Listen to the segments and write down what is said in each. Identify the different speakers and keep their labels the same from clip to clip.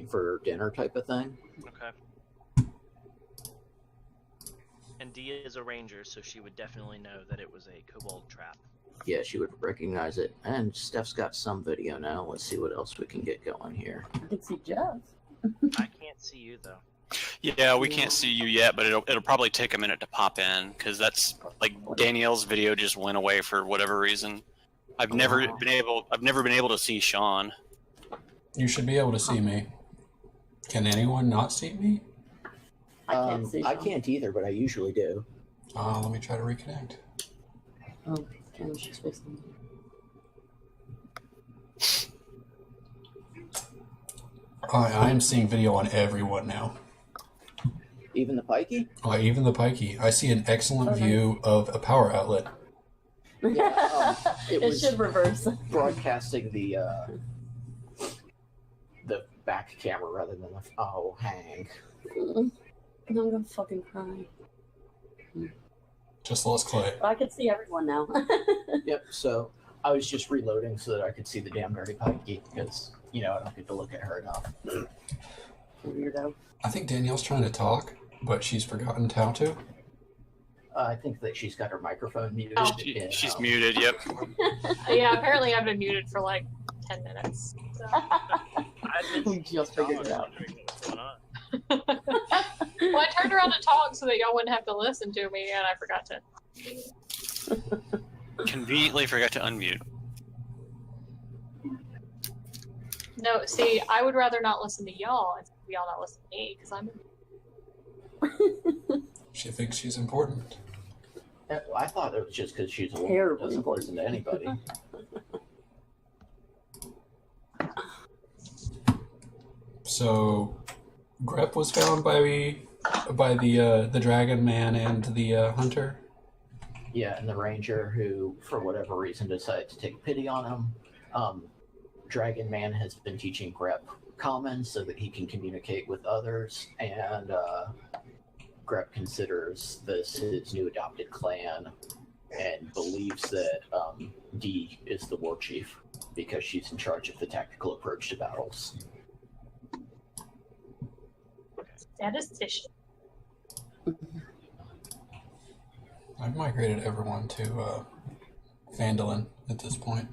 Speaker 1: looking for dinner type of thing.
Speaker 2: Okay. And Dia is a ranger, so she would definitely know that it was a kobold trap.
Speaker 1: Yeah, she would recognize it. And Steph's got some video now. Let's see what else we can get going here.
Speaker 3: I can see Jeff.
Speaker 2: I can't see you though.
Speaker 4: Yeah, we can't see you yet, but it'll probably take a minute to pop in because that's like Danielle's video just went away for whatever reason. I've never been able to see Sean.
Speaker 5: You should be able to see me. Can anyone not see me?
Speaker 3: I can't see.
Speaker 1: I can't either, but I usually do.
Speaker 5: Let me try to reconnect.
Speaker 3: Oh, damn, she's facing me.
Speaker 5: I am seeing video on everyone now.
Speaker 1: Even the pikey?
Speaker 5: Even the pikey. I see an excellent view of a power outlet.
Speaker 1: Yeah,
Speaker 3: it should reverse.
Speaker 1: Broadcasting the back camera rather than the... Oh, Hank.
Speaker 3: I'm gonna fucking cry.
Speaker 5: Just lost Clay.
Speaker 3: But I can see everyone now.
Speaker 1: Yep, so I was just reloading so that I could see the damn dirty pikey because, I don't get to look at her enough.
Speaker 3: Weirdo.
Speaker 5: I think Danielle's trying to talk, but she's forgotten how to.
Speaker 1: I think that she's got her microphone muted.
Speaker 4: Oh. She's muted, yep.
Speaker 6: Yeah, apparently I've been muted for like 10 minutes. So.
Speaker 3: We just figured it out.
Speaker 6: Well, I turned around to talk so that y'all wouldn't have to listen to me, and I forgot to.
Speaker 4: Conveniently forgot to unmute.
Speaker 6: No, see, I would rather not listen to y'all and y'all not listen to me, because I'm...
Speaker 5: She thinks she's important.
Speaker 1: I thought it was just because she's a woman
Speaker 3: Terribly
Speaker 1: who doesn't
Speaker 3: important.
Speaker 1: listen to anybody.
Speaker 5: So, Grep was found by the dragon man and the hunter.
Speaker 1: Yeah, and the ranger who, for whatever reason, decided to take pity on him. Dragon Man has been teaching Grep common so that he can communicate with others, and Grep considers this his new adopted clan and believes that Dee is the war chief because she's in charge of the tactical approach to battles.
Speaker 6: Statistician.
Speaker 5: I've migrated everyone to Phandalin at this point.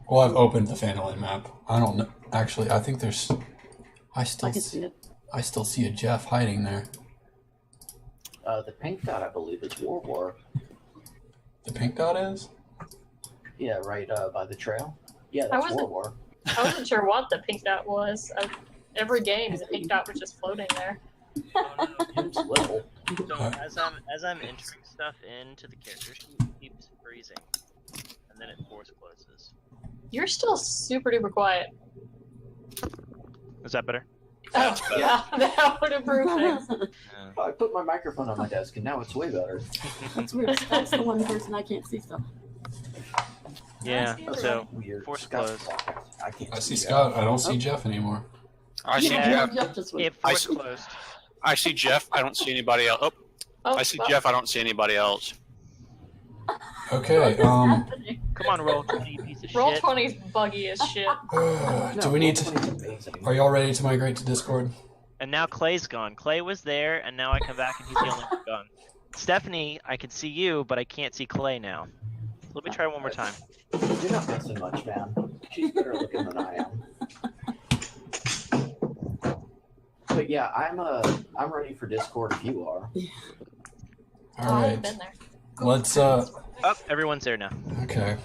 Speaker 5: Well, I've opened the Phandalin map. I don't know. Actually, I think there's... I
Speaker 3: can see it.
Speaker 5: I still see a Jeff hiding there.
Speaker 1: The pink dot, I believe, is War.
Speaker 5: The pink dot is?
Speaker 1: Yeah, right by the trail. Yeah, that's War.
Speaker 6: I wasn't sure what the pink dot was. Every game, the pink dot was just floating there.
Speaker 1: Him's little.
Speaker 2: So as I'm entering stuff into the character sheet, it keeps freezing, and then it force closes.
Speaker 6: You're still super duper quiet.
Speaker 2: Is that better?
Speaker 6: Oh, yeah, that would improve things.
Speaker 1: I put my microphone on my desk, and now it's way better.
Speaker 3: That's weird. That's the one person I can't see stuff.
Speaker 2: Yeah, so
Speaker 1: Weird.
Speaker 2: force
Speaker 1: Scott's
Speaker 2: close.
Speaker 1: walking. I can't
Speaker 5: I see
Speaker 1: see
Speaker 5: Scott. I don't see Jeff anymore.
Speaker 4: I see Jeff.
Speaker 3: Jeff just went.
Speaker 2: It force closed.
Speaker 4: I see Jeff. I don't see anybody else.
Speaker 6: Oh,
Speaker 4: I see Jeff. I don't see anybody else.
Speaker 5: Okay,
Speaker 6: Come
Speaker 2: on, roll 20, you piece of
Speaker 6: Roll
Speaker 2: shit.
Speaker 6: 20's buggy as shit.
Speaker 5: do we need to... Are y'all ready to migrate to Discord?
Speaker 2: And now Clay's gone. Clay was there, and now I come back and he's the only one gone. Stephanie, I can see you, but I can't see Clay now. Let me try one more time.
Speaker 1: You're not missing much, man. She's better looking than I am. But yeah, I'm ready for Discord if you are.
Speaker 5: All right.
Speaker 6: I've been there.
Speaker 5: Let's
Speaker 2: Oh, everyone's there now.
Speaker 5: Okay.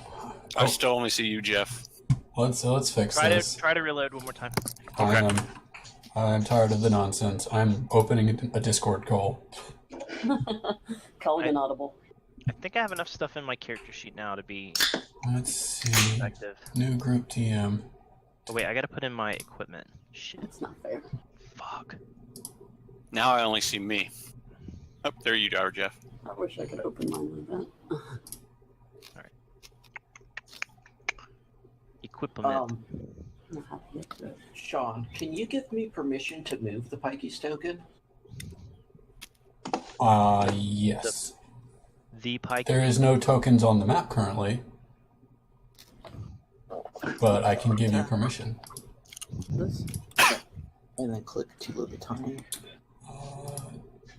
Speaker 4: I still only see you, Jeff.
Speaker 5: Let's fix
Speaker 2: Try
Speaker 5: this.
Speaker 2: to reload one more time.
Speaker 5: I'm tired of the nonsense. I'm opening a Discord call.
Speaker 3: Calling an audible.
Speaker 2: I think I have enough stuff in my character sheet now to be
Speaker 5: Let's see.
Speaker 2: effective.
Speaker 5: New group TM.
Speaker 2: Oh wait, I gotta put in my equipment. Shit.
Speaker 3: It's not fair.
Speaker 2: Fuck.
Speaker 4: Now I only see me. Oh, there you are, Jeff.
Speaker 3: I wish I could open mine like that.
Speaker 2: Alright. Equipment.
Speaker 1: Sean, can you give me permission to move the Pikey's token?
Speaker 5: Yes.
Speaker 2: The pike.
Speaker 5: There is no tokens on the map currently, but I can give you permission.
Speaker 1: and then click 2 at a time,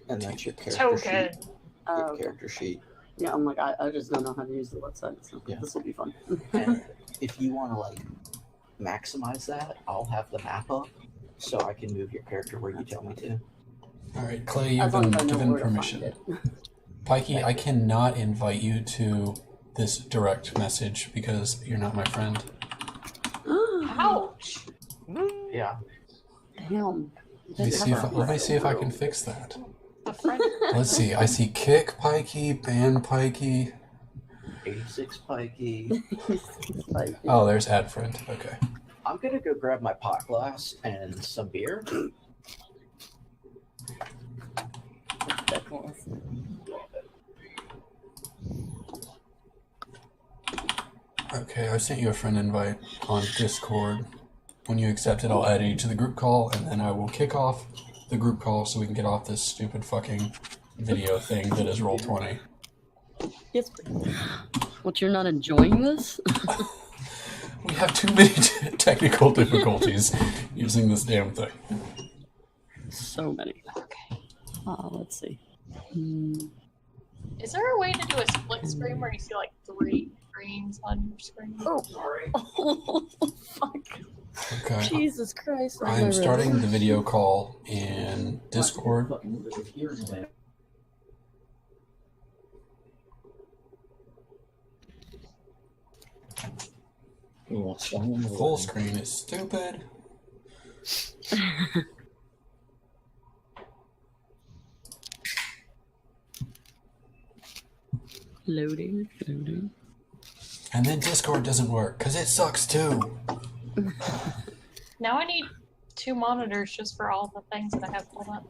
Speaker 1: and that's your character
Speaker 6: Token.
Speaker 1: sheet.
Speaker 3: Oh,
Speaker 1: Your
Speaker 3: okay.
Speaker 1: character sheet.
Speaker 3: Yeah, I'm like, I just don't know how to use the website, so
Speaker 1: Yeah.
Speaker 3: this will be fun.
Speaker 1: And if you want to like maximize that, I'll have the map up so I can move your character where you tell me to.
Speaker 5: All right, Clay, you've
Speaker 3: As long
Speaker 5: been
Speaker 3: as I know
Speaker 5: given
Speaker 3: where to find
Speaker 5: permission.
Speaker 3: it.
Speaker 5: Pikey, I cannot invite you to this direct message because you're not my friend.
Speaker 6: Ouch.
Speaker 1: Yeah.
Speaker 3: Damn.
Speaker 5: Let me see if I can fix that.
Speaker 6: A friend.
Speaker 5: Let's see. I see kick Pikey, ban Pikey.
Speaker 1: 86 Pikey.
Speaker 3: Like,
Speaker 5: Oh, there's add friend. Okay.
Speaker 1: I'm gonna go grab my pot glass and some beer.
Speaker 3: that was-
Speaker 5: Okay, I sent you a friend invite on Discord. When you accept it, I'll add you to the group call, and then I will kick off the group call so we can get off this stupid fucking video thing that is Roll20.
Speaker 3: Yes, please. What, you're not enjoying this?
Speaker 5: We have too many technical difficulties using this damn thing.
Speaker 3: So many.
Speaker 6: Okay.
Speaker 3: Let's see.
Speaker 6: Is there a way to do a split screen where you see like 3 screens on your screen?
Speaker 3: Oh, fuck.
Speaker 5: Okay.
Speaker 3: Jesus Christ.
Speaker 5: I am starting the video call in Discord. Full screen is stupid.
Speaker 3: Loading.
Speaker 5: And then Discord doesn't work because it sucks too.
Speaker 6: Now I need 2 monitors just for all the things that I have pulled up.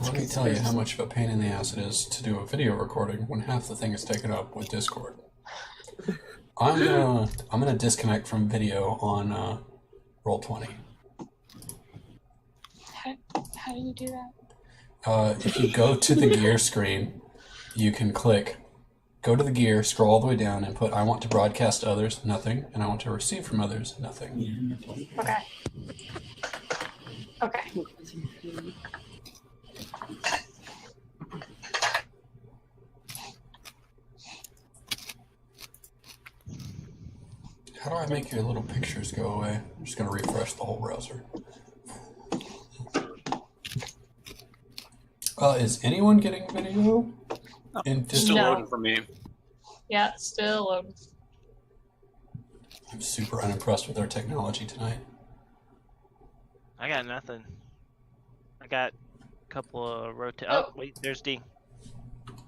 Speaker 5: Let me tell you how much of a pain in the ass it is to do a video recording when half the thing is taken up with Discord. I'm gonna disconnect from video on Roll20.
Speaker 6: How do you do that?
Speaker 5: If you go to the gear screen, you can click, go to the gear, scroll all the way down, and put I want to broadcast to others, nothing, and I want to receive from others, nothing.
Speaker 6: Okay. Okay.
Speaker 5: How do I make your little pictures go away? I'm just gonna refresh the whole browser. Is anyone getting video? In
Speaker 4: Still
Speaker 6: No.
Speaker 4: loading for me.
Speaker 6: Yeah, it's still loading.
Speaker 5: I'm super unimpressed with our technology tonight.
Speaker 2: I got nothing. I got a couple of rotate.
Speaker 6: Oh.
Speaker 2: Oh, wait, there's D.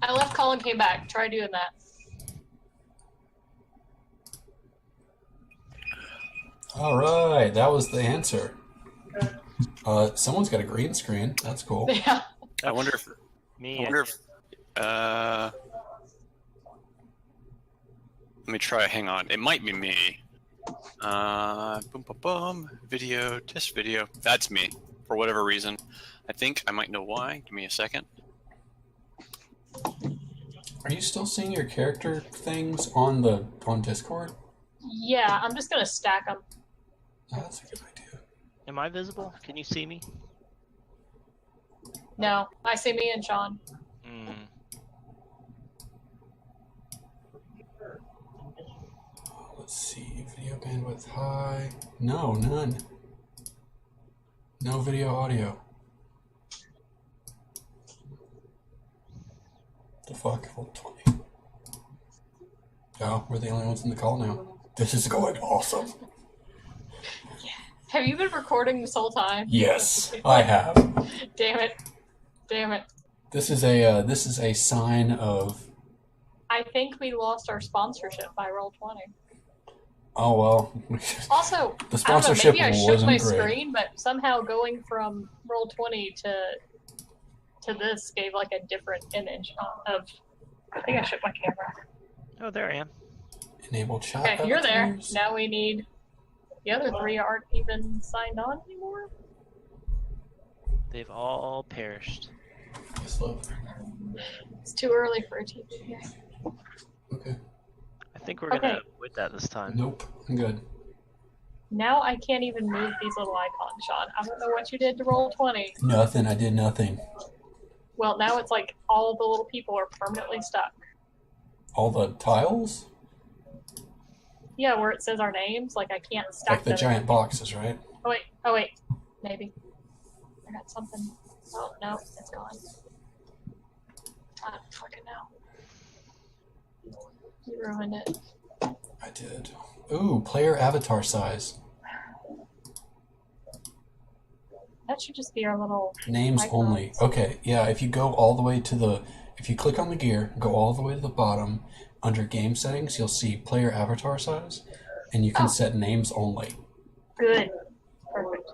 Speaker 6: I left call and came back. Try doing that.
Speaker 5: All right, that was the answer. Someone's got a green screen. That's cool.
Speaker 6: Yeah.
Speaker 4: I wonder if.
Speaker 2: Me.
Speaker 4: I wonder if. Let me try. Hang on. It might be me. Boom, boom, boom. Video. Test video. That's me. For whatever reason. I think I might know why. Give me a second.
Speaker 5: Are you still seeing your character things on Discord?
Speaker 6: Yeah, I'm just gonna stack them.
Speaker 5: Oh, that's a good idea.
Speaker 2: Am I visible? Can you see me?
Speaker 6: No, I see me and Sean.
Speaker 2: Hmm.
Speaker 5: Let's see. Video bandwidth high. No, none. No video audio. The fuck? Roll20. Oh, we're the only ones in the call now. This is going awesome.
Speaker 6: Have you been recording this whole time?
Speaker 5: Yes, I have.
Speaker 6: Damn it. Damn it.
Speaker 5: This is a sign of.
Speaker 6: I think we lost our sponsorship by Roll20.
Speaker 5: Oh well.
Speaker 6: Also,
Speaker 5: The sponsorship
Speaker 6: I don't know, maybe I shook
Speaker 5: wasn't
Speaker 6: my
Speaker 5: great.
Speaker 6: screen, but somehow going from Roll20 to this gave like a different image of. I think I shook my camera.
Speaker 2: Oh, there I am.
Speaker 5: Enable chat.
Speaker 6: Okay, you're there.
Speaker 5: avatars.
Speaker 6: Now we need. The other 3 aren't even signed on anymore.
Speaker 2: They've all perished.
Speaker 5: Yes, love.
Speaker 6: It's too early for a TV.
Speaker 5: Okay.
Speaker 2: I think we're gonna
Speaker 6: Okay.
Speaker 2: avoid that this time.
Speaker 5: Nope. I'm good.
Speaker 6: Now I can't even move these little icons, Sean. I don't know what you did to roll 20.
Speaker 5: Nothing. I did nothing.
Speaker 6: Well, now it's like all the little people are permanently stuck.
Speaker 5: All the tiles?
Speaker 6: Yeah, where it says our names, like I can't stack
Speaker 5: Like the
Speaker 6: them.
Speaker 5: giant boxes, right?
Speaker 6: Oh wait, maybe. I got something. Oh no, it's gone. I don't fucking know. You ruined it.
Speaker 5: I did. Ooh, player avatar size.
Speaker 6: That should just be our little
Speaker 5: Names
Speaker 6: icons.
Speaker 5: only. Okay, yeah, if you go all the way to the... If you click on the gear, go all the way to the bottom, under game settings, you'll see player avatar size, and you can set names only.
Speaker 6: Good. Perfect.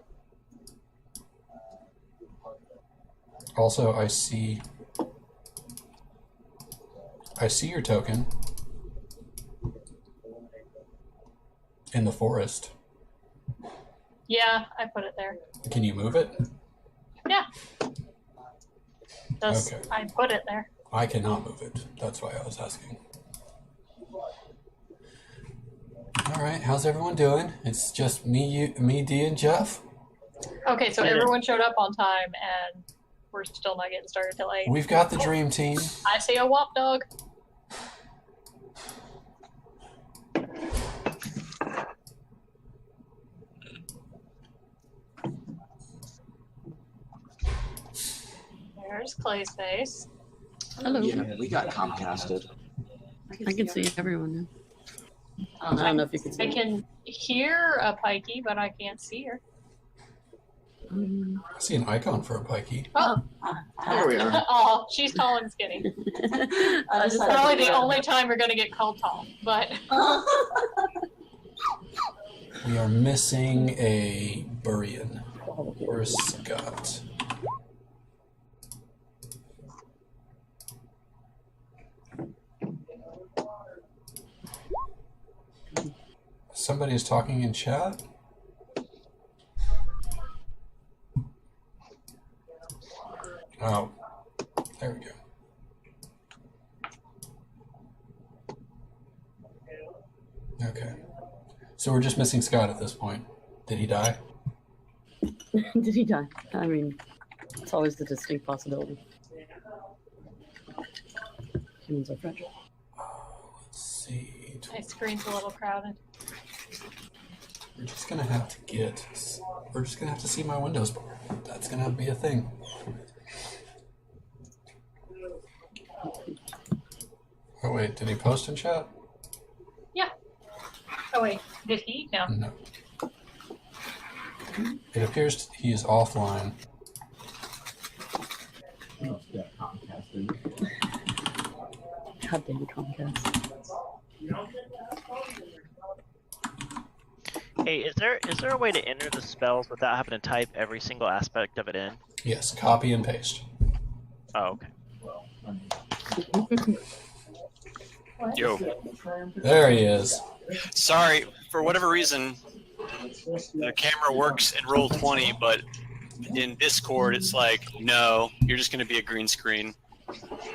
Speaker 5: Also, I see your token in the forest.
Speaker 6: Yeah, I put it there.
Speaker 5: Can you move it?
Speaker 6: Yeah. Just,
Speaker 5: Okay.
Speaker 6: I put it there.
Speaker 5: I cannot move it. That's why I was asking. All right, how's everyone doing? It's just me, Dee, and Jeff.
Speaker 6: Okay, so everyone showed up on time, and we're still not getting started till 8.
Speaker 5: We've got the dream team.
Speaker 6: I see a wop dog. There's Clay's face.
Speaker 3: Hello.
Speaker 7: Yeah, we got Comcasted.
Speaker 3: I can see everyone now. I don't know if you can see.
Speaker 6: I can hear a pikey, but I can't see her.
Speaker 5: I see an icon for a pikey.
Speaker 6: Oh,
Speaker 7: There we are.
Speaker 6: oh, she's tall and skinny.
Speaker 3: I just
Speaker 6: Probably the only time we're going to get called tall, but
Speaker 5: We are missing a Burian. Where's Scott? Somebody is talking in chat. Oh, there we go. Okay. So we're just missing Scott at this point. Did he die?
Speaker 3: Did he die? I mean, it's always the distinct possibility. Humans are fragile.
Speaker 5: Let's see.
Speaker 6: my screen's a little crowded.
Speaker 5: We're just gonna have to get. We're just gonna have to see my Windows bar. That's gonna be a thing. Oh wait, did he post in chat?
Speaker 6: Yeah. Oh wait, did he? No.
Speaker 5: No. It appears he is offline.
Speaker 3: God damn it, Comcast.
Speaker 2: Hey, is there a way to enter the spells without having to type every single aspect of it in?
Speaker 5: Yes, copy and paste.
Speaker 2: Oh, okay.
Speaker 4: Yo,
Speaker 5: There he is.
Speaker 4: sorry, for whatever reason, the camera works in Roll20, but in Discord, it's like, no, you're just going to be a green screen.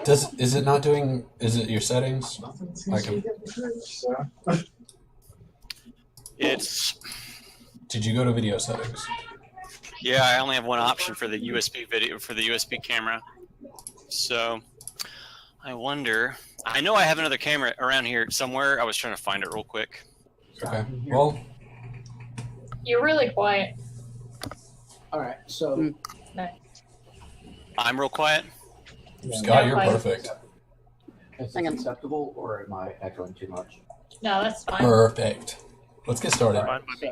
Speaker 5: Is it not doing? Is it your settings? Like,
Speaker 4: It's,
Speaker 5: did you go to video settings?
Speaker 4: yeah, I only have one option for the USB video, for the USB camera. So, I wonder, I know I have another camera around here somewhere. I was trying to find it real quick.
Speaker 5: Okay. Well,
Speaker 6: You're really quiet.
Speaker 7: All right, so
Speaker 4: I'm real quiet.
Speaker 5: Scott, you're
Speaker 6: fine.
Speaker 5: perfect.
Speaker 7: is
Speaker 3: Hang
Speaker 7: it
Speaker 3: on.
Speaker 7: acceptable, or am I echoing too much?
Speaker 6: No, that's fine.
Speaker 5: Perfect. Let's get started.
Speaker 2: Fine by me.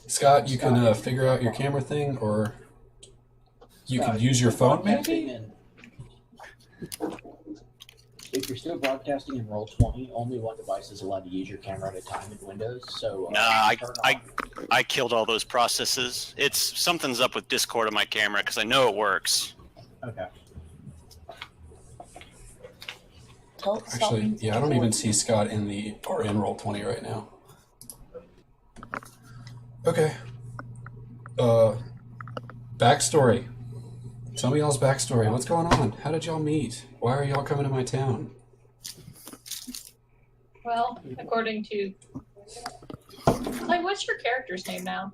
Speaker 5: Scott, you can figure out your camera thing, or you could use your phone, maybe?
Speaker 7: If you're still broadcasting in Roll20, only one device is allowed to use your camera at a time in Windows. So
Speaker 4: Nah,
Speaker 7: turn
Speaker 4: I killed all those processes. It's something's up with Discord on my camera because I know it works.
Speaker 7: okay.
Speaker 5: Actually, yeah, I don't even see Scott in Roll20 right now. Okay. Backstory. Tell me y'all's backstory. What's going on? How did y'all meet? Why are y'all coming to my town?
Speaker 6: Well, according to Like, what's your character's name now?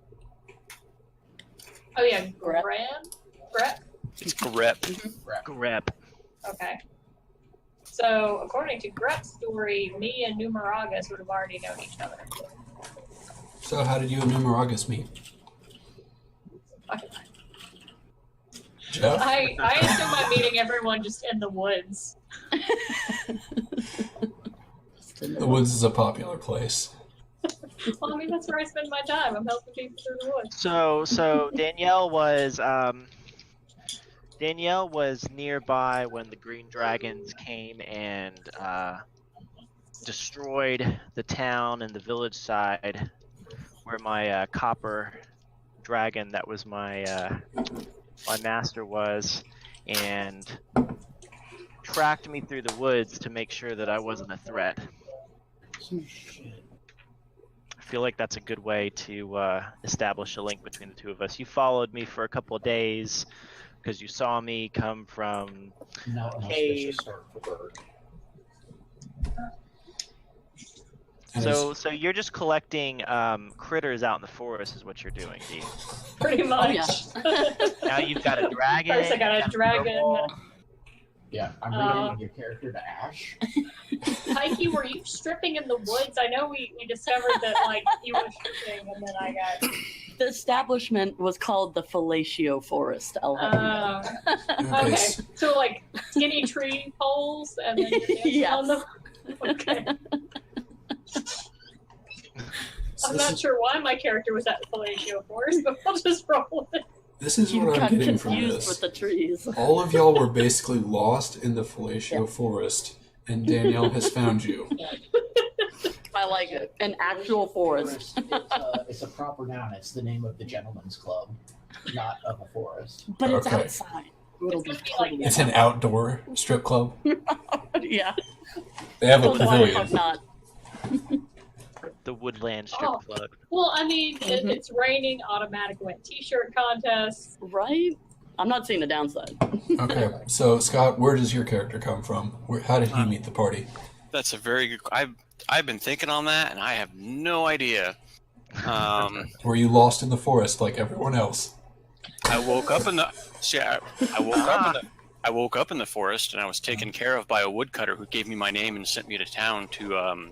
Speaker 6: Oh yeah,
Speaker 3: Grep.
Speaker 6: Grep?
Speaker 4: It's Grep.
Speaker 2: Grep.
Speaker 6: Okay. So, according to Grep's story, me and Numeragus would have already known each other.
Speaker 5: So how did you and Numeragus meet?
Speaker 6: Okay.
Speaker 5: Jeff?
Speaker 6: I assume I'm meeting everyone just in the woods.
Speaker 5: The woods is a popular place.
Speaker 6: Well, I mean, that's where I spend my time. I'm helping people through the woods.
Speaker 2: So Danielle was nearby when the Green Dragons came and destroyed the town and the village side, where my copper dragon that was my my master was, and tracked me through the woods to make sure that I wasn't a threat. I feel like that's a good way to establish a link between the two of us. You followed me for a couple of days because you saw me come from
Speaker 7: No
Speaker 2: Cave.
Speaker 7: auspicious start for Bird.
Speaker 5: And
Speaker 2: So you're just collecting critters out in the forest is what you're doing, D.
Speaker 6: Pretty much.
Speaker 3: yeah.
Speaker 2: Now you've got a dragon.
Speaker 6: First I got a
Speaker 2: you've
Speaker 6: dragon.
Speaker 2: purple.
Speaker 7: Yeah, I'm renaming your character to Ash.
Speaker 6: Heike, were you stripping in the woods? I know we discovered that, like, you were stripping, and then I got...
Speaker 3: The establishment was called the Fellatio Forest. I'll have you know.
Speaker 5: Okay,
Speaker 6: Okay, so, like, skinny tree poles, and then you're dancing
Speaker 3: Yes.
Speaker 6: on them? Okay.
Speaker 5: so
Speaker 6: I'm not sure why my character was at the Fellatio Forest, but I'll just roll with it.
Speaker 5: this is
Speaker 3: You
Speaker 5: what I'm
Speaker 3: got
Speaker 5: getting from
Speaker 3: confused
Speaker 5: this.
Speaker 3: with the trees.
Speaker 5: All of y'all were basically lost in the Fellatio Forest, and Danielle has found you.
Speaker 3: I like it. An actual forest.
Speaker 7: It's a proper noun. It's the name of the gentleman's club, not of a forest.
Speaker 3: But it's
Speaker 5: Okay.
Speaker 3: outside. It'll be
Speaker 6: gonna be like-
Speaker 3: totally
Speaker 5: It's an outdoor strip club.
Speaker 3: yeah.
Speaker 5: They have a
Speaker 3: Why the fuck
Speaker 5: pavilion.
Speaker 3: not?
Speaker 2: The Woodland Strip
Speaker 6: Oh.
Speaker 2: Club.
Speaker 6: Well, I mean,
Speaker 3: Mhm.
Speaker 6: it's raining, automatic wet t-shirt contest.
Speaker 3: Right? I'm not seeing the downside.
Speaker 5: Okay, so Scott, where does your character come from? How did he meet the party?
Speaker 4: That's a very good. I've been thinking on that, and I have no idea.
Speaker 5: Were you lost in the forest like everyone else?
Speaker 4: I woke up in the. See, I woke up in the. I woke up in the forest, and I was taken care of by a woodcutter who gave me my name and sent me to town to,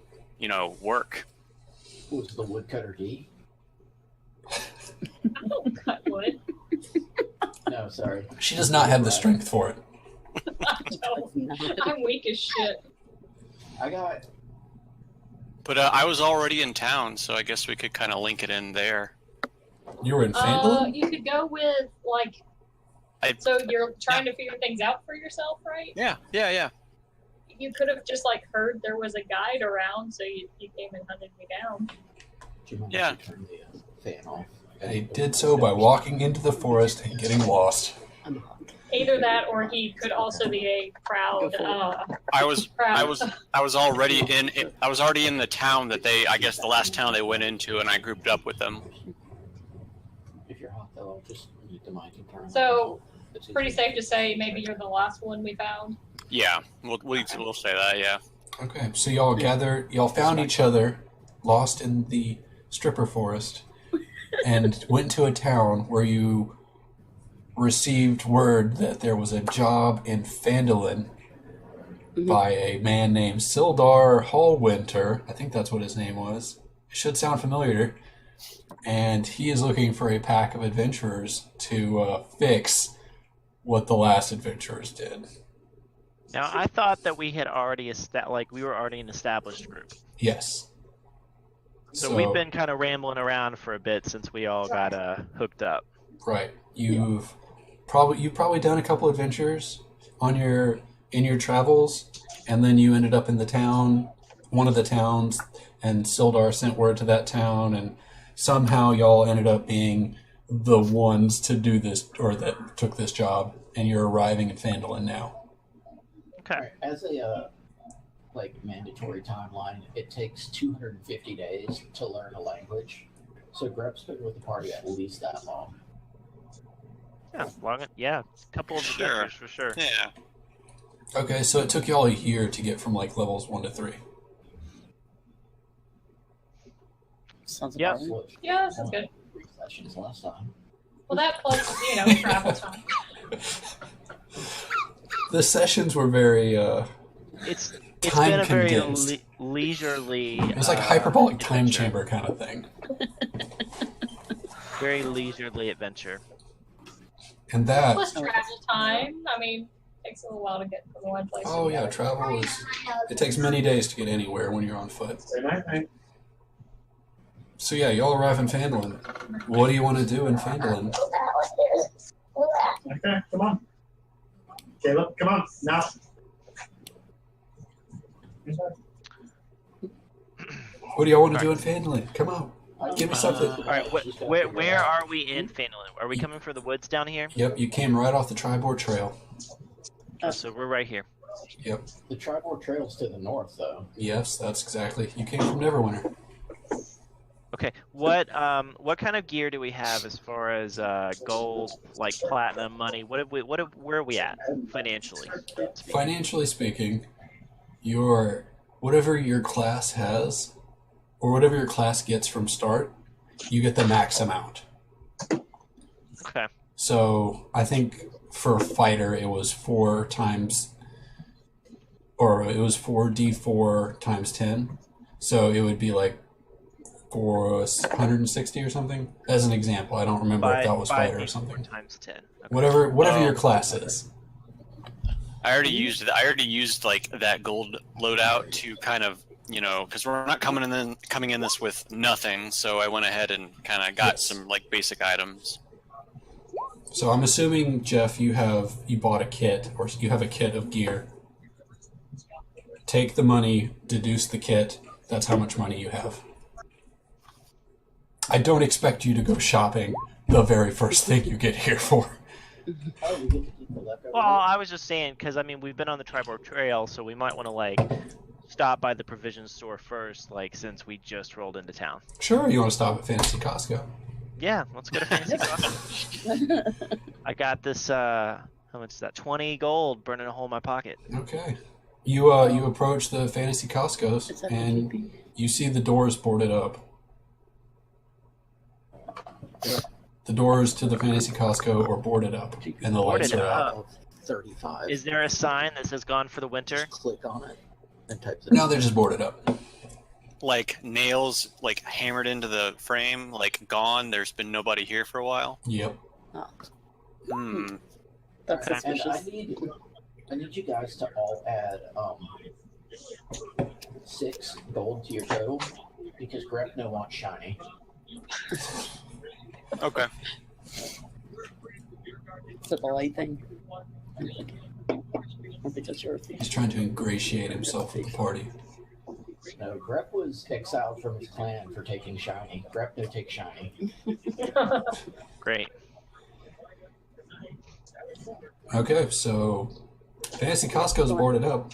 Speaker 4: work.
Speaker 7: Was the woodcutter D?
Speaker 6: I don't cut wood.
Speaker 7: No, sorry.
Speaker 5: She does not have the strength for it.
Speaker 6: I don't. I'm weak as shit.
Speaker 7: I got.
Speaker 4: But I was already in town, so I guess we could kind of link it in there.
Speaker 5: You were in Phandalin?
Speaker 6: You could go with, like,
Speaker 4: I-
Speaker 6: so you're trying to figure things out for yourself, right?
Speaker 4: Yeah.
Speaker 6: You could have just, like, heard there was a guide around, so you came and hunted me down.
Speaker 7: Do you mind
Speaker 4: Yeah.
Speaker 7: if you turn the fan off?
Speaker 5: He did so by walking into the forest and getting lost.
Speaker 6: Either that, or he could also be a proud,
Speaker 4: I was
Speaker 6: proud.
Speaker 4: I was already in the town that I guess the last town they went into, and I grouped up with them.
Speaker 7: If you're hot, though, just mute the mic and turn it
Speaker 6: So,
Speaker 7: on. It's
Speaker 6: pretty
Speaker 7: easy.
Speaker 6: safe to say maybe you're the last one we found.
Speaker 4: Yeah, we'll say that. Yeah.
Speaker 5: Okay, so y'all found each other lost in the stripper forest and went to a town where you received word that there was a job in Phandalin by a man named Sildar Hallwinter. I think that's what his name was. It should sound familiar. And he is looking for a pack of adventurers to fix what the last adventurers did.
Speaker 2: Now I thought that we had already we were already an established group.
Speaker 5: Yes.
Speaker 2: So we've been kind of rambling around for a bit since we all got hooked up.
Speaker 5: Right. You've probably done a couple adventures in your travels, and then you ended up in the town, one of the towns, and Sildar sent word to that town, and somehow y'all ended up being the ones to do this, or that took this job, and you're arriving in Phandalin now.
Speaker 2: Okay.
Speaker 7: Alright, as a mandatory timeline, it takes 250 days to learn a language. So Grep's been with the party at least that long.
Speaker 2: Yeah, a couple of
Speaker 4: Sure.
Speaker 2: adventures for sure.
Speaker 4: Yeah.
Speaker 5: Okay, so it took y'all a year to get from levels 1 to 3.
Speaker 3: Sounds
Speaker 2: Yep.
Speaker 3: about right.
Speaker 7: Switch.
Speaker 6: Yeah, that sounds good.
Speaker 7: 3 sessions last time.
Speaker 6: Well, that plus, travel time.
Speaker 5: The sessions were very
Speaker 2: It's
Speaker 5: time
Speaker 2: been a very
Speaker 5: condensed.
Speaker 2: leisurely.
Speaker 5: It was like a hyperbolic time
Speaker 2: adventure.
Speaker 5: chamber kind of thing.
Speaker 2: Very leisurely adventure.
Speaker 5: And that,
Speaker 6: Plus travel time. I mean, takes a little while to get from one place.
Speaker 5: oh
Speaker 6: to
Speaker 5: yeah,
Speaker 6: another.
Speaker 5: travel is, it takes many days to get anywhere when you're on foot. So yeah, y'all arrive in Phandalin. What do you want to do in Phandalin?
Speaker 8: Okay, come on. Caleb, come on, now.
Speaker 5: What do y'all want to do in Phandalin? Come on. Give me something.
Speaker 2: All right, where are we in Phandalin? Are we coming for the woods down here?
Speaker 5: Yep, you came right off the Tribord Trail.
Speaker 2: Oh, so we're right here.
Speaker 5: Yep.
Speaker 7: The Tribord Trail's to the north, though.
Speaker 5: Yes, that's exactly. You came from Neverwinter.
Speaker 2: Okay, what kind of gear do we have as far as gold, like platinum, money? Where are we at financially?
Speaker 5: Financially speaking, your whatever your class has, or whatever your class gets from start, you get the max amount.
Speaker 2: Okay.
Speaker 5: So I think for a fighter, it was 4d4 times 10. So it would be like 460 or something. As an example, I don't remember if that was fighter or something.
Speaker 2: Times 10. Okay.
Speaker 5: Whatever your class is.
Speaker 4: I already used like that gold loadout to kind of, because we're not coming in this with nothing, so I went ahead and kind of got some like basic items.
Speaker 5: So I'm assuming, Jeff, you bought a kit, or you have a kit of gear. Take the money, deduce the kit. That's how much money you have. I don't expect you to go shopping the very first thing you get here for.
Speaker 7: Oh, we get to keep the leftover.
Speaker 2: Well, I was just saying because we've been on the Tribord Trail, so we might want to stop by the provision store first, since we just rolled into town.
Speaker 5: Sure, you want to stop at Fantasy Costco.
Speaker 2: Yeah, let's go to Fantasy Costco. I got this. How much is that? 20 gold burning a hole in my pocket.
Speaker 5: Okay. You approach the Fantasy Costco's and you see the doors boarded up. The doors to the Fantasy Costco are boarded up, and the lights
Speaker 2: Boarded
Speaker 5: are out.
Speaker 2: up.
Speaker 7: 35.
Speaker 2: Is there a sign that says "Gone for the winter"?
Speaker 7: Just click on it and type it.
Speaker 5: No, they're just boarded up.
Speaker 4: Like nails, hammered into the frame, gone. There's been nobody here for a while.
Speaker 5: Yep.
Speaker 4: Hmm.
Speaker 3: That's
Speaker 2: Okay.
Speaker 7: And
Speaker 3: suspicious.
Speaker 7: I need you guys to all add 6 gold to your total because Grepno wants shiny.
Speaker 4: Okay.
Speaker 3: Is it the light thing? I think it's your thing.
Speaker 5: He's trying to ingratiate himself with the party.
Speaker 7: No, Grep was exiled from his clan for taking shiny. Grepno takes shiny.
Speaker 2: Great.
Speaker 5: Okay, so Fantasy Costco's boarded up.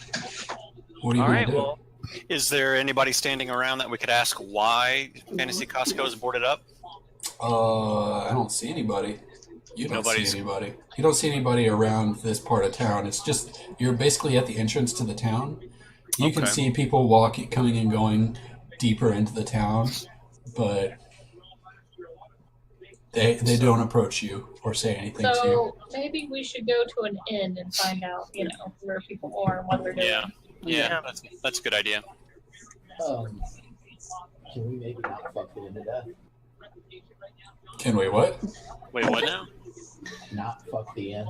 Speaker 5: What do you
Speaker 2: All
Speaker 5: want
Speaker 2: right.
Speaker 5: to do?
Speaker 2: Well,
Speaker 4: Is there anybody standing around that we could ask why Fantasy Costco is boarded up?
Speaker 5: I don't see anybody. You don't see anybody. You don't see anybody around this part of town. It's just you're basically at the entrance to the town. You can
Speaker 4: Okay.
Speaker 5: see people coming and going deeper into the town, but they don't approach you or say anything to you.
Speaker 6: So maybe we should go to an inn and find out, where people are and what they're doing.
Speaker 4: Yeah, that's a good idea.
Speaker 7: Can we maybe not fuck it into death?
Speaker 5: Can we what?
Speaker 4: Wait, what now?
Speaker 7: Not fuck the inn.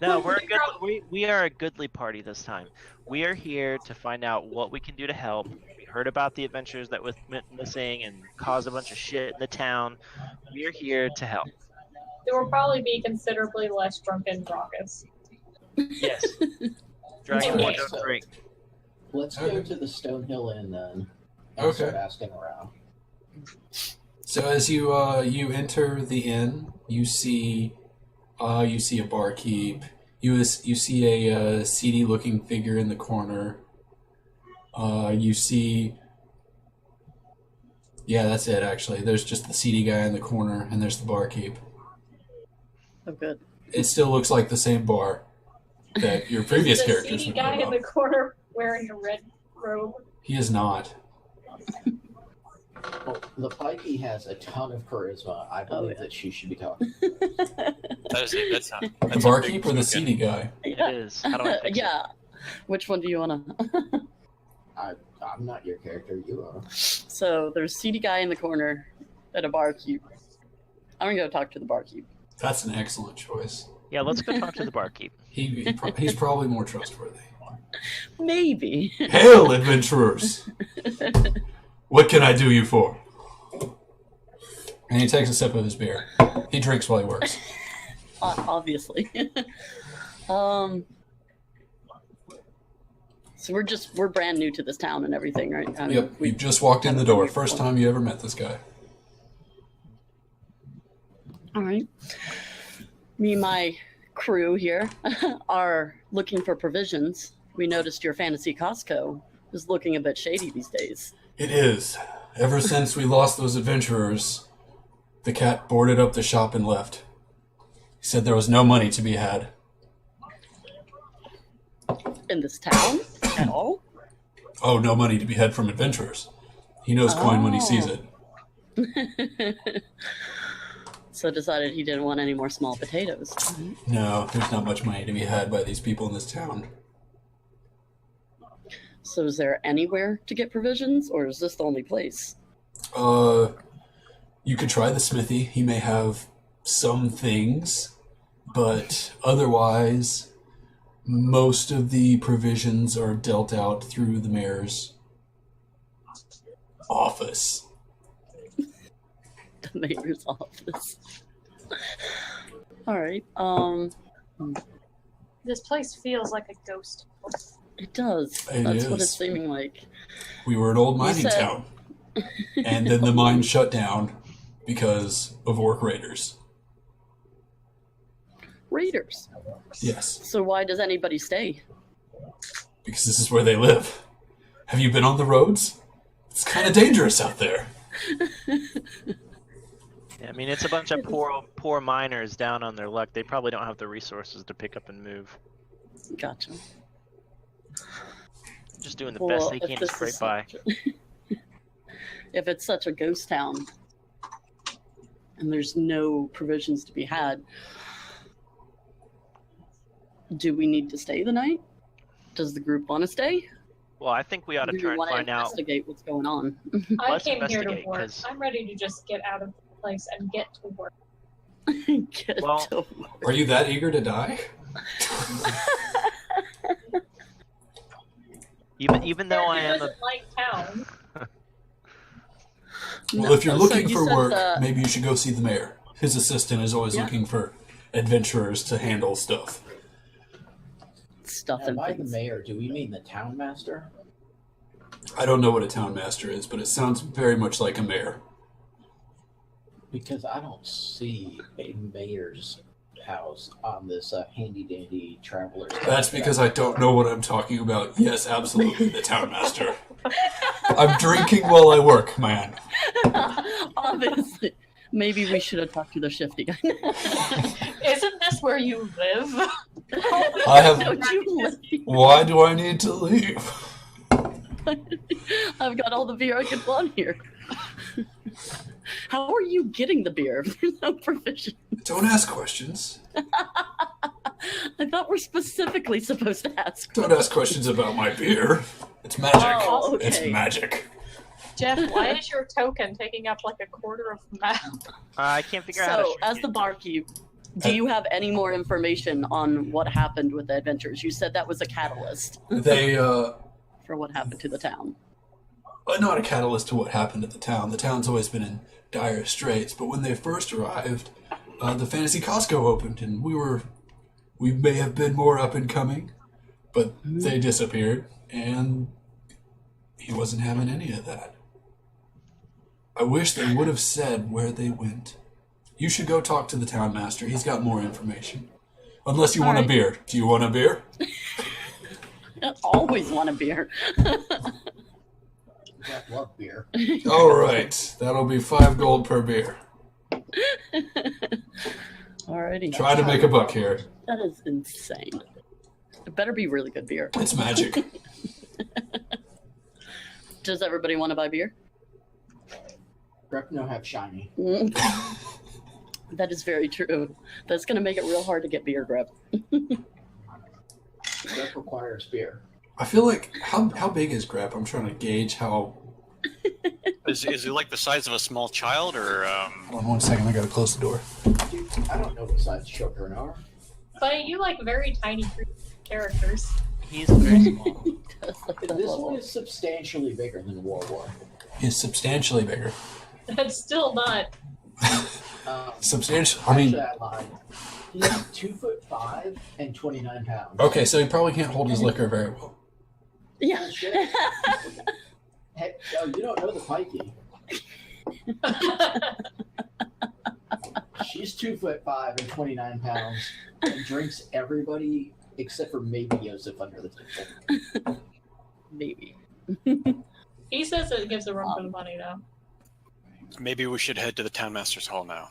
Speaker 2: no, we are a goodly party this time. We are here to find out what we can do to help. We heard about the adventures that went missing and caused a bunch of shit in the town. We are here to help.
Speaker 6: There will probably be considerably less drunken raucous.
Speaker 2: Yes. Dragon
Speaker 6: Okay.
Speaker 2: one don't drink.
Speaker 7: Let's go
Speaker 5: Okay.
Speaker 7: to the Stonehill Inn then. And
Speaker 5: Okay.
Speaker 7: start asking around.
Speaker 5: So as you enter the inn, you see a barkeep. You see a seedy looking figure in the corner. You see. Yeah, that's it. Actually, there's just the seedy guy in the corner, and there's the barkeep.
Speaker 3: Oh, good.
Speaker 5: It still looks like the same bar that your previous
Speaker 6: Is the
Speaker 5: characters
Speaker 6: seedy
Speaker 5: would
Speaker 6: guy
Speaker 5: know
Speaker 6: in the
Speaker 5: about.
Speaker 6: corner wearing a red robe?
Speaker 5: He is not.
Speaker 1: Well, the Pikey has a ton of charisma. I believe that she should be talking.
Speaker 4: That's
Speaker 5: The
Speaker 4: a
Speaker 5: barkeep
Speaker 4: big
Speaker 5: or the
Speaker 4: token.
Speaker 5: seedy guy?
Speaker 2: It is. How do I fix it?
Speaker 3: Yeah. Which one do you want to?
Speaker 1: I'm not your character. You are.
Speaker 3: So there's seedy guy in the corner and a barkeep. I'm gonna go talk to the barkeep.
Speaker 5: That's an excellent choice.
Speaker 2: Yeah, let's go talk to the barkeep.
Speaker 5: He's probably more trustworthy.
Speaker 3: Maybe.
Speaker 5: Hail, adventurers! What can I do you for? And he takes a sip of his beer. He drinks while he works.
Speaker 3: Obviously. So we're brand new to this town and everything, right? I mean,
Speaker 5: Yep, you just walked in the door. First time you ever met this guy.
Speaker 3: All right. Me and my crew here are looking for provisions. We noticed your fantasy Costco is looking a bit shady these days.
Speaker 5: It is. Ever since we lost those adventurers, the cat boarded up the shop and left. He said there was no money to be had.
Speaker 3: In this town at all?
Speaker 5: Oh, no money to be had from adventurers. He knows coin when he sees it.
Speaker 3: So decided he didn't want any more small potatoes.
Speaker 5: No, there's not much money to be had by these people in this town.
Speaker 3: So is there anywhere to get provisions, or is this the only place?
Speaker 5: You could try the smithy. He may have some things, but otherwise, most of the provisions are dealt out through the mayor's office.
Speaker 3: The mayor's office. All right.
Speaker 6: This place feels like a ghost.
Speaker 3: It does.
Speaker 5: It
Speaker 3: That's what
Speaker 5: is.
Speaker 3: it's seeming like.
Speaker 5: We were an old mining
Speaker 3: said-
Speaker 5: town, and then the mine shut down because of orc raiders.
Speaker 3: Raiders.
Speaker 5: Yes,
Speaker 3: So why does anybody stay?
Speaker 5: because this is where they live. Have you been on the roads? It's kind of dangerous out there.
Speaker 2: Yeah, I mean, it's a bunch of poor miners down on their luck. They probably don't have the resources to pick up and move.
Speaker 3: Gotcha.
Speaker 2: Just doing the
Speaker 3: Well,
Speaker 2: best they
Speaker 3: if
Speaker 2: can to
Speaker 3: this
Speaker 2: scrape
Speaker 3: is
Speaker 2: by.
Speaker 3: If it's such a ghost town and there's no provisions to be had, do we need to stay the night? Does the group want to stay?
Speaker 2: Well, I think we ought to
Speaker 3: Do
Speaker 2: try
Speaker 3: we
Speaker 2: and
Speaker 3: want to
Speaker 2: find out.
Speaker 3: investigate what's going on?
Speaker 6: I
Speaker 2: Let's
Speaker 6: came here to
Speaker 2: investigate,
Speaker 6: work.
Speaker 2: 'cause-
Speaker 6: I'm ready to just get out of the place and get to work.
Speaker 3: Get
Speaker 2: Well-
Speaker 3: to
Speaker 5: Are you that eager to die?
Speaker 2: Even though I
Speaker 6: Who
Speaker 2: am a
Speaker 6: doesn't like town?
Speaker 5: Well, if you're
Speaker 3: So
Speaker 5: looking
Speaker 3: you
Speaker 5: for
Speaker 3: said
Speaker 5: work,
Speaker 3: the-
Speaker 5: maybe you should go see the mayor. His assistant is always
Speaker 3: Yeah.
Speaker 5: looking for adventurers to handle stuff.
Speaker 3: stuff
Speaker 1: And
Speaker 3: and
Speaker 1: by the
Speaker 3: things.
Speaker 1: mayor, do we mean the town master?
Speaker 5: I don't know what a town master is, but it sounds very much like a mayor.
Speaker 1: Because I don't see a mayor's house on this handy dandy traveler's.
Speaker 5: That's because I don't know what I'm talking about. Yes, absolutely, the town master. I'm drinking while I work, man.
Speaker 3: Obviously. Maybe we should have talked to the shifty guy.
Speaker 6: Isn't this where you live?
Speaker 5: I have.
Speaker 3: Don't you let me-
Speaker 5: Why do I need to leave?
Speaker 3: I've got all the beer I could want here. How are you getting the beer if there's no provision?
Speaker 5: Don't ask questions.
Speaker 3: I thought we're specifically supposed to ask.
Speaker 5: Don't ask questions about my beer. It's magic.
Speaker 3: Oh, okay.
Speaker 5: It's magic.
Speaker 6: Jeff, why is your token taking up like a quarter of the map?
Speaker 2: I can't figure out how to
Speaker 3: So,
Speaker 2: shoot
Speaker 3: as
Speaker 2: you.
Speaker 3: the barkeep, do you have any more information on what happened with the adventures? You said that was a catalyst
Speaker 5: They,
Speaker 3: for what happened to the town.
Speaker 5: not a catalyst to what happened at the town. The town's always been in dire straits, but when they first arrived, the Fantasy Costco opened, and we may have been more up and coming, but they disappeared, and he wasn't having any of that. I wish they would have said where they went. You should go talk to the town master. He's got more information. Unless you want a
Speaker 3: Alright.
Speaker 5: beer. Do you want a beer?
Speaker 3: I always want a beer.
Speaker 1: I love beer.
Speaker 5: All right. That'll be 5 gold per beer.
Speaker 3: Alrighty.
Speaker 5: Try to make a buck here.
Speaker 3: That is insane. It better be really good beer.
Speaker 5: It's magic.
Speaker 3: Does everybody want to buy beer?
Speaker 1: Grep no have shiny.
Speaker 3: That is very true. That's going to make it real hard to get beer, Grep.
Speaker 1: Grep requires beer.
Speaker 5: I feel like how big is Grep? I'm trying to gauge how.
Speaker 4: Is he like the size of a small child, or?
Speaker 5: Hold on 1 second. I gotta close the door.
Speaker 1: Dude, I don't know what size children are.
Speaker 6: But you like very tiny characters.
Speaker 2: He's very small.
Speaker 1: This one is substantially bigger than War.
Speaker 5: He's substantially bigger.
Speaker 6: That's still not.
Speaker 5: Substantial. I mean,
Speaker 1: Actually, I lied. He's 2'5" and 29 pounds.
Speaker 5: okay, so he probably can't hold his liquor very well.
Speaker 3: Yeah.
Speaker 1: Bullshit. Heck, oh, you don't know the Pikey. She's 2'5" and 29 pounds and drinks everybody except for maybe Yosef under the table.
Speaker 3: Maybe.
Speaker 6: He says it gives a run for the money, though.
Speaker 4: Maybe we should head to the Townmaster's Hall now.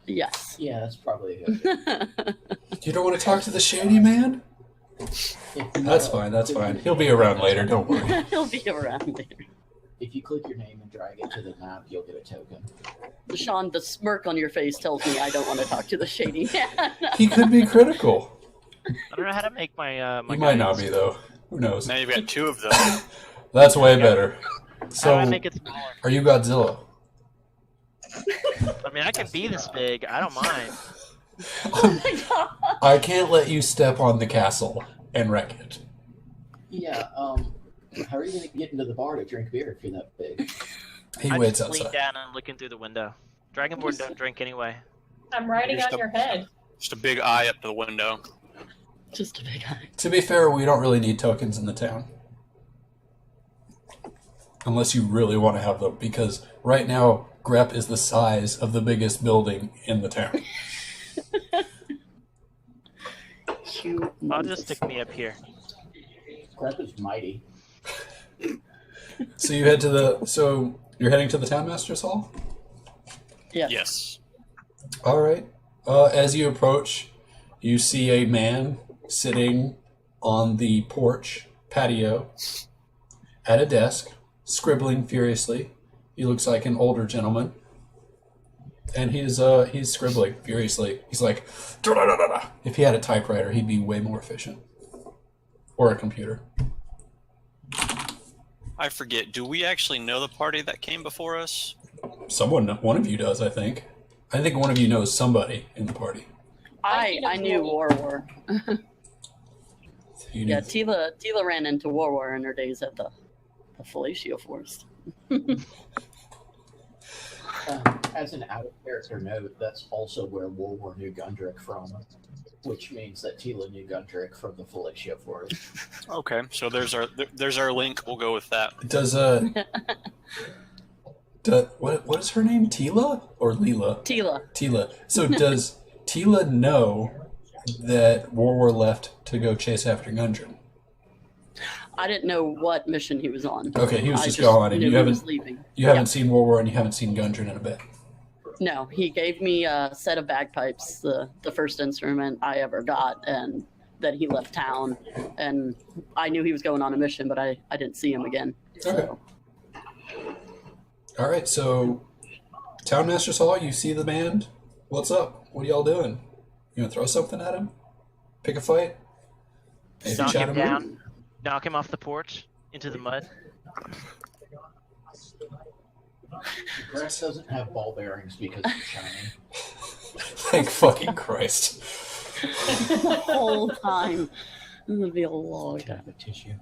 Speaker 3: Yes.
Speaker 1: Yeah, that's probably a good idea.
Speaker 5: You don't want to talk to the shady man? That's fine. That's fine. He'll be around later. Don't worry.
Speaker 3: He'll be around later.
Speaker 1: If you click your name and drag it to the map, you'll get a token.
Speaker 3: Sean, the smirk on your face tells me I don't want to talk to the shady man.
Speaker 5: He could be critical.
Speaker 2: I don't know how to make my.
Speaker 5: He might not be though. Who knows?
Speaker 4: Now you've got two of them.
Speaker 5: That's way better.
Speaker 2: How do
Speaker 5: So,
Speaker 2: I make it smaller?
Speaker 5: are you Godzilla?
Speaker 2: I mean, I can be this big. I don't mind.
Speaker 3: Oh my god.
Speaker 5: I can't let you step on the castle and wreck it.
Speaker 1: Yeah, how are you going to get into the bar to drink beer if you're that big?
Speaker 5: He
Speaker 2: I
Speaker 5: waits
Speaker 2: just lean
Speaker 5: outside.
Speaker 2: down and looking through the window. Dragonborn don't drink anyway.
Speaker 6: I'm riding
Speaker 4: Here's
Speaker 6: on
Speaker 4: the-
Speaker 6: your head.
Speaker 4: Just a big eye up to the window.
Speaker 3: Just a big eye.
Speaker 5: To be fair, we don't really need tokens in the town. Unless you really want to have them, because right now, Grep is the size of the biggest building in the town.
Speaker 2: I'll just stick me up here.
Speaker 1: Grep is mighty.
Speaker 5: So you're heading to the Townmaster's Hall?
Speaker 3: Yeah.
Speaker 4: Yes.
Speaker 5: All right. As you approach, you see a man sitting on the porch patio at a desk, scribbling furiously. He looks like an older gentleman, and he's scribbling furiously. He's like, "Da-da-da-da-da." If he had a typewriter, he'd be way more efficient, or a computer.
Speaker 4: I forget. Do we actually know the party that came before us?
Speaker 5: One of you does, I think. I think one of you knows somebody in the party.
Speaker 3: I knew War.
Speaker 5: You
Speaker 3: Yeah,
Speaker 5: knew-
Speaker 3: Tila ran into War in her days at the Fellatio Forest.
Speaker 1: As an out-of-character note, that's also where War knew Gundrick from, which means that Tila knew Gundrick from the Fellatio Forest.
Speaker 4: Okay, so there's our link. We'll go with that.
Speaker 5: Does what is her name? Tila or Leela?
Speaker 3: Tila.
Speaker 5: Tila. So does Tila know that War left to go chase after Gundren?
Speaker 3: I didn't know what mission he was on.
Speaker 5: Okay, he was
Speaker 3: I
Speaker 5: just gone, and
Speaker 3: knew
Speaker 5: you
Speaker 3: he was
Speaker 5: haven't
Speaker 3: leaving.
Speaker 5: you haven't seen War and you haven't seen Gundren in a bit.
Speaker 3: No, he gave me a set of bagpipes, the first instrument I ever got, and then he left town. And I knew he was going on a mission, but I didn't see him again. So
Speaker 5: All right, so Townmaster's Hall, you see the band. What's up? What are y'all doing? You gonna throw something at him? Pick a fight? Maybe
Speaker 2: Knock
Speaker 5: chat
Speaker 2: him
Speaker 5: him
Speaker 2: down. Knock him off the porch into the mud.
Speaker 1: Grass doesn't have ball bearings because it's shiny.
Speaker 5: Thank fucking Christ.
Speaker 3: the whole time, this would be a long time.
Speaker 1: Kind of a tissue.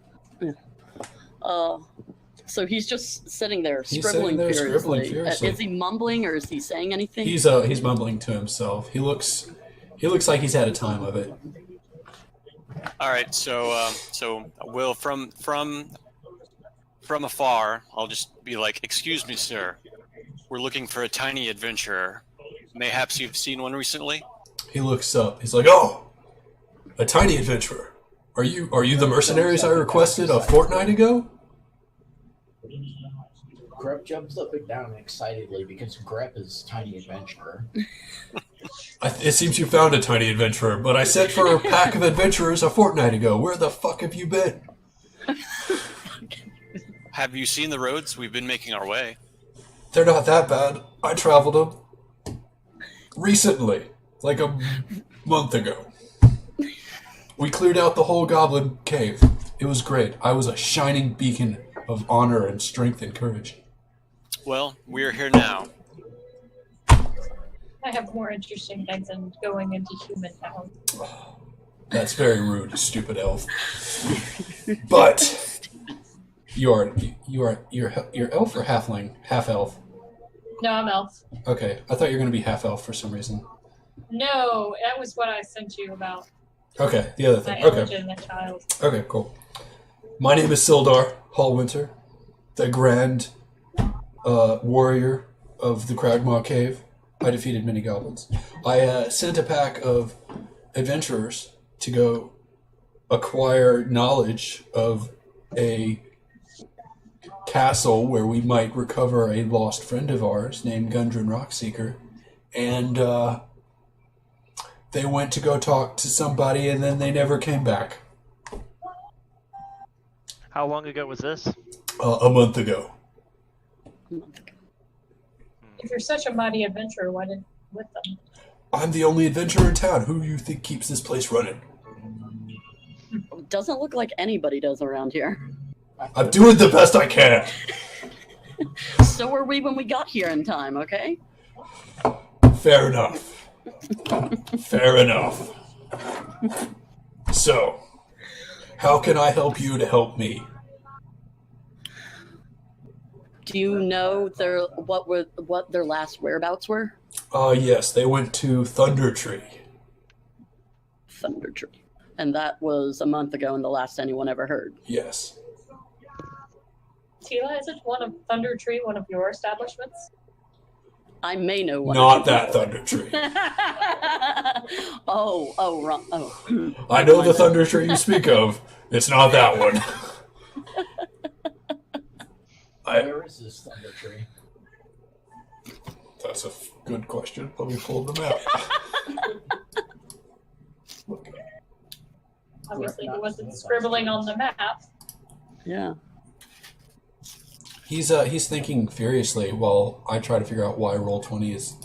Speaker 3: So he's just sitting there
Speaker 5: He's
Speaker 3: scribbling
Speaker 5: sitting there
Speaker 3: furiously.
Speaker 5: scribbling furiously.
Speaker 3: Is he mumbling or is he saying anything?
Speaker 5: He's mumbling to himself. He looks like he's had a time of it.
Speaker 4: All right, so Will, from afar, I'll just be like, "Excuse me, sir. We're looking for a tiny adventurer. Mayhaps you've seen one recently?"
Speaker 5: He looks up. He's like, "Oh, a tiny adventurer. Are you the mercenaries I requested a fortnight ago?"
Speaker 1: Grep jumps up and down excitedly because Grep is tiny adventurer.
Speaker 5: It seems you found a tiny adventurer, but I sent for a pack of adventurers a fortnight ago. Where the fuck have you been?
Speaker 4: Have you seen the roads? We've been making our way.
Speaker 5: They're not that bad. I traveled them recently, like a month ago. We cleared out the whole goblin cave. It was great. I was a shining beacon of honor and strength and courage.
Speaker 4: Well, we're here now.
Speaker 6: I have more interesting things than going into human town.
Speaker 5: That's very rude, stupid elf. But you're elf or halfling? Half elf.
Speaker 6: No, I'm elf.
Speaker 5: Okay, I thought you were gonna be half elf for some reason.
Speaker 6: No, that was what I sent you about
Speaker 5: Okay, the other
Speaker 6: my
Speaker 5: thing. Okay.
Speaker 6: illegitimate child.
Speaker 5: Okay, cool. My name is Sildar Hallwinter, the grand warrior of the Cragmaw Cave. I defeated many goblins. I sent a pack of adventurers to go acquire knowledge of a castle where we might recover a lost friend of ours named Gundren Rockseeker. And they went to go talk to somebody and then they never came back.
Speaker 2: How long ago was this?
Speaker 5: A month ago.
Speaker 6: If you're such a mighty adventurer, why didn't you with them?
Speaker 5: I'm the only adventurer in town. Who do you think keeps this place running?
Speaker 3: Doesn't look like anybody does around here.
Speaker 5: I'm doing the best I can.
Speaker 3: So were we when we got here in time, okay?
Speaker 5: Fair enough. Fair enough. So, how can I help you to help me?
Speaker 3: Do you know what their last whereabouts were?
Speaker 5: Yes, they went to Thunder Tree.
Speaker 3: Thunder Tree. And that was a month ago and the last anyone ever heard.
Speaker 5: Yes.
Speaker 6: Tila, isn't one of Thunder Tree one of your establishments?
Speaker 3: I may know one.
Speaker 5: Not that Thunder Tree.
Speaker 3: Wrong. Oh.
Speaker 5: I know the Thunder Tree you speak of. It's not that one.
Speaker 7: Where is this Thunder Tree?
Speaker 5: That's a good question. Let me pull the map.
Speaker 6: Obviously, he wasn't scribbling on the map.
Speaker 3: Yeah.
Speaker 5: He's thinking furiously while I try to figure out why Roll20 is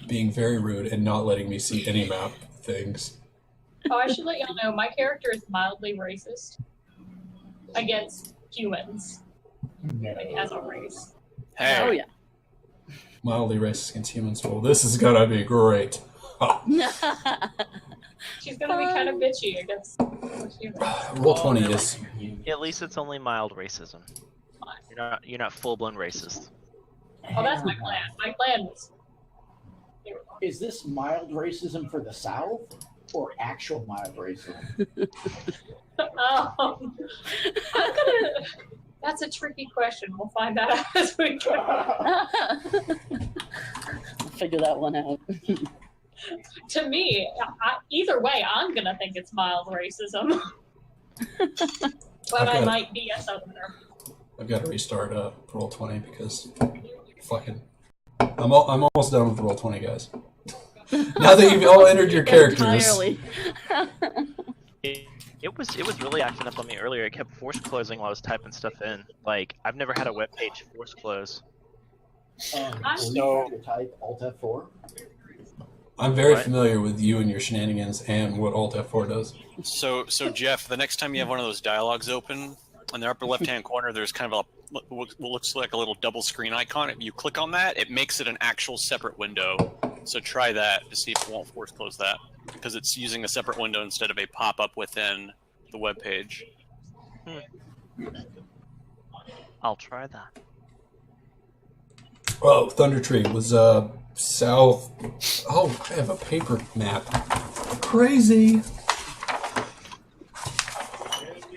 Speaker 5: being very rude and not letting me see any map things.
Speaker 6: Oh, I should let y'all know, my character is mildly racist against humans, like as a race.
Speaker 4: Hey.
Speaker 3: Oh, yeah.
Speaker 5: Mildly racist against humans. Well, this is gonna be great.
Speaker 6: She's gonna be kind of bitchy against humans.
Speaker 5: Roll20 is.
Speaker 2: At least it's only mild racism. You're not full blown racist.
Speaker 6: Oh, that's my plan. My plan was.
Speaker 7: Is this mild racism for the South or actual mild racism?
Speaker 6: I'm gonna. That's a tricky question. We'll find that out as we go.
Speaker 3: Figure that one out.
Speaker 6: To me, either way, I'm gonna think it's mild racism. But I might be a southerner.
Speaker 5: I've got to restart Roll20 because fucking I'm almost done with Roll20, guys. Now that you've all entered your characters.
Speaker 3: Entirely.
Speaker 2: It was really acting up on me earlier. It kept force closing while I was typing stuff in. Like, I've never had a web page force close.
Speaker 7: Were you trying to type Alt F4?
Speaker 5: I'm very familiar with you and your shenanigans and what Alt F4 does.
Speaker 4: So Jeff, the next time you have one of those dialogues open, in the upper left-hand corner, there's kind of what looks like a little double screen icon. If you click on that, it makes it an actual separate window. So try that to see if it won't force close that, because it's using a separate window instead of a pop-up within the web page.
Speaker 2: I'll try that.
Speaker 5: Oh, Thunder Tree was south. Oh, I have a paper map. Crazy.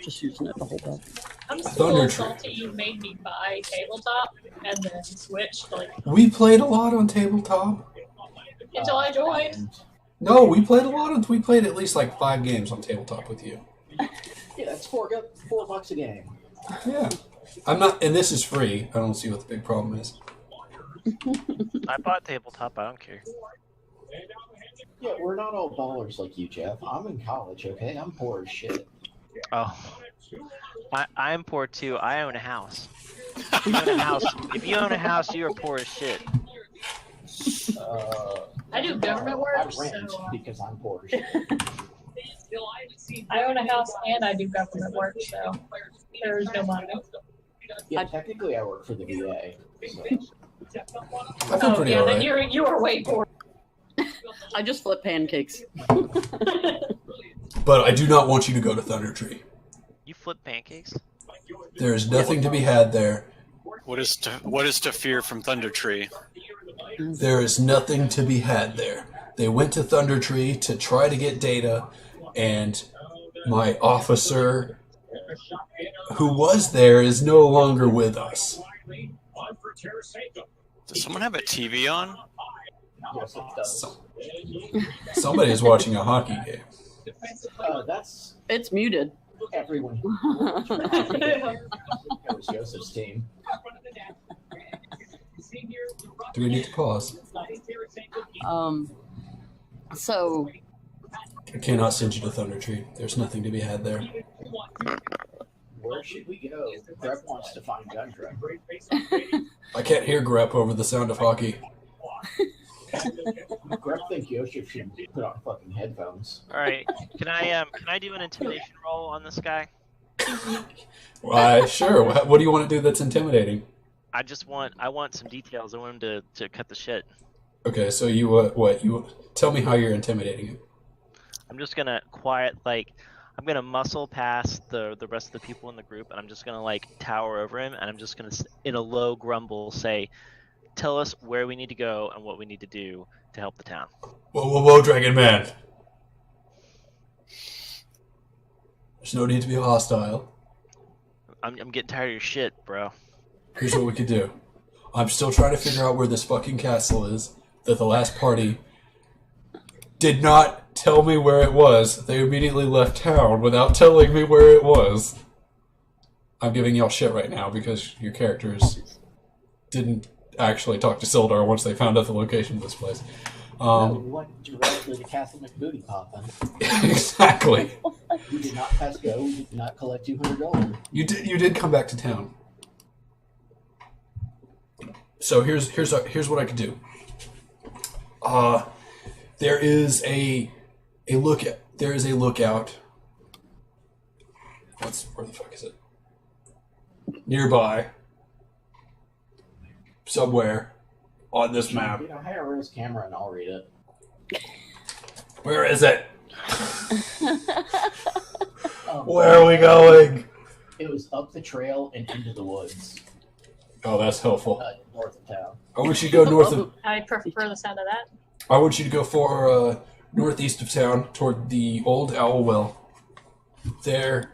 Speaker 3: Just using it the whole time.
Speaker 6: I'm still
Speaker 5: Thunder
Speaker 6: salty you made me buy tabletop and then switch
Speaker 5: We played a lot on tabletop.
Speaker 6: until I joined.
Speaker 5: No, we played at least like 5 games on tabletop with you.
Speaker 7: Yeah, it's $4 a game.
Speaker 5: Yeah. I'm not, and this is free. I don't see what the big problem is.
Speaker 2: I bought tabletop. I don't care.
Speaker 7: Yeah, we're not all ballers like you, Jeff. I'm in college, okay? I'm poor as shit.
Speaker 2: Oh, I'm poor too. I own a house. If you own a house, if you own a house, you are poor as shit.
Speaker 6: I do government work,
Speaker 7: I rent
Speaker 6: so
Speaker 7: because I'm poor. as shit.
Speaker 6: I own a house and I do government work, so there's no money.
Speaker 7: Yeah, technically I work for the VA. So.
Speaker 5: I feel pretty
Speaker 6: yeah, then
Speaker 5: alright.
Speaker 6: you are way poor.
Speaker 3: I just flip pancakes.
Speaker 5: But I do not want you to go to Thunder Tree.
Speaker 2: You flip pancakes?
Speaker 5: There is nothing to be had there.
Speaker 4: What is to fear from Thunder Tree?
Speaker 5: There is nothing to be had there. They went to Thunder Tree to try to get data, and my officer, who was there, is no longer with us.
Speaker 4: Does someone have a TV on?
Speaker 7: Yes, it does.
Speaker 5: Somebody is watching a hockey game.
Speaker 7: That's
Speaker 3: It's muted.
Speaker 7: everyone. It was Joseph's team.
Speaker 5: Do we need to pause?
Speaker 3: So
Speaker 5: I cannot send you to Thunder Tree. There's nothing to be had there.
Speaker 7: Where should we go? Greg wants to find Gundra.
Speaker 5: I can't hear Grep over the sound of hockey.
Speaker 7: Greg thinks Joseph should put on fucking headphones.
Speaker 2: All right. Can I do an intimidation roll on this guy?
Speaker 5: Why, sure. What do you want to do that's intimidating?
Speaker 2: I want some details. I want him to cut the shit.
Speaker 5: Okay, so you tell me how you're intimidating him.
Speaker 2: I'm just gonna I'm gonna muscle past the rest of the people in the group, and I'm just gonna tower over him, and I'm just gonna in a low grumble say, "Tell us where we need to go and what we need to do to help the town."
Speaker 5: Whoa, Dragon Man. There's no need to be hostile.
Speaker 2: I'm getting tired of your shit, bro.
Speaker 5: Here's what we could do. I'm still trying to figure out where this fucking castle is that the last party did not tell me where it was. They immediately left town without telling me where it was. I'm giving y'all shit right now because your characters didn't actually talk to Sildar once they found out the location of this place.
Speaker 7: We went directly to Castle McBooty Poppin'.
Speaker 5: Exactly.
Speaker 7: We did not pass go. We did not collect 200 gold.
Speaker 5: You did come back to town. So here's what I could do. There is a lookout. Where the fuck is it? Nearby. Somewhere on this map.
Speaker 7: Hire his camera and I'll read it.
Speaker 5: Where is it? Where are we going?
Speaker 7: It was up the trail and into the woods.
Speaker 5: Oh, that's helpful.
Speaker 7: North of town.
Speaker 5: I want you to go north of.
Speaker 6: I prefer the sound of that.
Speaker 5: I want you to go for northeast of town toward the old owl well. There,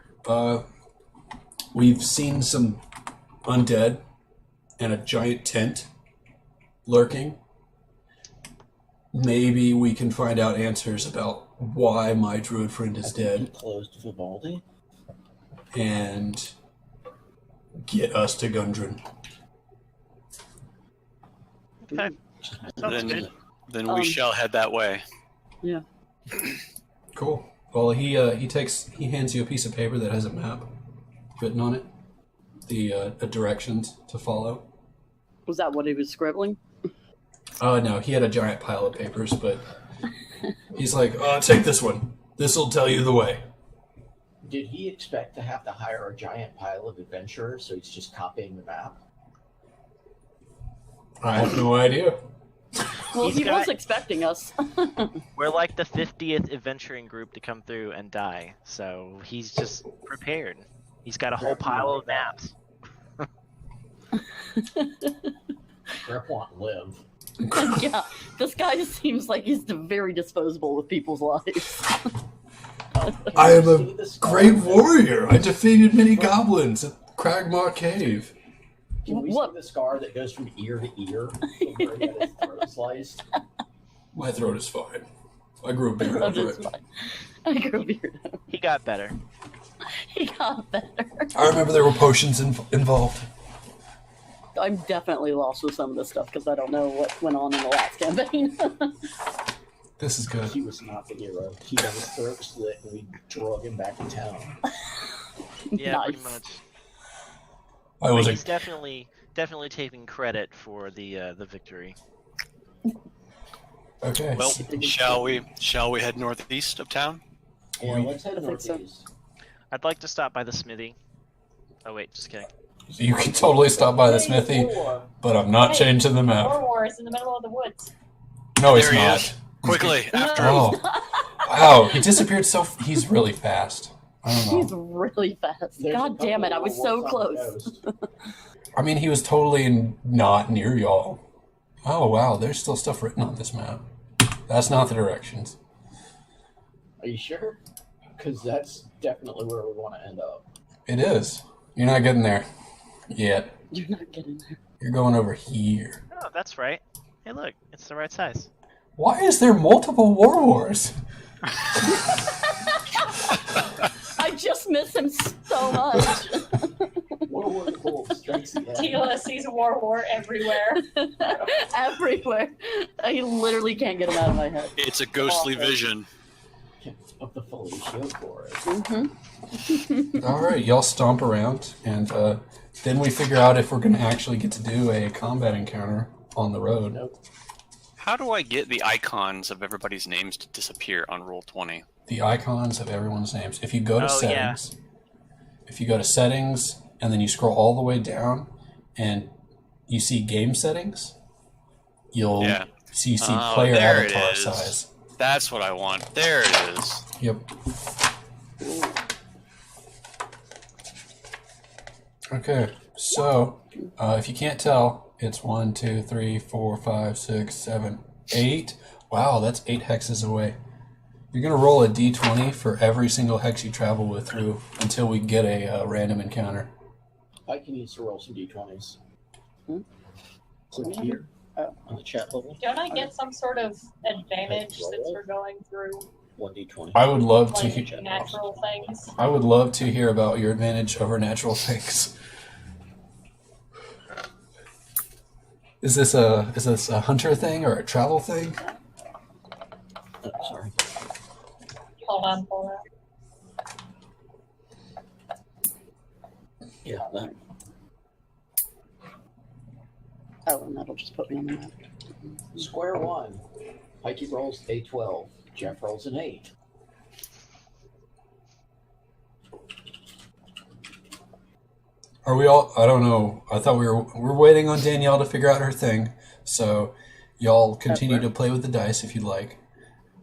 Speaker 5: we've seen some undead and a giant tent lurking. Maybe we can find out answers about why my druid friend is dead
Speaker 7: Closed Vivaldi.
Speaker 5: and get us to Gundren.
Speaker 2: Okay. Sounds good.
Speaker 4: Then we shall head that way.
Speaker 3: yeah.
Speaker 5: Cool. Well, he hands you a piece of paper that has a map written on it, the directions to follow.
Speaker 3: Was that what he was scribbling?
Speaker 5: No, he had a giant pile of papers, but he's like, take this one. This'll tell you the way.
Speaker 7: Did he expect to have to hire a giant pile of adventurers, so he's just copying the map?
Speaker 5: I have no idea.
Speaker 3: Well, he was expecting us.
Speaker 2: We're like the 50th adventuring group to come through and die, so he's just prepared. He's got a whole pile of maps.
Speaker 7: Grep won't live.
Speaker 3: Yeah, this guy seems like he's very disposable with people's lives.
Speaker 5: I am a great warrior. I defeated many goblins at Cragmaw Cave.
Speaker 7: Can we
Speaker 3: What?
Speaker 7: see the scar that goes from ear to ear? Where he had his throat sliced?
Speaker 5: My throat is fine. I grew a beard over it.
Speaker 3: I grew a beard.
Speaker 2: He got better.
Speaker 3: He got better.
Speaker 5: I remember there were potions involved.
Speaker 3: I'm definitely lost with some of this stuff because I don't know what went on in the last campaign.
Speaker 5: This is good.
Speaker 1: He was not the hero. He got his throat slit and we drug him back to town.
Speaker 2: Yeah, pretty
Speaker 3: Nice.
Speaker 2: much.
Speaker 5: I was
Speaker 2: But
Speaker 5: a,
Speaker 2: he's definitely taking credit for the victory.
Speaker 5: okay.
Speaker 4: Well, shall we head northeast of town?
Speaker 1: Yeah, let's head
Speaker 3: I think so.
Speaker 1: northeast.
Speaker 2: I'd like to stop by the smithy. Oh wait, just kidding.
Speaker 5: You can totally stop by the smithy, but I'm not changing the map.
Speaker 6: War is in the middle of the woods.
Speaker 5: No, he's
Speaker 4: There he
Speaker 5: not.
Speaker 4: is. Quickly, after him.
Speaker 5: Oh, wow! He disappeared he's really fast. I don't
Speaker 3: He's
Speaker 5: know.
Speaker 3: really fast.
Speaker 1: There's a
Speaker 3: God damn it, I
Speaker 1: couple
Speaker 3: was so
Speaker 1: wolves on the
Speaker 3: close.
Speaker 1: coast.
Speaker 5: I mean, he was totally not near y'all. Oh wow, there's still stuff written on this map. That's not the directions.
Speaker 1: Are you sure? Because that's definitely where we want to end up.
Speaker 5: It is. You're not getting there yet.
Speaker 3: You're not getting there.
Speaker 5: You're going over here.
Speaker 2: Oh, that's right. Hey, look, it's the right size.
Speaker 5: Why is there multiple wars?
Speaker 3: I just miss him so much.
Speaker 1: War War the Wolves strikes again.
Speaker 6: Tila sees war everywhere.
Speaker 3: Everywhere. I literally can't get him out of my head.
Speaker 4: It's a ghostly
Speaker 3: Awful.
Speaker 4: vision.
Speaker 1: Of the Felicio Forest.
Speaker 3: Mm-hmm.
Speaker 5: All right, y'all stomp around, and then we figure out if we're going to actually get to do a combat encounter on the road.
Speaker 1: Nope.
Speaker 4: How do I get the icons of everybody's names to disappear on roll 20?
Speaker 5: The icons of everyone's names. If you go to
Speaker 2: Oh, yeah.
Speaker 5: settings, if you go to settings, and then you scroll all the way down, and you see game settings, you'll
Speaker 4: Yeah.
Speaker 5: see
Speaker 4: Oh,
Speaker 5: player
Speaker 4: there it
Speaker 5: avatar
Speaker 4: is.
Speaker 5: size.
Speaker 4: That's what I want. There it is.
Speaker 5: Yep. Okay, so if you can't tell, it's 1, 2, 3, 4, 5, 6, 7, 8. Wow, that's 8 hexes away. You're gonna roll a d20 for every single hex you travel with through until we get a random encounter.
Speaker 1: Pike needs to roll some d20s.
Speaker 3: Hmm?
Speaker 1: Click here on the chat bubble.
Speaker 6: Don't I get some sort of advantage since we're going through
Speaker 1: 1d20.
Speaker 5: I would love to.
Speaker 6: like natural things?
Speaker 5: I would love to hear about your advantage over natural things. Is this a hunter thing or a travel thing?
Speaker 1: Oh, sorry.
Speaker 6: Hold on, hold on.
Speaker 1: Yeah, that.
Speaker 3: Oh, and that'll just put me on the map.
Speaker 1: Square one. Pikey rolls a 12. Jeff rolls an 8.
Speaker 5: Are we all? I don't know. I thought we're waiting on Danielle to figure out her thing. So y'all continue to play with the dice if you'd like.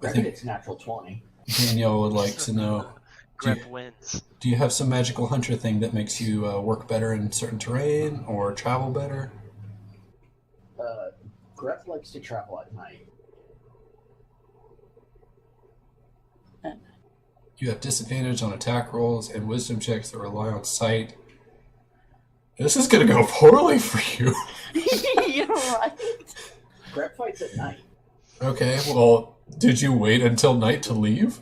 Speaker 5: I
Speaker 1: Reckon
Speaker 5: think
Speaker 1: it's natural 20.
Speaker 5: Danielle would like to know.
Speaker 2: Grep wins.
Speaker 5: Do you have some magical hunter thing that makes you work better in certain terrain or travel better?
Speaker 1: Grep likes to travel at night.
Speaker 5: You have disadvantage on attack rolls and wisdom checks that rely on sight. This is going to go poorly for you.
Speaker 3: You're right.
Speaker 1: Grep fights at night.
Speaker 5: Okay, well, did you wait until night to leave?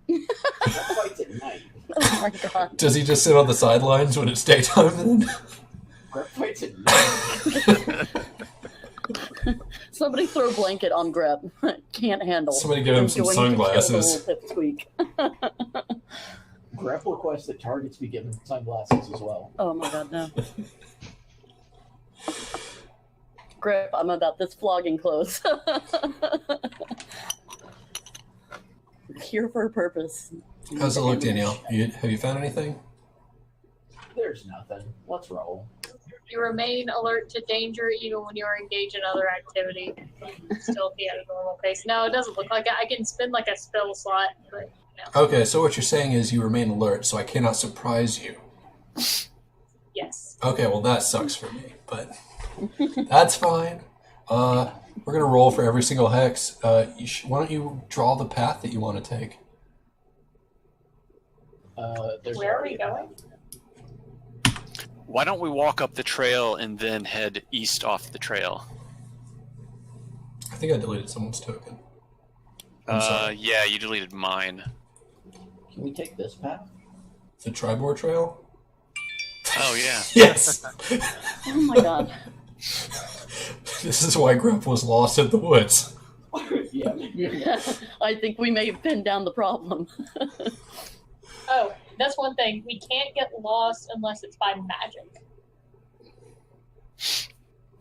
Speaker 1: Grep fights at night.
Speaker 3: Oh my god.
Speaker 5: Does he just sit on the sidelines when it's daytime then?
Speaker 1: Grep fights at night.
Speaker 3: Somebody throw a blanket on Greb. Can't handle.
Speaker 5: Somebody give him some
Speaker 3: Going to kill the
Speaker 5: sunglasses.
Speaker 3: little pipsqueak.
Speaker 1: Grep requests that targets be given sunglasses as well.
Speaker 3: Oh my god, no. Grip, I'm about this flogging close. Here for a purpose.
Speaker 5: How's it look, Danielle? Have you found anything?
Speaker 1: There's nothing. Let's roll.
Speaker 6: You remain alert to danger even when you are engaged in other activity. Still be at a normal pace. No, it doesn't look like it. I can spend like a spell slot, but no.
Speaker 5: Okay, so what you're saying is you remain alert, so I cannot surprise you.
Speaker 6: Yes.
Speaker 5: Okay, well that sucks for me, but that's fine. We're gonna roll for every single hex. Why don't you draw the path that you want to take?
Speaker 1: There's
Speaker 6: Where are
Speaker 1: already
Speaker 6: we
Speaker 1: a
Speaker 6: going?
Speaker 1: path.
Speaker 4: Why don't we walk up the trail and then head east off the trail?
Speaker 5: I think I deleted someone's token. I'm sorry.
Speaker 4: Yeah, you deleted mine.
Speaker 1: Can we take this path?
Speaker 5: The Tribor Trail?
Speaker 4: Oh, yeah.
Speaker 5: Yes!
Speaker 3: Oh my god.
Speaker 5: This is why Grump was lost in the woods.
Speaker 1: Yeah.
Speaker 3: Yeah, I think we may have pinned down the problem.
Speaker 6: Oh, that's one thing. We can't get lost unless it's by magic.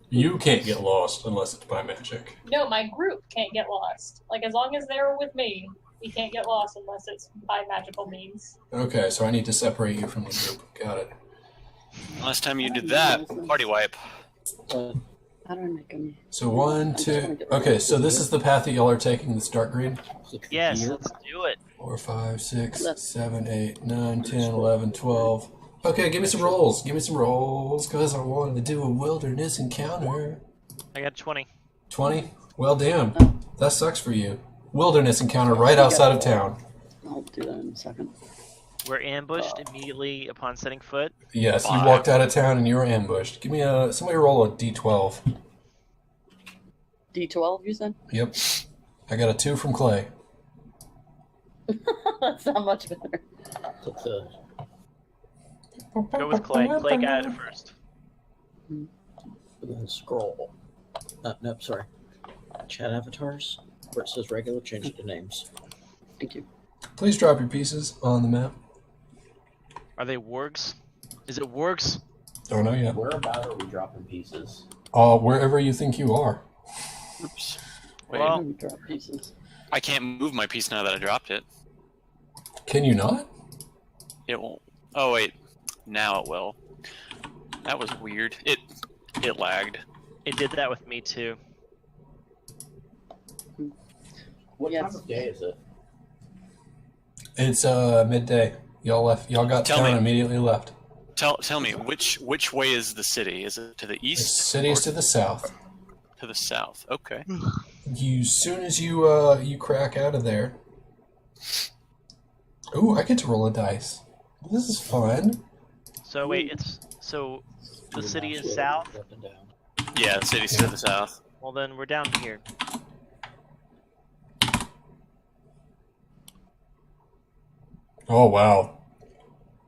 Speaker 5: You can't get lost unless it's by magic.
Speaker 6: No, my group can't get lost. Like, as long as they're with me, we can't get lost unless it's by magical means.
Speaker 5: Okay, so I need to separate you from the group. Got it.
Speaker 4: Last time you did that, party wipe.
Speaker 3: How do I make them?
Speaker 5: So 1, 2. Okay, so this is the path that y'all are taking, this dark green.
Speaker 2: Yes, let's do it.
Speaker 5: 4, 5, 6, 7, 8, 9, 10, 11, 12. Okay, give me some rolls. Give me some rolls, because I wanted to do a wilderness encounter.
Speaker 2: I got 20.
Speaker 5: 20? Well, damn. That sucks for you. Wilderness encounter right outside of town.
Speaker 3: I'll do that in a second.
Speaker 2: We're ambushed immediately upon setting foot.
Speaker 5: Yes, you walked out of town and you were ambushed. Give me somebody roll a d12.
Speaker 3: D12, you said?
Speaker 5: Yep. I got a 2 from Clay.
Speaker 3: That's not much better.
Speaker 1: Took the
Speaker 2: Go with Clay. Clay got it first.
Speaker 1: scroll. Nope, sorry. Chat avatars, where it says regular, change it to names.
Speaker 3: Thank you.
Speaker 5: Please drop your pieces on the map.
Speaker 2: Are they wargs? Is it wargs?
Speaker 5: Don't know yet.
Speaker 1: Where about are we dropping pieces?
Speaker 5: Wherever you think you are.
Speaker 4: Oops. Wait,
Speaker 2: Well,
Speaker 3: Drop pieces.
Speaker 4: I can't move my piece now that I dropped it.
Speaker 5: Can you not?
Speaker 4: It won't. Oh wait, now it will. That was weird. It lagged.
Speaker 2: it did that with me too.
Speaker 1: What
Speaker 3: Yes.
Speaker 1: time of day is it?
Speaker 5: It's midday. Y'all left. Y'all got
Speaker 4: Tell
Speaker 5: town
Speaker 4: me.
Speaker 5: and immediately left.
Speaker 4: Tell me which way is the city? Is it to the
Speaker 5: The
Speaker 4: east?
Speaker 5: city's
Speaker 4: or
Speaker 5: to the south.
Speaker 4: to the south. Okay.
Speaker 5: Soon as you crack out of there. Ooh, I get to roll a dice. This is fun.
Speaker 2: So wait, so the
Speaker 1: Your
Speaker 2: city
Speaker 1: mouse
Speaker 2: is
Speaker 1: will
Speaker 2: south.
Speaker 1: go up and down.
Speaker 4: Yeah, the city's to the south.
Speaker 2: Well, then we're down here.
Speaker 5: Oh wow,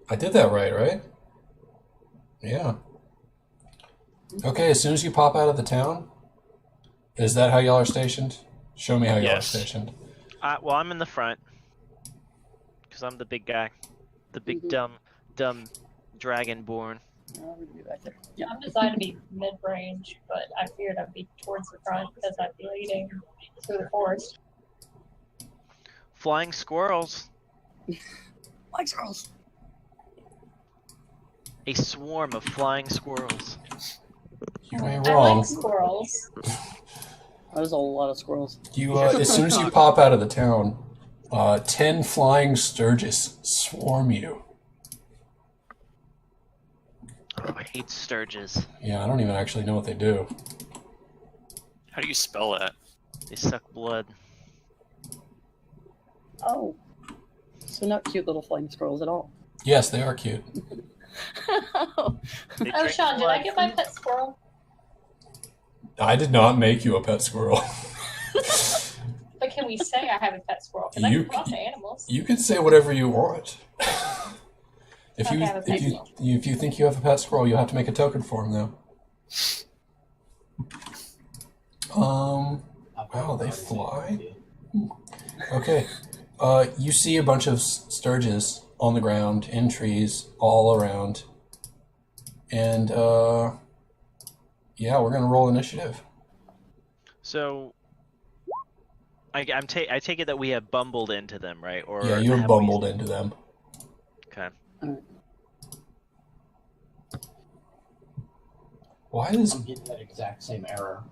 Speaker 5: I did that right? Yeah. Okay, as soon as you pop out of the town, is that how y'all are stationed? Show me how y'all
Speaker 4: Yes.
Speaker 5: are stationed.
Speaker 2: Well, I'm in the front because I'm the big guy, the big dumb dragonborn.
Speaker 3: I'll be back there. Yeah.
Speaker 6: I'm designed to be mid-range, but I figured I'd be towards the front because I'd be leading through the forest.
Speaker 2: Flying squirrels.
Speaker 3: Like girls.
Speaker 2: A swarm of flying squirrels.
Speaker 5: You ain't
Speaker 6: I
Speaker 5: wrong.
Speaker 6: like squirrels.
Speaker 3: There's a lot of squirrels.
Speaker 5: You as soon as you pop out of the town, 10 flying sturgis swarm you.
Speaker 2: Oh, I hate sturges.
Speaker 5: Yeah, I don't even actually know what they do.
Speaker 4: How do you spell that?
Speaker 2: They suck blood.
Speaker 3: Oh. So not cute little flying squirrels at all.
Speaker 5: Yes, they are cute.
Speaker 2: They
Speaker 6: Oh,
Speaker 2: drink
Speaker 6: Sean, did I
Speaker 2: blood.
Speaker 6: get my pet squirrel?
Speaker 5: I did not make you a pet squirrel.
Speaker 6: But can we say I have a pet squirrel? Because I
Speaker 5: You
Speaker 6: can talk to animals.
Speaker 5: You can say whatever you want. If
Speaker 6: Okay,
Speaker 5: you
Speaker 6: I have a pet squirrel.
Speaker 5: if you think you have a pet squirrel, you'll have to make a token for him though. Wow, they fly? Okay. You see a bunch of sturges on the ground, in trees, all around. And, yeah, we're going to roll initiative.
Speaker 2: So, I take it that we have bumbled into them, right? Or
Speaker 5: Yeah, you have
Speaker 2: have we-
Speaker 5: bumbled into them.
Speaker 2: Okay.
Speaker 5: Why is...
Speaker 1: I'm getting that exact same error.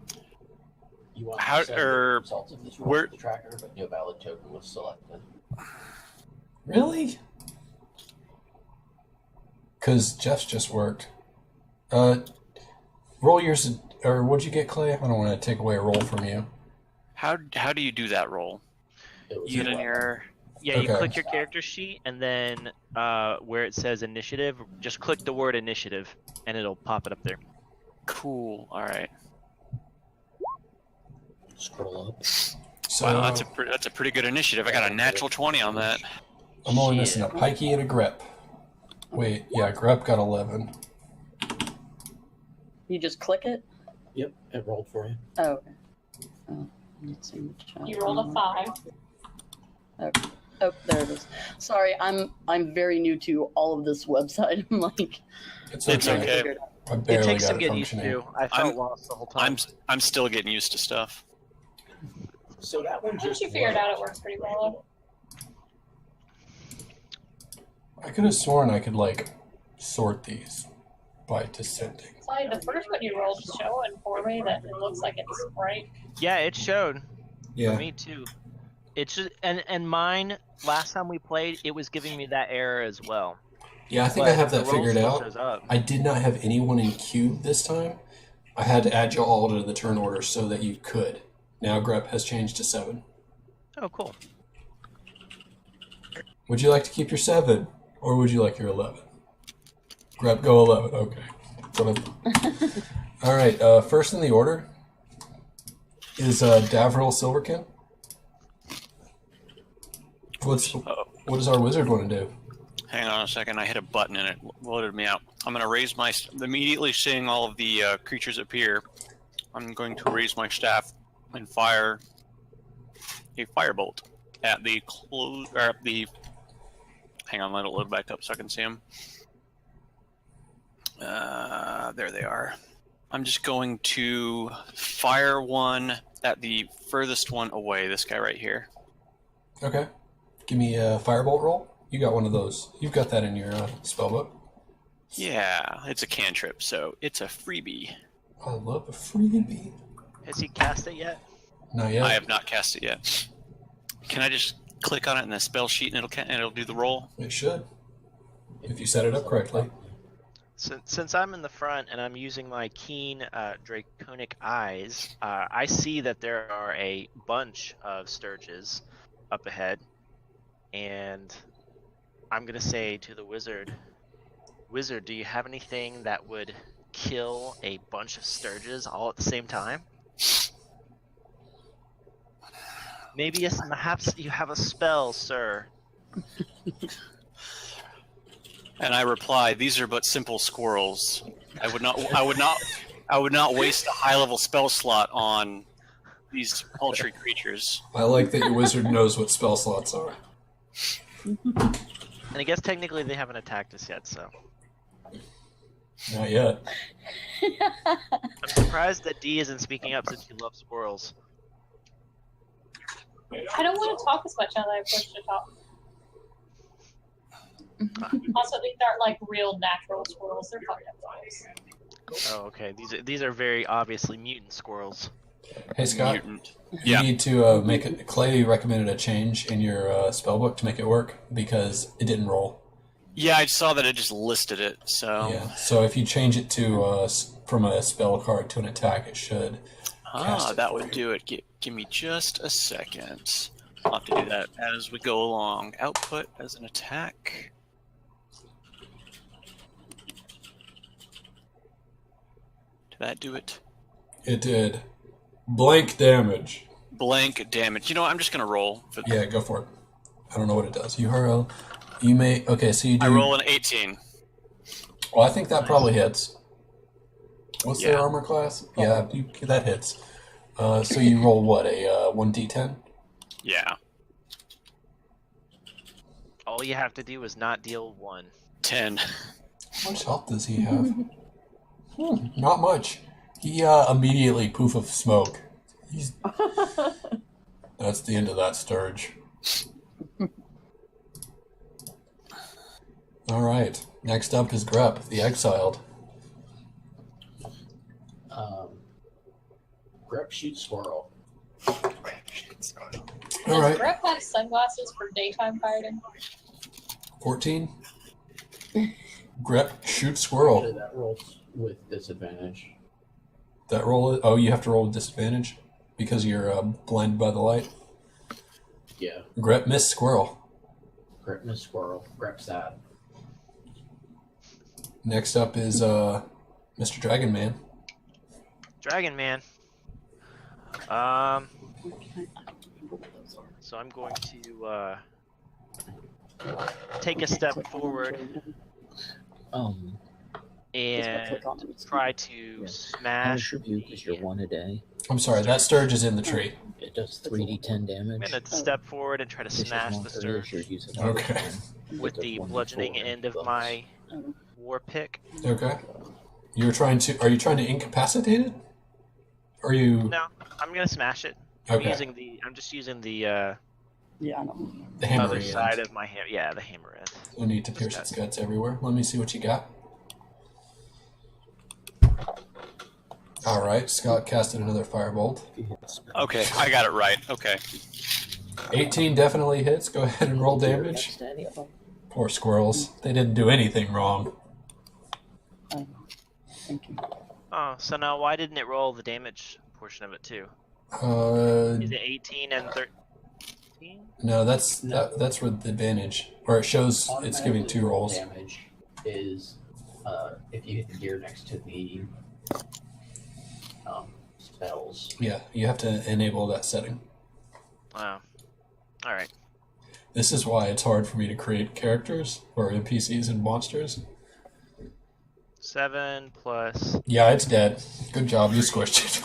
Speaker 1: You want
Speaker 4: How-
Speaker 1: to send the
Speaker 4: er,
Speaker 1: results of this
Speaker 4: where-
Speaker 1: roll to the tracker, but no valid token was selected.
Speaker 5: Really? Because Jeff's just worked. Roll yours, or what'd you get, Clay? I don't want to take away a roll from you.
Speaker 4: How do you do that roll?
Speaker 1: It was
Speaker 4: You get
Speaker 1: a
Speaker 4: in
Speaker 1: button.
Speaker 4: your
Speaker 2: Yeah, you
Speaker 5: Okay.
Speaker 2: click your character sheet, and then where it says initiative, just click the word initiative, and it'll pop it up there.
Speaker 4: cool. All right.
Speaker 1: Scroll up.
Speaker 5: So
Speaker 4: Wow, that's a pretty good initiative. I got a natural 20 on that.
Speaker 5: I'm only
Speaker 2: Shit.
Speaker 5: missing a pikey and a grep. Wait, yeah, grep got 11.
Speaker 3: You just click it?
Speaker 1: Yep, it rolled for you.
Speaker 3: Oh, okay. Let's see what chat.
Speaker 6: You rolled a 5.
Speaker 3: Oh, there it is. Sorry, I'm very new to all of this website. I'm like,
Speaker 5: It's
Speaker 4: It's
Speaker 5: okay.
Speaker 4: okay.
Speaker 3: figure it out.
Speaker 5: I
Speaker 2: It
Speaker 5: barely
Speaker 2: takes
Speaker 5: got
Speaker 2: some
Speaker 5: it
Speaker 2: getting used
Speaker 5: functioning.
Speaker 2: to. I felt lost the whole time.
Speaker 4: I'm still getting used to stuff.
Speaker 7: So that one
Speaker 6: Once
Speaker 7: just
Speaker 6: you figure it out, it
Speaker 7: worked.
Speaker 6: works pretty well.
Speaker 5: I could have sworn I could like sort these by descending.
Speaker 6: Sorry, the first one you rolled is showing for me that it looks like it's right.
Speaker 2: Yeah, it showed.
Speaker 5: Yeah.
Speaker 2: For me too. It's just and mine last time we played, it was giving me that error as well.
Speaker 5: Yeah, I think
Speaker 2: But
Speaker 5: I have
Speaker 2: the
Speaker 5: that
Speaker 2: roll
Speaker 5: figured
Speaker 2: still
Speaker 5: out.
Speaker 2: shows up.
Speaker 5: I did not have anyone in queue this time. I had to add you all to the turn order so that you could. Now Grep has changed to 7.
Speaker 2: Oh, cool.
Speaker 5: Would you like to keep your 7, or would you like your 11? Grep, go 11. Okay. All right. First in the order is Davril Silverkin. What does our wizard want to do?
Speaker 4: Hang on a second. I hit a button and it loaded me out. I'm going to raise my... Immediately seeing all of the creatures appear, I'm going to raise my staff and fire a firebolt at the close... Or at the... Hang on, let it load back up so I can see them. There they are. I'm just going to fire one at the furthest one away, this guy right here.
Speaker 5: Okay. Give me a firebolt roll. You got one of those. You've got that in your spellbook.
Speaker 4: Yeah, it's a cantrip, so it's a freebie.
Speaker 5: I love a freebie.
Speaker 2: Has he cast it yet?
Speaker 5: Not yet.
Speaker 4: I have not cast it yet. Can I just click on it in the spell sheet and it'll do the roll?
Speaker 5: It should. If you set it up correctly.
Speaker 2: Since I'm in the front and I'm using my keen draconic eyes, I see that there are a bunch of Sturges up ahead, and I'm gonna say to the wizard, do you have anything that would kill a bunch of Sturges all at the same time? Maybe perhaps you have a spell, sir.
Speaker 4: And I reply, "These are but simple squirrels. I would not waste a high-level spell slot on these paltry creatures."
Speaker 5: I like that your wizard knows what spell slots are.
Speaker 2: And I guess technically they haven't attacked us yet, so.
Speaker 5: Not yet.
Speaker 2: I'm surprised that D isn't speaking up since he loves squirrels.
Speaker 6: I don't want to talk as much now that I've pushed to talk. Also, these aren't like real natural squirrels. They're fucked up ones.
Speaker 2: Oh, okay. These are very obviously mutant squirrels.
Speaker 5: Hey, Scott.
Speaker 4: Mutant.
Speaker 5: You
Speaker 4: Yeah.
Speaker 5: need to make it. Clay recommended a change in your spellbook to make it work because it didn't roll.
Speaker 4: Yeah, I saw that it just listed it. So.
Speaker 5: Yeah. So if you change it to from a spell card to an attack, it should. Cast it
Speaker 4: That
Speaker 5: for
Speaker 4: would
Speaker 5: you.
Speaker 4: do it. Give me just a second. I'll have to do that as we go along. Output as an attack. Did that do it?
Speaker 5: It did. Blank damage.
Speaker 4: Blank damage. You know what? I'm just going to roll. For
Speaker 5: Yeah, go for it. I don't know what it does. URL. You may. Okay, so you do.
Speaker 4: I roll an 18.
Speaker 5: Well, I think that probably hits. What's their
Speaker 4: Yeah.
Speaker 5: armor class? Yeah, that hits. So you roll what, a 1d10?
Speaker 4: Yeah.
Speaker 2: All you have to do is not deal 1.
Speaker 4: 10.
Speaker 5: How much health does he have? Not much. He immediately poof of smoke. He's. That's the end of that Sturge. All right. Next up is Grep, the Exiled.
Speaker 7: Grep shoots squirrel.
Speaker 5: All
Speaker 6: Does
Speaker 5: right.
Speaker 6: Brett have sunglasses for daytime fighting?
Speaker 5: 14. Grep shoots
Speaker 7: Actually,
Speaker 5: squirrel.
Speaker 7: that rolls with disadvantage.
Speaker 5: That roll. Oh, you have to roll with disadvantage because you're blinded by the light.
Speaker 7: Yeah.
Speaker 5: Grep missed squirrel.
Speaker 7: Grep missed squirrel. Grep sad.
Speaker 5: Next up is Mr. Dragon Man.
Speaker 2: Dragon Man. So I'm going to take a step forward and
Speaker 3: click on it.
Speaker 2: try to
Speaker 1: Yeah. How
Speaker 2: smash.
Speaker 1: much review because you're 1 a day?
Speaker 5: I'm sorry, that Sturge is in the tree.
Speaker 1: It does 3d10 damage.
Speaker 2: I'm gonna step forward and try to
Speaker 1: It's
Speaker 2: smash
Speaker 1: just
Speaker 2: the
Speaker 1: 1 per
Speaker 2: Sturge
Speaker 1: you use it
Speaker 5: Okay.
Speaker 1: all the time.
Speaker 2: with
Speaker 1: It does
Speaker 2: the
Speaker 1: 1d4
Speaker 2: bludgeoning end of
Speaker 1: bonus.
Speaker 2: my
Speaker 3: Oh,
Speaker 2: war pick.
Speaker 5: Okay. Are you trying to incapacitate it? Or are you
Speaker 2: No, I'm gonna smash it.
Speaker 5: okay?
Speaker 2: I'm just using the
Speaker 3: yeah, I know.
Speaker 5: The hammer
Speaker 2: other
Speaker 5: end.
Speaker 2: side of my hammer. Yeah, the hammer end.
Speaker 5: No need to pierce its guts everywhere. Let me see what you got. All right, Scott casted another firebolt.
Speaker 4: Okay, I got it right. Okay.
Speaker 5: 18 definitely hits. Go ahead and roll damage.
Speaker 1: Next to any of them.
Speaker 5: Poor squirrels. They didn't do anything wrong.
Speaker 3: Thank you.
Speaker 2: Oh, so now why didn't it roll the damage portion of it too? Is it 18 and 13?
Speaker 5: No, that's with advantage. Or it shows it's giving 2 rolls.
Speaker 1: Damage is if you hit the gear next to the spells.
Speaker 5: Yeah, you have to enable that setting.
Speaker 2: Wow. All right.
Speaker 5: This is why it's hard for me to create characters or NPCs and monsters.
Speaker 2: 7 plus.
Speaker 5: Yeah, it's dead. Good job, you squished it.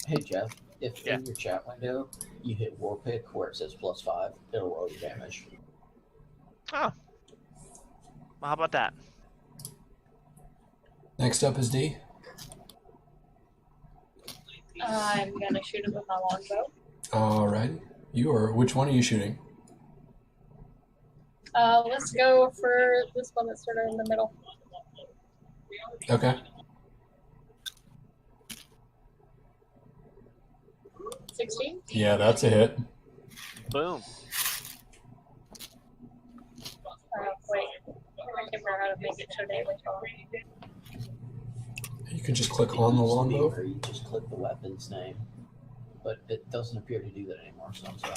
Speaker 1: Hey Jeff, if
Speaker 2: Yeah.
Speaker 1: in your chat window you hit war pick where it says +5, it'll roll your damage.
Speaker 2: Oh. Well, how about that?
Speaker 5: Next up is D.
Speaker 6: I'm gonna shoot him with my longbow.
Speaker 5: Alright. Which one are you shooting?
Speaker 6: Let's go for this one that's sort of in the middle.
Speaker 5: Okay.
Speaker 6: 16.
Speaker 5: Yeah, that's a hit.
Speaker 2: Boom.
Speaker 6: Wait. I can't remember how to make it show damage on.
Speaker 5: You can just click on the
Speaker 1: It used to be
Speaker 5: longbow.
Speaker 1: where you just click the weapon's name, but it doesn't appear to do that anymore. So I'm sorry.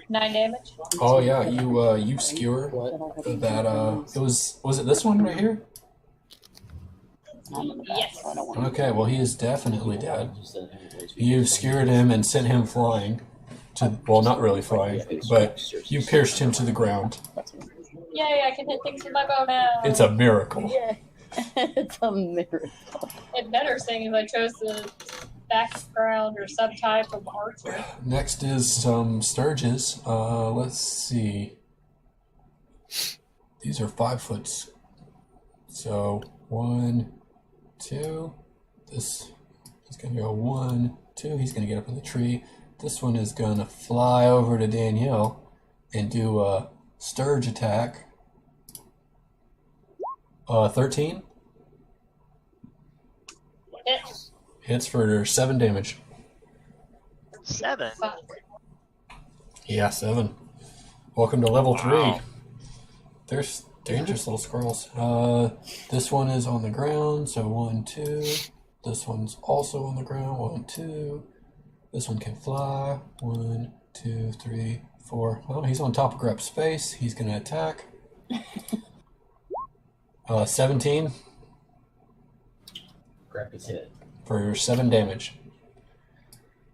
Speaker 6: 9 damage.
Speaker 5: Oh yeah, you skewer that was it this one right here?
Speaker 6: Yes.
Speaker 3: I don't want
Speaker 5: Okay, well he is definitely dead.
Speaker 1: Just that anyways,
Speaker 5: You skewered him and sent him flying to, well, not really flying, but you pierced him to the ground.
Speaker 6: Yay, I can hit things with my bow now.
Speaker 5: It's a miracle.
Speaker 3: Yeah. It's a miracle.
Speaker 6: It better seeing as I chose the background or subtype of archer.
Speaker 5: Next is some Sturges. Let's see. These are 5 foot. So 1, 2. This is gonna go 1, 2. He's gonna get up in the tree. This one is gonna fly over to Danielle and do a Sturge attack. 13
Speaker 6: Hit.
Speaker 5: hits for 7 damage.
Speaker 2: 7.
Speaker 6: Fuck.
Speaker 5: Yeah, 7. Welcome to level 3.
Speaker 2: Wow.
Speaker 5: There's dangerous little squirrels. This one is on the ground, so 1, 2. This one's also on the ground, 1, 2. This one can fly, 1, 2, 3, 4. Oh, he's on top of Grep's space. He's gonna attack. 17
Speaker 1: Grep is hit.
Speaker 5: for 7 damage.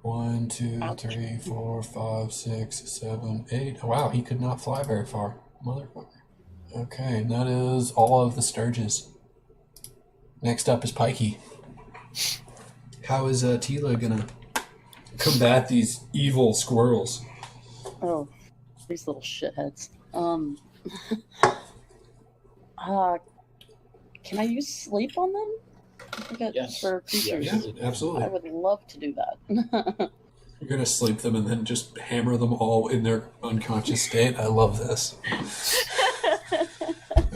Speaker 5: 1, 2, 3, 4, 5, 6, 7, 8. Wow, he could not fly very far. Motherfucker. Okay, and that is all of the Sturges. Next up is Pikey. How is Tila gonna combat these evil squirrels?
Speaker 3: Oh, these little shitheads. Can I use sleep on them? I forget
Speaker 1: Yes.
Speaker 3: for creatures.
Speaker 5: Yeah, absolutely.
Speaker 3: I would love to do that.
Speaker 5: You're gonna sleep them and then just hammer them all in their unconscious state. I love this.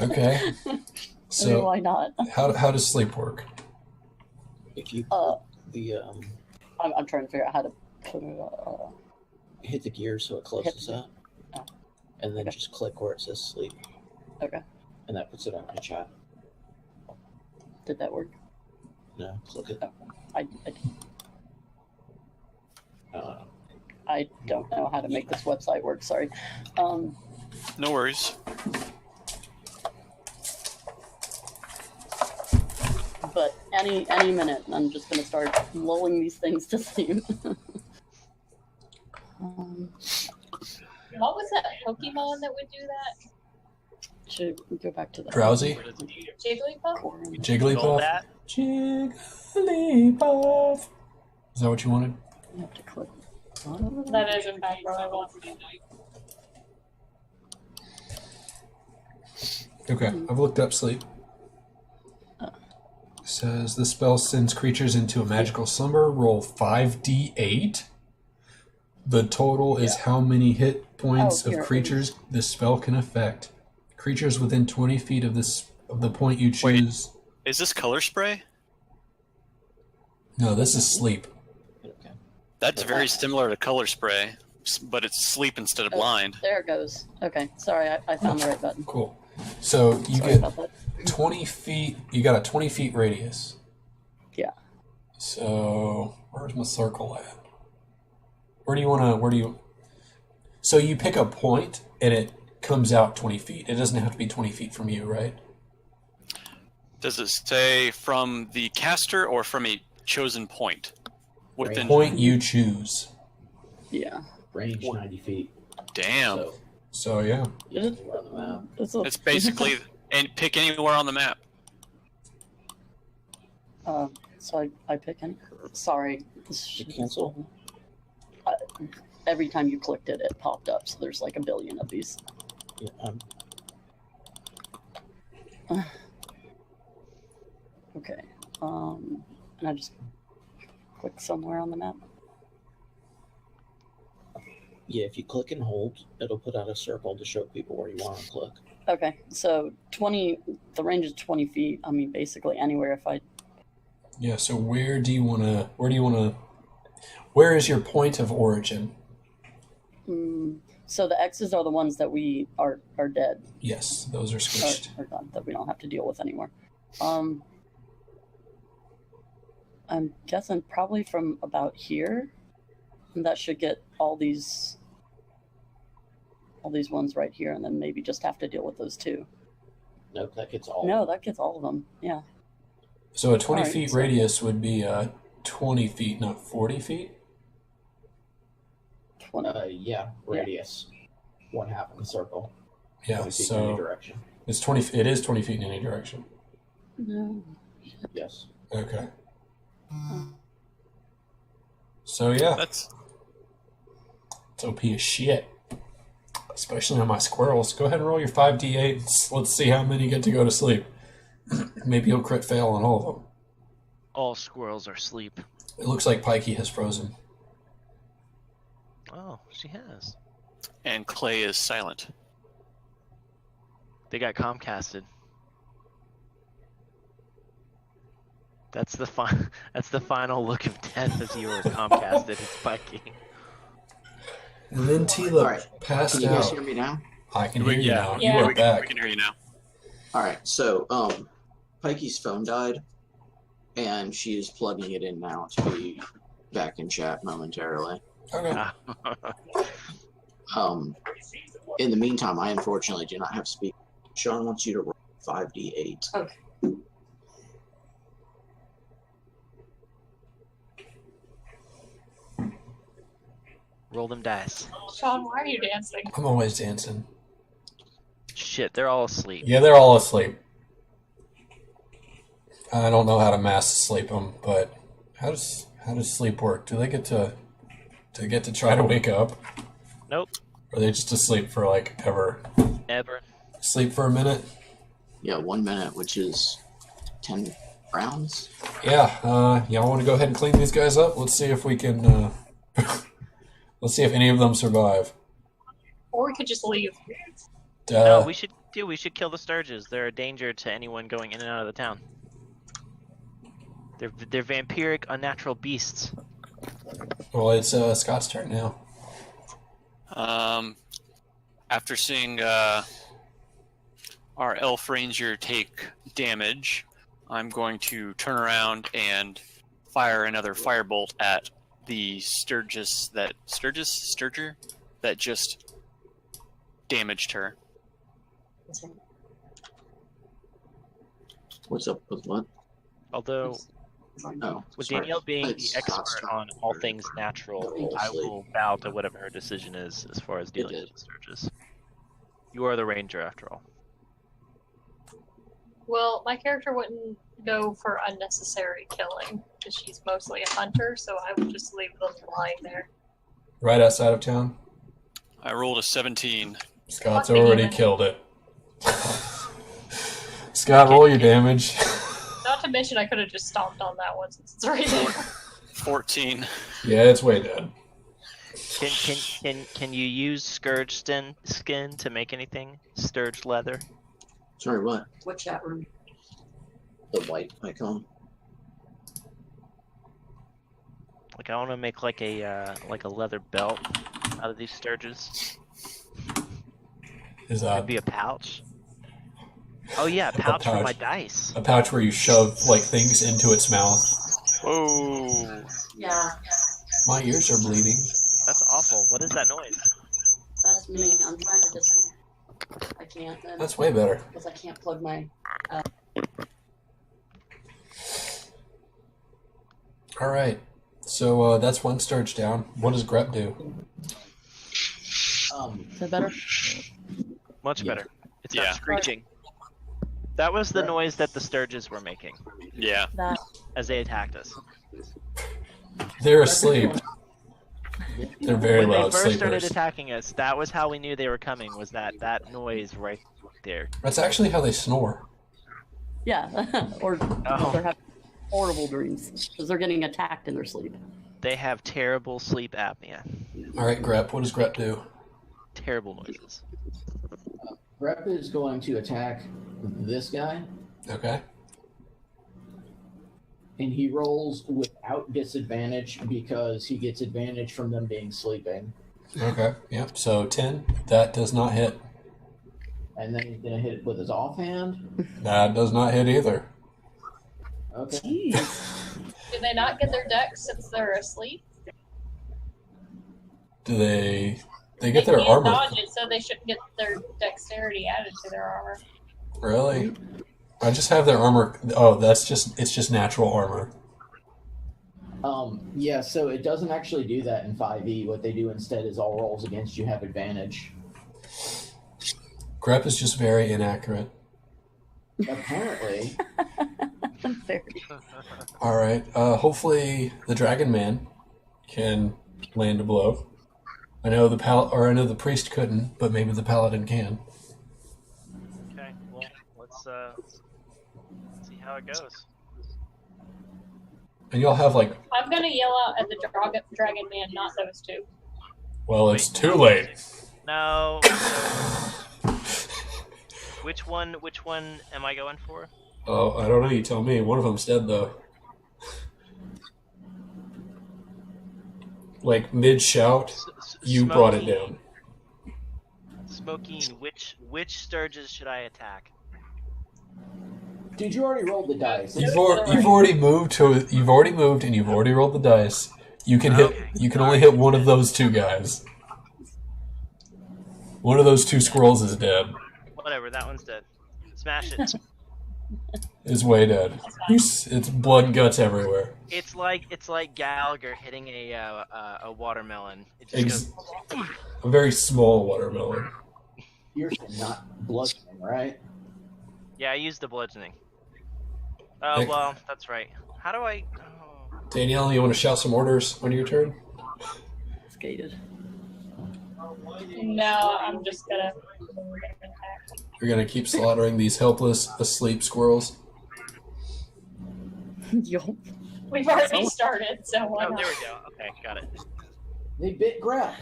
Speaker 5: Okay.
Speaker 3: I mean,
Speaker 5: So
Speaker 3: why not?
Speaker 5: how does sleep work?
Speaker 1: If you the
Speaker 3: I'm trying to figure out how to put it.
Speaker 1: hit the gear so it closes
Speaker 3: Hit-
Speaker 1: up, and then just click where it says sleep,
Speaker 3: Okay,
Speaker 1: and that puts it on the chat.
Speaker 3: did that work?
Speaker 1: No, click it.
Speaker 3: I don't know how to make this website work. Sorry.
Speaker 4: No worries.
Speaker 3: But any minute, I'm just gonna start lulling these things to sleep.
Speaker 6: What was that Pokemon that would do that?
Speaker 3: should we go back to the
Speaker 5: Drowsy?
Speaker 6: Jigglypuff?
Speaker 3: Corin?
Speaker 2: Roll
Speaker 5: Jigglypuff?
Speaker 2: that.
Speaker 5: Jigglypuff. Is that what you wanted?
Speaker 3: You have to click.
Speaker 6: That is in fact what I want.
Speaker 5: Okay, I've looked up sleep. Says the spell sends creatures into a magical slumber. Roll 5d8. The total is how many hit points
Speaker 3: here
Speaker 5: of
Speaker 3: it
Speaker 5: creatures this spell can affect. Creatures within 20 feet of the point you choose.
Speaker 4: Is this color spray?
Speaker 5: No, this is sleep.
Speaker 1: Okay.
Speaker 4: That's very similar to color spray, but it's sleep instead of blind.
Speaker 3: There it goes. Okay, sorry, I found the right button.
Speaker 5: Cool. So you
Speaker 3: Sorry
Speaker 5: get
Speaker 3: about that.
Speaker 5: 20 feet. You got a 20 feet radius.
Speaker 3: Yeah.
Speaker 5: So where's my circle at? Where do you? So you pick a point and it comes out 20 feet. It doesn't have to be 20 feet from you, right?
Speaker 4: Does it say from the caster or from a chosen point? Within.
Speaker 5: Point you choose.
Speaker 3: Yeah.
Speaker 1: Range 90 feet.
Speaker 4: Damn.
Speaker 1: So,
Speaker 5: So yeah.
Speaker 3: It is,
Speaker 1: around the map.
Speaker 4: It's basically and pick anywhere on the map.
Speaker 3: So I pick any. Sorry.
Speaker 1: You cancel?
Speaker 3: Every time you clicked it, it popped up. So there's like a billion of these.
Speaker 1: Yeah,
Speaker 3: Okay. And I just click somewhere on the map.
Speaker 1: yeah, if you click and hold, it'll put out a circle to show people where you want to click.
Speaker 3: Okay. So 20. The range is 20 feet. I mean, basically anywhere. If I.
Speaker 5: Yeah. So where do you want to? Where is your point of origin?
Speaker 3: So the X's are the ones that we are dead.
Speaker 5: Yes, those are squished.
Speaker 3: Or done, that we don't have to deal with anymore. I'm guessing probably from about here. And that should get all these ones right here, and then maybe just have to deal with those two.
Speaker 1: Nope, that gets all.
Speaker 3: No, that gets all of them. Yeah.
Speaker 5: So a 20
Speaker 3: Alright,
Speaker 5: feet
Speaker 3: so-
Speaker 5: radius would be 20 feet, not 40 feet.
Speaker 3: 20.
Speaker 1: Yeah, radius. One half of the circle.
Speaker 5: Yeah.
Speaker 1: 20 feet in any
Speaker 5: So
Speaker 1: direction.
Speaker 5: it's 20. It is 20 feet in any direction.
Speaker 3: No.
Speaker 1: Yes.
Speaker 5: Okay. So yeah,
Speaker 4: That's
Speaker 5: it's OP as shit. Especially on my squirrels. Go ahead and roll your 5d8. Let's see how many get to go to sleep. Maybe you'll crit fail on all of them.
Speaker 2: All squirrels are asleep.
Speaker 5: It looks like Pikey has frozen.
Speaker 2: Oh, she has.
Speaker 4: and Clay is silent.
Speaker 2: They got Comcasted. That's the That's the final look of death as you were Comcasted. It's spiking.
Speaker 5: And then Tila
Speaker 7: Alright.
Speaker 5: passed
Speaker 7: Can you guys
Speaker 5: out.
Speaker 7: hear me now?
Speaker 5: I can hear you
Speaker 4: Yeah.
Speaker 5: now.
Speaker 6: Yeah.
Speaker 5: You are
Speaker 4: We
Speaker 5: back.
Speaker 4: can hear you now.
Speaker 7: All right. So, Pikey's phone died, and she is plugging it in now to be back in chat momentarily.
Speaker 5: Okay.
Speaker 7: In the meantime, I unfortunately do not have speak. Sean wants you to roll 5d8.
Speaker 3: Okay.
Speaker 2: Roll them dice.
Speaker 6: Sean, why are you dancing?
Speaker 5: I'm always dancing.
Speaker 2: Shit, they're all asleep.
Speaker 5: Yeah, they're all asleep. I don't know how to mass sleep them, but how does sleep work? Do they get to try to wake up?
Speaker 2: Nope.
Speaker 5: Or are they just asleep for like ever?
Speaker 2: Ever.
Speaker 5: Sleep for a minute?
Speaker 7: Yeah, 1 minute, which is 10 rounds.
Speaker 5: Yeah, y'all want to go ahead and clean these guys up? Let's see if we can, let's see if any of them survive.
Speaker 6: Or we could just leave.
Speaker 2: No, we should kill the Sturges. They're a danger to anyone going in and out of the town. They're vampiric, unnatural beasts.
Speaker 5: Well, it's Scott's turn now.
Speaker 4: After seeing our elf ranger take damage, I'm going to turn around and fire another firebolt at the Sturger that just damaged her.
Speaker 7: What's up with what?
Speaker 2: Although,
Speaker 7: Oh,
Speaker 2: with
Speaker 7: sorry.
Speaker 2: Danielle being the
Speaker 7: It's
Speaker 2: expert
Speaker 7: Scott's
Speaker 2: on
Speaker 7: turn.
Speaker 2: all things natural, I will bow to whatever her decision is as far as dealing
Speaker 7: did.
Speaker 2: with the Sturges. You are the ranger, after all.
Speaker 6: Well, my character wouldn't go for unnecessary killing because she's mostly a hunter, so I would just leave them lying there.
Speaker 5: Right outside of town.
Speaker 4: I rolled a 17.
Speaker 5: Scott's
Speaker 6: Fuck the
Speaker 5: already
Speaker 6: human.
Speaker 5: killed it. Scott, roll your damage.
Speaker 6: Not to mention, I could have just stomped on that one since it's right there.
Speaker 4: 14.
Speaker 5: Yeah, it's way dead.
Speaker 2: Can you use scourge skin to make anything? Sturge leather?
Speaker 1: Sorry, what?
Speaker 3: What chat room?
Speaker 1: The white icon.
Speaker 2: Like I want to make like a leather belt out of these sturges.
Speaker 5: Is that
Speaker 2: Could be a pouch. Oh yeah, a pouch for
Speaker 5: pouch.
Speaker 2: my dice.
Speaker 5: a pouch where you shove like things into its mouth?
Speaker 4: Whoa.
Speaker 3: Yeah,
Speaker 5: My ears are bleeding.
Speaker 2: That's awful. What is that noise?
Speaker 3: that's me. I'm trying to just. I can't.
Speaker 5: That's way better.
Speaker 3: Because I can't plug my.
Speaker 5: All right. So that's one sturge down. What does Grep do?
Speaker 3: Is that better?
Speaker 2: Much
Speaker 1: Yeah.
Speaker 2: better. It's
Speaker 4: Yeah.
Speaker 2: not screeching. That was the noise that the sturges were making
Speaker 4: Yeah.
Speaker 3: That.
Speaker 2: as they attacked us.
Speaker 5: They're asleep. They're very
Speaker 2: When they
Speaker 5: loud
Speaker 2: first started
Speaker 5: sleepers.
Speaker 2: attacking us, that was how we knew they were coming. Was that noise right there?
Speaker 5: That's actually how they snore.
Speaker 3: Yeah. Or
Speaker 2: Oh.
Speaker 3: they're having horrible dreams because they're getting attacked in their sleep.
Speaker 2: They have terrible sleep apnea.
Speaker 5: All right, Grep. What does Grep do?
Speaker 2: Terrible noises.
Speaker 1: Grep is going to attack this guy,
Speaker 5: Okay.
Speaker 1: and he rolls without disadvantage because he gets advantage from them being sleeping.
Speaker 5: Okay. Yep. So 10. That does not hit.
Speaker 1: And then he's going to hit it with his offhand.
Speaker 5: That does not hit either.
Speaker 1: Okay.
Speaker 3: Jeez.
Speaker 6: Do they not get their decks since they're asleep?
Speaker 5: Do they? They get their
Speaker 6: can't
Speaker 5: armor.
Speaker 6: dodge it, so they shouldn't get their dexterity added to their armor.
Speaker 5: Really? I just have their armor. Oh, it's just natural armor.
Speaker 1: Yeah, so it doesn't actually do that in 5e. What they do instead is all rolls against you have advantage.
Speaker 5: Grep is just very inaccurate.
Speaker 1: Apparently.
Speaker 3: Very.
Speaker 5: All right. Hopefully the Dragon Man can land a blow. I know I know the priest couldn't, but maybe the paladin can.
Speaker 2: Okay, well, let's see how it goes.
Speaker 5: And you'll have like,
Speaker 6: I'm gonna yell out at the dragon man, not those two.
Speaker 5: well, it's too late.
Speaker 2: No. Which one am I going for?
Speaker 5: Oh, I don't know. You tell me. One of them's dead though. Like mid shout, you brought it down.
Speaker 2: Smokine, which sturges should I attack?
Speaker 1: Dude, you already rolled the dice.
Speaker 5: You've already moved and you've already rolled the dice. You can hit.
Speaker 2: Okay.
Speaker 5: You can only hit one of those two guys. One of those two squirrels is dead.
Speaker 2: Whatever, that one's dead. Smash it.
Speaker 5: Is way dead. It's blood and guts everywhere.
Speaker 2: It's like Gallagher hitting a watermelon. It just goes.
Speaker 5: A very small watermelon.
Speaker 1: You're not bludgeoning, right?
Speaker 2: Yeah, I used the bludgeoning. Oh
Speaker 5: Hey.
Speaker 2: well, that's right. How do I? Oh.
Speaker 5: Danielle, you want to shout some orders on your turn?
Speaker 3: Skated.
Speaker 6: No, I'm just gonna attack.
Speaker 5: You're gonna keep slaughtering these helpless, asleep squirrels.
Speaker 3: Yo.
Speaker 6: We've already started, so why
Speaker 2: Oh,
Speaker 6: not?
Speaker 2: there we go. Okay, got it.
Speaker 1: They bit Grep.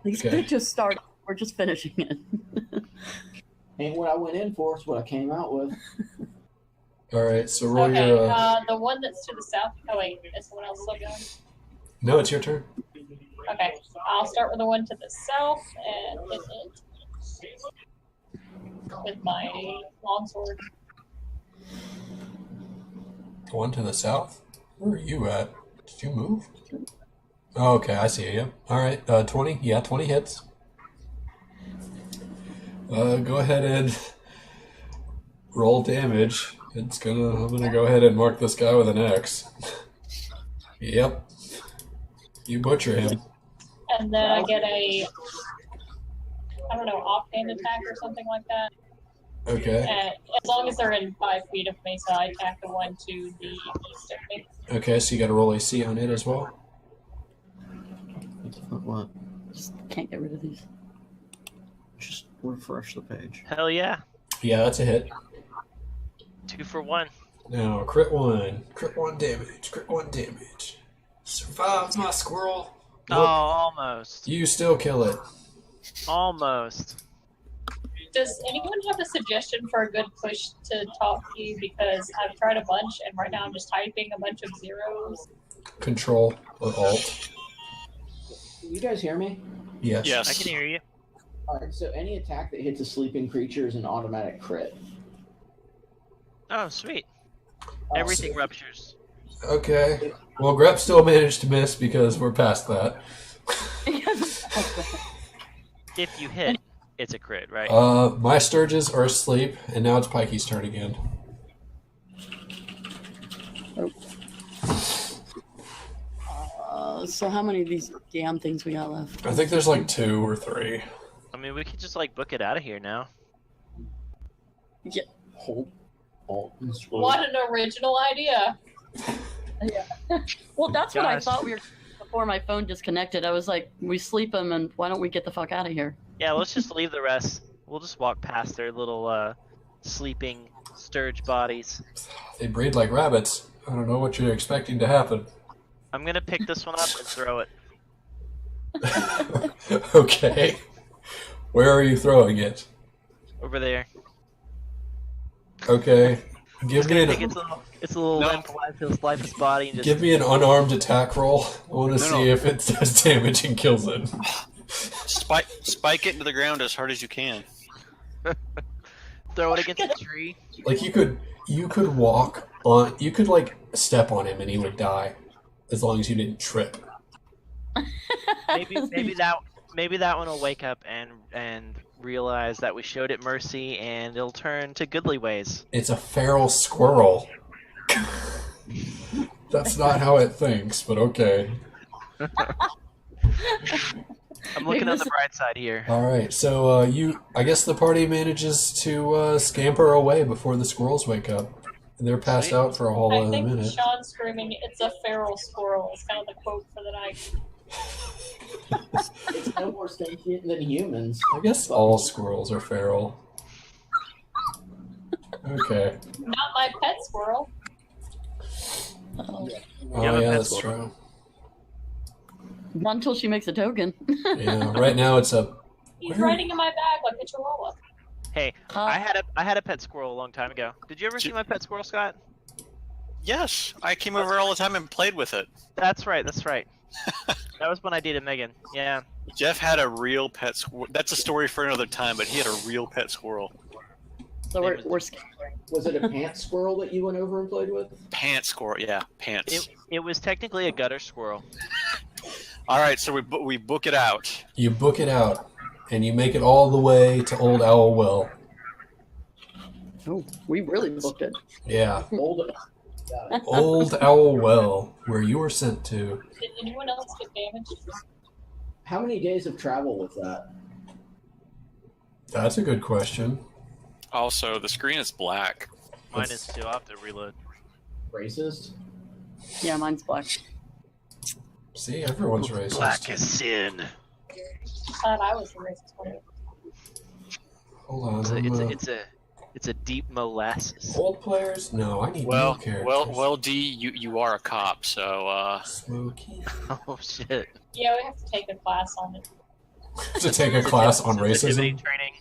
Speaker 3: These
Speaker 5: Okay.
Speaker 3: bitches start. We're just finishing it.
Speaker 1: Ain't what I went in for, it's what I came out with.
Speaker 5: All right, so roll
Speaker 6: Okay,
Speaker 5: your.
Speaker 6: the one that's to the south. Oh wait, is someone else still going?
Speaker 5: No, it's your turn.
Speaker 6: Okay, I'll start with the one to the south and hit it with my longsword.
Speaker 5: The one to the south. Where are you at? Did you move? Oh, okay, I see you. All right, 20. Yeah, 20 hits. Go ahead and roll damage. I'm gonna go ahead and mark this guy with an X. Yep. You butcher him.
Speaker 6: And then I get a, I don't know, offhand attack or something like that.
Speaker 5: Okay.
Speaker 6: As long as they're in 5 feet of me, so I attack the one to the east of me.
Speaker 5: Okay, so you got to roll AC on it as well.
Speaker 1: What?
Speaker 3: Just can't get rid of these.
Speaker 1: Just refresh the page.
Speaker 2: Hell yeah.
Speaker 5: Yeah, that's a hit.
Speaker 2: 2 for 1.
Speaker 5: Now, crit 1. Crit 1 damage. Crit 1 damage. Survive, my squirrel.
Speaker 2: Oh,
Speaker 5: Nope.
Speaker 2: almost.
Speaker 5: You still kill it.
Speaker 2: Almost.
Speaker 6: Does anyone have a suggestion for a good push to talk to you? Because I've tried a bunch, and right now I'm just typing a bunch of zeros.
Speaker 5: Control or Alt.
Speaker 1: Can you guys hear me?
Speaker 5: Yes.
Speaker 4: Yes.
Speaker 2: I can hear you.
Speaker 1: Alright, so any attack that hits a sleeping creature is an automatic crit.
Speaker 2: Oh, sweet. Everything ruptures.
Speaker 5: Okay. Well, Grep still managed to miss because we're past that.
Speaker 2: If you hit, it's a crit, right?
Speaker 5: My Sturges are asleep, and now it's Pikey's turn again.
Speaker 3: So how many of these damn things we got left?
Speaker 5: I think there's like 2 or 3.
Speaker 2: I mean, we could just like book it out of here now.
Speaker 3: Yeah.
Speaker 1: Hold Alt and scroll.
Speaker 6: What an original idea!
Speaker 3: Well, that's what I
Speaker 2: Gosh.
Speaker 3: thought we were before my phone disconnected. I was like, we sleep them, and why don't we get the fuck out of here?
Speaker 2: Yeah, let's just leave the rest. We'll just walk past their little sleeping Sturge bodies.
Speaker 5: They breed like rabbits. I don't know what you're expecting to happen.
Speaker 2: I'm gonna pick this one up and throw it.
Speaker 5: Okay. Where are you throwing it?
Speaker 2: Over there.
Speaker 5: Okay. Give me
Speaker 2: I think
Speaker 5: an
Speaker 2: it's a little
Speaker 4: No.
Speaker 2: limp, lifeless body, and just
Speaker 5: give me an unarmed attack roll. I want to see if it does damage and kills it.
Speaker 4: Spike it into the ground as hard as you can.
Speaker 2: throw it against a tree.
Speaker 5: Like you could walk on, you could like step on him and he would die, as long as you didn't trip.
Speaker 2: Maybe that one will wake up and realize that we showed it mercy, and it'll turn to goodly ways.
Speaker 5: It's a feral squirrel. That's not how it thinks, but okay.
Speaker 2: I'm looking on the bright side here.
Speaker 5: All right, so I guess the party manages to scamper away before the squirrels wake up. They're passed
Speaker 2: Sweet.
Speaker 5: out for a whole
Speaker 6: I
Speaker 5: other
Speaker 6: think
Speaker 5: minute.
Speaker 6: Sean screaming, "It's a feral squirrel" is kind of the quote for the night.
Speaker 1: It's no more sentient than humans.
Speaker 5: I guess all squirrels are feral. Okay.
Speaker 6: Not my pet squirrel.
Speaker 3: Oh.
Speaker 5: Oh
Speaker 2: Yeah,
Speaker 5: yeah,
Speaker 2: that's
Speaker 5: that's true.
Speaker 3: Not until she makes a token.
Speaker 5: Yeah. Right now it's a.
Speaker 6: He's
Speaker 5: Where?
Speaker 6: riding in my bag like a chihuahua.
Speaker 2: Hey,
Speaker 3: Uh,
Speaker 2: I had a pet squirrel a long time ago. Did you ever see my pet squirrel, Scott?
Speaker 4: Yes, I came over all the time and played with it.
Speaker 2: That's right. That was when I dated Megan. Yeah.
Speaker 4: Jeff had a real pet squirrel. That's a story for another time, but he had a real pet squirrel.
Speaker 3: So we're scared.
Speaker 1: Was it a pants squirrel that you went over and played with?
Speaker 4: Pants squirrel, yeah, pants.
Speaker 2: It was technically a gutter squirrel.
Speaker 4: All right, so we book it out.
Speaker 5: You book it out, and you make it all the way to Old Owl Well.
Speaker 3: Oh, we really booked it.
Speaker 5: Yeah,
Speaker 1: Old. Got it.
Speaker 5: Old Owl Well, where you were sent to.
Speaker 6: Did anyone else get damaged?
Speaker 1: How many days of travel was that?
Speaker 5: That's a good question.
Speaker 4: Also, the screen is black.
Speaker 2: Mine is too. I'll have to reload.
Speaker 1: Racist?
Speaker 3: Yeah, mine's black.
Speaker 5: See, everyone's racist.
Speaker 2: Black as sin.
Speaker 6: Thought I was the racist one.
Speaker 5: Hold on.
Speaker 2: It's a deep molasses.
Speaker 5: Old players? No, I need
Speaker 4: Well,
Speaker 5: new characters.
Speaker 4: well, D, you are a cop, so
Speaker 5: Smokey.
Speaker 2: Oh shit.
Speaker 6: Yeah, we have to take a class on it.
Speaker 5: To take a class on
Speaker 2: Sensitivity
Speaker 5: racism.
Speaker 2: training.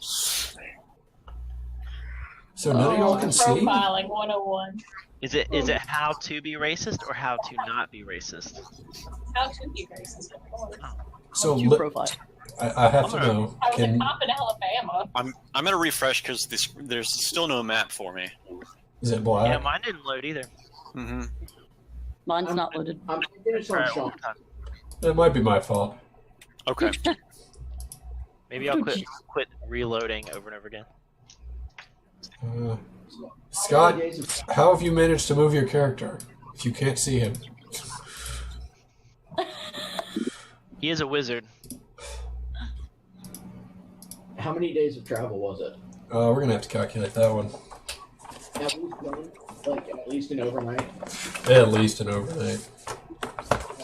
Speaker 5: So none of y'all can see?
Speaker 6: Profiling 101.
Speaker 2: Is it how to be racist or how to not be racist?
Speaker 6: How to be racist, of course.
Speaker 5: So
Speaker 3: Two profile.
Speaker 5: I have to know.
Speaker 6: I was a
Speaker 5: Can
Speaker 6: cop in Alabama.
Speaker 4: I'm gonna refresh because there's still no map for me.
Speaker 5: is it black?
Speaker 2: Yeah, mine didn't load either.
Speaker 4: Mm-hmm.
Speaker 3: Mine's not loaded.
Speaker 1: I'm finished
Speaker 2: Try
Speaker 1: on
Speaker 2: it one
Speaker 1: Sean.
Speaker 2: more time.
Speaker 5: It might be my fault.
Speaker 4: Okay.
Speaker 2: Maybe I'll quit reloading over and over again.
Speaker 5: Scott,
Speaker 1: How many days of-
Speaker 5: how have you managed to move your character if you can't see him?
Speaker 2: He is a wizard.
Speaker 1: How many days of travel was it?
Speaker 5: We're gonna have to calculate that one.
Speaker 1: At least an overnight.
Speaker 5: At least an overnight.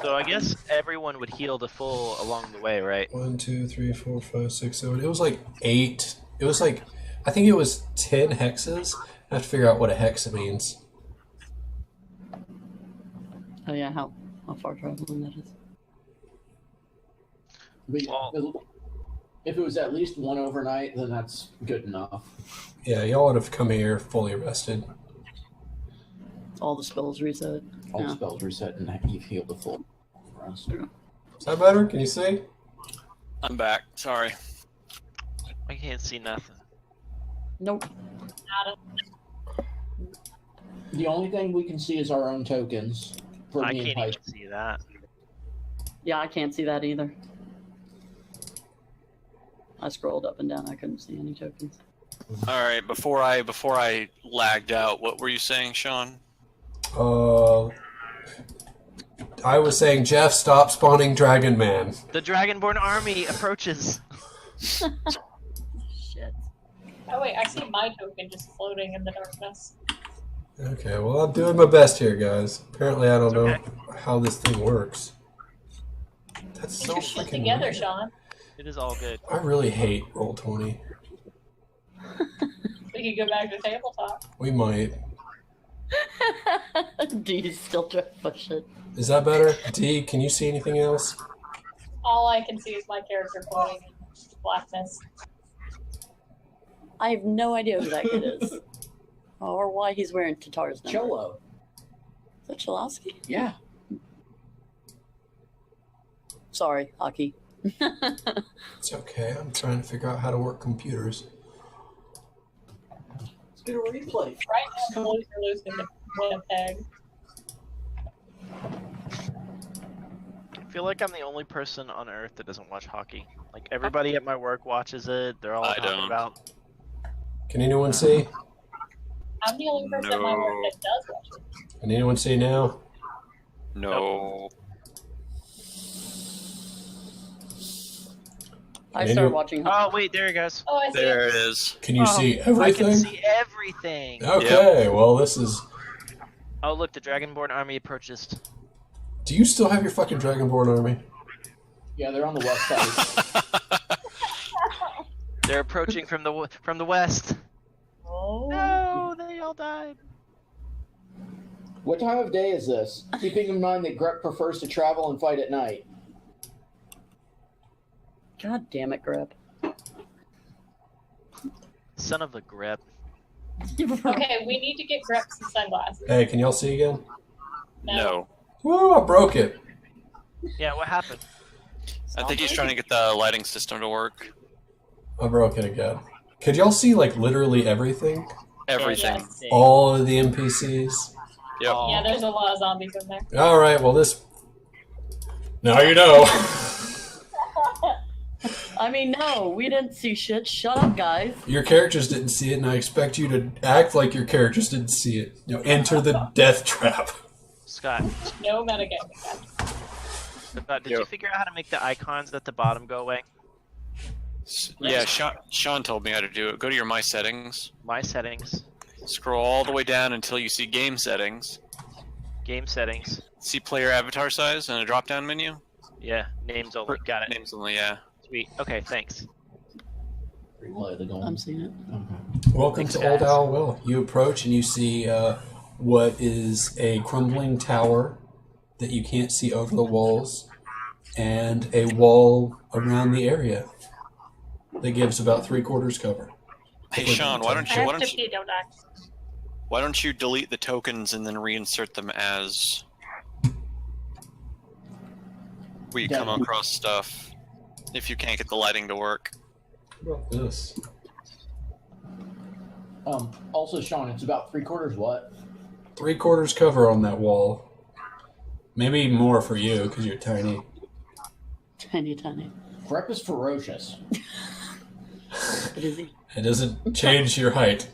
Speaker 2: So I guess everyone would heal to full along the way, right?
Speaker 5: 1, 2, 3, 4, 5, 6, 7. It was like 8. It was like, I think it was 10 hexes. I have to figure out what a hexa means.
Speaker 3: Oh yeah, how far traveling that is.
Speaker 1: But if it was at least one overnight, then that's good enough.
Speaker 5: Yeah, y'all would have come here fully rested.
Speaker 3: All the spells reset.
Speaker 1: All
Speaker 3: Yeah.
Speaker 1: the spells reset and you've healed the full rest.
Speaker 5: Is that better? Can you see?
Speaker 4: I'm back. Sorry.
Speaker 2: I can't see nothing.
Speaker 3: Nope.
Speaker 1: The only thing we can see is our own tokens. For
Speaker 2: I
Speaker 1: me and
Speaker 2: can't
Speaker 1: Pike.
Speaker 2: even see that.
Speaker 3: Yeah, I can't see that either. I scrolled up and down. I couldn't see any tokens.
Speaker 4: All right. Before I lagged out, what were you saying, Sean?
Speaker 5: I was saying, Jeff, stop spawning Dragon Man.
Speaker 2: The Dragonborn army approaches.
Speaker 3: Shit.
Speaker 6: Oh wait, I see my token just floating in the darkness.
Speaker 5: Okay, well, I'm doing my best here, guys. Apparently, I don't know how this thing works. That's
Speaker 6: Get
Speaker 5: so
Speaker 6: your shit
Speaker 5: freaking
Speaker 6: together,
Speaker 5: weird.
Speaker 6: Sean.
Speaker 2: It is all good.
Speaker 5: I really hate Roll20.
Speaker 6: We could go back to tabletop.
Speaker 5: We might.
Speaker 3: D's still trying to push it.
Speaker 5: Is that better? D, can you see anything else?
Speaker 6: All I can see is my character floating in blackness.
Speaker 3: I have no idea who that kid is. Or why he's wearing Tatar's number.
Speaker 1: Cholo.
Speaker 3: Is that Chalowski?
Speaker 1: Yeah.
Speaker 3: Sorry, Aki.
Speaker 5: It's okay. I'm trying to figure out how to work computers.
Speaker 1: Let's get a replay.
Speaker 6: Right now, the Blues are losing to Winnipeg.
Speaker 2: I feel like I'm the only person on Earth that doesn't watch hockey. Like everybody at my work watches it. They're all
Speaker 4: I
Speaker 2: talking
Speaker 4: don't.
Speaker 2: about.
Speaker 5: Can anyone see?
Speaker 6: I'm the only person at my work that does watch it.
Speaker 5: Can anyone see now?
Speaker 4: No.
Speaker 3: I
Speaker 5: Any-
Speaker 3: started watching.
Speaker 2: Oh wait, there it goes.
Speaker 6: Oh, I see
Speaker 4: There
Speaker 6: it.
Speaker 4: it is.
Speaker 5: Can you see
Speaker 2: I
Speaker 5: everything?
Speaker 2: can see everything.
Speaker 5: Okay, well, this is...
Speaker 2: Oh look, the Dragonborn army approaches.
Speaker 5: Do you still have your fucking Dragonborn army?
Speaker 1: Yeah, they're on the west side.
Speaker 2: They're approaching from the west.
Speaker 6: Oh.
Speaker 2: No, they all died.
Speaker 1: What time of day is this? Keeping in mind that Grep prefers to travel and fight at night.
Speaker 3: God damn it, Greb.
Speaker 2: Son of a grip.
Speaker 6: Okay, we need to get Grep some sunglasses.
Speaker 5: Hey, can y'all see again?
Speaker 4: No.
Speaker 5: Woo, I broke it.
Speaker 2: Yeah, what happened?
Speaker 4: I think he's trying to get the lighting system to work.
Speaker 5: I broke it again. Could y'all see, like, literally everything?
Speaker 4: Everything.
Speaker 6: Yes.
Speaker 5: All of the NPCs?
Speaker 4: Yep.
Speaker 6: Yeah, there's a lot of zombies in there.
Speaker 5: Alright, well, this... Now you know.
Speaker 3: I mean, no, we didn't see shit. Shut up, guys.
Speaker 5: Your characters didn't see it, and I expect you to act like your characters didn't see it. You know, enter the death trap.
Speaker 2: Scott,
Speaker 6: No metagame.
Speaker 2: did you figure out how to make the icons at the bottom go away?
Speaker 4: Yeah, Sean told me how to do it. Go to your My Settings.
Speaker 2: My settings,
Speaker 4: Scroll all the way down until you see Game Settings.
Speaker 2: game settings.
Speaker 4: See Player Avatar Size in a drop-down menu.
Speaker 2: Yeah, names only. Got it.
Speaker 4: Names only, yeah.
Speaker 2: Sweet. Okay, thanks.
Speaker 1: Replay the goal.
Speaker 3: I'm seeing it.
Speaker 1: Okay.
Speaker 5: Welcome
Speaker 2: Thanks,
Speaker 5: to Old
Speaker 2: guys.
Speaker 5: Owl Well. You approach and you see what is a crumbling tower that you can't see over the walls, and a wall around the area that gives about 3/4 cover.
Speaker 4: Hey Sean, why don't
Speaker 6: I
Speaker 4: you
Speaker 6: have 50, don't I?
Speaker 4: why don't you delete the tokens and then reinsert them as we come
Speaker 1: Yeah.
Speaker 4: across stuff if you can't get the lighting to work.
Speaker 5: What about this?
Speaker 1: Also, Sean, it's about 3/4 what?
Speaker 5: 3/4 cover on that wall. Maybe more for you because you're tiny.
Speaker 3: Tiny, tiny.
Speaker 1: Grep is ferocious.
Speaker 3: What is he?
Speaker 5: It doesn't change your height.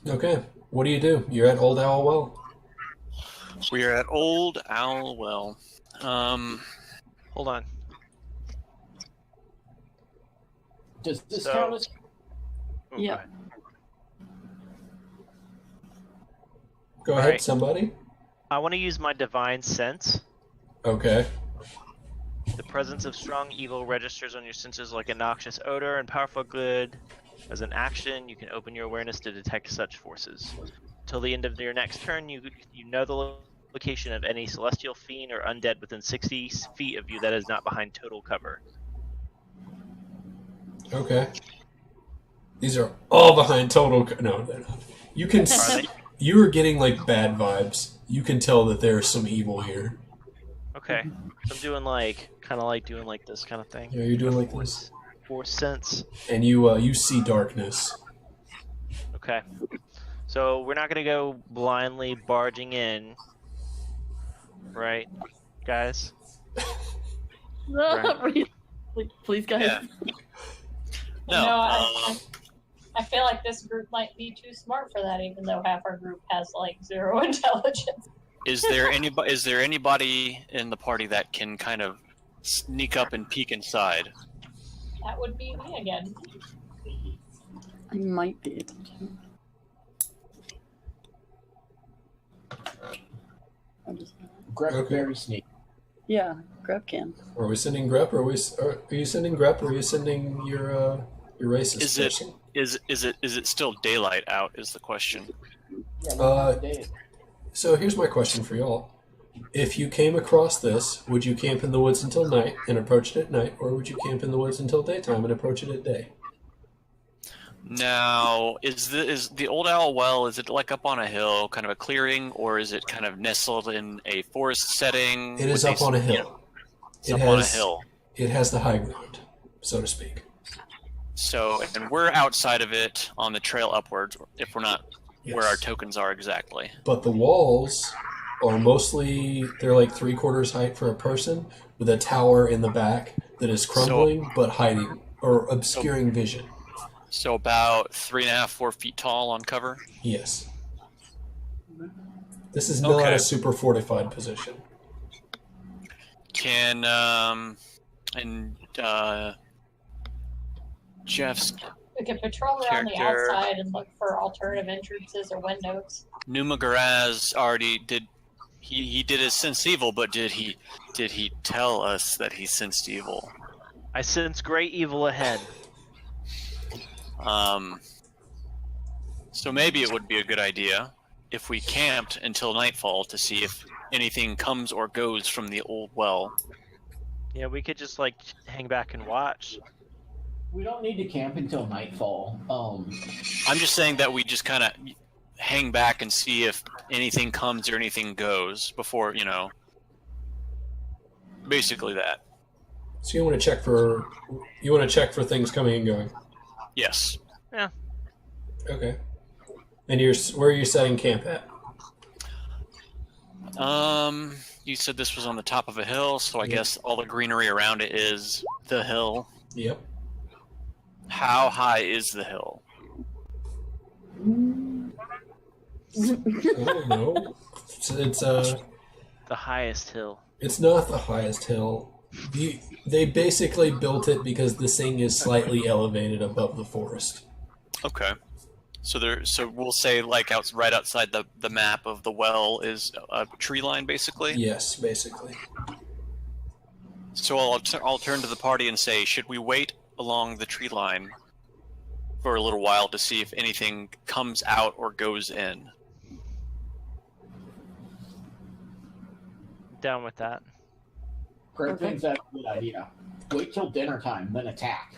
Speaker 5: Okay, what do? You're at Old Owl Well.
Speaker 4: We are at Old Owl Well.
Speaker 2: Hold on.
Speaker 1: Does this
Speaker 2: So-
Speaker 1: count as
Speaker 2: Oh,
Speaker 3: Yeah.
Speaker 2: go ahead.
Speaker 5: Go
Speaker 2: All
Speaker 5: ahead,
Speaker 2: right.
Speaker 5: somebody.
Speaker 2: I want to use my divine sense.
Speaker 5: Okay.
Speaker 2: The presence of strong evil registers on your senses like a noxious odor and powerful good. As an action, you can open your awareness to detect such forces. Till the end of your next turn, you know the location of any celestial fiend or undead within 60 feet of you that is not behind total cover.
Speaker 5: Okay. These are all behind total. No, they're not. You can.
Speaker 2: Are they?
Speaker 5: You are getting like bad vibes. You can tell that there's some evil here.
Speaker 2: Okay. So I'm doing like, kind of like doing like this kind of thing.
Speaker 5: Yeah, you're doing like this,
Speaker 2: Force sense.
Speaker 5: and you see darkness.
Speaker 2: Okay. So we're not gonna go blindly barging in, right, guys? Right.
Speaker 3: Please, guys.
Speaker 4: Yeah. No.
Speaker 6: I feel like this group might be too smart for that, even though half our group has like 0 intelligence.
Speaker 4: Is there anybody in the party that can kind of sneak up and peek inside?
Speaker 6: That would be me again.
Speaker 3: I might be able to. I'm just...
Speaker 1: Grep
Speaker 5: Okay.
Speaker 1: very sneaky?
Speaker 3: Yeah, Grub can.
Speaker 5: Are we sending Grep? Are you sending Grep? Or are you sending your racist
Speaker 4: Is it-
Speaker 5: person?
Speaker 4: Is it still daylight out? Is the question.
Speaker 1: Yeah,
Speaker 5: Uh,
Speaker 1: Dave.
Speaker 5: So here's my question for y'all: if you came across this, would you camp in the woods until night and approach it at night, or would you camp in the woods until daytime and approach it at day?
Speaker 4: Now, is the Old Owl Well? Is it like up on a hill, kind of a clearing, or is it kind of nestled in a forest setting?
Speaker 5: It is
Speaker 4: with
Speaker 5: up on a hill.
Speaker 4: It's
Speaker 5: It
Speaker 4: up on a
Speaker 5: has-
Speaker 4: hill.
Speaker 5: It has the high ground, so to speak.
Speaker 4: So, and we're outside of it on the trail upwards, if we're not where our
Speaker 5: Yes.
Speaker 4: tokens are exactly.
Speaker 5: But the walls are mostly, they're like 3/4 height for a person, with a tower in the back that is crumbling but hiding or obscuring vision.
Speaker 4: So about 3.5, 4 feet tall on cover.
Speaker 5: Yes. This is not
Speaker 4: Okay.
Speaker 5: a super fortified position.
Speaker 4: Can Jeff's
Speaker 6: We could patrol around the
Speaker 4: Character.
Speaker 6: outside and look for alternative entrances or windows.
Speaker 4: Numa Garaz already did. He did his sense evil, but did he tell us that he sensed evil?
Speaker 2: I sense great evil ahead.
Speaker 4: So maybe it would be a good idea if we camped until nightfall to see if anything comes or goes from the old well.
Speaker 2: Yeah, we could just like hang back and watch.
Speaker 1: We don't need to camp until nightfall.
Speaker 4: I'm just saying that we just kind of hang back and see if anything comes or anything goes before, basically that.
Speaker 5: So you want to check for things coming and going.
Speaker 4: Yes.
Speaker 5: Okay. And where are you setting camp at?
Speaker 4: You said this was on the top of a hill, so I guess all the greenery around it is the hill.
Speaker 5: Yep.
Speaker 4: How high is the hill?
Speaker 5: I don't know. It's
Speaker 2: The highest hill.
Speaker 5: It's not the highest hill. They basically built it because this thing is slightly elevated above the forest.
Speaker 4: Okay. So we'll say like right outside the map of the well is a tree line, basically.
Speaker 5: Yes, basically.
Speaker 4: So I'll turn to the party and say, should we wait along the tree line for a little while to see if anything comes out or goes in?
Speaker 2: Down with that.
Speaker 1: Greg thinks that's a good idea. Wait till dinner time, then attack.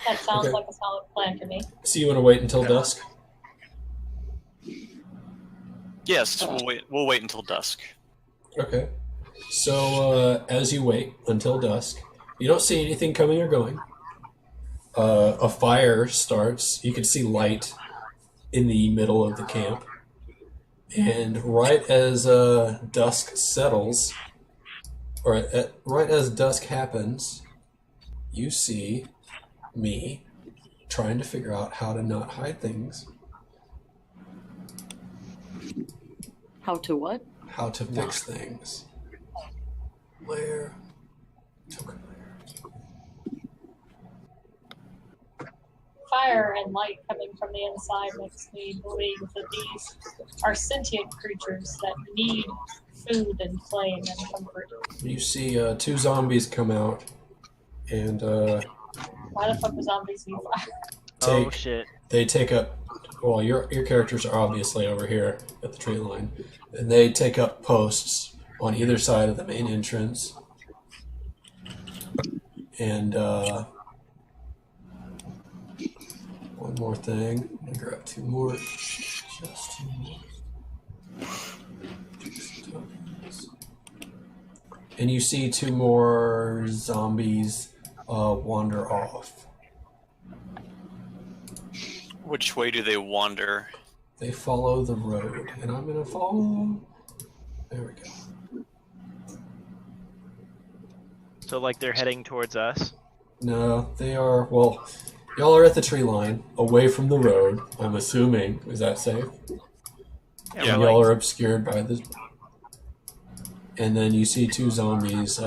Speaker 6: That sounds
Speaker 5: Okay.
Speaker 6: like a solid plan to me.
Speaker 5: So you want to wait until dusk?
Speaker 4: Yes, we'll wait until dusk.
Speaker 5: Okay. So as you wait until dusk, you don't see anything coming or going. A fire starts. You can see light in the middle of the camp. And right as dusk settles, or right as dusk happens, you see me trying to figure out how to not hide things.
Speaker 3: How to what?
Speaker 5: How to fix things. lair. Token lair.
Speaker 6: Fire and light coming from the inside makes me believe that these are sentient creatures that need food and flame and comfort.
Speaker 5: You see 2 zombies come out and
Speaker 6: Why the fuck do zombies need fire?
Speaker 2: Oh shit.
Speaker 5: they take up. Well, your characters are obviously over here at the tree line, and they take up posts on either side of the main entrance. And one more thing. I'm gonna grab 2 more. Just 2 more. And you see 2 more zombies wander off.
Speaker 4: Which way do they wander?
Speaker 5: They follow the road, and I'm gonna follow them. There we go.
Speaker 2: So like they're heading towards us.
Speaker 5: No, they are. Well, y'all are at the tree line, away from the road. I'm assuming. Is that safe?
Speaker 2: Yeah,
Speaker 4: Yeah,
Speaker 2: we're
Speaker 5: Y'all
Speaker 2: like,
Speaker 5: are obscured by the. And then you see 2 zombies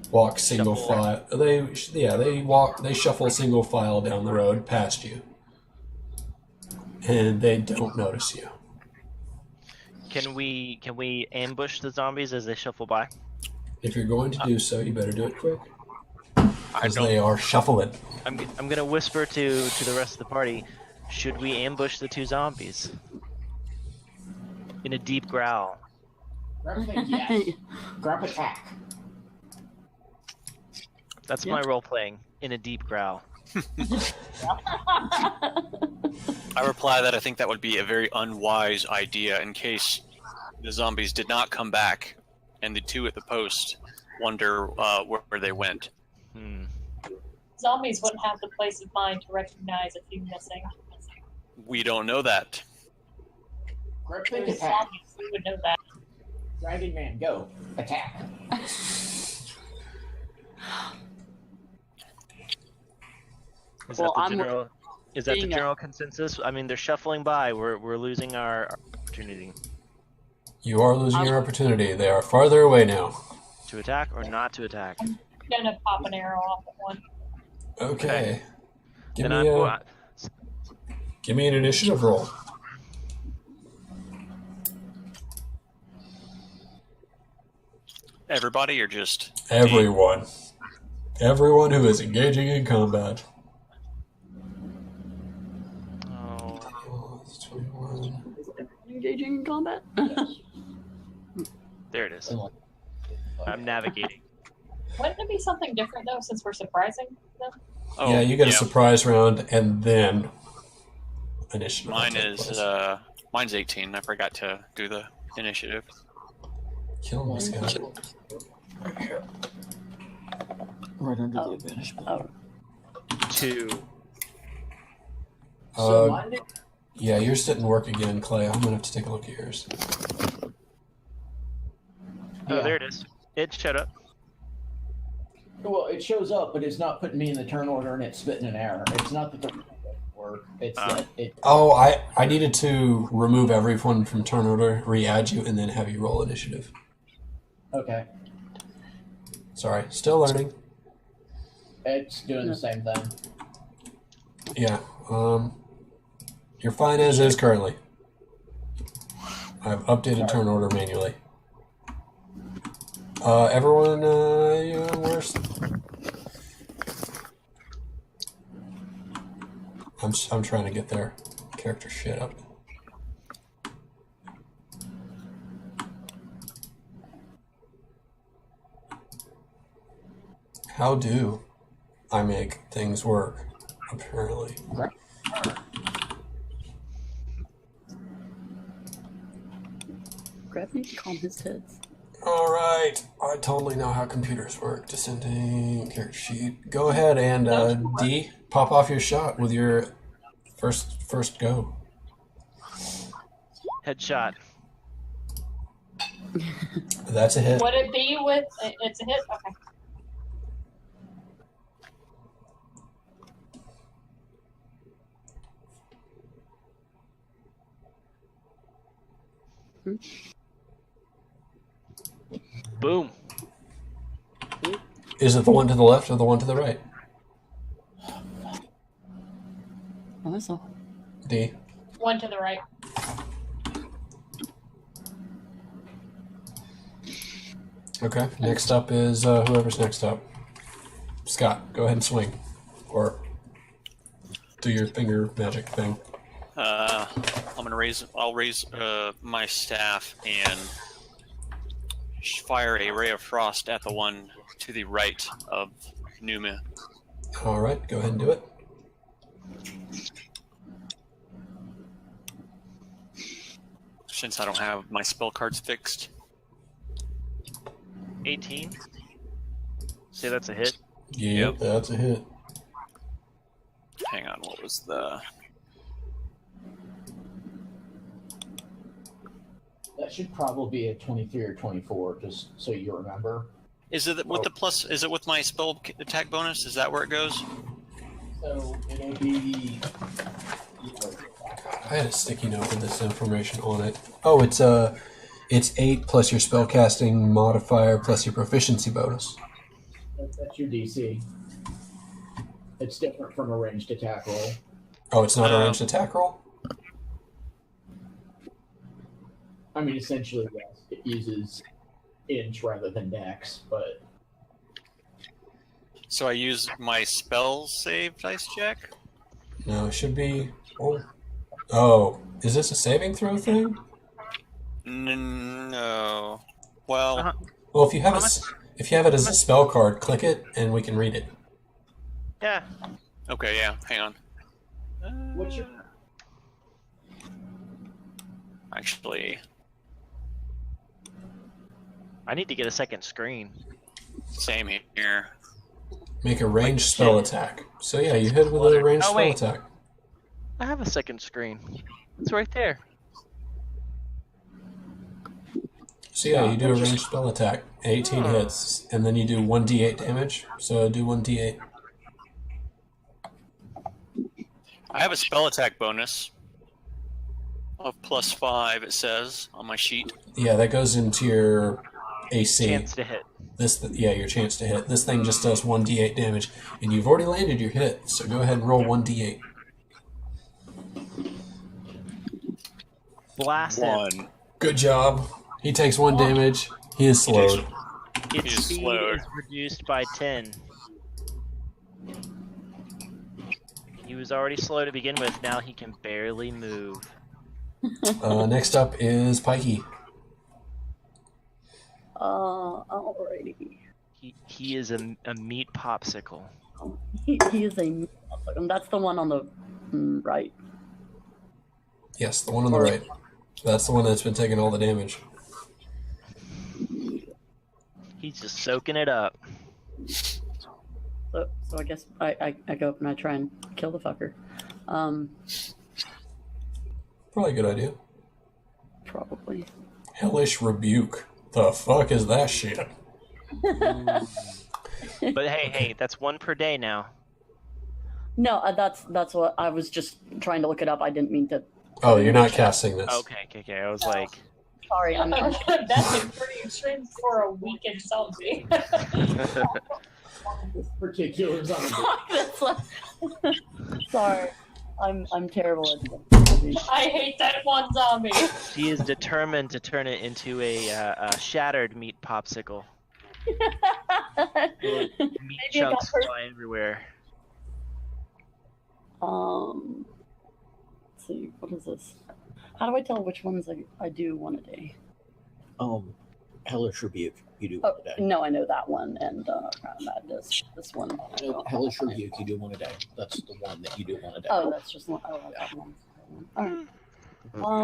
Speaker 5: walk single
Speaker 2: Shuffle.
Speaker 5: file. They shuffle single file down the road past you, and they don't notice you.
Speaker 2: can we ambush the zombies as they shuffle by?
Speaker 5: If you're going to do so, you better do it quick,
Speaker 4: I
Speaker 5: because
Speaker 4: don't.
Speaker 5: they are shuffling.
Speaker 2: I'm gonna whisper to the rest of the party. Should we ambush the 2 zombies? In a deep growl.
Speaker 7: Grub said yes. Grub attack.
Speaker 2: That's my role playing. In a deep growl.
Speaker 4: I reply that I think that would be a very unwise idea in case the zombies did not come back and the 2 at the post wonder where they went.
Speaker 6: Zombies wouldn't have the place of mind to recognize a few missing.
Speaker 4: We don't know that.
Speaker 7: Grub
Speaker 6: There's
Speaker 7: said attack.
Speaker 6: zombies, we would know that.
Speaker 7: Dragon Man, go. Attack.
Speaker 2: Is
Speaker 3: Well,
Speaker 2: that
Speaker 3: I'm
Speaker 2: the
Speaker 3: being a-
Speaker 2: general consensus? I mean, they're shuffling by. We're losing our opportunity
Speaker 5: You are losing your opportunity. They are farther away now.
Speaker 2: to attack or not to attack.
Speaker 6: I'm gonna pop an arrow off at one.
Speaker 5: Okay. Give
Speaker 2: Then
Speaker 5: me
Speaker 2: I'm
Speaker 5: a.
Speaker 2: going.
Speaker 5: Give me an initiative roll.
Speaker 4: Everybody or just
Speaker 5: Everyone. Everyone who is engaging in combat.
Speaker 2: Oh,
Speaker 5: Oh, it's 21.
Speaker 3: Engaging in combat?
Speaker 2: there it is. I'm navigating.
Speaker 6: Wouldn't it be something different though, since we're surprising them?
Speaker 4: Oh,
Speaker 5: Yeah, you get a surprise round and then initiative.
Speaker 4: Mine
Speaker 5: will take
Speaker 4: is
Speaker 5: place.
Speaker 4: mine's 18. I forgot to do the initiative.
Speaker 5: Kill this guy.
Speaker 7: Right under
Speaker 3: Oh.
Speaker 7: the advantage.
Speaker 3: Oh.
Speaker 2: 2.
Speaker 7: So
Speaker 5: Uh,
Speaker 7: mine,
Speaker 5: Yeah, yours didn't work again, Clay. I'm gonna have to take a look at yours.
Speaker 2: Oh,
Speaker 7: Yeah.
Speaker 2: there it is. It showed up.
Speaker 7: well, it shows up, but it's not putting me in the turn order and it's spitting an error. It's not that the doesn't work. It's that it.
Speaker 5: Oh, I needed to remove everyone from turn order, re-add you, and then have you roll initiative.
Speaker 7: Okay.
Speaker 5: Sorry, still learning.
Speaker 7: It's doing the same thing.
Speaker 5: Yeah. You're fine as is currently. I've updated turn order manually. Everyone, yeah, where's... I'm trying to get their character shit up. How do I make things work, apparently?
Speaker 3: Grab me to calm his tits.
Speaker 5: Alright, I totally know how computers work. Descending character sheet. Go ahead and, D, pop off your shot with your first go.
Speaker 2: Headshot.
Speaker 5: That's a hit.
Speaker 6: Would it be with? It's a hit. Okay.
Speaker 2: Boom.
Speaker 5: Is it the one to the left or the one to the right?
Speaker 3: Oh, that's all.
Speaker 5: D.
Speaker 6: One to the right.
Speaker 5: Okay. Next up is whoever's next up. Scott, go ahead and swing, or do your finger magic thing.
Speaker 4: I'm gonna raise. I'll raise my staff and fire a ray of frost at the one to the right of Numa.
Speaker 5: All right, go ahead and do it.
Speaker 4: Since I don't have my spell cards fixed.
Speaker 2: 18. Say that's a hit.
Speaker 5: Yep, that's a hit.
Speaker 4: Hang on, what was the?
Speaker 1: That should probably be a 23 or 24, just so you remember.
Speaker 4: Is it with the plus? Is it with my spell attack bonus? Is that where it goes?
Speaker 1: So it'll be.
Speaker 5: I had a sticky note with this information on it. Oh, it's 8 plus your spellcasting modifier plus your proficiency bonus.
Speaker 1: That's your DC. It's different from a ranged attack roll.
Speaker 5: Oh, it's not a ranged attack roll?
Speaker 1: I mean, essentially, yes. It uses inch rather than dex, but.
Speaker 4: So I use my spell save dice check.
Speaker 5: No, it should be. Oh, is this a saving throw thing?
Speaker 4: No. Well,
Speaker 5: Well, if you have it as a spell card, click it and we can read it.
Speaker 2: Yeah.
Speaker 4: okay, yeah. Hang on.
Speaker 1: What's your.
Speaker 4: Actually,
Speaker 2: I need to get a second screen.
Speaker 4: same here.
Speaker 5: Make a ranged spell attack. So yeah, you hit with a ranged
Speaker 2: Oh,
Speaker 5: spell
Speaker 2: wait.
Speaker 5: attack.
Speaker 2: I have a second screen. It's right there.
Speaker 5: So yeah, you do a ranged spell attack. 18 hits, and then you do 1d8 damage. So do 1d8.
Speaker 4: I have a spell attack bonus of +5. It says on my sheet.
Speaker 5: Yeah, that goes into your AC.
Speaker 2: Chance to hit.
Speaker 5: Your chance to hit. This thing just does 1d8 damage, and you've already landed your hit. So go ahead and roll 1d8.
Speaker 2: Blast him.
Speaker 4: 1.
Speaker 5: Good job. He takes 1 damage. He is slowed.
Speaker 2: Its
Speaker 4: He's
Speaker 2: speed
Speaker 4: slower.
Speaker 2: is reduced by 10. He was already slow to begin with. Now he can barely move.
Speaker 5: Next up is Pikey.
Speaker 3: Alrighty.
Speaker 2: He is a meat popsicle.
Speaker 3: He is a. That's the one on the right.
Speaker 5: Yes, the one on the right. That's the one that's been taking all the damage.
Speaker 2: He's just soaking it up.
Speaker 3: So I guess I go up and I try and kill the fucker.
Speaker 5: Probably a good idea.
Speaker 3: Probably.
Speaker 5: Hellish Rebuke. The fuck is that shit?
Speaker 2: But hey, that's 1 per day now.
Speaker 3: No, that's what I was just trying to look it up. I didn't mean to.
Speaker 5: Oh, you're not casting this.
Speaker 2: Okay. I was like,
Speaker 3: Sorry, I'm.
Speaker 6: That's pretty extreme for a weakened zombie.
Speaker 1: This particular zombie.
Speaker 3: That's like- Sorry, I'm terrible at this.
Speaker 6: I hate that one zombie.
Speaker 2: she is determined to turn it into a shattered meat popsicle. Meat
Speaker 3: Maybe I
Speaker 2: chunks
Speaker 3: got hurt.
Speaker 2: fly everywhere.
Speaker 3: Let's see, what is this? How do I tell which ones I do one a day?
Speaker 1: Hellish Rebuke. You do
Speaker 3: Oh,
Speaker 1: one a day.
Speaker 3: no, I know that one, and this one.
Speaker 1: Hellish Rebuke. You do one a day. That's the one that you do one a day.
Speaker 3: Oh, that's just one. Oh, that one. All right.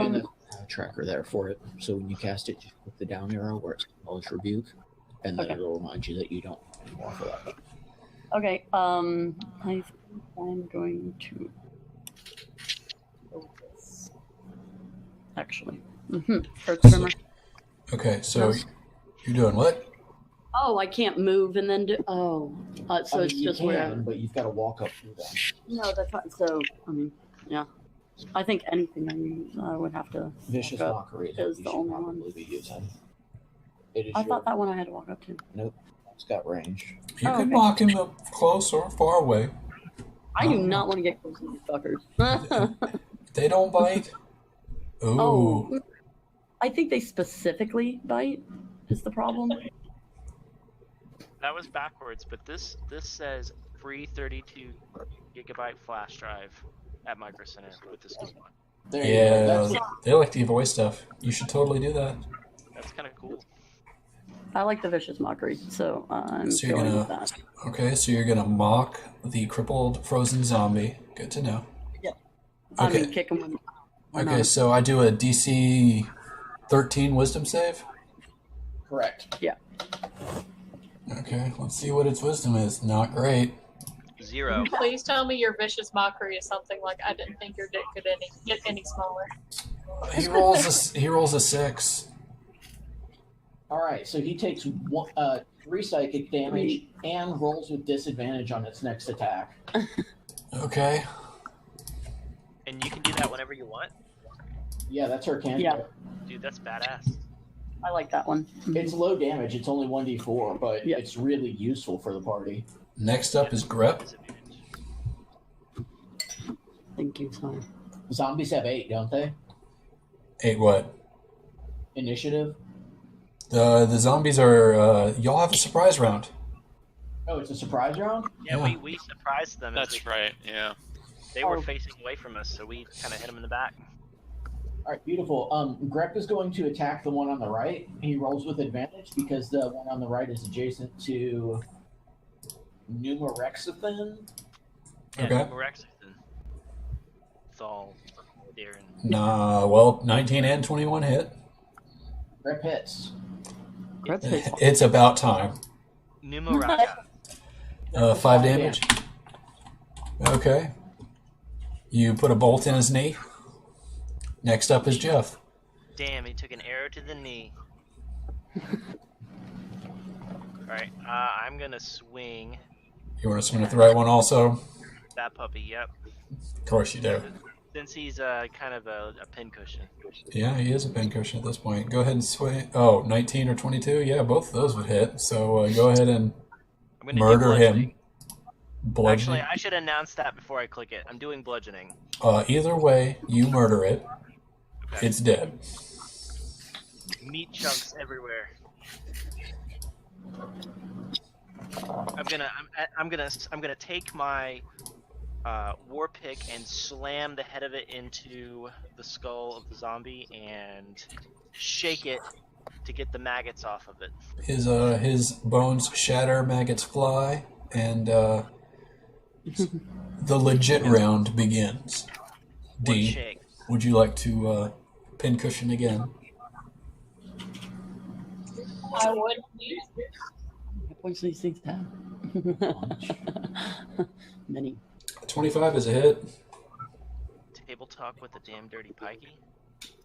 Speaker 1: And then a tracker there for it. So when you cast it, just click the down arrow where it's Hellish Rebuke, and then
Speaker 3: Okay.
Speaker 1: it'll remind you that you don't anymore for that.
Speaker 3: Okay. I think I'm going to go with this. Actually. First trimmer.
Speaker 5: Okay, so you're doing what?
Speaker 3: Oh, I can't move and then do. Oh, so it's
Speaker 1: you
Speaker 3: just
Speaker 1: can,
Speaker 3: where.
Speaker 1: but you've got to walk up through them.
Speaker 3: No, that's fine. So yeah. I think anything I use, I would have to.
Speaker 1: Vicious
Speaker 3: walk up.
Speaker 1: Mockery
Speaker 3: is
Speaker 1: you
Speaker 3: the
Speaker 1: should
Speaker 3: only
Speaker 1: probably
Speaker 3: one.
Speaker 1: be using. It is
Speaker 3: I
Speaker 1: your...
Speaker 3: thought that one I had to walk up to.
Speaker 1: Nope. It's got range.
Speaker 5: You
Speaker 3: Oh,
Speaker 5: can
Speaker 3: okay.
Speaker 5: mock him up close or far away.
Speaker 3: I do not want to get close to these fuckers.
Speaker 5: They don't bite. Ooh.
Speaker 3: Oh, I think they specifically bite. Is the problem?
Speaker 2: That was backwards, but this says free 32 gigabyte flash drive at Micro Center with this coupon.
Speaker 1: There you go.
Speaker 5: Yeah,
Speaker 1: That's what...
Speaker 5: they like to give away stuff. You should totally do that.
Speaker 2: That's kind of cool.
Speaker 3: I like the vicious mockery, so I'm
Speaker 5: So you're
Speaker 3: going
Speaker 5: gonna-
Speaker 3: with that.
Speaker 5: Okay, so you're gonna mock the crippled frozen zombie. Good to know.
Speaker 3: I
Speaker 5: Okay.
Speaker 3: mean, kick them.
Speaker 5: Okay, so I do a DC 13 wisdom save.
Speaker 1: Correct.
Speaker 5: Okay, let's see what its wisdom is. Not great.
Speaker 2: 0.
Speaker 6: Please tell me your vicious mockery is something like I didn't think your dick could get any smaller.
Speaker 5: He rolls a 6.
Speaker 1: All right, so he takes 3 psychic damage and rolls with disadvantage on its next attack.
Speaker 5: Okay.
Speaker 2: And you can do that whenever you want?
Speaker 1: Yeah, that's her cantrip.
Speaker 3: Yeah.
Speaker 2: Dude, that's badass.
Speaker 3: I like that one.
Speaker 1: It's low damage. It's only 1d4, but
Speaker 3: Yeah.
Speaker 1: it's really useful for the party.
Speaker 5: Next up is Grep.
Speaker 2: Disadvantage.
Speaker 3: Thank you, sorry.
Speaker 1: Zombies have 8, don't they?
Speaker 5: 8 what?
Speaker 1: Initiative.
Speaker 5: The zombies are, y'all have a surprise round.
Speaker 1: Oh, it's a surprise round?
Speaker 2: Yeah,
Speaker 5: Yeah.
Speaker 2: we surprised them. as
Speaker 4: That's right. Yeah.
Speaker 2: They were
Speaker 3: Oh.
Speaker 2: facing away from us, so we kind of hit them in the back.
Speaker 1: All right, beautiful. Grep is going to attack the one on the right. He rolls with advantage because the one on the right is adjacent to Numerexathin.
Speaker 2: Yeah,
Speaker 5: Okay.
Speaker 2: Numorexathin. It's all there. And
Speaker 5: Nah, well, 19 and 21 hit.
Speaker 1: Grep hits.
Speaker 3: That's it.
Speaker 5: It's about time.
Speaker 2: Numoraka.
Speaker 5: 5 damage. Okay. You put a bolt in his knee. Next up is Jeff.
Speaker 2: Damn, he took an arrow to the knee. Alright, I'm gonna swing
Speaker 5: You want to swing at the right one also?
Speaker 2: that puppy, yep.
Speaker 5: Of course you do.
Speaker 2: Since he's kind of a pincushion.
Speaker 5: Yeah, he is a pincushion at this point. Go ahead and swing. Oh, 19 or 22? Yeah, both of those would hit. So go ahead and
Speaker 2: I'm gonna do
Speaker 5: murder
Speaker 2: bludgeoning.
Speaker 5: him. Bludgeoning.
Speaker 2: Actually, I should announce that before I click it. I'm doing bludgeoning.
Speaker 5: Either way, you murder it.
Speaker 2: Okay.
Speaker 5: It's dead.
Speaker 2: Meat chunks everywhere. I'm gonna take my war pick and slam the head of it into the skull of the zombie and shake it to get the maggots off of it.
Speaker 5: His bones shatter, maggots fly, and the legit round begins.
Speaker 2: One
Speaker 5: D,
Speaker 2: shake.
Speaker 5: would you like to pincushion again?
Speaker 6: I would.
Speaker 3: What's these things have? Many.
Speaker 5: 25 is a hit.
Speaker 2: Table talk with the damn dirty pikey.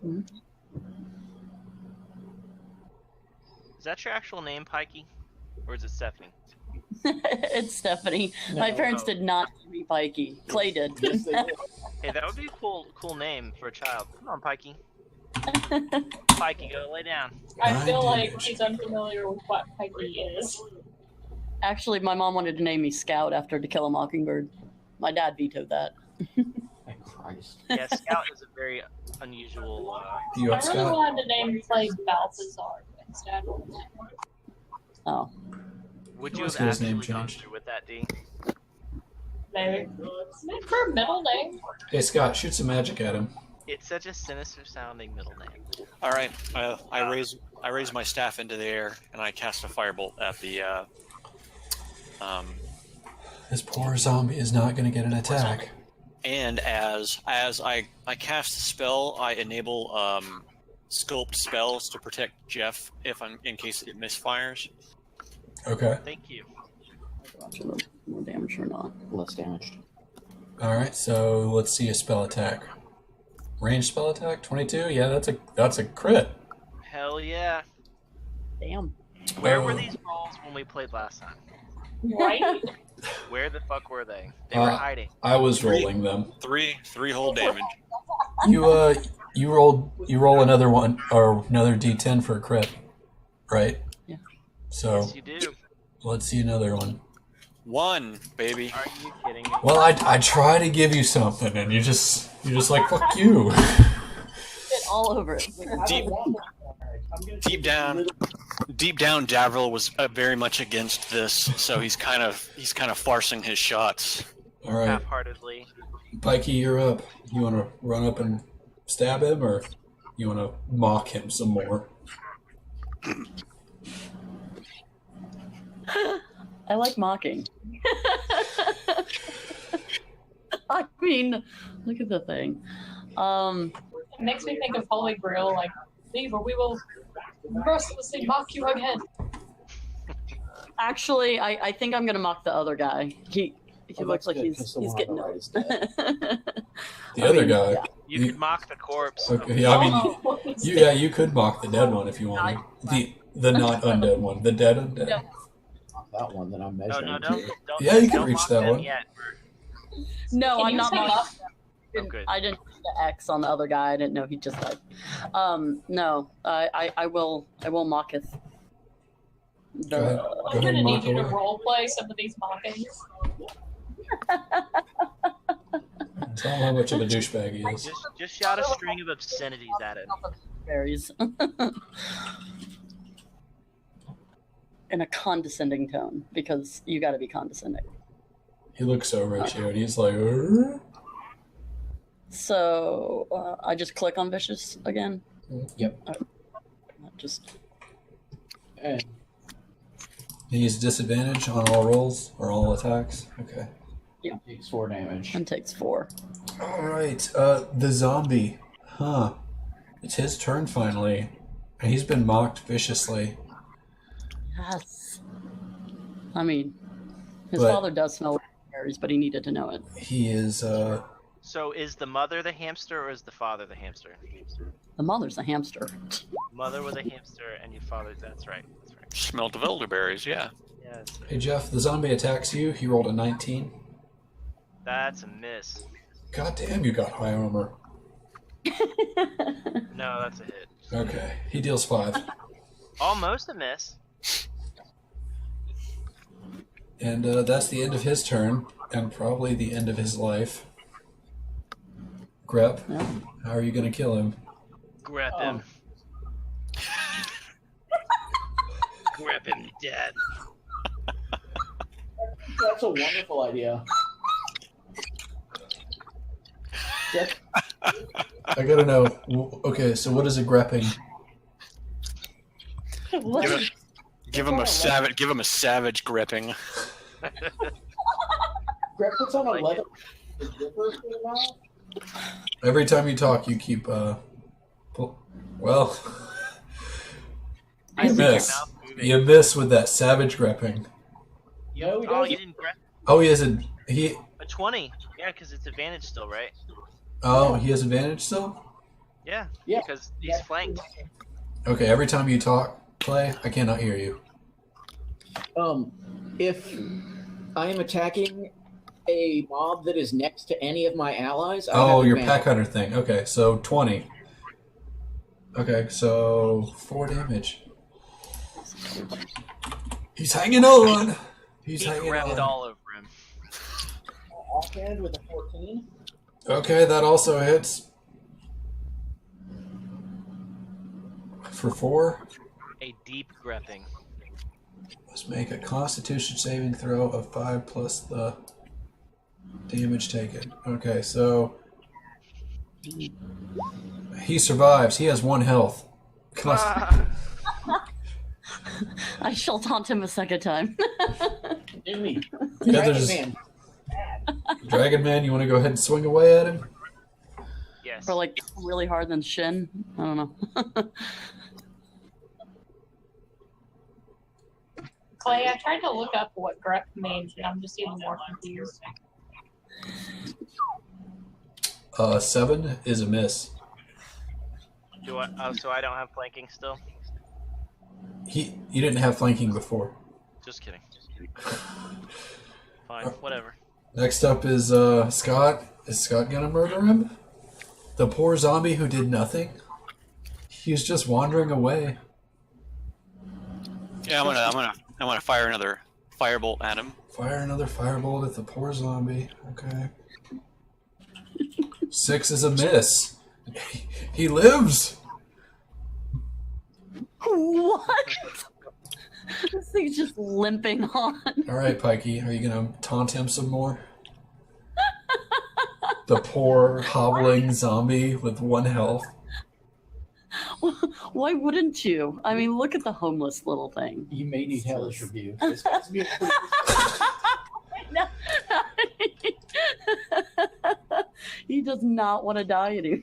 Speaker 3: Mhm.
Speaker 2: Is that your actual name, Pikey? Or is it Stephanie?
Speaker 3: It's Stephanie. My
Speaker 1: No.
Speaker 3: parents did not name me Pikey. Clay did.
Speaker 1: Yes, they did.
Speaker 2: Hey, that would be a cool name for a child. Come on, Pikey. Pikey, go lay down.
Speaker 6: I
Speaker 5: Nine
Speaker 6: feel like
Speaker 5: damage.
Speaker 6: he's unfamiliar with what Pikey is.
Speaker 3: Actually, my mom wanted to name me Scout after To Kill a Mockingbird. My dad vetoed that.
Speaker 1: Thank Christ.
Speaker 2: Yeah, Scout is a very unusual.
Speaker 5: You
Speaker 6: I
Speaker 5: up,
Speaker 6: really
Speaker 5: Scott?
Speaker 6: wanted to name Clay Balthazar instead.
Speaker 3: Oh.
Speaker 2: Would you
Speaker 5: Let's
Speaker 2: have
Speaker 5: get his name
Speaker 2: actually gone
Speaker 5: changed.
Speaker 2: through with that, D?
Speaker 6: Maybe. For a middle name.
Speaker 5: Hey, Scott, shoot some magic at him.
Speaker 2: It's such a sinister sounding middle name.
Speaker 4: All right. I raise my staff into the air and I cast a firebolt at the.
Speaker 5: This poor zombie is not going to get an attack.
Speaker 4: And as I cast the spell, I enable sculpt spells to protect Jeff in case it misfires.
Speaker 5: Okay.
Speaker 2: Thank you.
Speaker 3: More damage or not.
Speaker 1: Less damaged.
Speaker 5: All right. So let's see a spell attack. Range spell attack 22. Yeah, that's a crit.
Speaker 2: Hell yeah.
Speaker 3: Damn.
Speaker 2: Where were
Speaker 5: Oh.
Speaker 2: these rolls when we played last time?
Speaker 6: Right?
Speaker 2: Where the fuck were they? They were hiding.
Speaker 5: I was rolling them.
Speaker 4: Three whole damage.
Speaker 5: You roll another one or another D10 for a crit, right?
Speaker 3: Yeah.
Speaker 5: So
Speaker 2: Yes, you do.
Speaker 5: let's see another one.
Speaker 4: 1, baby.
Speaker 2: Are you kidding me?
Speaker 5: Well, I try to give you something, and you're just like, fuck you.
Speaker 3: Get all over it.
Speaker 4: Deep, deep down, Davril was very much against this, so he's kind of farcing his shots.
Speaker 5: All right,
Speaker 2: Half-heartedly.
Speaker 5: Pikey, you're up. You want to run up and stab him, or you want to mock him some more?
Speaker 3: I like mocking. I mean, look at the thing.
Speaker 6: It makes me think of Holy Grail, like, leave or we will mercilessly mock you again.
Speaker 3: Actually, I think I'm gonna mock the other guy. He looks like he's getting
Speaker 7: right.
Speaker 3: noticed.
Speaker 5: The other guy.
Speaker 3: yeah.
Speaker 2: You could mock the corpse.
Speaker 5: Okay, yeah, I mean,
Speaker 6: Oh,
Speaker 5: you could mock the dead one if you wanted. The not undead one, the dead undead.
Speaker 3: Yeah.
Speaker 7: That one that I'm
Speaker 2: No,
Speaker 7: measuring.
Speaker 2: no, don't.
Speaker 5: Yeah, you can
Speaker 2: don't
Speaker 5: reach
Speaker 2: mock
Speaker 5: that
Speaker 2: them
Speaker 5: one.
Speaker 2: Yet.
Speaker 3: No,
Speaker 6: Can
Speaker 3: I'm
Speaker 6: you
Speaker 3: not
Speaker 6: say
Speaker 3: mocking.
Speaker 6: mock?
Speaker 2: Oh, good.
Speaker 3: I didn't see the X on the other guy. I didn't know he just died. No, I will mocketh.
Speaker 5: Go ahead.
Speaker 3: The,
Speaker 6: I'm
Speaker 5: Go ahead
Speaker 6: gonna
Speaker 5: and
Speaker 6: need
Speaker 5: mock
Speaker 6: you to
Speaker 5: away.
Speaker 6: role play some of these mockings.
Speaker 5: Tell him how much of a douchebag he is.
Speaker 2: Just shout a string of obscenities at him.
Speaker 3: berries. In a condescending tone, because you got to be condescending.
Speaker 5: He looks so rich here, and he's like, "Arr?"
Speaker 3: So I just click on vicious again.
Speaker 7: Yep.
Speaker 3: Just
Speaker 7: And
Speaker 5: He has disadvantage on all rolls or all attacks. Okay.
Speaker 7: takes 4 damage.
Speaker 3: and takes 4.
Speaker 5: All right. The zombie. Huh. It's his turn finally. And he's been mocked viciously.
Speaker 3: Yes. I mean, his
Speaker 5: But-
Speaker 3: father does smell like berries, but he needed to know it.
Speaker 5: He is.
Speaker 2: So is the mother the hamster or is the father the hamster?
Speaker 3: The mother's a hamster.
Speaker 2: Mother was a hamster and your father. That's right. That's right.
Speaker 4: Smelt of elderberries, yeah.
Speaker 2: Yes.
Speaker 5: Hey Jeff, the zombie attacks you. He rolled a 19.
Speaker 2: That's a miss.
Speaker 5: God damn, you got high armor.
Speaker 2: No, that's a hit.
Speaker 5: Okay. He deals 5.
Speaker 2: Almost a miss.
Speaker 5: And that's the end of his turn, and probably the end of his life. Grep,
Speaker 3: Yeah.
Speaker 5: how are you going to kill him?
Speaker 2: Grab him. Grab him dead.
Speaker 7: That's a wonderful idea. Jeff,
Speaker 5: I gotta know. Okay, so what is a grepping?
Speaker 3: What?
Speaker 4: Give him a savage gripping.
Speaker 7: Greg puts on a
Speaker 2: Like
Speaker 7: leather zipper for the mouth.
Speaker 5: Every time you talk, you keep, well,
Speaker 2: I
Speaker 5: you
Speaker 2: see your
Speaker 5: miss.
Speaker 2: mouth moving.
Speaker 5: You miss with that savage grepping.
Speaker 7: No, he
Speaker 2: Oh,
Speaker 7: doesn't.
Speaker 2: you didn't grab
Speaker 5: Oh, he has
Speaker 2: a 20. Yeah, because it's advantage still, right?
Speaker 5: he has advantage still?
Speaker 2: Yeah.
Speaker 7: Yeah.
Speaker 2: Because he's flanked.
Speaker 5: Okay, every time you talk, Clay, I cannot hear you.
Speaker 7: If I am attacking a mob that is next to any of my allies, I
Speaker 5: Oh,
Speaker 7: have
Speaker 5: your
Speaker 7: advantage.
Speaker 5: pack hunter thing. Okay, so 20. Okay, so 4 damage. He's hanging on. He's
Speaker 2: He
Speaker 5: hanging
Speaker 2: grabbed
Speaker 5: on.
Speaker 2: all over him.
Speaker 7: Offhand with a 14.
Speaker 5: Okay, that also hits. For 4,
Speaker 2: A deep grepping.
Speaker 5: let's make a Constitution saving throw of 5 plus the damage taken. Okay, so he survives. He has 1 health.
Speaker 2: Ah,
Speaker 3: I shall taunt him a second time.
Speaker 7: Do me.
Speaker 5: Yeah,
Speaker 7: Dragon
Speaker 5: there's
Speaker 7: Man.
Speaker 5: Dragon Man. You want to go ahead and swing away at him?
Speaker 2: yes.
Speaker 3: Or like really hard than Shin. I don't know.
Speaker 6: Clay, I tried to look up what grep means, and I'm just even more confused.
Speaker 5: 7 is a miss.
Speaker 2: Do I, oh, so I don't have flanking still?
Speaker 5: You didn't have flanking before.
Speaker 2: Just kidding. Fine, whatever.
Speaker 5: Next up is Scott. Is Scott gonna murder him? The poor zombie who did nothing. He's just wandering away.
Speaker 4: Yeah, I'm gonna fire another firebolt at him.
Speaker 5: Fire another firebolt at the poor zombie. Okay. 6 is a miss. He lives.
Speaker 3: What? This thing's just limping on.
Speaker 5: All right, Pikey, are you gonna taunt him some more? The poor hobbling zombie with 1 health.
Speaker 3: Why wouldn't you? I mean, look at the homeless little thing.
Speaker 7: You may need hellish review. This has to be a pretty-
Speaker 3: No. He does not want to die anymore.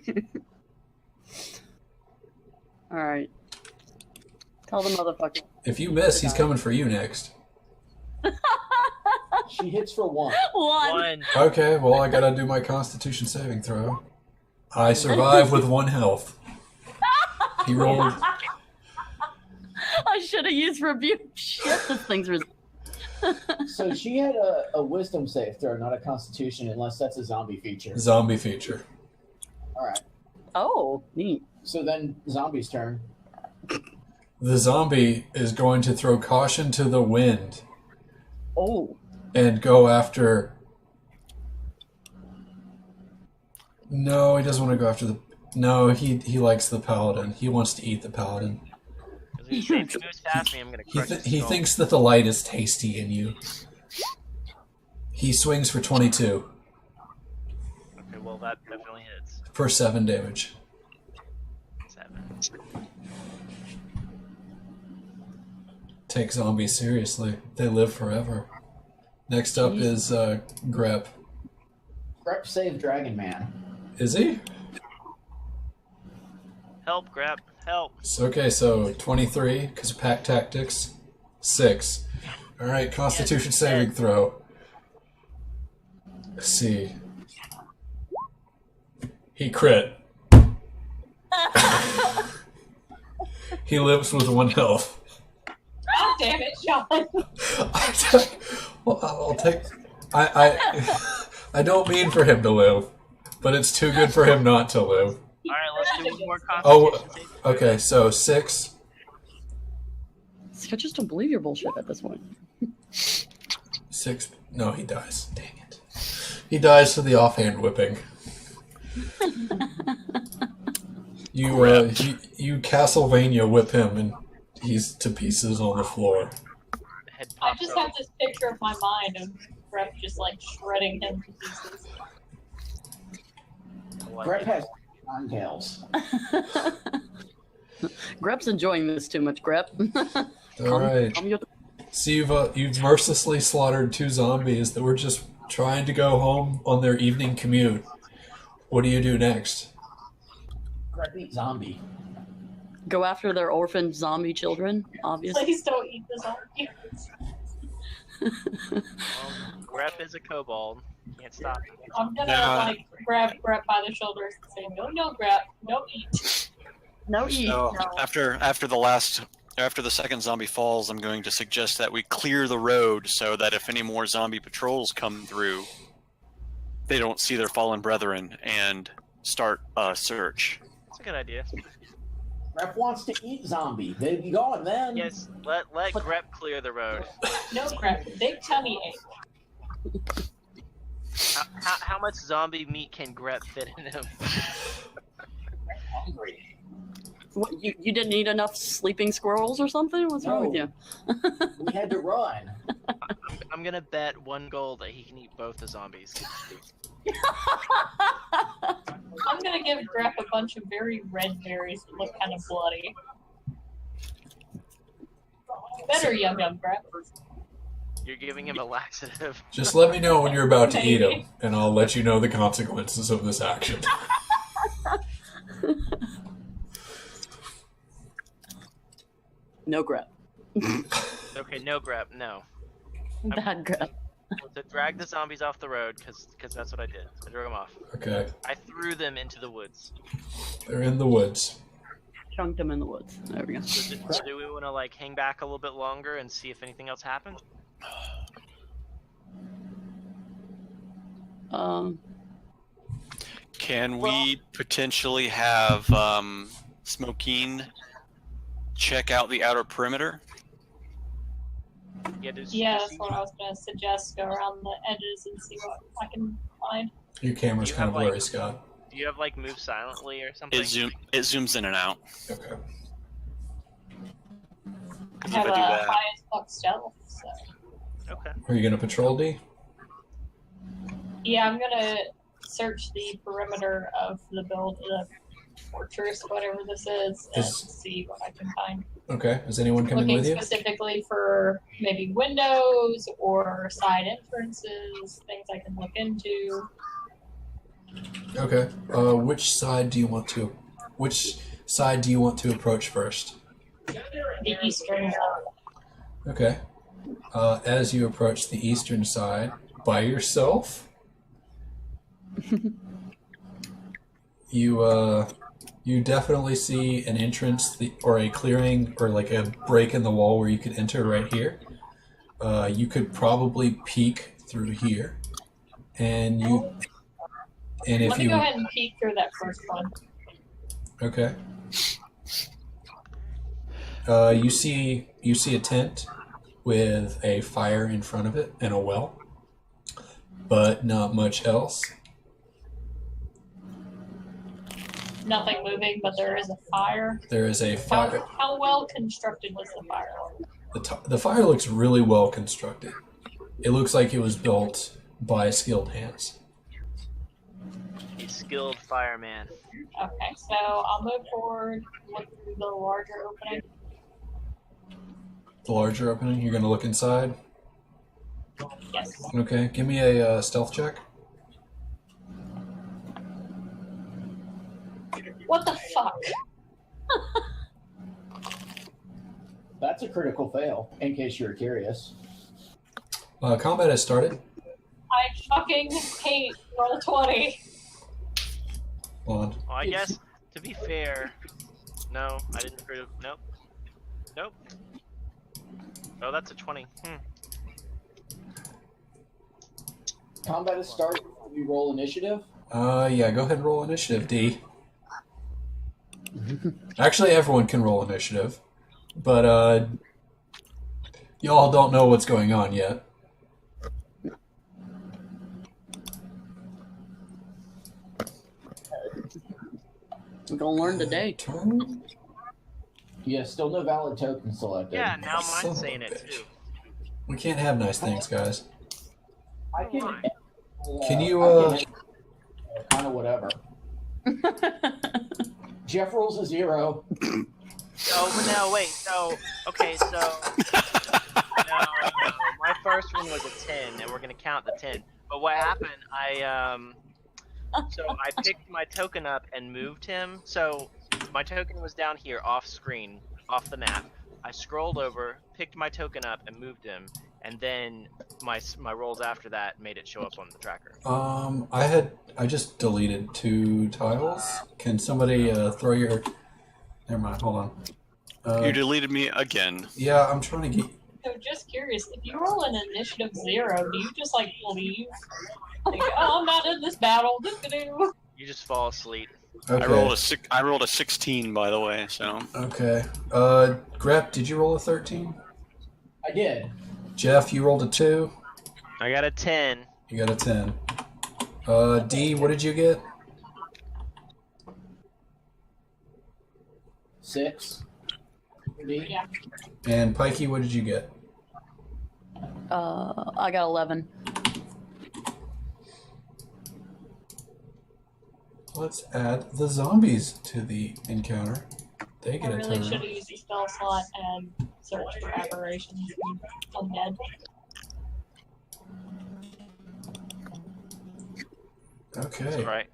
Speaker 3: All right. Tell the motherfucker.
Speaker 5: If you miss, he's coming for you next.
Speaker 7: She hits for 1.
Speaker 3: One.
Speaker 5: Okay, well, I gotta do my Constitution saving throw. I survive with 1 health. He rolled.
Speaker 3: I should have used rebuke. Shit, this thing's
Speaker 7: So she had a wisdom save throw, not a constitution, unless that's a zombie feature.
Speaker 5: Zombie feature.
Speaker 7: Alright.
Speaker 3: Oh, neat.
Speaker 7: So then zombie's turn.
Speaker 5: The zombie is going to throw caution to the wind
Speaker 3: Oh.
Speaker 5: and go after... No, he doesn't want to go after the... No, he likes the paladin. He wants to eat the paladin.
Speaker 2: If he moves past me, I'm gonna crush his
Speaker 5: He
Speaker 2: skull.
Speaker 5: thinks that the light is tasty in you. He swings for 22
Speaker 2: Okay, well that definitely hits.
Speaker 5: for 7 damage.
Speaker 2: 7.
Speaker 5: Take zombies seriously. They live forever. Next up is Grep.
Speaker 7: Grep saved Dragon Man.
Speaker 5: Is he?
Speaker 2: Help, Grab, help.
Speaker 5: Okay, so 23, because of pack tactics. 6. Alright, Constitution saving throw. Let's see. He crit. He lives with 1 health.
Speaker 6: God damn it, Sean.
Speaker 5: I'll take... I don't mean for him to live, but it's too good for him not to live.
Speaker 2: Alright, let's do one more
Speaker 5: Oh,
Speaker 2: Constitution save.
Speaker 5: okay, so 6.
Speaker 3: I just don't believe your bullshit at this point.
Speaker 5: 6. No, he dies. Dang it. He dies to the offhand whipping. You Castlevania whip him and he's to pieces on the floor.
Speaker 2: The head
Speaker 6: I
Speaker 2: pops
Speaker 6: just
Speaker 2: up.
Speaker 6: have this picture of my mind of Grep just like shredding him to pieces.
Speaker 2: I like
Speaker 7: Grep
Speaker 2: it.
Speaker 7: has 9 tails.
Speaker 3: Grep's enjoying this too much, Grep.
Speaker 5: Alright.
Speaker 3: Calm your-
Speaker 5: So you've mercilessly slaughtered 2 zombies that were just trying to go home on their evening commute. What do you do next?
Speaker 7: Grep eat zombie.
Speaker 3: Go after their orphaned zombie children, obviously.
Speaker 6: Please don't eat the zombie.
Speaker 2: Well, Grep is a kobold. Can't stop him.
Speaker 6: I'm gonna
Speaker 4: Yeah.
Speaker 6: like grab Grep by the shoulders and say, no, Grep, no eat.
Speaker 3: No eat.
Speaker 4: So
Speaker 6: No.
Speaker 4: after the second zombie falls, I'm going to suggest that we clear the road so that if any more zombie patrols come through, they don't see their fallen brethren and start a search.
Speaker 2: That's a good idea.
Speaker 7: Grep wants to eat zombie. They'd be gone then.
Speaker 2: Yes, let Grep clear the road.
Speaker 6: No, Grep, big tummy ache.
Speaker 2: How much zombie meat can Grep fit in him?
Speaker 7: Hungry.
Speaker 3: What, you didn't eat enough sleeping squirrels or something? What's wrong with you?
Speaker 7: We had to run.
Speaker 2: I'm gonna bet 1 gold that he can eat both the zombies.
Speaker 6: I'm gonna give Grep a bunch of very red berries that look kind of bloody. Better yum yum, Grep.
Speaker 2: You're giving him a laxative.
Speaker 5: Just let me know when you're about to eat him, and I'll let you know the consequences of this action.
Speaker 3: No Grep.
Speaker 2: Okay, no Grep, no.
Speaker 3: Bad Grep.
Speaker 2: To drag the zombies off the road, because that's what I did. I drug them off.
Speaker 5: Okay,
Speaker 2: I threw them into the woods.
Speaker 5: they're in the woods.
Speaker 3: Chunked him in the woods. There we go.
Speaker 2: So do we want to like hang back a little bit longer and see if anything else happens?
Speaker 4: Can we potentially have Smokeen check out the outer perimeter?
Speaker 2: Yeah,
Speaker 6: that's what I was going to suggest. Go around the edges and see what I can find.
Speaker 5: Your camera's
Speaker 2: You
Speaker 5: kind of
Speaker 2: have,
Speaker 5: blurry,
Speaker 2: like-
Speaker 5: Scott.
Speaker 2: Do you have like move silently or something?
Speaker 4: It zooms in and out.
Speaker 5: Okay.
Speaker 6: I
Speaker 4: Because
Speaker 6: have
Speaker 4: if
Speaker 6: a
Speaker 4: I do that,
Speaker 6: high as fuck stealth, so.
Speaker 2: Okay.
Speaker 5: Are you gonna patrol, D?
Speaker 6: Yeah, I'm going to search the perimeter of the fortress, whatever this is, and see what I can find.
Speaker 5: Okay. Is anyone coming
Speaker 6: Looking
Speaker 5: with you?
Speaker 6: specifically for maybe windows or side entrances, things I can look into.
Speaker 5: Okay. Which side do you want to approach first?
Speaker 6: The eastern side.
Speaker 5: Okay. As you approach the eastern side by yourself, you definitely see an entrance or a clearing or like a break in the wall where you could enter right here. You could probably peek through here, and if
Speaker 6: Let me
Speaker 5: you
Speaker 6: go ahead and peek through that first one.
Speaker 5: okay. You see a tent with a fire in front of it and a well, but not much else.
Speaker 6: Nothing moving, but there is a fire.
Speaker 5: There is a fire.
Speaker 6: How well constructed was the fire?
Speaker 5: The fire looks really well constructed. It looks like it was built by skilled hands.
Speaker 2: A skilled fireman.
Speaker 6: Okay, so I'll move forward, look through the larger opening.
Speaker 5: The larger opening, you're going to look inside?
Speaker 6: Yes.
Speaker 5: Okay, give me a stealth check.
Speaker 6: What the fuck?
Speaker 1: That's a critical fail, in case you're curious.
Speaker 5: Combat has started.
Speaker 6: I fucking hate roll 20.
Speaker 5: Blonde.
Speaker 2: Well, I guess to be fair, no, I didn't. Nope. Nope. Oh, that's a 20.
Speaker 1: Combat has started. We roll initiative.
Speaker 5: Yeah, go ahead and roll initiative, D. Actually, everyone can roll initiative, but y'all don't know what's going on yet.
Speaker 3: We're gonna learn today.
Speaker 5: Turn.
Speaker 1: Yeah, still no valid token selected.
Speaker 2: Yeah, now
Speaker 5: Son of
Speaker 2: mine's
Speaker 5: a
Speaker 2: saying it
Speaker 5: bitch.
Speaker 2: too.
Speaker 5: We can't have nice things, guys.
Speaker 1: I can.
Speaker 5: Can you,
Speaker 1: kind of whatever. Jeff rolls a 0.
Speaker 2: Oh, no, wait. So, okay, so. No. My first one was a 10, and we're going to count the 10. But what happened, so I picked my token up and moved him. So my token was down here off screen, off the map. I scrolled over, picked my token up, and moved him. And then my rolls after that made it show up on the tracker.
Speaker 5: I just deleted 2 tiles. Can somebody throw your? Never mind. Hold on.
Speaker 4: you deleted me again.
Speaker 5: Yeah, I'm trying to get.
Speaker 6: So just curious, if you roll an initiative 0, do you just like leave? Like, oh, I'm not in this battle. Doo-doo-doo.
Speaker 2: You just fall asleep.
Speaker 5: Okay.
Speaker 4: I rolled a 16, by the way. So
Speaker 5: Okay. Grep, did you roll a 13?
Speaker 1: I did.
Speaker 5: Jeff, you rolled a 2.
Speaker 2: I got a 10.
Speaker 5: You got a 10. D, what did you get?
Speaker 1: 6.
Speaker 6: Yeah.
Speaker 5: And Pikey, what did you get?
Speaker 3: I got 11.
Speaker 5: Let's add the zombies to the encounter. They
Speaker 6: I
Speaker 5: get a
Speaker 6: really
Speaker 5: turn.
Speaker 6: should have used the spell slot and searched for aberrations and undead.
Speaker 5: Okay.
Speaker 2: Right.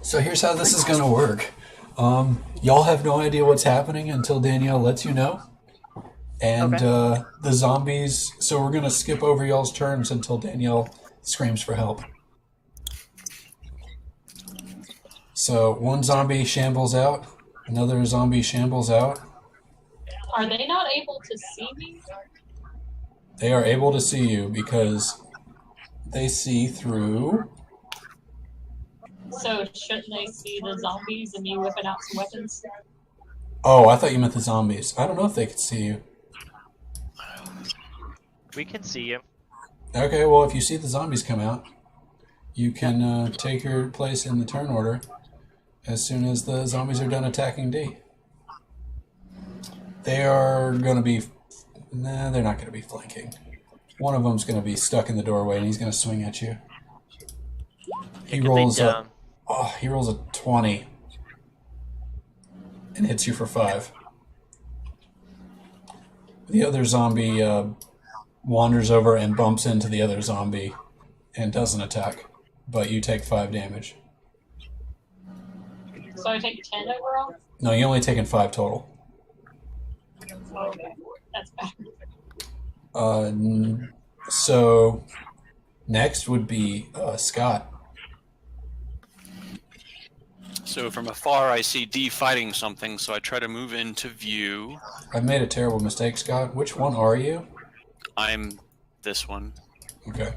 Speaker 5: So here's how this is gonna work. Y'all have no idea what's happening until Danielle lets you know. And the zombies, so we're gonna skip over y'all's turns until Danielle screams for help. So one zombie shambles out, another zombie shambles out.
Speaker 6: Are they not able to see me?
Speaker 5: They are able to see you because they see through.
Speaker 6: So shouldn't they see the zombies and you whipping out some weapons?
Speaker 5: Oh, I thought you meant the zombies. I don't know if they could see you.
Speaker 2: We can see you.
Speaker 5: Okay, well, if you see the zombies come out, you can take your place in the turn order as soon as the zombies are done attacking D. They are going to be... Nah, they're not going to be flanking. One of them's going to be stuck in the doorway, and he's going to swing at you. He rolls a... Oh, he rolls a 20. And hits you for 5. The other zombie wanders over and bumps into the other zombie and doesn't attack. But you take 5 damage.
Speaker 6: So I take 10 overall?
Speaker 5: No, you only taken 5 total.
Speaker 6: Okay, that's better.
Speaker 5: So next would be Scott.
Speaker 4: So from afar, I see D fighting something, so I try to move into view.
Speaker 5: I've made a terrible mistake, Scott. Which one are you?
Speaker 4: I'm this one.
Speaker 5: Okay.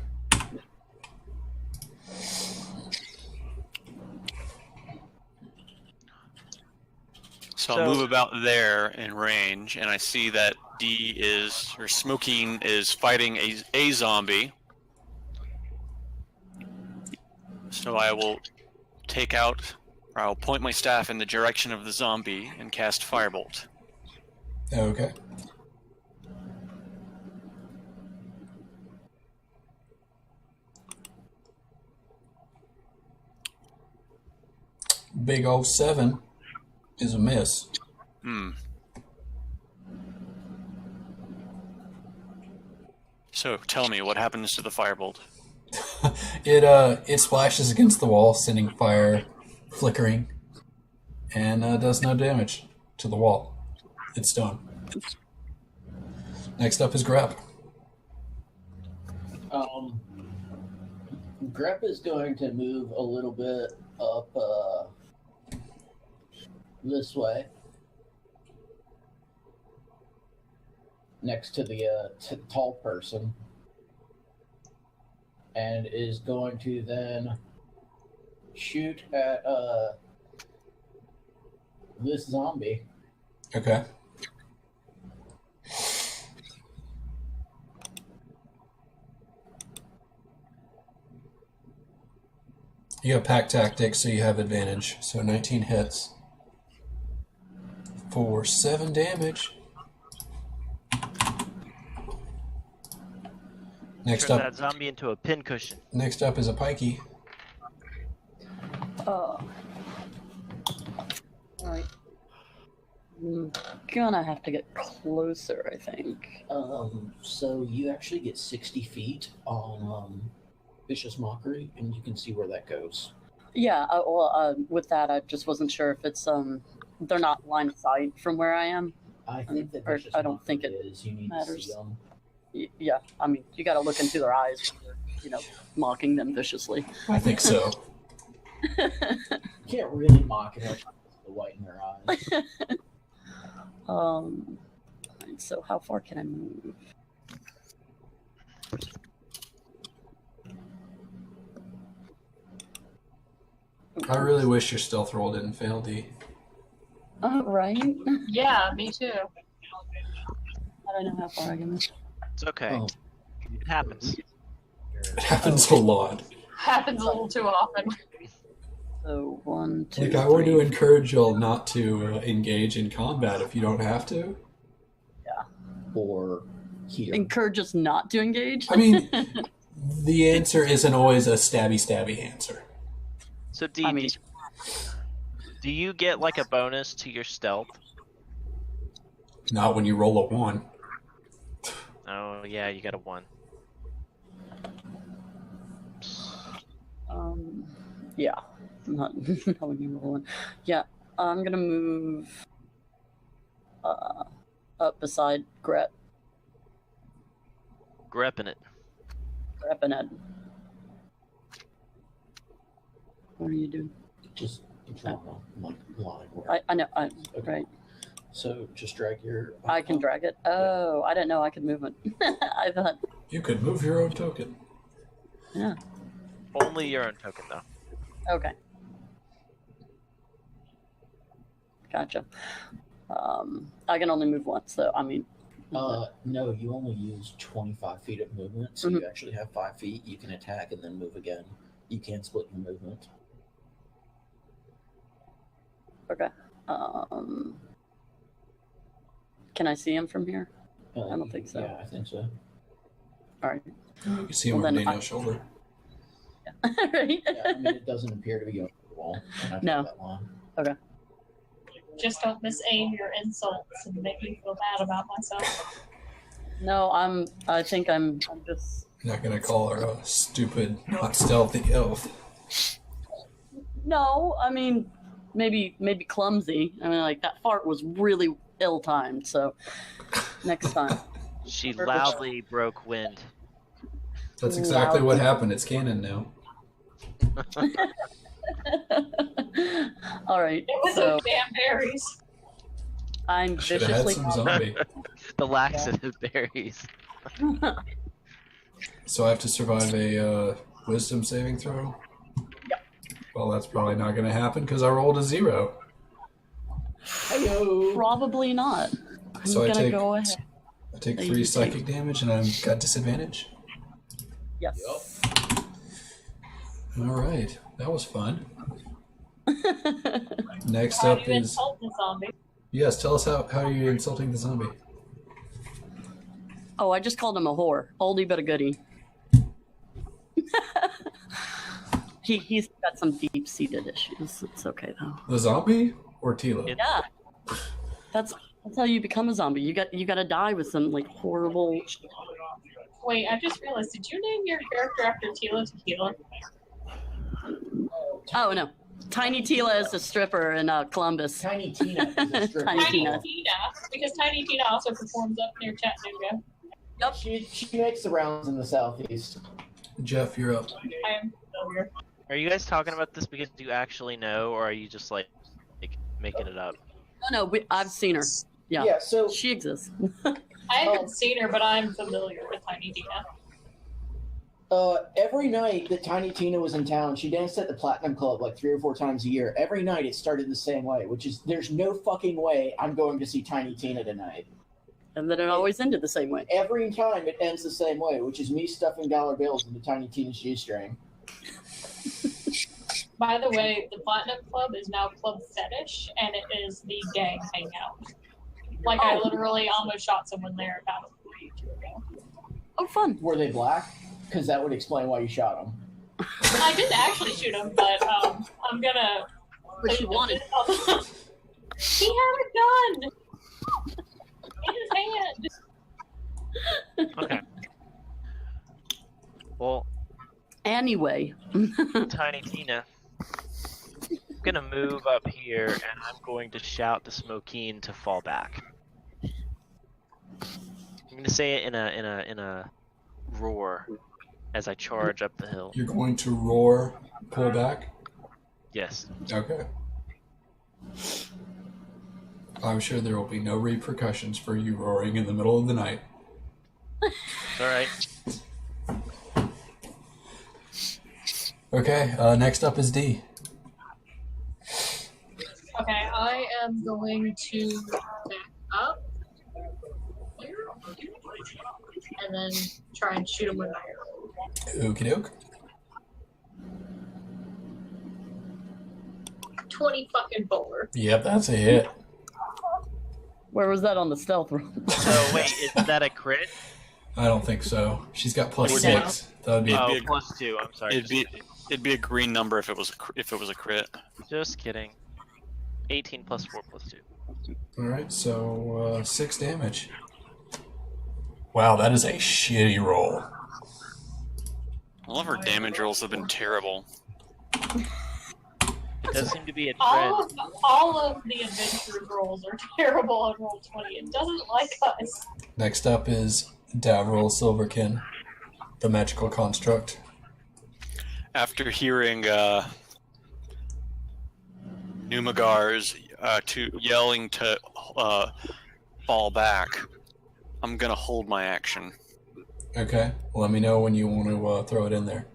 Speaker 4: So I'll move about there in range, and I see that D is, or Smoking is fighting a zombie. So I will take out, or I'll point my staff in the direction of the zombie and cast Firebolt.
Speaker 5: Okay. Big old 7 is a miss.
Speaker 4: So tell me, what happens to the Firebolt?
Speaker 5: It splashes against the wall, sending fire flickering, and does no damage to the wall. It's done. Next up is Grep.
Speaker 7: Grep is going to move a little bit up this way, next to the tall person, and is going to then shoot at this zombie.
Speaker 5: Okay. You have pack tactics, so you have advantage. So 19 hits for 7 damage. Next
Speaker 2: Turn
Speaker 5: up,
Speaker 2: that zombie into a pincushion.
Speaker 5: next up is a pikey.
Speaker 3: Alright. I'm gonna have to get closer, I think.
Speaker 7: So you actually get 60 feet on Vicious Mockery, and you can see where that goes.
Speaker 3: Yeah, with that, I just wasn't sure if it's, they're not line of sight from where I am.
Speaker 7: I think that
Speaker 3: Or
Speaker 7: Vicious
Speaker 3: I don't think
Speaker 7: Mockery
Speaker 3: it
Speaker 7: is. You need
Speaker 3: matters.
Speaker 7: to see them.
Speaker 3: Yeah, I mean, you gotta look into their eyes when you're, mocking them viciously.
Speaker 5: I think so.
Speaker 7: You can't really mock it like the white in their eyes.
Speaker 3: So how far can I move?
Speaker 5: I really wish your stealth roll didn't fail, D.
Speaker 3: Right.
Speaker 6: Yeah, me too.
Speaker 3: I don't know how far I can move.
Speaker 2: It's okay.
Speaker 7: Oh.
Speaker 2: It happens.
Speaker 5: It happens a lot.
Speaker 6: Happens a little too often.
Speaker 3: So 1, 2,
Speaker 5: Like, I want to
Speaker 3: 3.
Speaker 5: encourage y'all not to engage in combat if you don't have to.
Speaker 7: Or here.
Speaker 3: Encourage us not to engage.
Speaker 5: I mean, the answer isn't always a stabby answer.
Speaker 2: So D,
Speaker 3: I mean-
Speaker 2: do you get like a bonus to your stealth?
Speaker 5: Not when you roll a 1.
Speaker 2: Oh yeah, you got a 1.
Speaker 3: Yeah. Not when you roll one. Yeah, I'm gonna move up beside Grep
Speaker 2: Grepping it.
Speaker 3: and Ed. What are you doing?
Speaker 7: Just draw one line. Where,
Speaker 3: I know.
Speaker 7: Okay.
Speaker 3: Right.
Speaker 7: So just drag your.
Speaker 3: I can drag it. Oh, I didn't know I could move it. I thought.
Speaker 5: You could move your own token.
Speaker 3: Yeah.
Speaker 2: Only your own token though.
Speaker 3: Okay. Gotcha. I can only move once, so I mean.
Speaker 1: No, you only use 25 feet of movement, so you actually have 5 feet. You can attack and then move again. You can split your movement.
Speaker 3: Okay. Can I see him from here? I don't think so.
Speaker 1: Yeah, I think so.
Speaker 3: All right.
Speaker 5: You can see him
Speaker 3: Well,
Speaker 5: on
Speaker 3: then
Speaker 5: Daniel's shoulder.
Speaker 3: Right?
Speaker 1: Yeah, I mean, it doesn't appear to be on the wall.
Speaker 3: No.
Speaker 1: That long.
Speaker 6: Just don't misaim your insults and make me feel bad about myself.
Speaker 3: No, I think I'm just.
Speaker 5: Not gonna call her a stupid, not stealthy elf.
Speaker 3: No, I mean, maybe clumsy. I mean, like that fart was really ill-timed. So next time.
Speaker 2: She loudly broke wind.
Speaker 5: That's exactly what happened. It's canon now.
Speaker 3: All right.
Speaker 6: It was
Speaker 3: So
Speaker 6: those damn berries.
Speaker 3: I'm
Speaker 5: Should have had
Speaker 3: viciously.
Speaker 5: some zombie.
Speaker 2: The laxative berries.
Speaker 5: So I have to survive a wisdom saving throw?
Speaker 3: Yep.
Speaker 5: Well, that's probably not going to happen because I rolled a 0.
Speaker 1: Hello.
Speaker 3: Probably not. I'm
Speaker 5: So I
Speaker 3: gonna
Speaker 5: take-
Speaker 3: go ahead.
Speaker 5: I take
Speaker 3: You
Speaker 5: 3
Speaker 3: take-
Speaker 5: psychic damage and I've got disadvantage.
Speaker 3: Yes.
Speaker 5: All right. That was fun. Next
Speaker 6: How
Speaker 5: up
Speaker 6: do you
Speaker 5: is...
Speaker 6: insult the zombie?
Speaker 5: Yes, tell us how you're insulting the zombie.
Speaker 3: Oh, I just called him a whore. Oldie but a goodie. He's got some deep-seated issues. It's okay though.
Speaker 5: The zombie or Tila?
Speaker 3: Yeah. That's how you become a zombie. You got to die with some like horrible.
Speaker 6: Wait, I just realized. Did you name your character after Tila Tequila?
Speaker 3: Oh no, Tiny Tila is a stripper in Columbus.
Speaker 1: Tiny Tina is a stripper.
Speaker 3: Tiny
Speaker 6: Tiny
Speaker 3: Tina.
Speaker 6: Tina, because Tiny Tina also performs up near Chattanooga.
Speaker 3: Yep.
Speaker 1: She makes the rounds in the southeast.
Speaker 5: Jeff, you're up.
Speaker 6: I am familiar.
Speaker 2: Are you guys talking about this because you actually know, or are you just like making it up?
Speaker 3: No, I've seen her. Yeah.
Speaker 1: Yeah, so
Speaker 3: She exists.
Speaker 6: I haven't seen her, but I'm familiar with Tiny Tina.
Speaker 1: every night that Tiny Tina was in town, she danced at the Platinum Club like 3 or 4 times a year. Every night it started the same way, which is there's no fucking way I'm going to see Tiny Tina tonight.
Speaker 3: And then it always ended the same way.
Speaker 1: Every time it ends the same way, which is me stuffing dollar bills into Tiny Tina's G-string.
Speaker 6: By the way, the Platinum Club is now Club Fetish, and it is the gang hangout. Like, I literally almost shot someone there about a week or two ago.
Speaker 3: Oh, fun.
Speaker 1: Were they black? Because that would explain why you shot them.
Speaker 6: I didn't actually shoot him, but I'm gonna.
Speaker 3: But she wanted.
Speaker 6: He had a gun in his hand.
Speaker 2: Okay. Well,
Speaker 3: Anyway.
Speaker 2: Tiny Tina, I'm gonna move up here and I'm going to shout to Smokeen to fall back. I'm gonna say it in a roar as I charge up the hill.
Speaker 5: You're going to roar, pull back?
Speaker 2: Yes.
Speaker 5: Okay. I'm sure there will be no repercussions for you roaring in the middle of the night.
Speaker 2: All right.
Speaker 5: Okay, next up is D.
Speaker 6: Okay, I am going to back up and then try and shoot him with my arrow.
Speaker 5: Okie doke.
Speaker 6: 20 fucking bowler.
Speaker 5: Yep, that's a hit.
Speaker 3: Where was that on the stealth roll?
Speaker 2: Oh wait, is that a crit?
Speaker 5: I don't think so. She's got plus
Speaker 4: Would
Speaker 5: 6. That would be.
Speaker 4: It'd
Speaker 2: Oh,
Speaker 4: be a-
Speaker 2: +2. I'm sorry.
Speaker 4: It'd be a green number if it was a crit.
Speaker 2: Just kidding. 18 plus 4 plus 2.
Speaker 5: All right, so 6 damage. Wow, that is a shitty roll.
Speaker 4: All of her damage rolls have been terrible.
Speaker 2: It does seem to be a
Speaker 6: All
Speaker 2: trend.
Speaker 6: of the adventurers rolls are terrible on roll 20. It doesn't like us.
Speaker 5: Next up is Davril Silverkin, the magical construct.
Speaker 4: After hearing Numagar's yelling to fall back, I'm gonna hold my action.
Speaker 5: Okay, let me know when you want to throw it in there.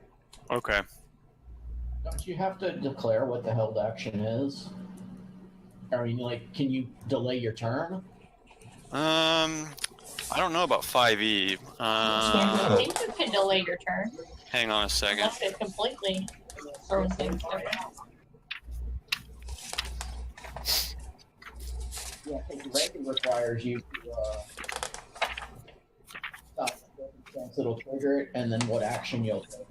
Speaker 4: Okay.
Speaker 1: Don't you have to declare what the held action is? I mean, like, can you delay your turn?
Speaker 4: I don't know about 5e.
Speaker 6: I think you can delay your turn.
Speaker 4: Hang on a second.
Speaker 6: Unless it completely throws things different.
Speaker 1: Yeah, because Reagan requires you to stop circumstance, it'll trigger it, and then what action you'll take.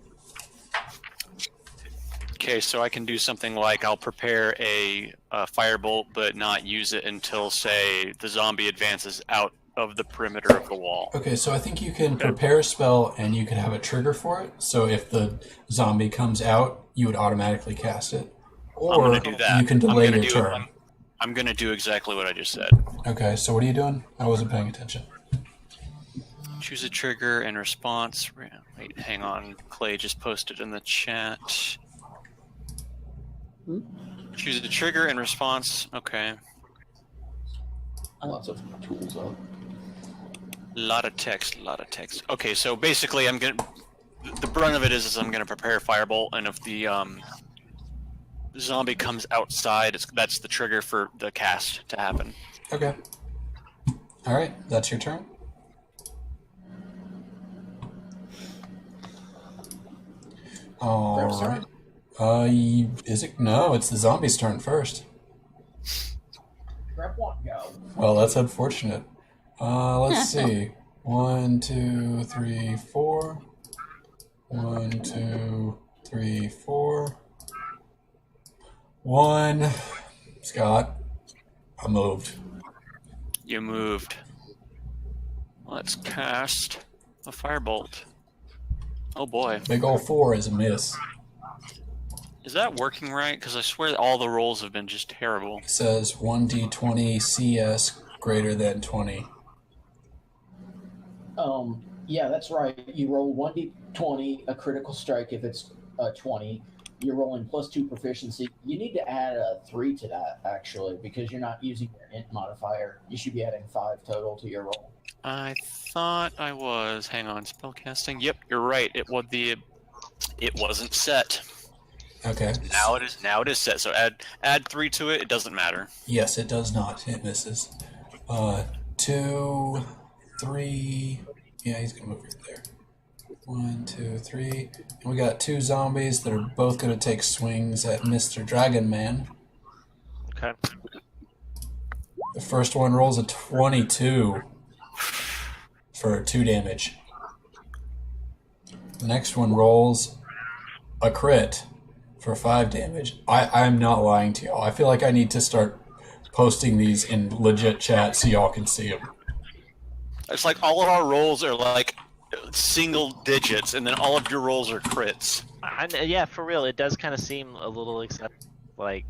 Speaker 4: Okay, so I can do something like I'll prepare a firebolt, but not use it until, say, the zombie advances out of the perimeter of the wall.
Speaker 5: Okay, so I think you can prepare a spell and you can have a trigger for it. So if the zombie comes out, you would automatically cast it.
Speaker 4: I'm
Speaker 5: Or
Speaker 4: going to do that.
Speaker 5: you can delay your turn.
Speaker 4: I'm going to do exactly what I just said.
Speaker 5: Okay, so what are you doing? I wasn't paying attention.
Speaker 4: Choose a trigger in response. Wait, hang on. Clay just posted in the chat. Choose a trigger in response. Okay.
Speaker 1: Lots of tools up.
Speaker 4: Lot of text. Okay, so basically, the brunt of it is I'm gonna prepare firebolt, and if the zombie comes outside, that's the trigger for the cast to happen.
Speaker 5: Okay. All right, that's your turn. All right. Is it? No, it's the zombie's turn first.
Speaker 1: Grab one, go.
Speaker 5: Well, that's unfortunate. Let's see. 1, 2, 3, 4. 1, 2, 3, 4. 1. Scott, I moved.
Speaker 4: You moved. Let's cast a firebolt. Oh boy.
Speaker 5: Big ol' 4 is a miss.
Speaker 4: Is that working right? Because I swear all the rolls have been just terrible.
Speaker 5: It says 1d20 CS greater than 20.
Speaker 1: Yeah, that's right. You roll 1d20, a critical strike if it's 20. You're rolling +2 proficiency. You need to add a 3 to that, actually, because you're not using your int modifier. You should be adding 5 total to your roll.
Speaker 4: I thought I was. Hang on, spellcasting. Yep, you're right. It wasn't set.
Speaker 5: Okay.
Speaker 4: Now it is set. So add 3 to it. It doesn't matter.
Speaker 5: Yes, it does not. It misses. 2, 3. Yeah, he's gonna move right there. 1, 2, 3. And we got 2 zombies that are both gonna take swings at Mr. Dragon Man.
Speaker 2: Okay.
Speaker 5: The first one rolls a 22 for 2 damage. The next one rolls a crit for 5 damage. I'm not lying to y'all. I feel like I need to start posting these in legit chat so y'all can see them.
Speaker 4: It's like all of our rolls are like single digits, and then all of your rolls are crits.
Speaker 2: Yeah, for real, it does kind of seem a little like.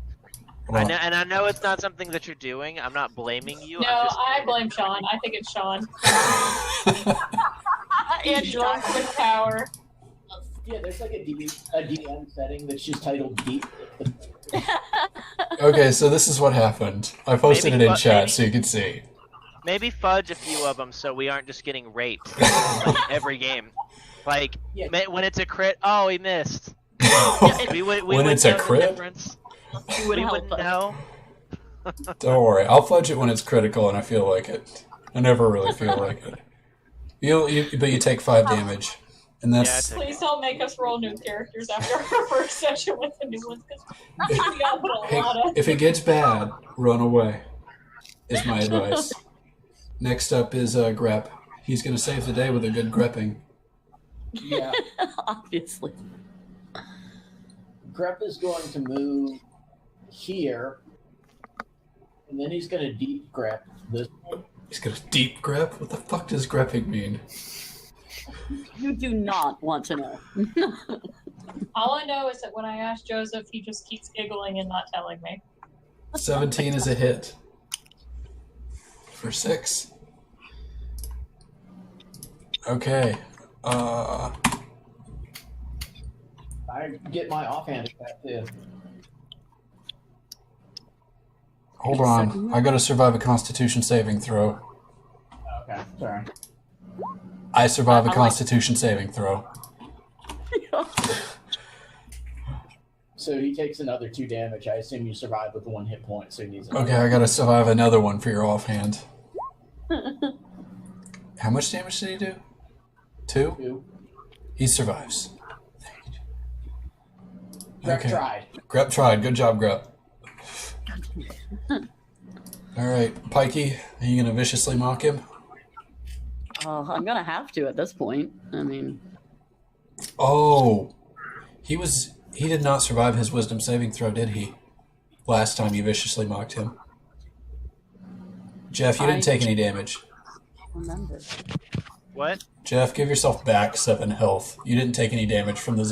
Speaker 5: Hold on.
Speaker 2: I know it's not something that you're doing. I'm not blaming you.
Speaker 6: No, I blame Sean. I think it's Sean. And drunk with power.
Speaker 1: Yeah, there's like a DM setting that's just titled Deep.
Speaker 5: Okay, so this is what happened. I posted
Speaker 2: Maybe
Speaker 5: it in chat
Speaker 2: maybe-
Speaker 5: so you can see.
Speaker 2: Maybe fudge a few of them so we aren't just getting raped like, every game. Like
Speaker 1: Yeah.
Speaker 2: when it's a crit, oh, he missed. We would
Speaker 5: When
Speaker 2: would
Speaker 5: it's a
Speaker 2: know the
Speaker 5: crit?
Speaker 2: difference.
Speaker 3: You would
Speaker 2: We
Speaker 3: help
Speaker 2: wouldn't
Speaker 3: us.
Speaker 2: know.
Speaker 5: Don't worry, I'll fudge it when it's critical and I feel like it. I never really feel like it. But you take 5 damage, and that's
Speaker 6: Please don't make us roll new characters after our first session with the new ones, because we got put a
Speaker 5: hey,
Speaker 6: lot of.
Speaker 5: if it gets bad, run away. Is my advice. Next up is Grep. He's gonna save the day with a good grepping.
Speaker 1: Yeah.
Speaker 3: Obviously.
Speaker 1: Grep is going to move here, and then he's going to deep grep this one.
Speaker 5: He's gonna deep grep. What the fuck does grepping mean?
Speaker 3: You do not want to know.
Speaker 6: All I know is that when I ask Joseph, he just keeps giggling and not telling me.
Speaker 5: 17 is a hit. For 6. Okay.
Speaker 1: I get my offhand attack too.
Speaker 5: Hold on. I gotta survive a Constitution saving throw.
Speaker 1: Okay, sorry.
Speaker 5: I survive a
Speaker 3: I like-
Speaker 5: Constitution saving throw.
Speaker 7: So he takes another 2 damage. I assume you survive with 1 hit point, so he needs another.
Speaker 5: Okay, I gotta survive another one for your offhand. How much damage did he do? 2?
Speaker 7: 2.
Speaker 5: He survives.
Speaker 7: Grep
Speaker 5: Okay.
Speaker 7: tried.
Speaker 5: Grep tried. Good job, Grep. Alright, Pikey, are you gonna viciously mock him?
Speaker 3: I'm gonna have to at this point. I mean,
Speaker 5: Oh, he did not survive his wisdom saving throw, did he? Last time you viciously mocked him. Jeff, you didn't take any damage.
Speaker 3: remember.
Speaker 2: What?
Speaker 5: Jeff, give yourself back 7 health. You didn't take any damage from the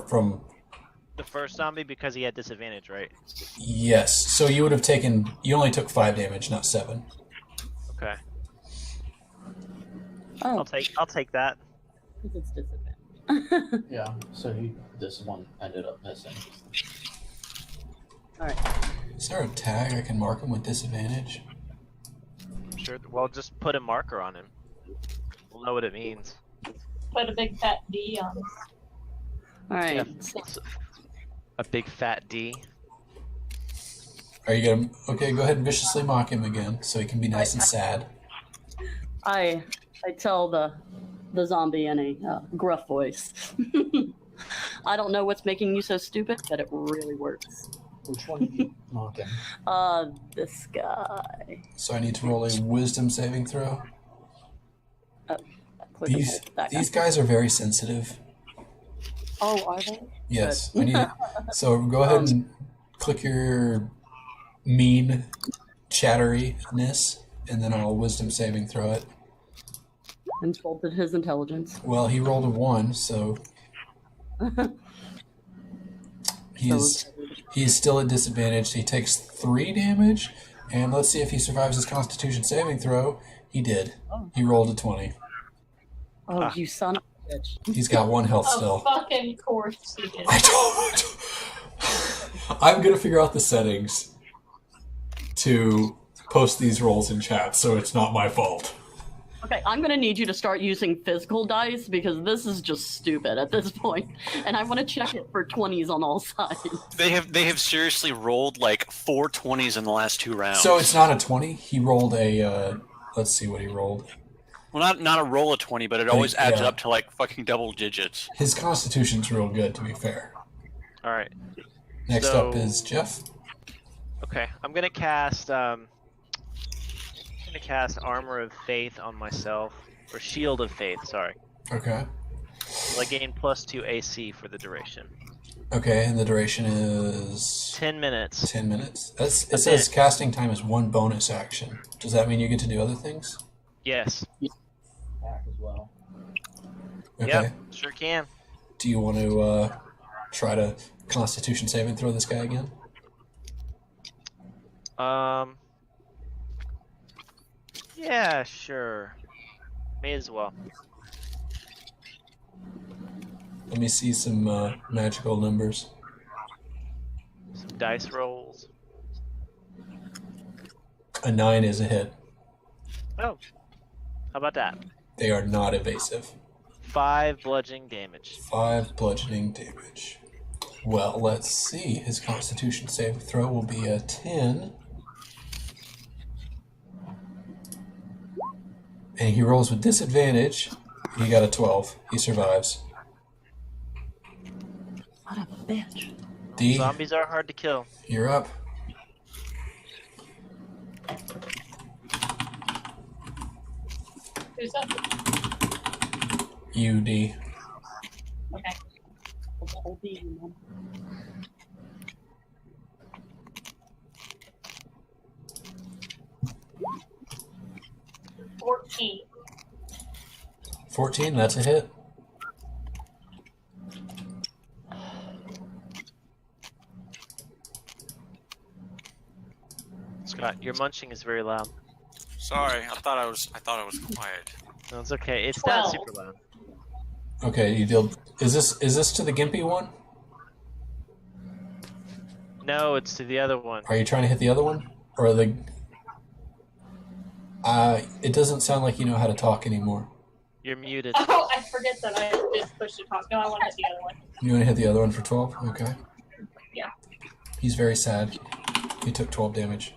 Speaker 5: from...
Speaker 2: The first zombie because he had disadvantage, right?
Speaker 5: Yes, so you would have taken... You only took 5 damage, not 7.
Speaker 2: Okay.
Speaker 3: Oh,
Speaker 2: I'll take that.
Speaker 3: it's disadvantage.
Speaker 7: Yeah, so this one ended up missing.
Speaker 3: All right.
Speaker 5: Is there a tag I can mark him with disadvantage?
Speaker 2: Sure. Well, just put a marker on him. We'll know what it means.
Speaker 6: Put a big fat D on.
Speaker 3: All right.
Speaker 2: Yeah.
Speaker 3: So,
Speaker 2: A big fat D.
Speaker 5: Are you gonna... Okay, go ahead and viciously mock him again, so he can be nice and sad.
Speaker 3: I tell the zombie in a gruff voice. I don't know what's making you so stupid, but it really works.
Speaker 7: Which one did you mock him?
Speaker 3: This guy.
Speaker 5: So I need to roll a wisdom saving throw.
Speaker 3: Click and
Speaker 5: These
Speaker 3: hold that guy.
Speaker 5: these guys are very sensitive.
Speaker 3: Oh, are they?
Speaker 5: Yes,
Speaker 3: Good.
Speaker 5: I need. So go ahead and click your mean chatteriness, and then I'll wisdom saving throw it.
Speaker 3: Insulted his intelligence.
Speaker 5: Well, he rolled a 1, so he's still at disadvantage. He takes 3 damage, and let's see if he survives his Constitution saving throw. He did. He rolled a 20.
Speaker 3: Oh, you son of a bitch.
Speaker 5: He's got 1 health
Speaker 6: Of
Speaker 5: still.
Speaker 6: fucking course he did.
Speaker 5: I don't. I'm gonna figure out the settings to post these rolls in chat, so it's not my fault.
Speaker 3: Okay, I'm gonna need you to start using physical dice because this is just stupid at this point, and I want to check it for 20s on all sides.
Speaker 4: They have seriously rolled like 4 20s in the last 2 rounds.
Speaker 5: So it's not a 20. He rolled a. Let's see what he rolled.
Speaker 4: Well, not a roll of 20, but it always adds
Speaker 5: yeah.
Speaker 4: up to like fucking double digits.
Speaker 5: His Constitution's real good, to be fair.
Speaker 2: All right.
Speaker 5: Next
Speaker 2: So-
Speaker 5: up is Jeff.
Speaker 2: Okay. I'm gonna cast. Armor of Faith on myself, or Shield of Faith. Sorry.
Speaker 5: Okay.
Speaker 2: Will I gain +2 AC for the duration?
Speaker 5: Okay, and the duration is
Speaker 2: 10 minutes.
Speaker 5: 10 minutes. It says casting time is 1 bonus action. Does that mean you get to do other things?
Speaker 2: Yes.
Speaker 7: Back as well.
Speaker 5: Okay.
Speaker 2: Yep. Sure can.
Speaker 5: Do you want to try to Constitution save and throw this guy again?
Speaker 2: Yeah, sure. May as well.
Speaker 5: Let me see some magical numbers.
Speaker 2: Some dice rolls.
Speaker 5: A 9 is a hit.
Speaker 2: Oh. How about that?
Speaker 5: They are not evasive.
Speaker 2: 5 bludgeoning damage.
Speaker 5: 5 bludgeoning damage. Well, let's see. His Constitution save throw will be a 10. And he rolls with disadvantage. He got a 12. He survives.
Speaker 3: What a bitch.
Speaker 5: D,
Speaker 2: Zombies are hard to kill.
Speaker 5: you're up.
Speaker 6: Who's up?
Speaker 5: You, D.
Speaker 6: Okay.
Speaker 3: I'll be in them.
Speaker 6: $14.
Speaker 5: 14, that's a hit.
Speaker 2: Scott, your munching is very loud.
Speaker 4: Sorry, I thought I was quiet.
Speaker 2: No, it's okay. It's not
Speaker 6: 12.
Speaker 2: super loud.
Speaker 5: Okay, you deal. Is this to the gimpy one?
Speaker 2: No, it's to the other one.
Speaker 5: Are you trying to hit the other one? Or the... it doesn't sound like you know how to talk anymore.
Speaker 2: You're muted.
Speaker 6: Oh, I forget that I just pushed to talk. No, I want to hit the other one.
Speaker 5: You want to hit the other one for 12? Okay. He's very sad. He took 12 damage.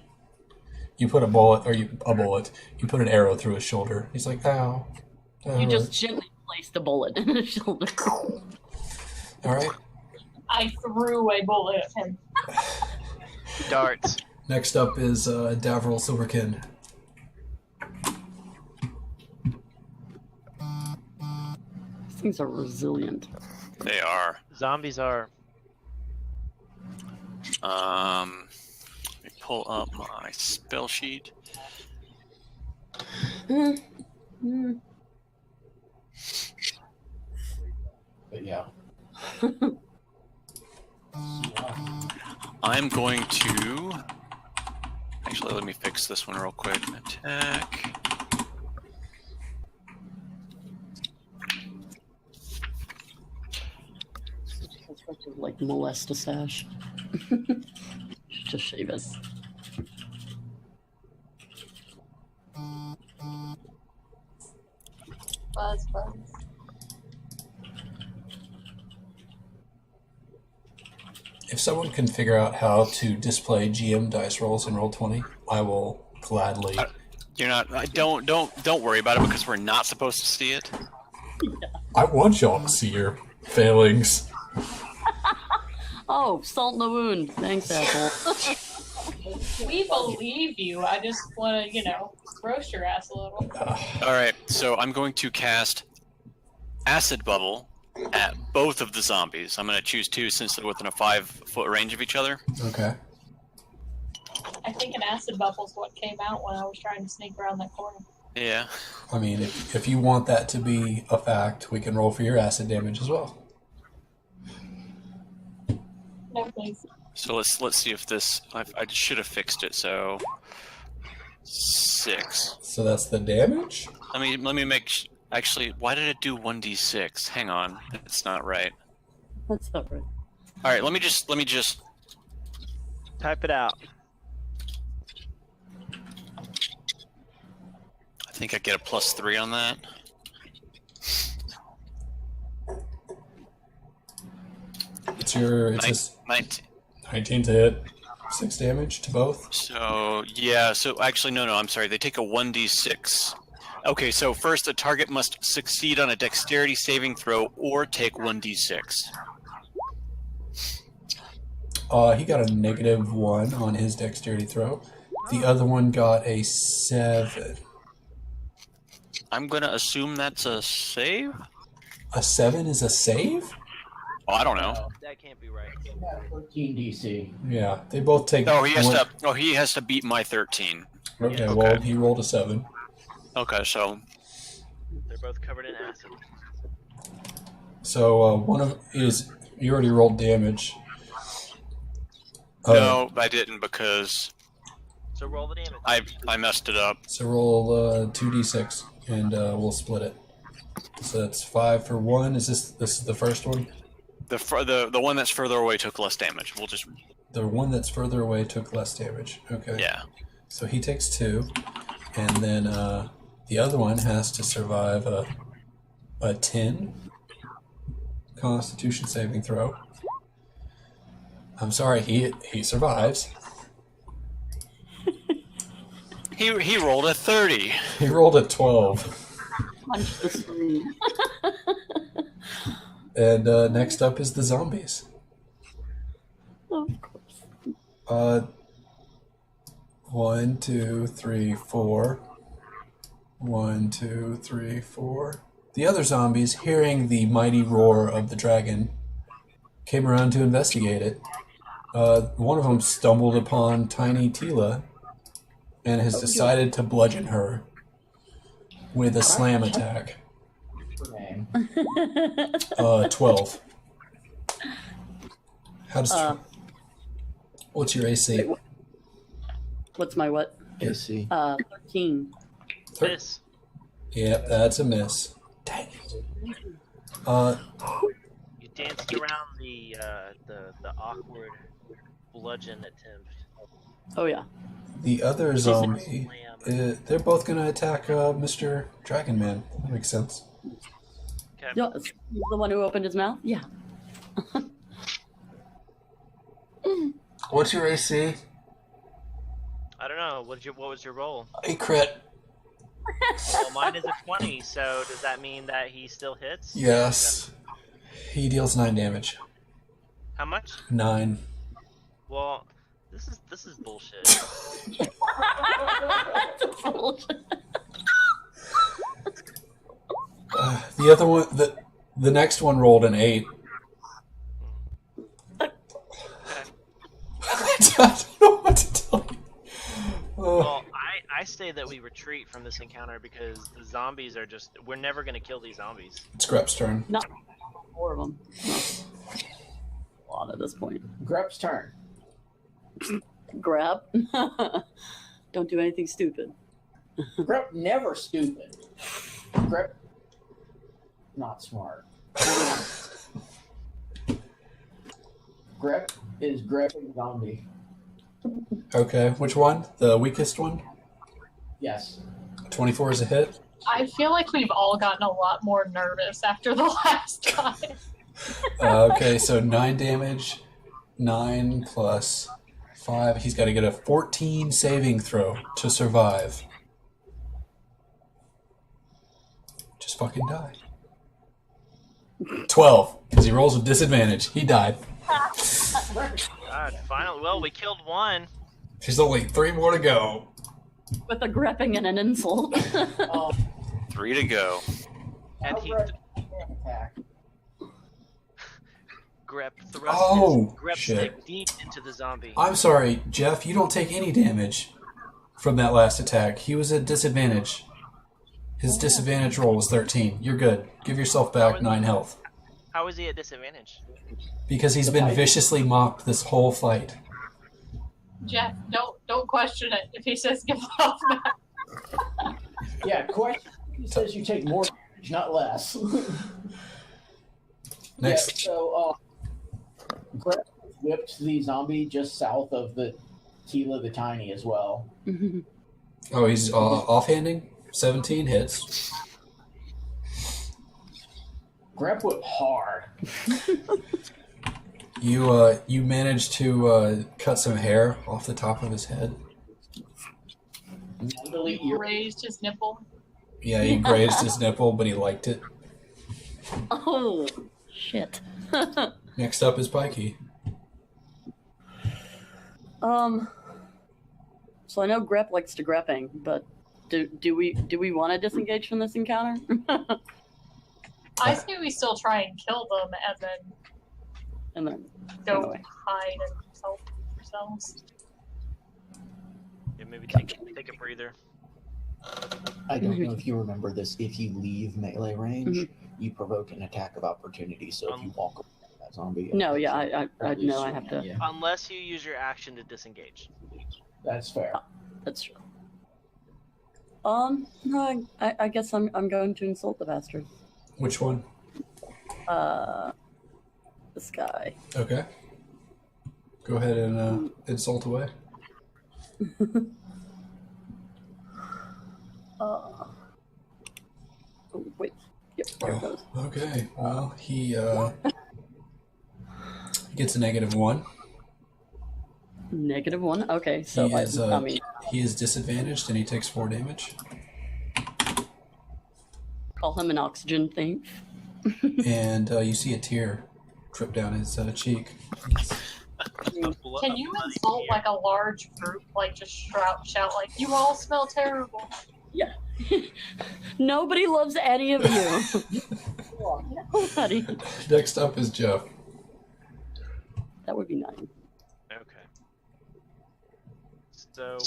Speaker 5: You put a bullet, you put an arrow through his shoulder. He's like, ow.
Speaker 3: You just gently placed a bullet in his shoulder.
Speaker 5: Alright.
Speaker 6: I threw a bullet at him.
Speaker 2: Darts.
Speaker 5: Next up is Davril Silverkin.
Speaker 3: These things are resilient.
Speaker 4: They are.
Speaker 2: Zombies are.
Speaker 4: Let me pull up my spell sheet.
Speaker 7: But yeah.
Speaker 4: I'm going to... Actually, let me fix this one real quick. Attack.
Speaker 3: That's like molest a sash. Just shave it.
Speaker 6: Buzz.
Speaker 5: If someone can figure out how to display GM dice rolls in Roll20, I will gladly.
Speaker 4: You're not. Don't worry about it because we're not supposed to see it.
Speaker 5: I want y'all to see your failings.
Speaker 3: Oh, salt in the wound. Thanks, asshole.
Speaker 6: We believe you. I just want to, roast your ass a little.
Speaker 4: All right, so I'm going to cast Acid Bubble at both of the zombies. I'm going to choose two since they're within a 5-foot range of each other.
Speaker 5: Okay.
Speaker 6: I think an acid bubble's what came out when I was trying to sneak around that corner.
Speaker 4: Yeah.
Speaker 5: I mean, if you want that to be a fact, we can roll for your acid damage as well.
Speaker 6: No, please.
Speaker 4: So let's see if this. I should have fixed it. So 6.
Speaker 5: So that's the damage?
Speaker 4: Let me make. Actually, why did it do 1d6? Hang on, it's not right.
Speaker 3: That's not right.
Speaker 4: All right, let me just.
Speaker 2: Type it out.
Speaker 4: I think I get a +3 on that.
Speaker 5: It's just
Speaker 4: 19.
Speaker 5: 19 to hit, 6 damage to both.
Speaker 4: So yeah. So actually, no. I'm sorry. They take a 1d6. Okay, so first, the target must succeed on a dexterity saving throw or take 1d6.
Speaker 5: He got a -1 on his dexterity throw. The other one got a 7.
Speaker 4: I'm gonna assume that's a save.
Speaker 5: A 7 is a save?
Speaker 4: Oh, I don't know.
Speaker 2: That can't be right.
Speaker 7: 14 DC.
Speaker 5: Yeah, they both take.
Speaker 4: No, he has
Speaker 5: one-
Speaker 4: to. Oh, he has to beat my 13.
Speaker 5: Okay,
Speaker 2: Yeah.
Speaker 5: well,
Speaker 4: Okay.
Speaker 5: he rolled a 7.
Speaker 4: Okay, so
Speaker 2: They're both covered in acid.
Speaker 5: So one of is you already rolled damage.
Speaker 4: no, I didn't because
Speaker 2: So roll the damage.
Speaker 4: I messed it up.
Speaker 5: So roll 2d6 and we'll split it. So that's 5 for 1. This is the first one?
Speaker 4: The one that's further away took less damage. We'll just
Speaker 5: The one that's further away took less damage. Okay.
Speaker 4: yeah.
Speaker 5: So he takes 2, and then the other one has to survive a 10 Constitution saving throw. I'm sorry, he survives.
Speaker 4: He rolled a 30.
Speaker 5: He rolled a 12.
Speaker 3: Punch the screen.
Speaker 5: And next up is the zombies.
Speaker 3: Of course.
Speaker 5: 1, 2, 3, 4. 1, 2, 3, 4. The other zombies, hearing the mighty roar of the dragon, came around to investigate it. One of them stumbled upon Tiny Tila and has decided to bludgeon her with a slam attack.
Speaker 7: Name.
Speaker 5: 12. How does? What's your AC?
Speaker 3: What's my what?
Speaker 1: AC.
Speaker 3: 13.
Speaker 2: Miss.
Speaker 5: Yep, that's a miss. Dang it.
Speaker 2: You danced around the awkward bludgeon attempt.
Speaker 3: Oh yeah.
Speaker 5: The other zombie,
Speaker 2: Slam.
Speaker 5: they're both gonna attack Mr. Dragon Man. That makes sense.
Speaker 2: Okay.
Speaker 3: Yeah, the one who opened his mouth. Yeah.
Speaker 5: What's your AC?
Speaker 2: I don't know. What was your roll?
Speaker 5: A crit.
Speaker 2: Well, mine is a 20. So does that mean that he still hits?
Speaker 5: Yes. He deals 9 damage.
Speaker 2: How much?
Speaker 5: 9.
Speaker 2: Well, this is bullshit.
Speaker 5: The other one, the next one rolled an 8. I don't know what to tell you.
Speaker 2: Well, I say that we retreat from this encounter because the zombies are just. We're never going to kill these zombies.
Speaker 5: It's Grep's turn.
Speaker 3: No, 4 of them. A lot at this point.
Speaker 1: Grep's turn.
Speaker 3: Grab. Don't do anything stupid.
Speaker 1: Grep never stupid. Grep not smart. Grep is grepping zombie.
Speaker 5: Okay, which one? The weakest one?
Speaker 1: Yes.
Speaker 5: 24 is a hit.
Speaker 6: I feel like we've all gotten a lot more nervous after the last time.
Speaker 5: Okay, so 9 damage. 9 plus 5. He's got to get a 14 saving throw to survive. Just fucking die. 12, because he rolls with disadvantage. He died.
Speaker 2: God, finally. Well, we killed one.
Speaker 5: There's only 3 more to go.
Speaker 3: With a grepping and an insult.
Speaker 4: 3 to go.
Speaker 2: And he
Speaker 1: Attack.
Speaker 2: Grep thrust
Speaker 5: Oh,
Speaker 2: his grep
Speaker 5: shit.
Speaker 2: stick deep into the zombie.
Speaker 5: I'm sorry, Jeff, you don't take any damage from that last attack. He was at disadvantage. His disadvantage roll was 13. You're good. Give yourself back 9 health.
Speaker 2: How is he at disadvantage?
Speaker 5: Because he's been viciously mocked this whole fight.
Speaker 6: Jeff, don't question it. If he says give up back.
Speaker 1: Yeah, question. He says you take more damage, not less.
Speaker 5: Next.
Speaker 1: Yeah, so, Grep whipped the zombie just south of the Tila the Tiny as well.
Speaker 5: Oh, he's offhanding? 17 hits.
Speaker 1: Grep whipped hard.
Speaker 5: You managed to cut some hair off the top of his head.
Speaker 6: He raised his nipple.
Speaker 5: Yeah, he grazed his nipple, but he liked it.
Speaker 3: Oh, shit.
Speaker 5: Next up is Pikey.
Speaker 3: So I know Grep likes to grepping, but do we want to disengage from this encounter?
Speaker 6: I say we still try and kill them and then
Speaker 3: And then
Speaker 6: go
Speaker 3: away.
Speaker 6: hide and help ourselves.
Speaker 2: Yeah, maybe take a breather.
Speaker 1: I don't know if you remember this. If you leave melee range,
Speaker 3: Mhm.
Speaker 1: you provoke an attack of opportunity. So if you walk away from that zombie,
Speaker 3: No, yeah, I
Speaker 1: lose
Speaker 3: know I
Speaker 1: swing
Speaker 3: have
Speaker 1: at
Speaker 3: to.
Speaker 1: you.
Speaker 2: Unless you use your action to disengage.
Speaker 1: That's fair.
Speaker 3: That's true. No, I guess I'm going to insult the bastard.
Speaker 5: Which one?
Speaker 3: This guy.
Speaker 5: Okay. Go ahead and insult away.
Speaker 3: Oh, wait. Yep, there it goes.
Speaker 5: Okay. Well, he gets a -1.
Speaker 3: -1. Okay, so
Speaker 5: He is,
Speaker 3: I mean,
Speaker 5: he is disadvantaged and he takes 4 damage.
Speaker 3: call him an oxygen thief.
Speaker 5: And you see a tear drip down his cheek.
Speaker 6: Can you insult like a large group, like just shout like, you all smell terrible?
Speaker 3: Yeah. Nobody loves any of you. Nobody.
Speaker 5: Next up is Jeff.
Speaker 3: That would be 9.
Speaker 2: Okay. So,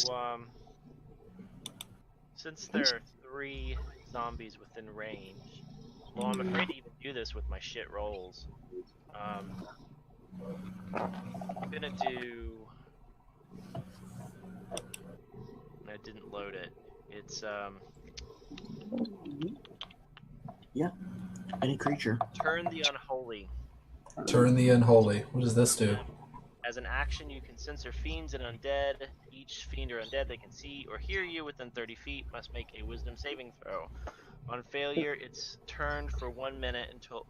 Speaker 2: since there are 3 zombies within range, well, I'm afraid to even do this with my shit rolls. I'm gonna do. I didn't load it. It's
Speaker 1: Any creature.
Speaker 2: Turn the Unholy.
Speaker 5: Turn the Unholy. What does this do?
Speaker 2: As an action, you can censor fiends and undead. Each fiend or undead that can see or hear you within 30 feet must make a Wisdom saving throw. On failure, it's turned for 1 minute until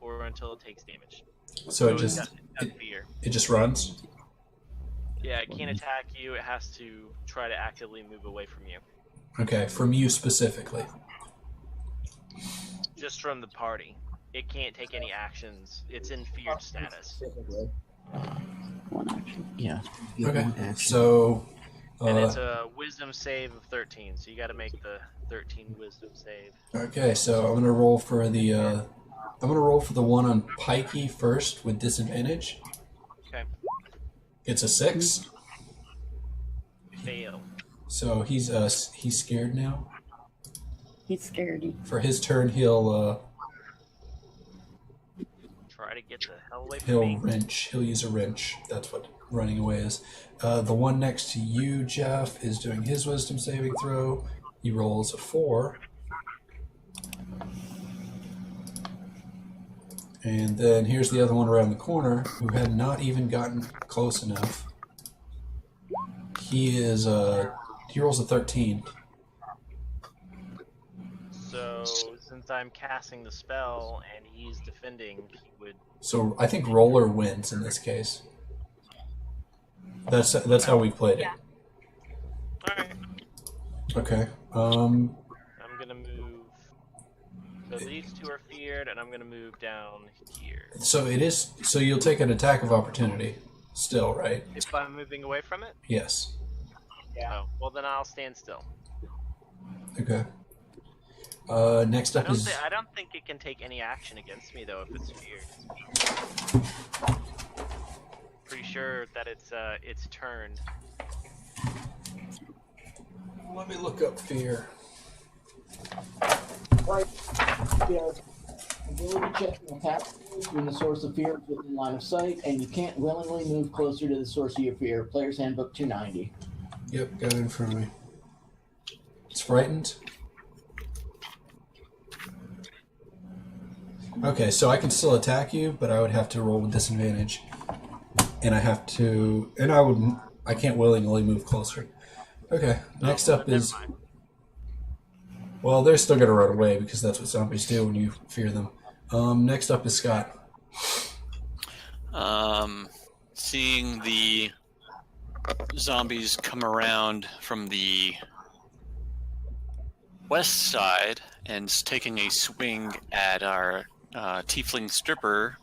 Speaker 2: it takes damage.
Speaker 5: So it
Speaker 2: it's
Speaker 5: just
Speaker 2: got fear.
Speaker 5: it just runs.
Speaker 2: Yeah, it can't attack you. It has to try to actively move away from you.
Speaker 5: Okay, from you specifically.
Speaker 2: Just from the party. It can't take any actions. It's in feared status.
Speaker 3: One action.
Speaker 1: Yeah.
Speaker 5: Okay, so
Speaker 2: And it's a wisdom save of 13, so you got to make the 13 wisdom save.
Speaker 5: okay, so I'm gonna roll for the one on Pikey first with disadvantage.
Speaker 2: Okay.
Speaker 5: It's a 6.
Speaker 2: Fail.
Speaker 5: So he's scared now.
Speaker 3: He's scaredy.
Speaker 5: For his turn, he'll
Speaker 2: Try to get the hell away from me.
Speaker 5: wrench. He'll use a wrench. That's what running away is. The one next to you, Jeff, is doing his wisdom saving throw. He rolls a 4. And then here's the other one around the corner who had not even gotten close enough. He rolls a 13.
Speaker 2: So, since I'm casting the spell and he's defending, he would...
Speaker 5: So I think roller wins in this case. That's how we played it.
Speaker 2: Alright.
Speaker 5: Okay.
Speaker 2: I'm gonna move... So these two are feared, and I'm gonna move down here.
Speaker 5: So it is. So you'll take an attack of opportunity, still, right?
Speaker 2: If I'm moving away from it?
Speaker 5: Yes.
Speaker 2: Oh, well then I'll stand still.
Speaker 5: Okay. Next up is.
Speaker 2: I don't think it can take any action against me though if it's feared. Pretty sure that it's turn.
Speaker 5: Let me look up fear.
Speaker 1: Right. Yeah. Ability check and attack when the source of fear is within line of sight, and you can't willingly move closer to the source of your fear. Player's Handbook 290.
Speaker 5: Yep, got it in front of me. It's frightened. Okay, so I can still attack you, but I would have to roll with disadvantage, and I can't willingly move closer. Okay, next up is. Well, they're still gonna run away because that's what zombies do when you fear them. Next up is Scott.
Speaker 4: Seeing the zombies come around from the west side and taking a swing at our tiefling stripper.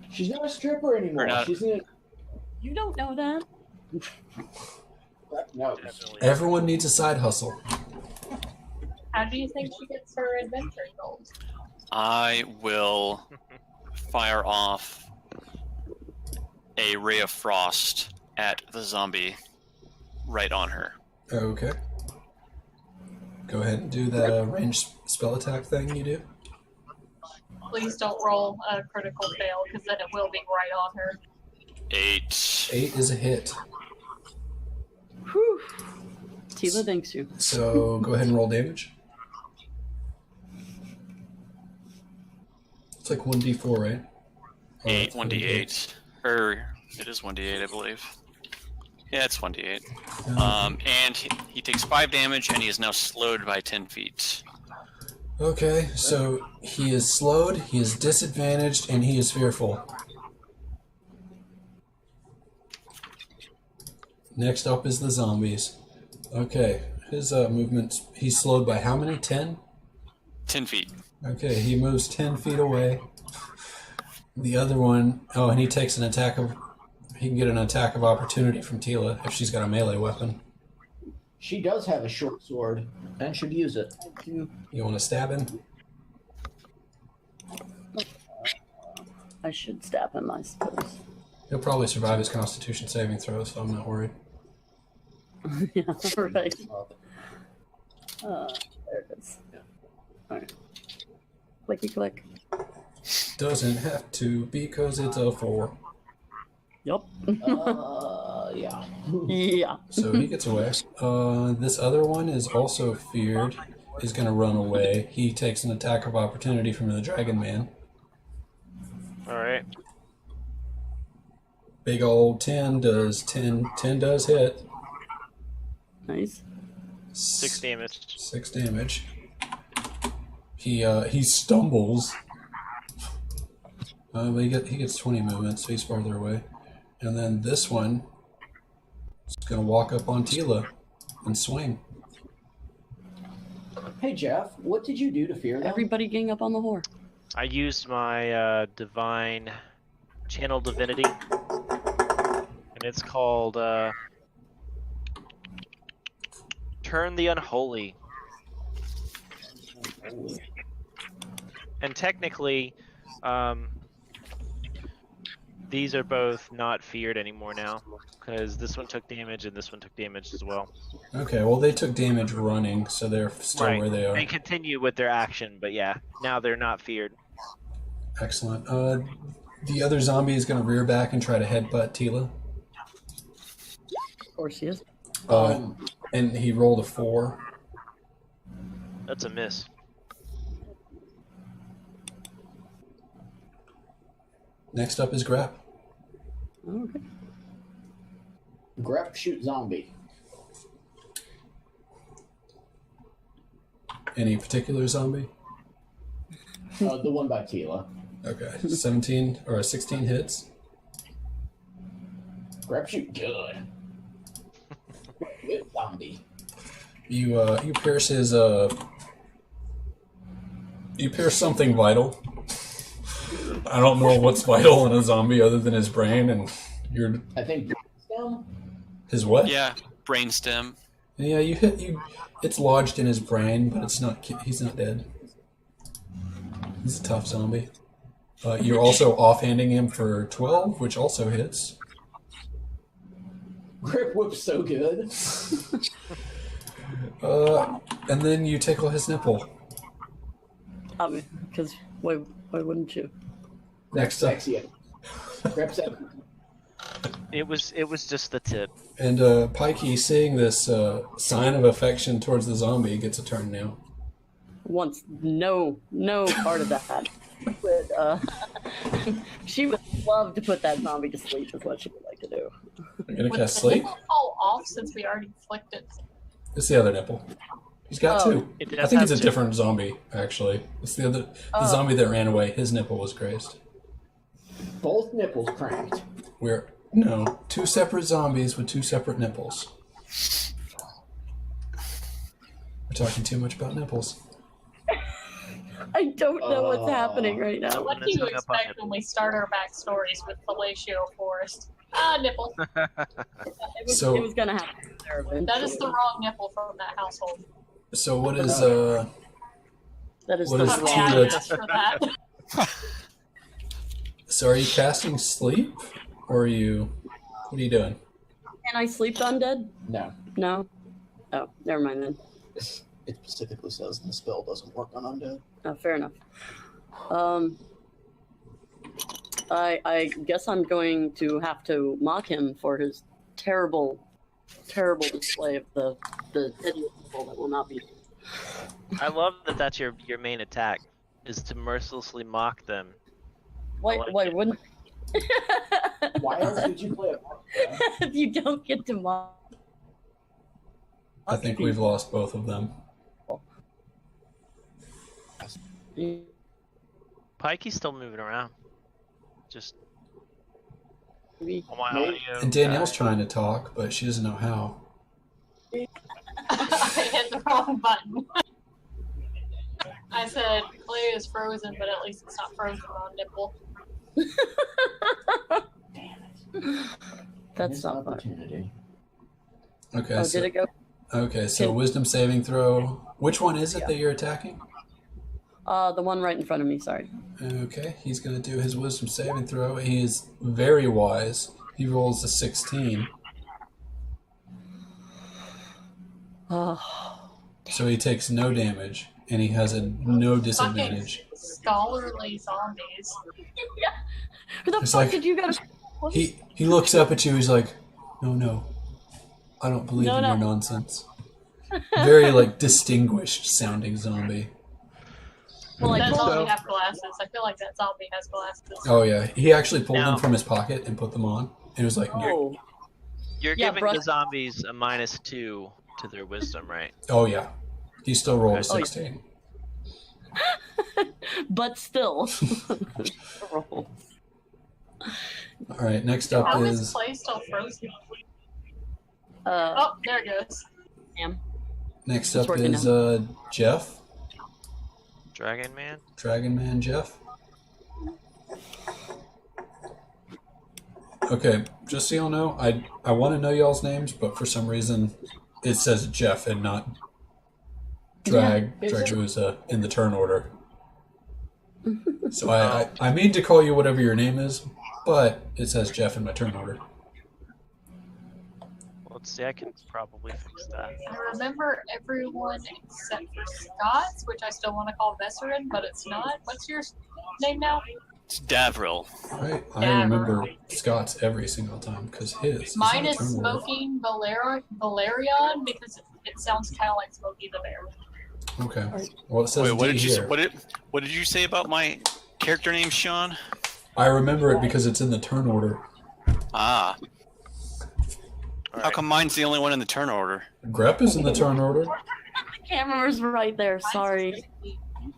Speaker 1: She's not a stripper anymore. She's in.
Speaker 3: You don't know that.
Speaker 1: No.
Speaker 5: Everyone needs a side hustle.
Speaker 6: How do you think she gets her adventure gold?
Speaker 4: I will fire off a ray of frost at the zombie right on her.
Speaker 5: Okay. Go ahead and do that ranged spell attack thing you do.
Speaker 6: Please don't roll a critical fail, because then it will be right on her.
Speaker 4: 8.
Speaker 5: 8 is a hit.
Speaker 3: Whew. Tila thanks you.
Speaker 5: So go ahead and roll damage. It's like 1d4, right?
Speaker 4: 8, 1d8. Or it is 1d8, I believe. Yeah, it's 1d8. And he takes 5 damage, and he is now slowed by 10 feet.
Speaker 5: Okay, so he is slowed, he is disadvantaged, and he is fearful. Next up is the zombies. Okay, his movement, he's slowed by how many? 10?
Speaker 4: 10 feet.
Speaker 5: Okay, he moves 10 feet away. The other one, and he takes an attack of, he can get an attack of opportunity from Tila if she's got a melee weapon.
Speaker 1: She does have a short sword and should use it.
Speaker 5: You want to stab him?
Speaker 3: I should stab him, I suppose.
Speaker 5: He'll probably survive his Constitution saving throw, so I'm not worried.
Speaker 3: Yeah, right. There it is. Alright. Clicky click.
Speaker 5: Doesn't have to because it's a 4.
Speaker 3: Yup.
Speaker 1: Yeah.
Speaker 3: Yeah.
Speaker 5: So he gets away. This other one is also feared. Is going to run away. He takes an attack of opportunity from the Dragon Man.
Speaker 2: Alright.
Speaker 5: Big old 10 does 10 does hit.
Speaker 3: Nice.
Speaker 2: 6 damage.
Speaker 5: 6 damage. He stumbles. But he gets 20 movement, so he's farther away. And then this one is going to walk up on Tila and swing.
Speaker 1: Hey Jeff, what did you do to fear them?
Speaker 3: Everybody gang up on the whore.
Speaker 2: I used my divine channel divinity, and it's called Turn the Unholy. And technically, these are both not feared anymore now, because this one took damage and this one took damage as well.
Speaker 5: Okay, well they took damage running, so they're still
Speaker 2: Right.
Speaker 5: where they are.
Speaker 2: They continue with their action, but yeah, now they're not feared.
Speaker 5: Excellent. The other zombie is going to rear back and try to headbutt Tila.
Speaker 3: Of course he is.
Speaker 5: And he rolled a 4.
Speaker 2: That's a miss.
Speaker 5: Next up is Grep.
Speaker 3: Okay.
Speaker 1: Grep shoot zombie.
Speaker 5: Any particular zombie?
Speaker 1: The one by Tila.
Speaker 5: Okay, 17 or 16 hits.
Speaker 1: Grep shoot good. Good zombie.
Speaker 5: You pierce his you pierce something vital. I don't know what's vital in a zombie other than his brain, and you're
Speaker 1: I think down.
Speaker 5: his what?
Speaker 4: Yeah, brainstem.
Speaker 5: Yeah, you hit you. It's lodged in his brain, but it's not. He's not dead. He's a tough zombie. You're also offhanding him for 12, which also hits.
Speaker 1: Grip whip's so good.
Speaker 5: And then you tickle his nipple.
Speaker 3: Because why wouldn't you?
Speaker 5: Next up,
Speaker 1: Sexy. Grip sexy.
Speaker 2: It was just the tip.
Speaker 5: and Pikey, seeing this sign of affection towards the zombie, gets a turn now.
Speaker 3: Wants no part of that. But she would love to put that zombie to sleep. Is what she would like to do.
Speaker 5: I'm gonna
Speaker 6: Would
Speaker 5: cast
Speaker 6: the
Speaker 5: sleep.
Speaker 6: nipple fall off since we already flicked it?
Speaker 5: It's the other nipple. He's got
Speaker 3: Oh.
Speaker 5: two.
Speaker 2: It
Speaker 5: I
Speaker 2: does
Speaker 5: think
Speaker 2: have
Speaker 5: it's a
Speaker 2: two.
Speaker 5: different zombie, actually. It's the
Speaker 3: Oh.
Speaker 5: zombie that ran away. His nipple was grazed.
Speaker 1: Both nipples cranked.
Speaker 5: No, 2 separate zombies with 2 separate nipples. We're talking too much about nipples.
Speaker 3: I don't know what's happening right now.
Speaker 6: What do
Speaker 2: Let's
Speaker 6: you
Speaker 2: hang up on
Speaker 6: expect when we start our backstories with Fellatio Forest? Ah, nipple.
Speaker 5: So-
Speaker 3: It was gonna happen there eventually.
Speaker 6: That is the wrong nipple from that household.
Speaker 5: So what is
Speaker 3: That is
Speaker 5: what
Speaker 3: the
Speaker 5: is
Speaker 6: Okay,
Speaker 5: two
Speaker 6: I
Speaker 5: that's-
Speaker 6: asked for that.
Speaker 5: so are you casting sleep, or are you? What are you doing?
Speaker 3: Can I sleep undead?
Speaker 1: No.
Speaker 3: No. Oh, never mind then.
Speaker 1: It specifically says the spell doesn't work on undead.
Speaker 3: Oh, fair enough. I guess I'm going to have to mock him for his terrible display of the hideous people that will not be.
Speaker 2: I love that that's your main attack, is to mercilessly mock them.
Speaker 3: Why
Speaker 2: like
Speaker 3: why
Speaker 2: it.
Speaker 3: wouldn't
Speaker 1: Why else did you play a monk?
Speaker 3: if you don't get to mock?
Speaker 5: I think we've lost both of them.
Speaker 2: Pikey's still moving around. Just
Speaker 3: Maybe.
Speaker 2: on my
Speaker 1: Maybe.
Speaker 2: audio.
Speaker 5: And Danielle's trying to talk, but she doesn't know how.
Speaker 6: I hit the wrong button. I said clay is frozen, but at least it's not frozen on nipple.
Speaker 3: That's
Speaker 1: Missed
Speaker 3: not fun.
Speaker 1: opportunity.
Speaker 5: Okay.
Speaker 3: Oh,
Speaker 5: so,
Speaker 3: did it go?
Speaker 5: Okay. So
Speaker 3: Can-
Speaker 5: wisdom saving throw. Which one is it
Speaker 3: Yeah.
Speaker 5: that you're attacking?
Speaker 3: The one right in front of me. Sorry.
Speaker 5: Okay, he's going to do his wisdom saving throw. He is very wise. He rolls a 16,
Speaker 3: Oh,
Speaker 5: so he takes no damage, and he has a no disadvantage.
Speaker 6: Fucking scholarly zombies.
Speaker 3: who the
Speaker 5: It's
Speaker 3: fuck
Speaker 5: like-
Speaker 3: did you go to?
Speaker 5: He looks up at you. He's like, "No, I don't believe
Speaker 3: No,
Speaker 5: in
Speaker 3: no.
Speaker 5: your nonsense." Very like distinguished sounding zombie.
Speaker 3: Well, I
Speaker 6: That
Speaker 3: told
Speaker 6: zombie
Speaker 3: you.
Speaker 6: have glasses. I feel like that zombie has glasses.
Speaker 5: Oh yeah, he actually pulled
Speaker 2: Now-
Speaker 5: them from his pocket and put them on. And was like,
Speaker 3: Oh,
Speaker 2: You're
Speaker 3: Yeah,
Speaker 2: giving
Speaker 3: bruh.
Speaker 2: the zombies a -2 to their wisdom, right?
Speaker 5: "Oh yeah." He still rolled a
Speaker 2: Oh, yeah.
Speaker 5: 16.
Speaker 3: but still.
Speaker 5: All right, next up
Speaker 6: How is
Speaker 5: is
Speaker 6: Clay still frozen?
Speaker 3: Uh,
Speaker 6: Oh, there it goes.
Speaker 3: damn.
Speaker 5: next
Speaker 3: It's
Speaker 5: up
Speaker 3: working
Speaker 5: is Jeff,
Speaker 2: Dragon Man.
Speaker 5: Dragon Man Jeff. Okay, just so y'all know, I want to know y'all's names, but for some reason it says Jeff and not Draguza in the turn order. So I mean to call you whatever your name is, but it says Jeff in my turn order.
Speaker 2: Let's see, I can probably fix that.
Speaker 6: I remember everyone except for Scott's, which I still want to call Vesserin, but it's not. What's your name now?
Speaker 4: It's Davril.
Speaker 5: I remember Scott's every single time because his.
Speaker 6: Mine
Speaker 5: in
Speaker 6: is
Speaker 5: the turn order.
Speaker 6: Smoking Valerion because it sounds kind of like Smokey the Bear.
Speaker 5: Okay. Well, it says
Speaker 4: Wait, what
Speaker 5: D
Speaker 4: did you
Speaker 5: here.
Speaker 4: what did you say about my character name, Sean?
Speaker 5: I remember it because it's in the turn order.
Speaker 4: Ah.
Speaker 2: All
Speaker 4: How
Speaker 2: right.
Speaker 4: come mine's the only one in the turn order?
Speaker 5: Grep is in the turn order.
Speaker 3: Camera's right there. Sorry.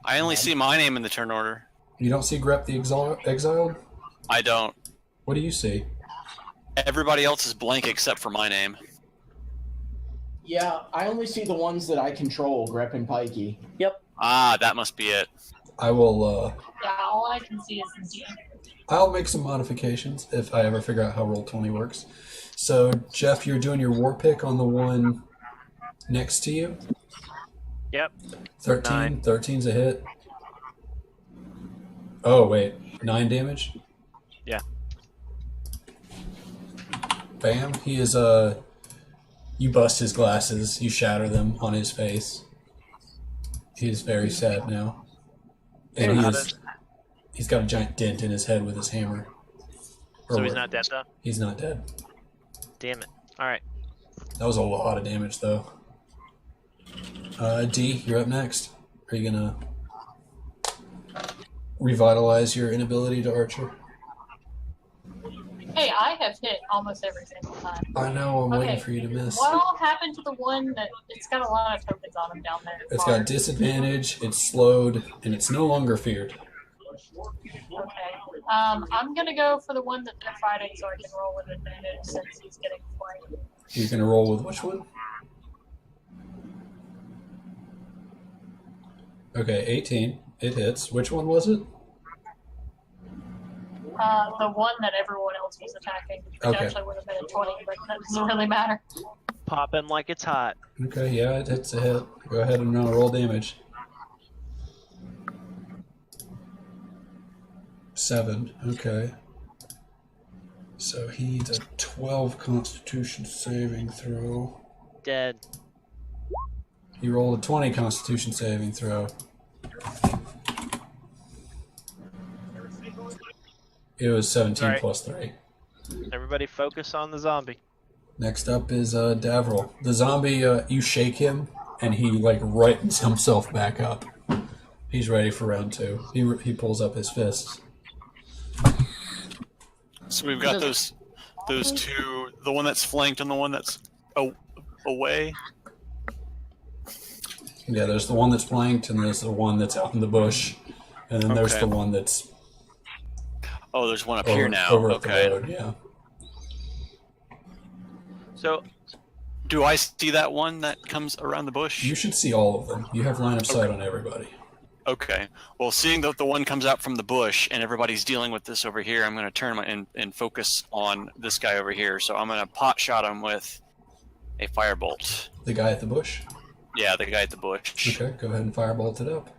Speaker 4: I only see my name in the turn order.
Speaker 5: You don't see Grep the Exiled?
Speaker 4: I don't.
Speaker 5: What do you see?
Speaker 4: Everybody else is blank except for my name.
Speaker 1: Yeah, I only see the ones that I control, Grep and Pikey.
Speaker 4: Ah, that must be it.
Speaker 5: I will.
Speaker 6: Yeah, all I can see is the D.
Speaker 5: I'll make some modifications if I ever figure out how Roll20 works. So, Jeff, you're doing your war pick on the one next to you?
Speaker 2: Yep.
Speaker 5: 13?
Speaker 2: 9.
Speaker 5: 13's a hit. Oh, wait. 9 damage?
Speaker 2: Yeah.
Speaker 5: Bam. He is, you bust his glasses. You shatter them on his face. He is very sad now. And he's got a giant dent in his head with his hammer.
Speaker 2: So he's not dead though?
Speaker 5: He's not dead.
Speaker 2: Damn it. Alright.
Speaker 5: That was a lot of damage, though. D, you're up next. Are you gonna revitalize your inability to archer?
Speaker 6: Hey, I have hit almost every single time.
Speaker 5: I know, I'm waiting
Speaker 6: Okay.
Speaker 5: for you to miss.
Speaker 6: What all happened to the one that it's got a lot of tokens on him down there?
Speaker 5: It's got disadvantage, it's slowed, and it's no longer feared.
Speaker 6: Okay. I'm gonna go for the one that they're fighting so I can roll with advantage since he's getting flanked.
Speaker 5: You're gonna roll with which one? Okay, 18. It hits. Which one was it?
Speaker 6: The one that everyone else was attacking, which
Speaker 5: Okay.
Speaker 6: actually would have been a 20, but that doesn't really matter.
Speaker 2: Pop him like it's hot.
Speaker 5: Okay, yeah, it hits a hit. Go ahead and roll damage. 7. Okay. So he needs a 12 Constitution saving throw.
Speaker 2: Dead.
Speaker 5: He rolled a 20 Constitution saving throw. It was 17
Speaker 2: Alright.
Speaker 5: plus 3.
Speaker 2: Everybody focus on the zombie.
Speaker 5: Next up is Davril. The zombie, you shake him, and he like rightens himself back up. He's ready for round 2. He pulls up his fists.
Speaker 4: So we've got those two, the one that's flanked and the one that's away.
Speaker 5: Yeah, there's the one that's flanked, and there's the one that's out in the bush, and then there's
Speaker 4: Okay.
Speaker 5: the one that's
Speaker 4: Oh, there's one up
Speaker 5: over,
Speaker 4: here now.
Speaker 5: over at
Speaker 4: Okay.
Speaker 5: the road. Yeah.
Speaker 2: So,
Speaker 4: Do I see that one that comes around the bush?
Speaker 5: You should see all of them. You have line of sight on everybody.
Speaker 4: Okay. Well, seeing that the one comes out from the bush and everybody's dealing with this over here, I'm going to turn and focus on this guy over here. So I'm going to pot shot him with a firebolt.
Speaker 5: The guy at the bush.
Speaker 4: Yeah, the guy at the bush.
Speaker 5: Okay, go ahead and firebolt it up.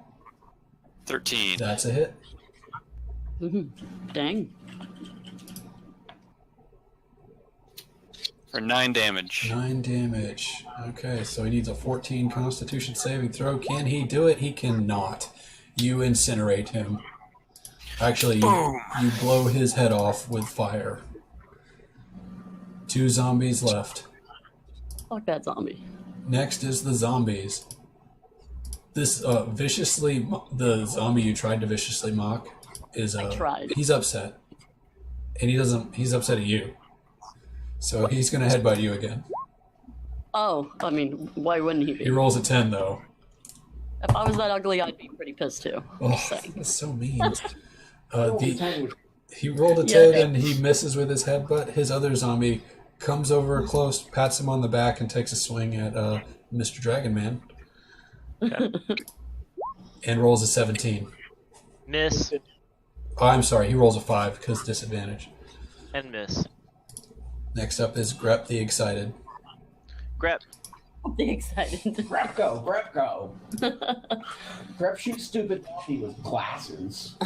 Speaker 4: 13.
Speaker 5: That's a hit.
Speaker 3: Dang.
Speaker 4: For 9 damage.
Speaker 5: 9 damage. Okay, so he needs a 14 Constitution saving throw. Can he do it? He cannot. You incinerate him. Actually, you blow his head off with fire. 2 zombies left.
Speaker 3: Fuck that zombie.
Speaker 5: Next is the zombies. This the zombie you tried to viciously mock is
Speaker 3: I tried.
Speaker 5: he's upset. And he's upset at you. So he's gonna headbutt you again.
Speaker 3: Oh, I mean, why wouldn't he
Speaker 5: He
Speaker 3: be?
Speaker 5: rolls a 10 though.
Speaker 3: If I was that ugly, I'd be pretty pissed too.
Speaker 5: Oh,
Speaker 3: saying.
Speaker 5: that's so mean. He rolled a 10 and he misses with his headbutt. His other zombie comes over close, pats him on the back, and takes a swing at Mr. Dragon Man.
Speaker 2: Okay.
Speaker 5: And rolls a 17.
Speaker 2: Miss
Speaker 5: Oh, I'm sorry, he rolls a 5 because disadvantage.
Speaker 2: and miss.
Speaker 5: Next up is Grep the Excited.
Speaker 2: Grep.
Speaker 3: The excited.
Speaker 7: Grep go, Grep go. Grep shoots stupid zombie with glasses.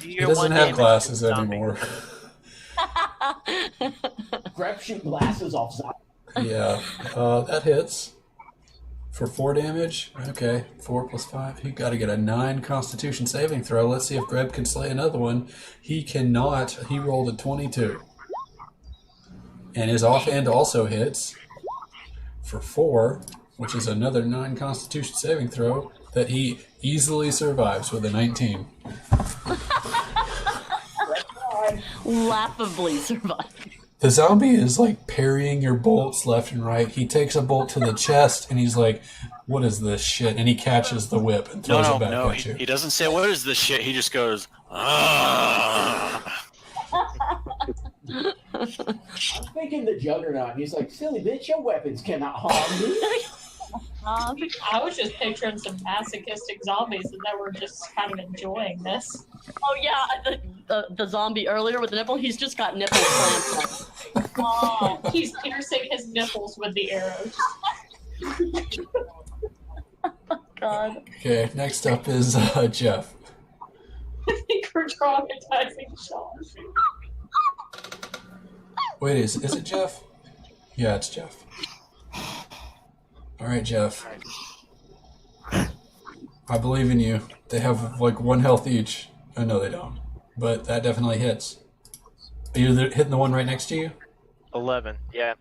Speaker 5: He doesn't have glasses anymore.
Speaker 7: Grep shoot glasses off zombie.
Speaker 5: Yeah, that hits. For 4 damage? Okay, 4 plus 5. He got to get a 9 Constitution saving throw. Let's see if Greb can slay another one. He cannot. He rolled a 22. And his offhand also hits for 4, which is another 9 Constitution saving throw that he easily survives with a 19.
Speaker 3: Laughably survived.
Speaker 5: The zombie is like parrying your bolts left and right. He takes a bolt to the chest and he's like, "What is this shit?" And he catches the whip and throws it back at you.
Speaker 4: He doesn't say, "What is this shit?" He just goes, "Ah."
Speaker 7: I'm thinking the Juggernaut, and he's like, "Silly bitch, your weapons cannot harm me."
Speaker 6: I was just picturing some masochistic zombies that were just kind of enjoying this.
Speaker 3: Oh yeah, the zombie earlier with the nipple, he's just got nipple clamps.
Speaker 6: He's piercing his nipples with the arrows.
Speaker 3: God.
Speaker 5: Okay, next up is Jeff.
Speaker 6: I think we're traumatizing Sean.
Speaker 5: Wait, is it Jeff? Yeah, it's Jeff. All right, Jeff. I believe in you. They have like 1 health each. Oh, no, they don't. But that definitely hits. Are you hitting the one right next to you?
Speaker 2: 11. Yeah.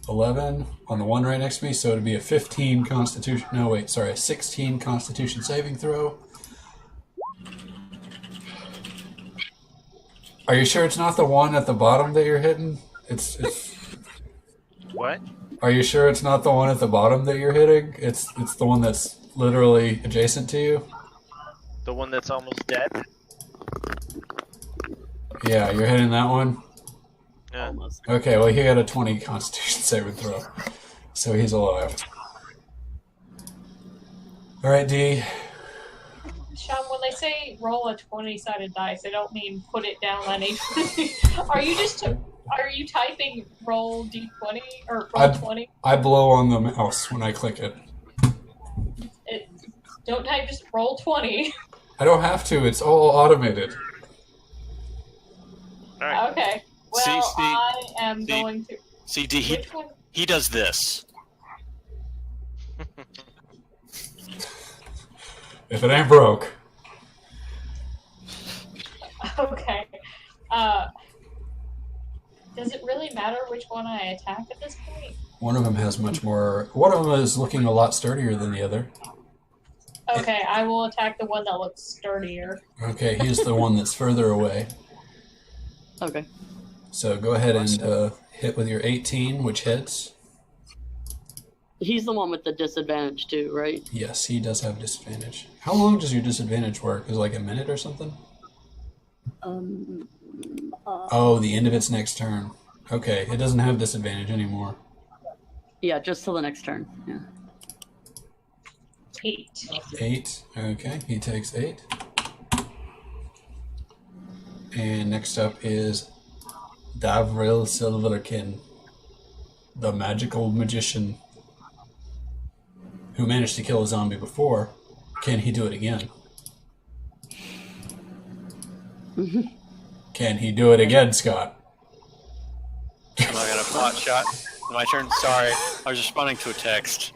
Speaker 5: 11 on the one right next to me, so it'd be a 15 Constitution. No, wait, sorry, a 16 Constitution saving throw. Are you sure it's not the one at the bottom that you're hitting? It's.
Speaker 2: What?
Speaker 5: Are you sure it's not the one at the bottom that you're hitting? It's the one that's literally adjacent to you?
Speaker 2: The one that's almost dead?
Speaker 5: Yeah, you're hitting that one?
Speaker 2: Yeah.
Speaker 3: Almost.
Speaker 5: Okay, well, he got a 20 Constitution saving throw, so he's alive. All right, D.
Speaker 6: Sean, when they say roll a 20-sided dice, they don't mean put it down on a 20. Are you typing roll d20 or roll 20?
Speaker 5: I blow on the mouse when I click it.
Speaker 6: Don't type just roll 20.
Speaker 5: I don't have to. It's all automated.
Speaker 2: All right.
Speaker 6: Okay. Well,
Speaker 4: See,
Speaker 6: I am going to.
Speaker 4: See, D,
Speaker 6: Which one?
Speaker 4: he does this.
Speaker 5: If it ain't broke.
Speaker 6: Okay. Does it really matter which one I attack at this point?
Speaker 5: One of them has much more. One of them is looking a lot sturdier than the other.
Speaker 6: Okay, I will attack the one that looks sturdier.
Speaker 5: Okay, he's the one that's further away.
Speaker 3: Okay.
Speaker 5: So go ahead and hit with your 18, which hits.
Speaker 3: He's the one with the disadvantage too, right?
Speaker 5: Yes, he does have disadvantage. How long does your disadvantage work? Is it like a minute or something? Oh, the end of its next turn. Okay, it doesn't have disadvantage anymore.
Speaker 3: Yeah, just till the next turn. Yeah.
Speaker 6: 8.
Speaker 5: 8. Okay, he takes 8. And next up is Davril Silverkin, the magical magician who managed to kill a zombie before. Can he do it again? Can he do it again, Scott?
Speaker 4: I got a pot shot. My turn. Sorry, I was responding to a text.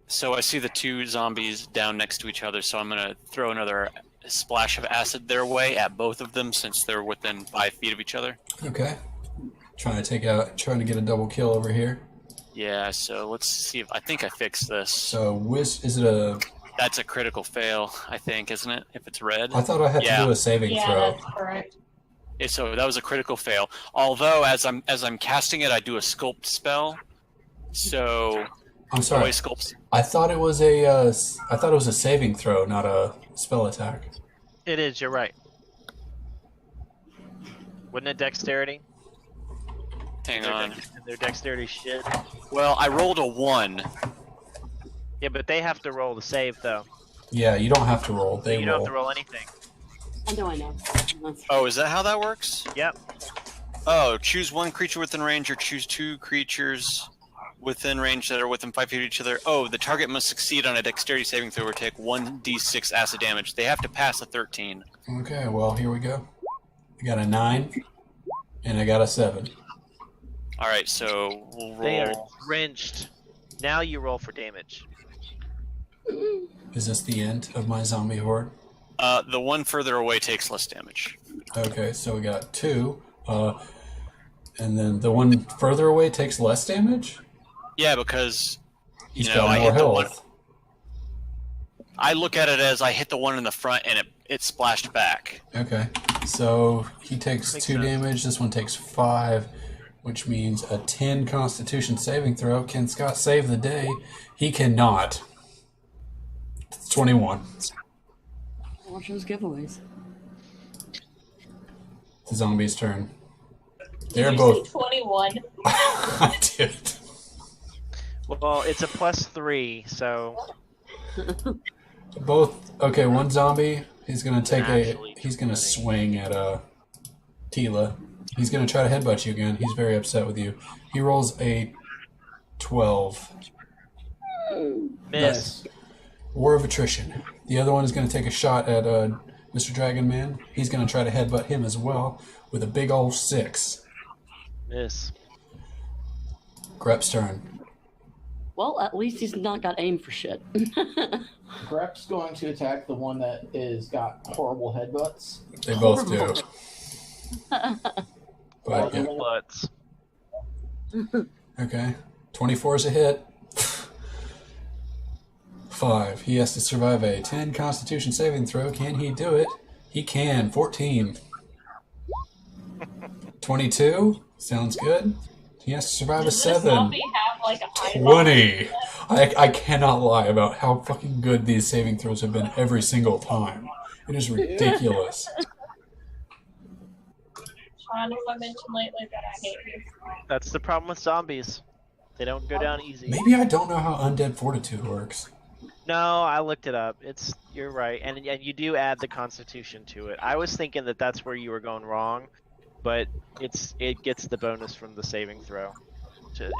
Speaker 4: So I see the 2 zombies down next to each other, so I'm going to throw another splash of acid their way at both of them since they're within 5 feet of each other.
Speaker 5: Okay. Trying to get a double kill over here.
Speaker 4: Yeah, so let's see if I think I fixed this.
Speaker 5: So, is it a...
Speaker 4: That's a critical fail, I think, isn't it? If it's red.
Speaker 5: I thought I had to do a saving
Speaker 6: Yeah,
Speaker 5: throw.
Speaker 6: that's correct.
Speaker 4: So that was a critical fail. Although as I'm casting it, I do a sculpt spell. So
Speaker 5: I'm
Speaker 4: The
Speaker 5: sorry.
Speaker 4: way sculpts.
Speaker 5: I thought it was a saving throw, not a spell attack.
Speaker 2: It is. You're right. Wouldn't it dexterity?
Speaker 4: Hang
Speaker 2: Their
Speaker 4: on.
Speaker 2: Their dexterity shit.
Speaker 4: Well, I rolled a 1.
Speaker 2: Yeah, but they have to roll the save though.
Speaker 5: Yeah, you don't have to roll. They
Speaker 2: You don't
Speaker 5: roll.
Speaker 2: have to roll anything.
Speaker 3: I know. That's-
Speaker 4: Oh, is that how that works?
Speaker 2: Yep.
Speaker 4: Oh, choose one creature within range or choose 2 creatures within range that are within 5 feet of each other. Oh, the target must succeed on a dexterity saving throw or take 1d6 acid damage. They have to pass a 13.
Speaker 5: Okay, well, here we go. I got a 9, and I got a 7.
Speaker 4: All right, so we'll
Speaker 2: They are
Speaker 4: roll.
Speaker 2: drenched. Now you roll for damage.
Speaker 5: Is this the end of my zombie horde?
Speaker 4: The one further away takes less damage.
Speaker 5: Okay, so we got 2. And then the one further away takes less damage?
Speaker 4: Yeah, because
Speaker 5: He's
Speaker 4: you know,
Speaker 5: got
Speaker 4: I
Speaker 5: more
Speaker 4: hit the one.
Speaker 5: health.
Speaker 4: I look at it as I hit the one in the front and it splashed back.
Speaker 5: Okay, so he takes
Speaker 2: Makes
Speaker 5: 2
Speaker 2: sense.
Speaker 5: damage. This one takes 5, which means a 10 Constitution saving throw. Can Scott save the day? He cannot. It's 21.
Speaker 3: Watch those giveaways.
Speaker 5: The zombie's turn. They're
Speaker 6: Did you
Speaker 5: both.
Speaker 6: say 21?
Speaker 5: I did.
Speaker 2: Well, it's a +3, so
Speaker 5: Both. Okay, one zombie. He's gonna take
Speaker 2: Actually,
Speaker 5: He's gonna swing at Tila. He's gonna try to headbutt you again. He's very upset with you. He rolls a 12.
Speaker 2: miss.
Speaker 5: War of attrition. The other one is gonna take a shot at Mr. Dragon Man. He's gonna try to headbutt him as well with a big old 6.
Speaker 2: Miss.
Speaker 5: Grep's turn.
Speaker 3: Well, at least he's not got aim for shit.
Speaker 7: Grep's going to attack the one that is got horrible headbutts.
Speaker 5: They both do. But yeah.
Speaker 2: Butts.
Speaker 5: Okay. 24 is a hit. 5. He has to survive a 10 Constitution saving throw. Can he do it? He can. 14. 22. Sounds good. He has to survive a
Speaker 6: Does this
Speaker 5: 7.
Speaker 6: zombie have like a high
Speaker 5: 20. I cannot lie about how fucking good these saving throws have been every single time. It is ridiculous.
Speaker 6: Sean, if I mentioned lately that I hate you.
Speaker 2: That's the problem with zombies. They don't go down easy.
Speaker 5: Maybe I don't know how Undead Fortitude works.
Speaker 2: No, I looked it up. You're right, and you do add the Constitution to it. I was thinking that that's where you were going wrong, but it gets the bonus from the saving throw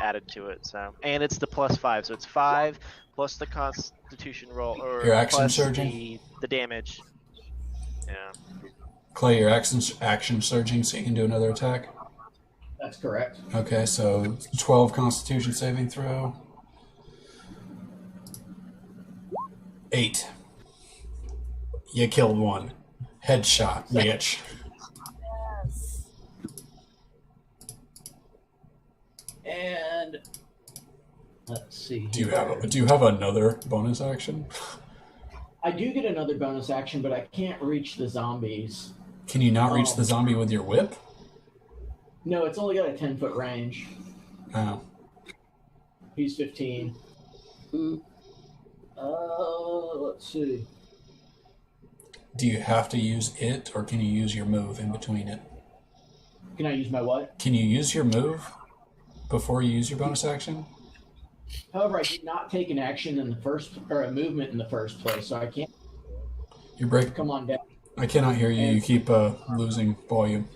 Speaker 2: added to it. So, and it's the +5, so it's 5 plus the Constitution roll or
Speaker 5: Your action
Speaker 2: plus
Speaker 5: surging?
Speaker 2: the damage. Yeah.
Speaker 5: Clay, your action surging so you can do another attack.
Speaker 7: That's correct.
Speaker 5: Okay, so 12 Constitution saving throw. 8. You killed one. Headshot, bitch.
Speaker 7: And let's see.
Speaker 5: Do you
Speaker 7: here.
Speaker 5: have another bonus action?
Speaker 7: I do get another bonus action, but I can't reach the zombies.
Speaker 5: Can you not reach the zombie with your whip?
Speaker 7: No, it's only got a 10-foot range.
Speaker 5: Oh.
Speaker 7: He's 15.
Speaker 3: Mm.
Speaker 7: Let's see.
Speaker 5: Do you have to use it, or can you use your move in between it?
Speaker 7: Can I use my what?
Speaker 5: Can you use your move before you use your bonus action?
Speaker 7: However, I did not take an action in the first, or a movement in the first place, so I can't
Speaker 5: You break.
Speaker 7: come on down.
Speaker 5: I cannot hear you. You keep losing volume.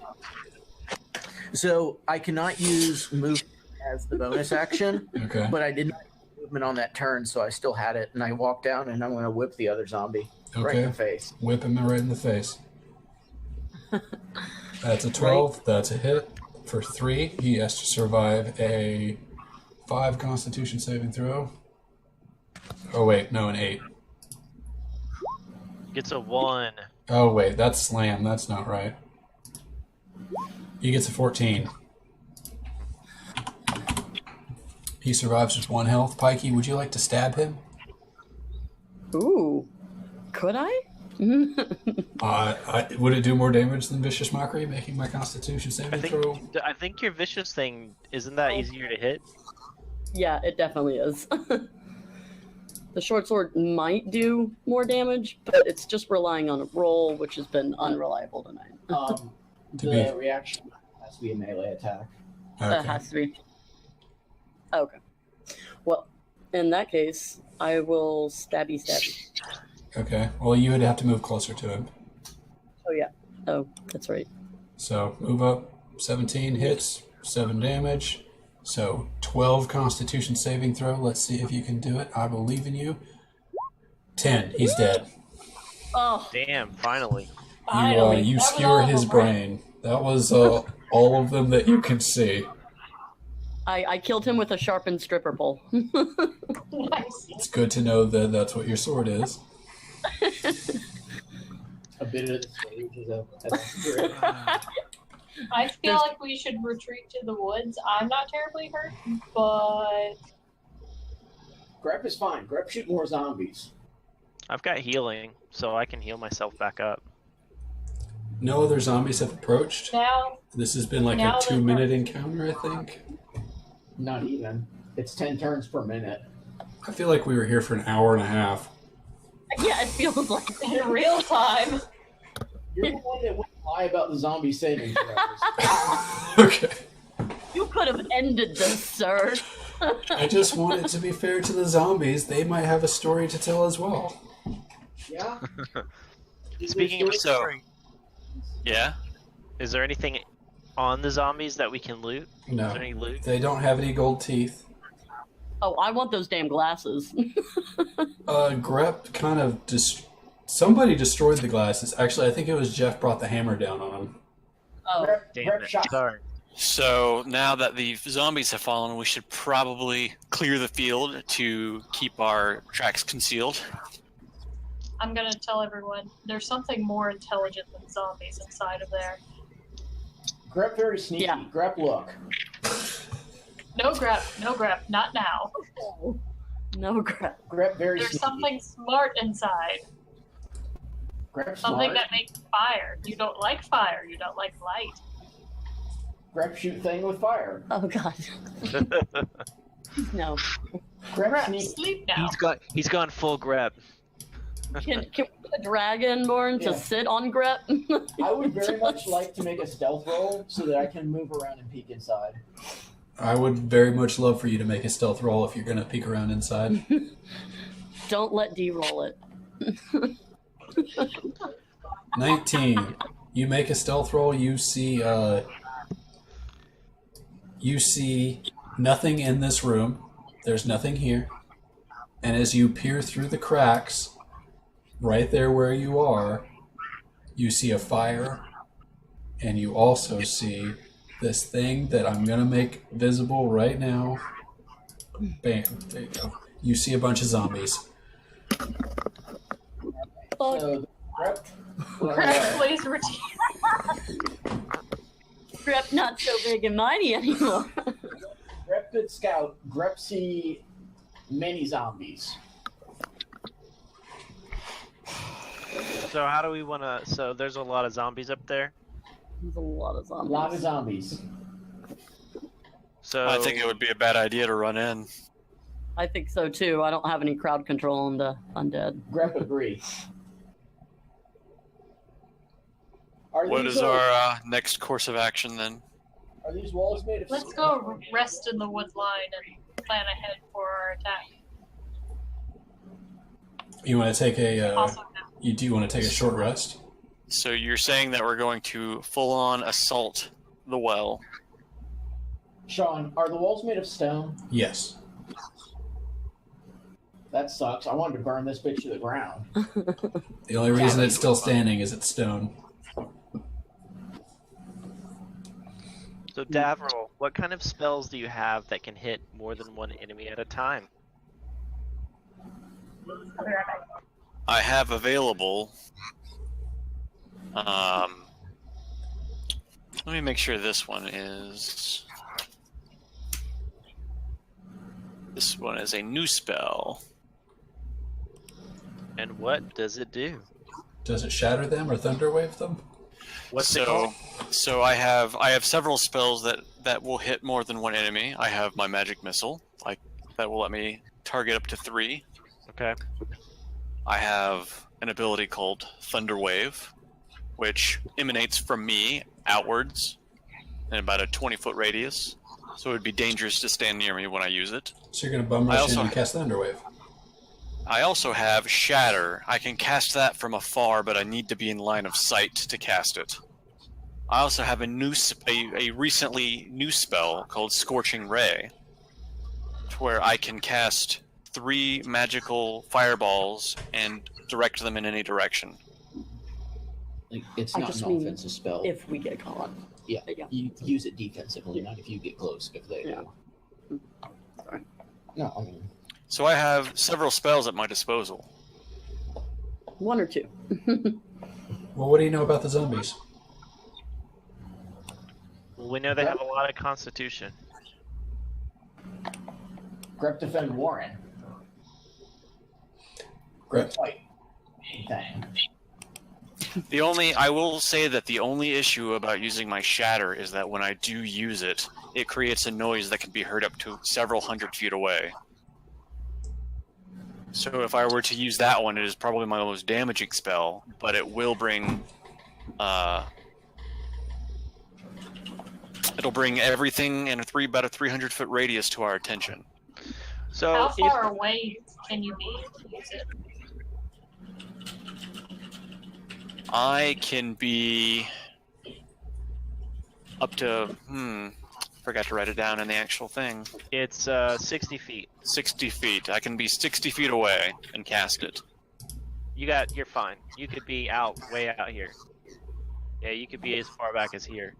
Speaker 7: So I cannot use move as the bonus action,
Speaker 5: Okay.
Speaker 7: but I didn't have movement on that turn, so I still had it, and I walked down, and I'm going to whip the other zombie right in
Speaker 5: Okay.
Speaker 7: the face.
Speaker 5: Whip him right in the face. That's a 12. That's a hit. For 3, he has to survive a 5 Constitution saving throw. Oh, wait. No, an 8.
Speaker 2: Gets a 1.
Speaker 5: Oh, wait. That's slam. That's not right. He gets a 14. He survives with 1 health. Pikey, would you like to stab him?
Speaker 3: Ooh. Could I?
Speaker 5: Would it do more damage than Vicious Mockery, making my Constitution saving throw?
Speaker 2: I think your vicious thing isn't that easier to hit.
Speaker 3: Yeah, it definitely is. The short sword might do more damage, but it's just relying on a roll, which has been unreliable tonight.
Speaker 5: To
Speaker 1: The
Speaker 5: be-
Speaker 1: reaction has to be a melee attack.
Speaker 3: That
Speaker 5: Okay.
Speaker 3: has to be. Okay. Well, in that case, I will stabby.
Speaker 5: Okay. Well, you would have to move closer to him.
Speaker 3: Oh, yeah. Oh, that's right.
Speaker 5: So move up. 17 hits, 7 damage. So 12 Constitution saving throw. Let's see if you can do it. I believe in you. 10. He's dead.
Speaker 3: Oh,
Speaker 2: Damn, finally.
Speaker 6: Finally.
Speaker 5: You
Speaker 6: That was
Speaker 5: skewer
Speaker 6: all of
Speaker 5: his
Speaker 6: them, right?
Speaker 5: brain. That was all of them that you can see.
Speaker 3: I killed him with a sharpened stripper pole.
Speaker 6: Nice.
Speaker 5: It's good to know that that's what your sword is.
Speaker 1: A bit of the stage is a grip.
Speaker 6: I feel like we should retreat to the woods. I'm not terribly hurt, but
Speaker 1: Grep is fine. Grep shoot more zombies.
Speaker 2: I've got healing, so I can heal myself back up.
Speaker 5: No other zombies have approached.
Speaker 6: now
Speaker 5: This has been like
Speaker 6: Now
Speaker 5: a
Speaker 6: that
Speaker 5: 2-minute encounter, I think.
Speaker 1: Not even. It's 10 turns per minute.
Speaker 5: I feel like we were here for an hour and a half.
Speaker 3: Yeah, it feels like
Speaker 6: in real time.
Speaker 1: You're the one that wouldn't lie about the zombie saving throws.
Speaker 5: Okay.
Speaker 3: you could have ended this, sir.
Speaker 5: I just want it to be fair to the zombies. They might have a story to tell as well.
Speaker 1: Yeah?
Speaker 2: Speaking of
Speaker 4: So-
Speaker 2: story,
Speaker 4: Yeah.
Speaker 2: is there anything on the zombies that we can loot? Is
Speaker 5: No.
Speaker 2: there any loot?
Speaker 5: They don't have any gold teeth.
Speaker 3: Oh, I want those damn glasses.
Speaker 5: Grep kind of somebody destroyed the glasses. Actually, I think it was Jeff brought the hammer down on him.
Speaker 3: Oh,
Speaker 1: Grep,
Speaker 2: Damn
Speaker 1: Grep
Speaker 2: it.
Speaker 1: shot.
Speaker 2: Sorry.
Speaker 4: So now that the zombies have fallen, we should probably clear the field to keep our tracks concealed.
Speaker 6: I'm gonna tell everyone there's something more intelligent than zombies inside of there.
Speaker 1: Grep very sneaky.
Speaker 3: Yeah.
Speaker 1: Grep look.
Speaker 6: No grep, not now.
Speaker 3: no crap.
Speaker 1: Grep very
Speaker 6: There's
Speaker 1: sneaky.
Speaker 6: something smart inside.
Speaker 1: Grep
Speaker 6: Something
Speaker 1: smart.
Speaker 6: that makes fire. You don't like fire. You don't like light.
Speaker 1: Grep shoot thing with fire.
Speaker 3: Oh god. No.
Speaker 1: Grep
Speaker 6: Grep,
Speaker 1: sneak.
Speaker 6: sleep now.
Speaker 2: He's gone full grep.
Speaker 3: Can we get a dragonborn to
Speaker 1: Yeah.
Speaker 3: sit on Grep?
Speaker 1: I would very much like to make a stealth roll so that I can move around and peek inside.
Speaker 5: I would very much love for you to make a stealth roll if you're going to peek around inside.
Speaker 3: Don't let D roll it.
Speaker 5: 19. You make a stealth roll. You see nothing in this room. There's nothing here. And as you peer through the cracks, right there where you are, you see a fire, and you also see this thing that I'm going to make visible right now. Bam. There you go. You see a bunch of zombies.
Speaker 3: Fuck.
Speaker 1: So Grep.
Speaker 6: Grep, please retreat.
Speaker 3: Grep not so big and mighty anymore.
Speaker 1: Grep good scout. Grep see many zombies.
Speaker 2: So how do we want to? So there's a lot of zombies up there.
Speaker 3: There's a lot of
Speaker 1: A
Speaker 3: zombies.
Speaker 1: lot of zombies.
Speaker 2: So
Speaker 4: I think it would be a bad idea to run in.
Speaker 3: I think so too. I don't have any crowd control on the undead.
Speaker 1: Grep agree. Are
Speaker 4: What
Speaker 1: these,
Speaker 4: is our next course of action then?
Speaker 1: Are these walls made of
Speaker 6: Let's
Speaker 1: stone?
Speaker 6: go rest in the wood line and plan ahead for our attack.
Speaker 5: You want to take a
Speaker 6: Also,
Speaker 5: you do want to take a short rest?
Speaker 4: So you're saying that we're going to full-on assault the well.
Speaker 1: Sean, are the walls made of stone?
Speaker 5: Yes.
Speaker 1: That sucks. I wanted to burn this bitch to the ground.
Speaker 5: The only reason it's still standing is it's stone.
Speaker 2: So Davril, what kind of spells do you have that can hit more than one enemy at a time?
Speaker 6: I'll be right back.
Speaker 4: I have available. Let me make sure this one is. This one is a new spell.
Speaker 2: And what does it do?
Speaker 5: Does it shatter them or thunderwave them?
Speaker 2: What's it called?
Speaker 4: So I have several spells that that will hit more than one enemy. I have my magic missile, like that will let me target up to 3.
Speaker 2: Okay.
Speaker 4: I have an ability called Thunder Wave, which emanates from me outwards in about a 20-foot radius. So it would be dangerous to stand near me when I use it.
Speaker 5: So you're going to bum rush in and cast Thunderwave.
Speaker 4: I also have Shatter. I can cast that from afar, but I need to be in line of sight to cast it. I also have a recently new spell called Scorching Ray, to where I can cast 3 magical fireballs and direct them in any direction.
Speaker 1: Like, it's
Speaker 3: I
Speaker 1: not
Speaker 3: just
Speaker 1: an
Speaker 3: mean
Speaker 1: offensive spell.
Speaker 3: If we get caught.
Speaker 1: Yeah,
Speaker 3: Yeah.
Speaker 1: you use it defensively, not if you get close. If they
Speaker 3: Yeah.
Speaker 1: do.
Speaker 3: Sorry.
Speaker 1: No, I mean,
Speaker 4: So I have several spells at my disposal.
Speaker 3: 1 or 2.
Speaker 5: Well, what do you know about the zombies?
Speaker 2: Well, we know they have a lot of constitution.
Speaker 1: Grep defend Warren.
Speaker 5: Grep.
Speaker 1: Fight. Thing.
Speaker 4: I will say that the only issue about using my Shatter is that when I do use it, it creates a noise that can be heard up to several hundred feet away. So if I were to use that one, it is probably my most damaging spell, but it will bring, it'll bring everything in about a 300-foot radius to our attention.
Speaker 2: So
Speaker 6: How far away can you be to use it?
Speaker 4: I can be up to, forgot to write it down in the actual thing.
Speaker 2: It's 60 feet.
Speaker 4: 60 feet. I can be 60 feet away and cast it.
Speaker 2: You're fine. You could be way out here. Yeah, you could be as far back as here.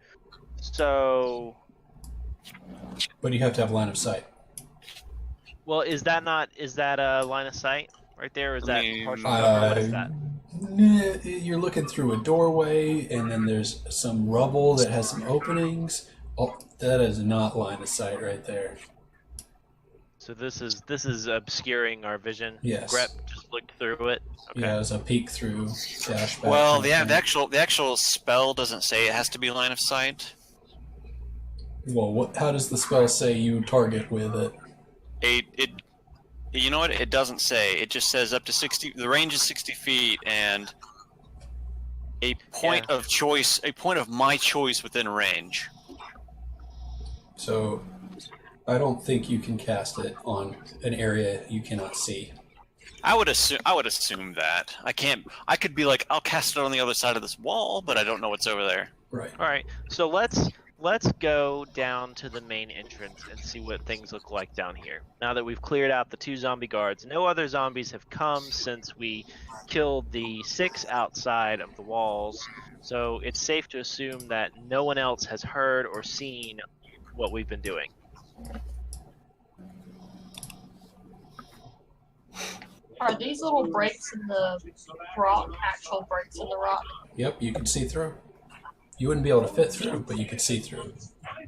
Speaker 2: So,
Speaker 5: But you have to have line of sight.
Speaker 2: well, is that a line of sight right there? Or is that partial cover? What is that?
Speaker 5: You're looking through a doorway, and then there's some rubble that has some openings. Oh, that is not line of sight right there.
Speaker 2: So this is obscuring our vision.
Speaker 5: Yes.
Speaker 2: Grep just looked through it. Okay.
Speaker 5: Yeah, there's a peek through dash back.
Speaker 4: Well,
Speaker 5: kind of thing.
Speaker 4: the actual spell doesn't say it has to be line of sight.
Speaker 5: Well, how does the spell say you target with it?
Speaker 4: You know what? It doesn't say. It just says up to 60. The range is 60 feet, and a point of choice, a point of my choice within range.
Speaker 5: So, I don't think you can cast it on an area you cannot see.
Speaker 4: I would assume that. I can't. I could be like, I'll cast it on the other side of this wall, but I don't know what's over there.
Speaker 5: Right.
Speaker 2: All right. So let's go down to the main entrance and see what things look like down here. Now that we've cleared out the 2 zombie guards, no other zombies have come since we killed the 6 outside of the walls. So it's safe to assume that no one else has heard or seen what we've been doing.
Speaker 6: Are these little breaks in the rock actual breaks in the rock?
Speaker 5: Yep, you can see through. You wouldn't be able to fit through, but you could see through.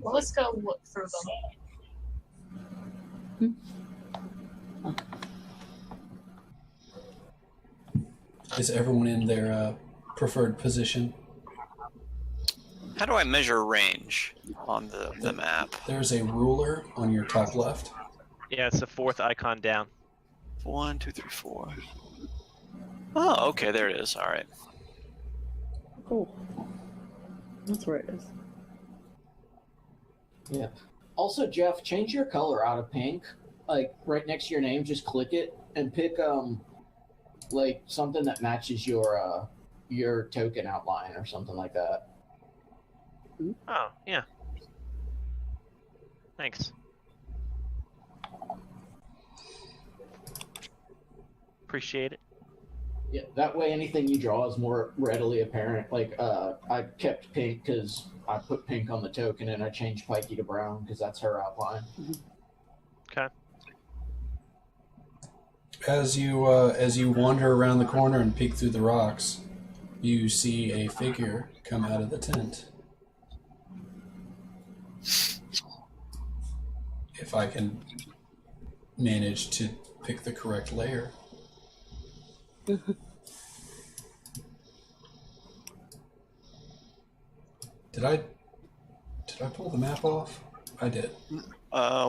Speaker 6: Well, let's go look through them.
Speaker 5: Is everyone in their preferred position?
Speaker 4: How do I measure range on the map?
Speaker 5: There's a ruler on your top left.
Speaker 2: Yeah, it's the 4th icon down.
Speaker 4: 1, 2, 3, 4. Oh, okay, there it is. All right.
Speaker 3: Cool. That's where it is.
Speaker 1: Yeah. Also, Jeff, change your color out of pink. Like right next to your name, just click it and pick like something that matches your token outline or something like that.
Speaker 2: Oh, yeah. Thanks. Appreciate it.
Speaker 1: Yeah, that way anything you draw is more readily apparent. Like, I kept pink because I put pink on the token, and I changed Pikey to brown because that's her outline.
Speaker 2: Okay.
Speaker 5: As you wander around the corner and peek through the rocks, you see a figure come out of the tent. If I can manage to pick the correct layer. Did Did I pull the map off? I did.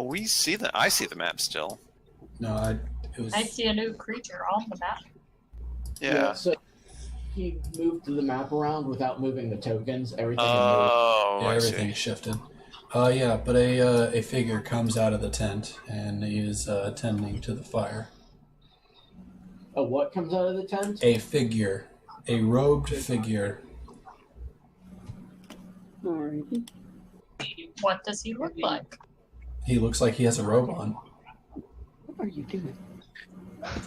Speaker 4: We see the. I see the map still.
Speaker 5: No, it was.
Speaker 6: I see a new creature on the map.
Speaker 4: Yeah.
Speaker 1: So he moved the map around without moving the tokens. Everything had moved.
Speaker 4: Oh,
Speaker 5: Yeah,
Speaker 4: I
Speaker 5: everything
Speaker 4: see.
Speaker 5: shifted. Yeah, but a figure comes out of the tent and is tending to the fire.
Speaker 1: Oh, what comes out of the tent?
Speaker 5: A figure. A robed figure.
Speaker 3: Alrighty.
Speaker 6: What does he look like?
Speaker 5: He looks like he has a robe on.
Speaker 3: What are you doing?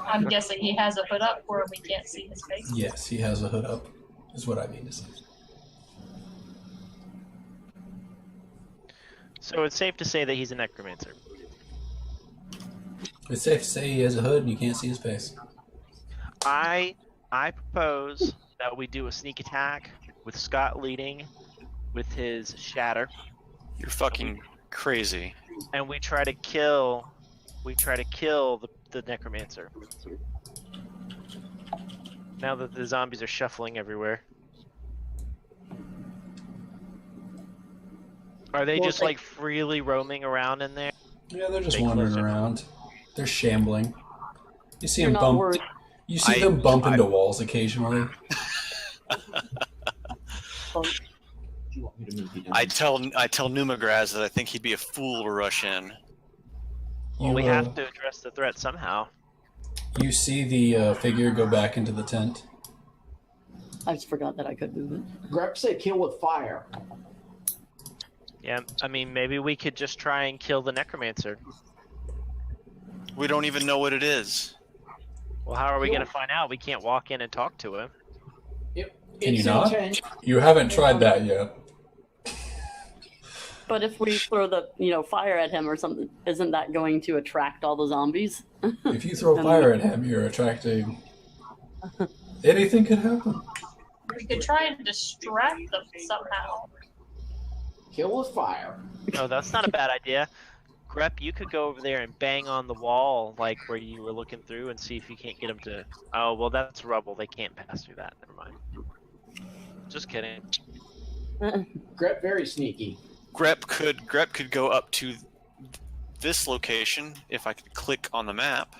Speaker 6: I'm guessing he has a hood up where we can't see his face.
Speaker 5: Yes, he has a hood up, is what I mean to say.
Speaker 2: So it's safe to say that he's a necromancer.
Speaker 5: It's safe to say he has a hood and you can't see his face.
Speaker 2: I propose that we do a sneak attack with Scott leading with his shatter,
Speaker 4: You're fucking crazy.
Speaker 2: and we try to kill the necromancer. Now that the zombies are shuffling everywhere. Are they
Speaker 3: Well,
Speaker 2: just like freely roaming around in there?
Speaker 5: Yeah, they're just
Speaker 2: Stay
Speaker 5: wandering
Speaker 2: closer.
Speaker 5: around. They're shambling. You see
Speaker 3: You're
Speaker 5: them
Speaker 3: not
Speaker 5: bump.
Speaker 3: worried.
Speaker 5: You see them bump
Speaker 4: I-
Speaker 5: into walls occasionally.
Speaker 1: You want me to move you down?
Speaker 4: I tell Numagraz that I think he'd be a fool to rush in.
Speaker 2: Well,
Speaker 5: You,
Speaker 2: we have to address the threat somehow.
Speaker 5: You see the figure go back into the tent.
Speaker 3: I just forgot that I could move it.
Speaker 1: Grep said kill with fire.
Speaker 2: Yeah, I mean, maybe we could just try and kill the necromancer.
Speaker 4: We don't even know what it is.
Speaker 2: Well, how are we going to find out? We can't walk in and talk to him.
Speaker 5: Can you
Speaker 1: It's
Speaker 5: not?
Speaker 1: intent.
Speaker 5: You haven't tried that yet.
Speaker 3: But if we throw the fire at him or something, isn't that going to attract all the zombies?
Speaker 5: If you throw fire at him, you're attracting. Anything could happen.
Speaker 6: We could try and distract them somehow.
Speaker 1: Kill with fire.
Speaker 2: No, that's not a bad idea. Grep, you could go over there and bang on the wall, like where you were looking through, and see if you can't get them to. Oh, well, that's rubble. They can't pass through that. Never mind. Just kidding.
Speaker 1: Grep very sneaky.
Speaker 4: Grep could go up to this location if I could click on the map.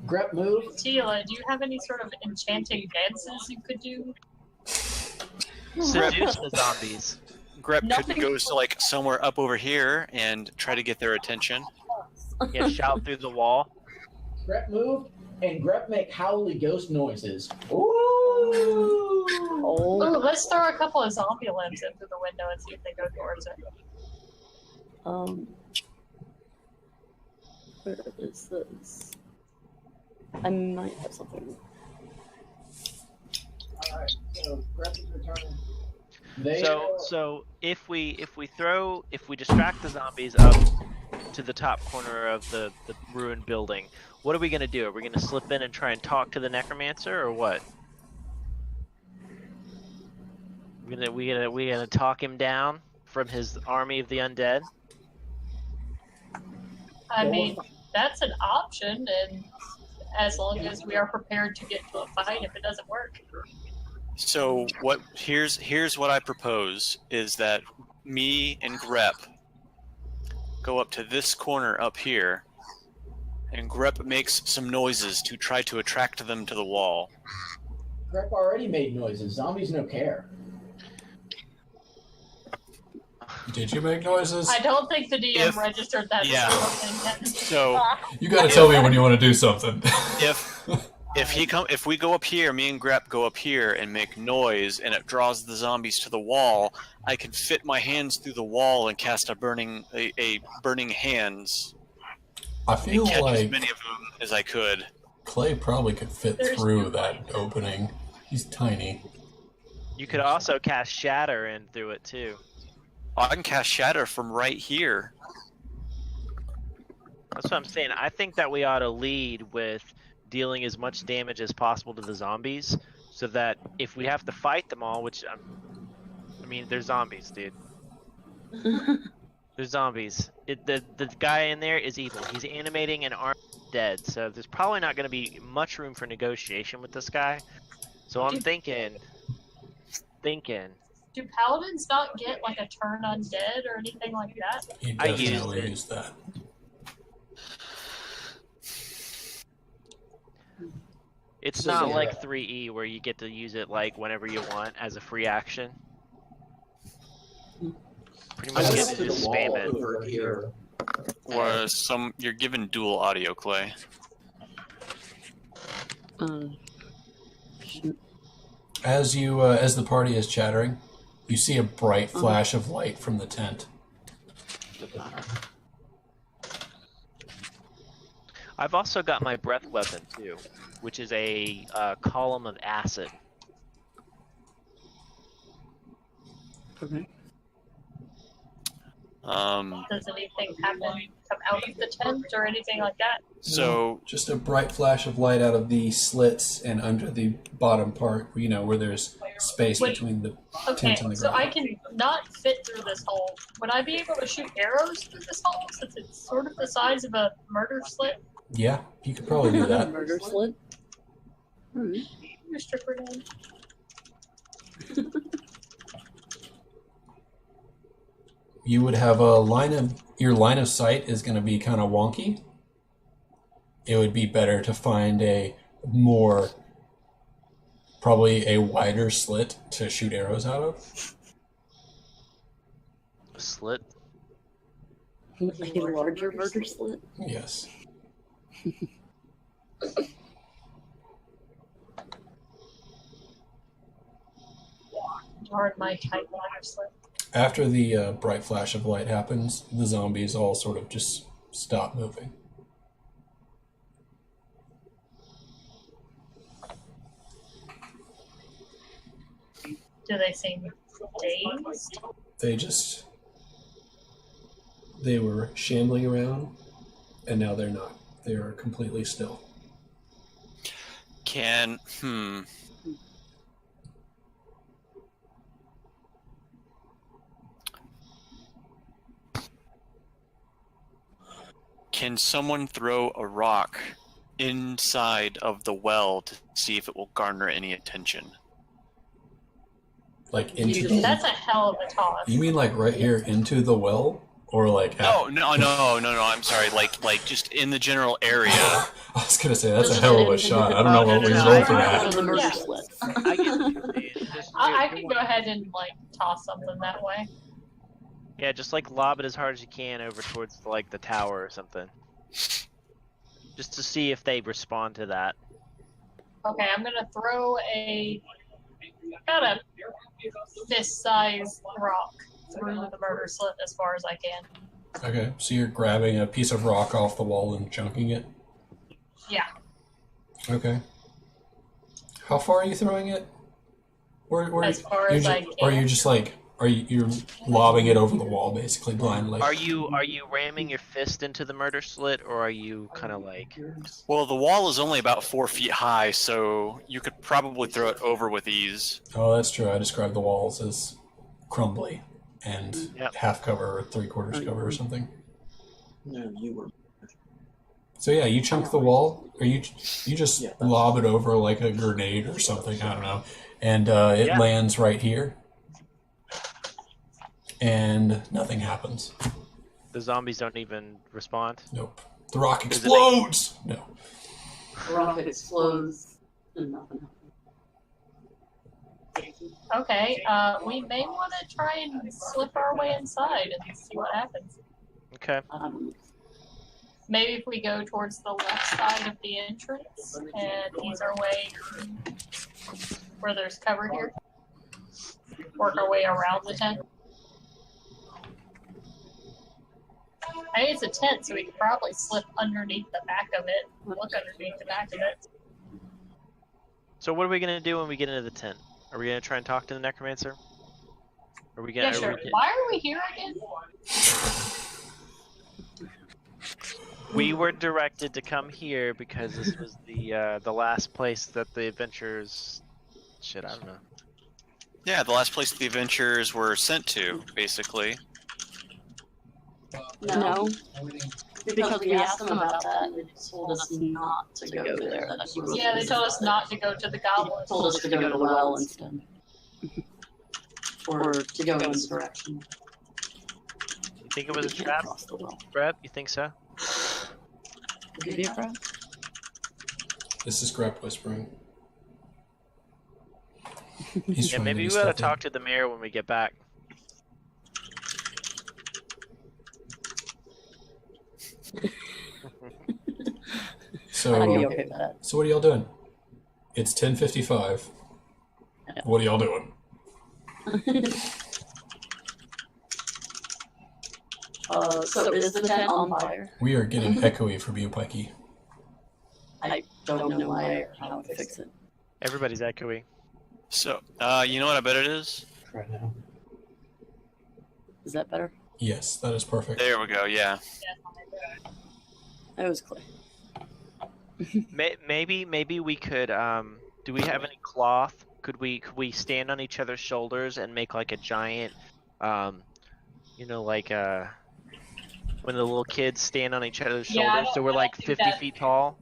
Speaker 1: Grep move.
Speaker 6: Tila, do you have any sort of enchanting dances you could do?
Speaker 2: Seduce the zombies.
Speaker 4: Grep
Speaker 3: Nothing-
Speaker 4: could go to like somewhere up over here and try to get their attention.
Speaker 2: Yeah, shout through the wall.
Speaker 1: Grep move. And Grep make howly ghost noises. Ooh.
Speaker 3: Oh,
Speaker 6: Ooh, let's throw a couple of zombie limbs in through the window and see if they go towards it.
Speaker 3: where is this? I might have something.
Speaker 1: Alright, so Grep is returning.
Speaker 2: So if we distract the zombies up to the top corner of the ruined building, what are we gonna do? Are we gonna slip in and try and talk to the necromancer, or what? We gonna talk him down from his army of the undead?
Speaker 6: I mean, that's an option, and as long as we are prepared to get to a fight if it doesn't work.
Speaker 4: So here's what I propose is that me and Grep go up to this corner up here, and Grep makes some noises to try to attract them to the wall.
Speaker 1: Grep already made noises. Zombies no care.
Speaker 5: Did you make noises?
Speaker 6: I don't think the DM
Speaker 4: If-
Speaker 6: registered that.
Speaker 4: yeah.
Speaker 6: Thing.
Speaker 4: So
Speaker 5: You gotta tell me when you want to do something.
Speaker 4: if we go up here, me and Grep go up here and make noise, and it draws the zombies to the wall, I can fit my hands through the wall and cast a burning hands
Speaker 5: I
Speaker 4: and
Speaker 5: feel
Speaker 4: catch as
Speaker 5: like
Speaker 4: many of them as I could.
Speaker 5: Clay probably could fit
Speaker 6: There's
Speaker 5: through
Speaker 6: no
Speaker 5: that opening. He's tiny.
Speaker 2: You could also cast shatter in through it too.
Speaker 4: I can cast shatter from right here.
Speaker 2: That's what I'm saying. I think that we ought to lead with dealing as much damage as possible to the zombies, so that if we have to fight them all, which I mean, they're zombies, dude. They're zombies. The guy in there is evil. He's animating and armed dead, so there's probably not going to be much room for negotiation with this guy. So I'm thinking
Speaker 6: Do paladins not get like a turn undead or anything like that?
Speaker 5: You
Speaker 2: I used
Speaker 5: definitely
Speaker 2: it.
Speaker 5: use that.
Speaker 2: It's
Speaker 1: So,
Speaker 2: not
Speaker 1: yeah.
Speaker 2: like 3E where you get to use it like whenever you want as a free action. Pretty
Speaker 1: I
Speaker 2: much
Speaker 1: guess
Speaker 2: get
Speaker 1: to
Speaker 2: to
Speaker 1: the
Speaker 2: just
Speaker 1: wall
Speaker 2: spam it.
Speaker 1: over here.
Speaker 4: You're given dual audio, Clay.
Speaker 5: As the party is chattering, you see a bright flash of light from the tent.
Speaker 2: I've also got my breath weapon too, which is a column of acid.
Speaker 3: Okay.
Speaker 6: Does anything happen come out of the tent or anything like that?
Speaker 4: So
Speaker 5: Just a bright flash of light out of the slits and under the bottom part, where there's space
Speaker 6: Wait.
Speaker 5: between the
Speaker 6: Okay,
Speaker 5: tent and the
Speaker 6: so
Speaker 5: ground.
Speaker 6: I can not fit through this hole. Would I be able to shoot arrows through this hole since it's sort of the size of a murder slit?
Speaker 5: Yeah, you could probably do that.
Speaker 3: Murder slit.
Speaker 6: Your stripper down.
Speaker 5: You would have your line of sight is going to be kind of wonky. It would be better to find probably a wider slit to shoot arrows out of.
Speaker 2: A slit.
Speaker 3: A larger murder slit.
Speaker 5: Yes.
Speaker 6: Darn my tight murder slit.
Speaker 5: After the bright flash of light happens, the zombies all sort of just stop moving.
Speaker 6: Do they seem dazed?
Speaker 5: They were shambling around, and now they're not. They are completely still.
Speaker 4: Can someone throw a rock inside of the well to see if it will garner any attention?
Speaker 5: Like into the...
Speaker 6: That's a hell of a toss.
Speaker 5: You mean like right here into the well? Or like...
Speaker 4: No, I'm sorry. Like just in the general area.
Speaker 5: I was going to say, that's a hell of a shot. I don't know what we rolled for that.
Speaker 3: The murder
Speaker 6: Yeah.
Speaker 3: slits.
Speaker 2: I get what you're saying. Just
Speaker 6: I
Speaker 2: do
Speaker 6: could
Speaker 2: one.
Speaker 6: go ahead and like toss something that way.
Speaker 2: Yeah, just like lob it as hard as you can over towards like the tower or something. Just to see if they respond to that.
Speaker 6: Okay, I'm gonna throw about a fist-sized rock through the murder slit as far as I can.
Speaker 5: Okay, so you're grabbing a piece of rock off the wall and chunking it?
Speaker 6: Yeah.
Speaker 5: Okay. How far are you throwing it?
Speaker 6: As far as I can.
Speaker 5: Or are you just like... You're lobbing it over the wall, basically, blindly?
Speaker 2: Are you ramming your fist into the murder slit, or are you kind of like...
Speaker 4: Well, the wall is only about 4 feet high, so you could probably throw it over with ease.
Speaker 5: Oh, that's true. I described the walls as crumbly and
Speaker 2: Yep.
Speaker 5: half cover or 3/4 cover or something.
Speaker 7: No, you were.
Speaker 5: So yeah, you chunk the wall, or you just lob it over like a grenade or something, I don't know, and it
Speaker 2: Yeah.
Speaker 5: lands right here, and nothing happens.
Speaker 2: The zombies don't even respond?
Speaker 5: Nope. The rock
Speaker 2: Is it
Speaker 5: explodes! No.
Speaker 3: The rock explodes and nothing happens.
Speaker 6: Okay, we may want to try and slip our way inside and see what happens.
Speaker 2: Okay.
Speaker 6: Maybe if we go towards the left side of the entrance and ease our way where there's cover here. Work our way around the tent. I think it's a tent, so we could probably slip underneath the back of it. Look underneath the back of it.
Speaker 2: So what are we going to do when we get into the tent? Are we going to try and talk to the necromancer? Are we going
Speaker 6: Yeah,
Speaker 2: to...
Speaker 6: sure. Why are we here again?
Speaker 2: We were directed to come here because this was the last place that the adventurers... Shit, I don't know.
Speaker 4: Yeah, the last place the adventurers were sent to, basically.
Speaker 3: No. Because we asked them about that, they told us not to go there.
Speaker 6: Yeah, they told us not to go to the goblins.
Speaker 3: Told us to go to the well instead. or to go in this direction.
Speaker 2: You think it was a
Speaker 3: We can't
Speaker 2: trap,
Speaker 3: cross the well.
Speaker 2: Brett? You think so?
Speaker 3: Could be a trap.
Speaker 5: This is Grep whispering. He's
Speaker 2: Yeah,
Speaker 5: trying
Speaker 2: maybe
Speaker 5: to
Speaker 2: we
Speaker 5: be
Speaker 2: gotta
Speaker 5: stealthy.
Speaker 2: talk to the mayor when we get back.
Speaker 3: I'd be
Speaker 5: So,
Speaker 3: okay with that.
Speaker 5: so what are y'all doing? It's 10:55.
Speaker 3: Yeah.
Speaker 5: What are y'all doing?
Speaker 3: So is the tent on fire?
Speaker 5: We are getting echoey from you, Pikey.
Speaker 3: I don't know why or how to fix it.
Speaker 2: Everybody's echoey.
Speaker 4: So, you know what I bet it is?
Speaker 7: Right now.
Speaker 3: Is that better?
Speaker 5: Yes, that is perfect.
Speaker 4: There we go. Yeah.
Speaker 3: That was clear.
Speaker 2: Maybe we could. Do we have any cloth? Could we stand on each other's shoulders and make like a giant, like when the little kids stand on each other's
Speaker 6: Yeah, I
Speaker 2: shoulders,
Speaker 6: don't-
Speaker 2: so we're
Speaker 6: I
Speaker 2: like
Speaker 6: don't think
Speaker 2: 50
Speaker 6: that-
Speaker 2: feet tall.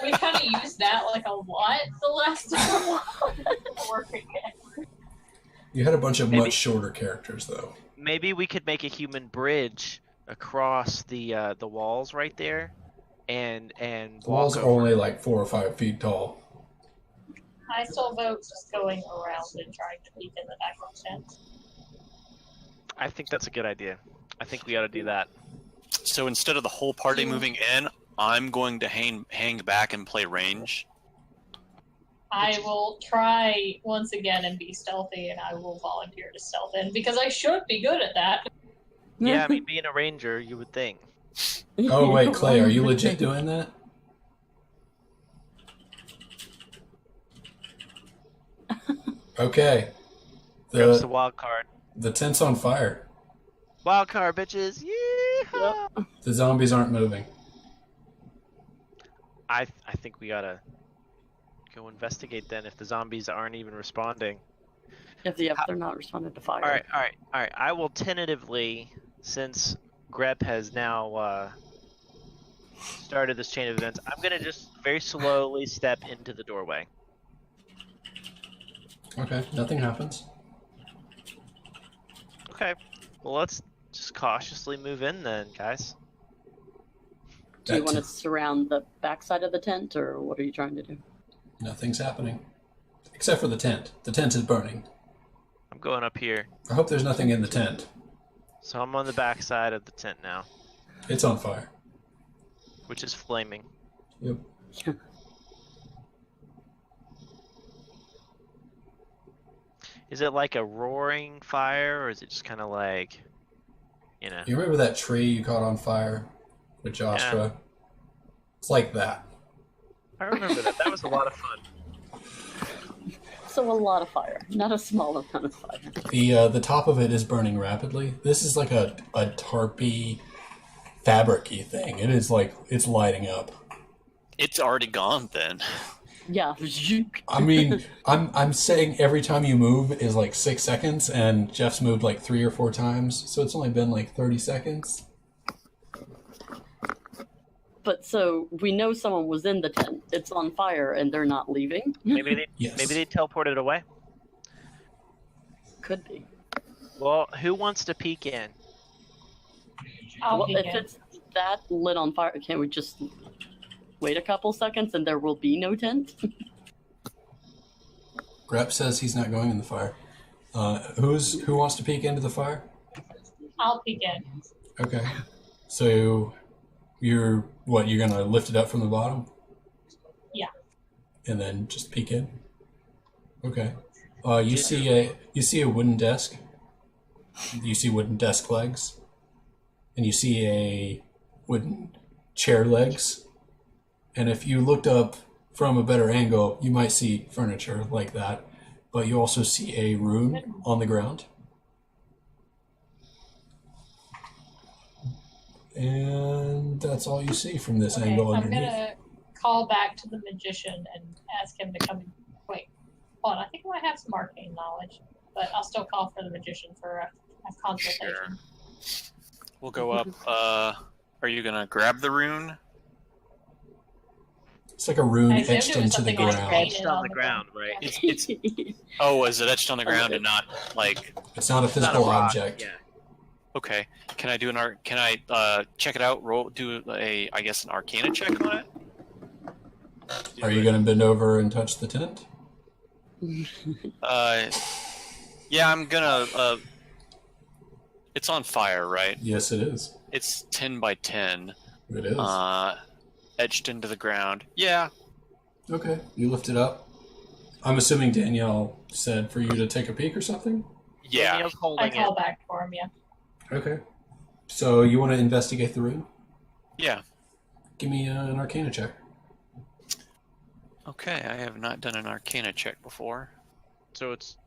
Speaker 6: We kind of used that like a lot the last time. Work again.
Speaker 5: You had a bunch of
Speaker 2: Maybe-
Speaker 5: much shorter characters, though.
Speaker 2: Maybe we could make a human bridge across the walls right there, and
Speaker 5: The walls
Speaker 2: walk
Speaker 5: are
Speaker 2: over.
Speaker 5: only like 4 or 5 feet tall.
Speaker 6: I still vote just going around and trying to peek in the back of the tent.
Speaker 2: I think that's a good idea. I think we ought to do that.
Speaker 4: So instead of the whole party moving in, I'm going to hang back and play range.
Speaker 6: I will try once again and be stealthy, and I will volunteer to stealth in because I should be good at that.
Speaker 2: Yeah, I mean, being a ranger, you would think.
Speaker 5: Oh, wait, Clay, are you legit doing that? Okay.
Speaker 2: Grabs the
Speaker 5: The,
Speaker 2: wild card.
Speaker 5: the tent's on fire.
Speaker 2: Wild card, bitches! Yeah.
Speaker 5: The zombies aren't moving.
Speaker 2: I think we gotta go investigate then if the zombies aren't even responding.
Speaker 3: If they're not responding to fire.
Speaker 2: All right. I will tentatively, since Grep has now started this chain of events, I'm gonna just very slowly step into the doorway.
Speaker 5: Okay, nothing happens.
Speaker 2: Okay. Well, let's just cautiously move in then, guys.
Speaker 3: Do you
Speaker 5: That
Speaker 3: want to
Speaker 5: t-
Speaker 3: surround the backside of the tent, or what are you trying to do?
Speaker 5: Nothing's happening. Except for the tent. The tent is burning.
Speaker 2: I'm going up here.
Speaker 5: I hope there's nothing in the tent.
Speaker 2: So I'm on the back side of the tent now,
Speaker 5: It's on fire.
Speaker 2: which is flaming.
Speaker 5: Yep.
Speaker 2: Is it like a roaring fire, or is it just kind of like,
Speaker 5: You remember that tree you caught on fire with Joshua? It's like that.
Speaker 2: I remember that. That was a lot of fun.
Speaker 3: So a lot of fire, not a small amount of fire.
Speaker 5: The top of it is burning rapidly. This is like a tarpy, fabric-y thing. It is like it's lighting up.
Speaker 4: It's already gone then.
Speaker 3: Yeah.
Speaker 5: I mean, I'm saying every time you move is like 6 seconds, and Jeff's moved like 3 or 4 times, so it's only been like 30 seconds.
Speaker 3: But so we know someone was in the tent. It's on fire, and they're not leaving.
Speaker 2: Maybe they
Speaker 5: Yes.
Speaker 2: teleported away.
Speaker 3: Could be.
Speaker 2: Well, who wants to peek in?
Speaker 6: I'll
Speaker 3: Well,
Speaker 6: peek
Speaker 3: if
Speaker 6: in.
Speaker 3: it's that lit on fire, can't we just wait a couple seconds and there will be no tent?
Speaker 5: Grep says he's not going in the fire. Who wants to peek into the fire?
Speaker 6: I'll peek in.
Speaker 5: Okay. So you're gonna lift it up from the bottom?
Speaker 6: Yeah.
Speaker 5: And then just peek in? Okay. You see a wooden desk. You see wooden desk legs. And you see a wooden chair legs. And if you looked up from a better angle, you might see furniture like that. But you also see a rune on the ground. And that's all you see from this
Speaker 6: Okay,
Speaker 5: angle
Speaker 6: I'm
Speaker 5: underneath.
Speaker 6: gonna call back to the magician and ask him to come. Wait, hold on. I think I might have some arcane knowledge, but I'll still call for the magician for a consultation.
Speaker 4: Sure. We'll go up. Are you gonna grab the rune?
Speaker 5: It's like a rune
Speaker 6: I assumed
Speaker 5: etched
Speaker 6: it was
Speaker 5: into the
Speaker 6: something like
Speaker 5: ground.
Speaker 6: painted
Speaker 2: Etched on the ground, right?
Speaker 4: Oh, is it etched on the ground and not like?
Speaker 5: It's not a
Speaker 2: It's not
Speaker 5: physical
Speaker 2: rock,
Speaker 5: object.
Speaker 2: Yeah.
Speaker 4: Okay. Can I do Can I check it out? Do I guess an Arcana check on it?
Speaker 5: Are you going to bend over and touch the tent?
Speaker 4: Yeah, I'm gonna. It's on fire, right?
Speaker 5: Yes, it is.
Speaker 4: It's 10 by 10.
Speaker 5: It is.
Speaker 4: Etched into the ground. Yeah.
Speaker 5: Okay, you lift it up. I'm assuming Danielle said for you to take a peek or something?
Speaker 4: Yeah.
Speaker 2: Daniel's
Speaker 6: I
Speaker 2: holding
Speaker 6: call
Speaker 2: it.
Speaker 6: back for him, yeah.
Speaker 5: Okay. So you want to investigate the room?
Speaker 4: Yeah.
Speaker 5: Give me an Arcana check.
Speaker 4: Okay, I have not done an Arcana check before.
Speaker 2: So it's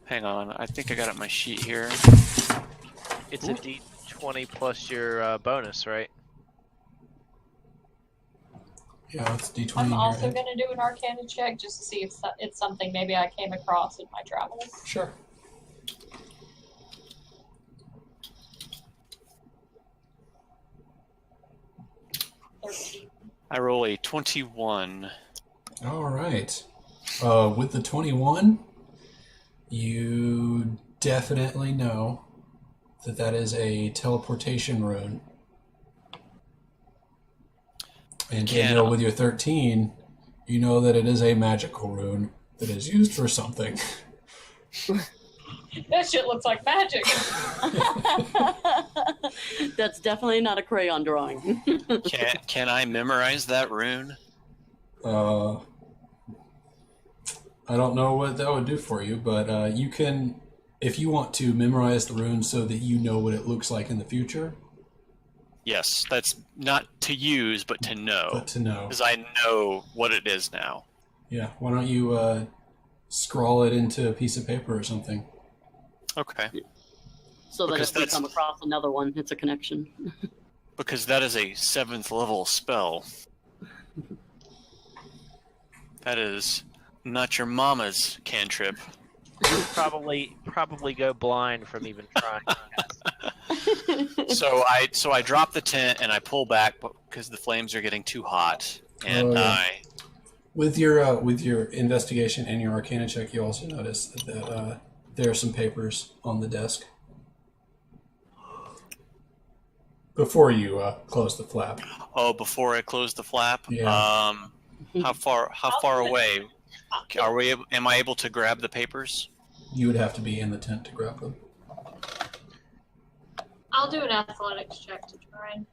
Speaker 4: Hang on, I think I got it on my sheet here.
Speaker 2: a D20 plus your bonus, right?
Speaker 5: Yeah, it's D20.
Speaker 6: I'm
Speaker 5: in your
Speaker 6: also
Speaker 5: hand.
Speaker 6: going to do an Arcana check just to see if it's something maybe I came across in my travels.
Speaker 5: Sure.
Speaker 4: I roll a 21.
Speaker 5: All right. With the 21, you definitely know that that is a teleportation rune. And Daniel, with your 13, you know that it is a magical rune that is used for something.
Speaker 6: That shit looks like magic.
Speaker 3: That's definitely not a crayon drawing.
Speaker 4: Can I memorize that rune?
Speaker 5: I don't know what that would do for you, but you can, if you want to memorize the rune so that you know what it looks like in the future.
Speaker 4: Yes, that's not to use, but to know.
Speaker 5: But to know.
Speaker 4: Because I know what it is now.
Speaker 5: Yeah, why don't you scrawl it into a piece of paper or something?
Speaker 4: Okay.
Speaker 3: So that
Speaker 4: Because
Speaker 3: if we
Speaker 4: that's-
Speaker 3: come across another one, it's a connection.
Speaker 4: Because that is a 7th level spell. That is not your mama's cantrip.
Speaker 2: Probably go blind from even trying.
Speaker 4: So I drop the tent and I pull back because the flames are getting too hot, and
Speaker 5: Oh, yeah. With your investigation and your Arcana check, you also notice that there are some papers on the desk. Before you close the flap.
Speaker 4: before I close the flap.
Speaker 5: Yeah.
Speaker 4: How far away are we? Am I able to grab the papers?
Speaker 5: You would have to be in the tent to grab them.
Speaker 6: I'll do an athletics check to try and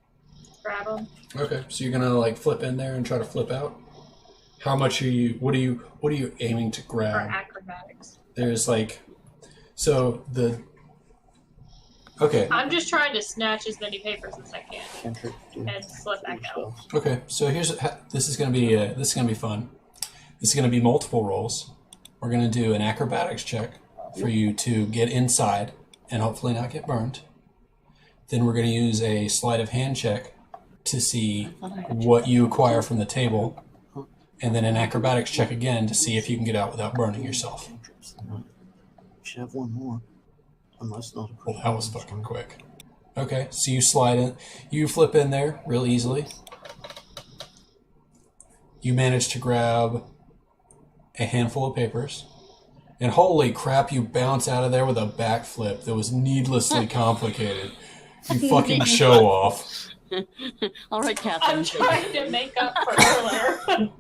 Speaker 6: grab them.
Speaker 5: Okay, so you're gonna like flip in there and try to flip out. How much are you? What are you aiming to
Speaker 6: For
Speaker 5: grab?
Speaker 6: acrobatics.
Speaker 5: There's like, so the. Okay.
Speaker 6: I'm just trying to snatch as many papers as I can
Speaker 1: Cantrip, do
Speaker 6: and slip back out.
Speaker 1: spells.
Speaker 5: Okay. So this is gonna be fun. This is gonna be multiple rolls. We're gonna do an acrobatics check for you to get inside and hopefully not get burned. Then we're gonna use a sleight of hand check to see what you acquire from the table, and then an acrobatics check again to see if you can get out without burning yourself.
Speaker 1: You should have one more. Unless not.
Speaker 5: Well, that was fucking quick. Okay, so you slide in, you flip in there real easily. You manage to grab a handful of papers, and holy crap, you bounce out of there with a backflip that was needlessly complicated. You fucking show off.
Speaker 3: All right, Catherine.
Speaker 6: I'm trying to make up for earlier.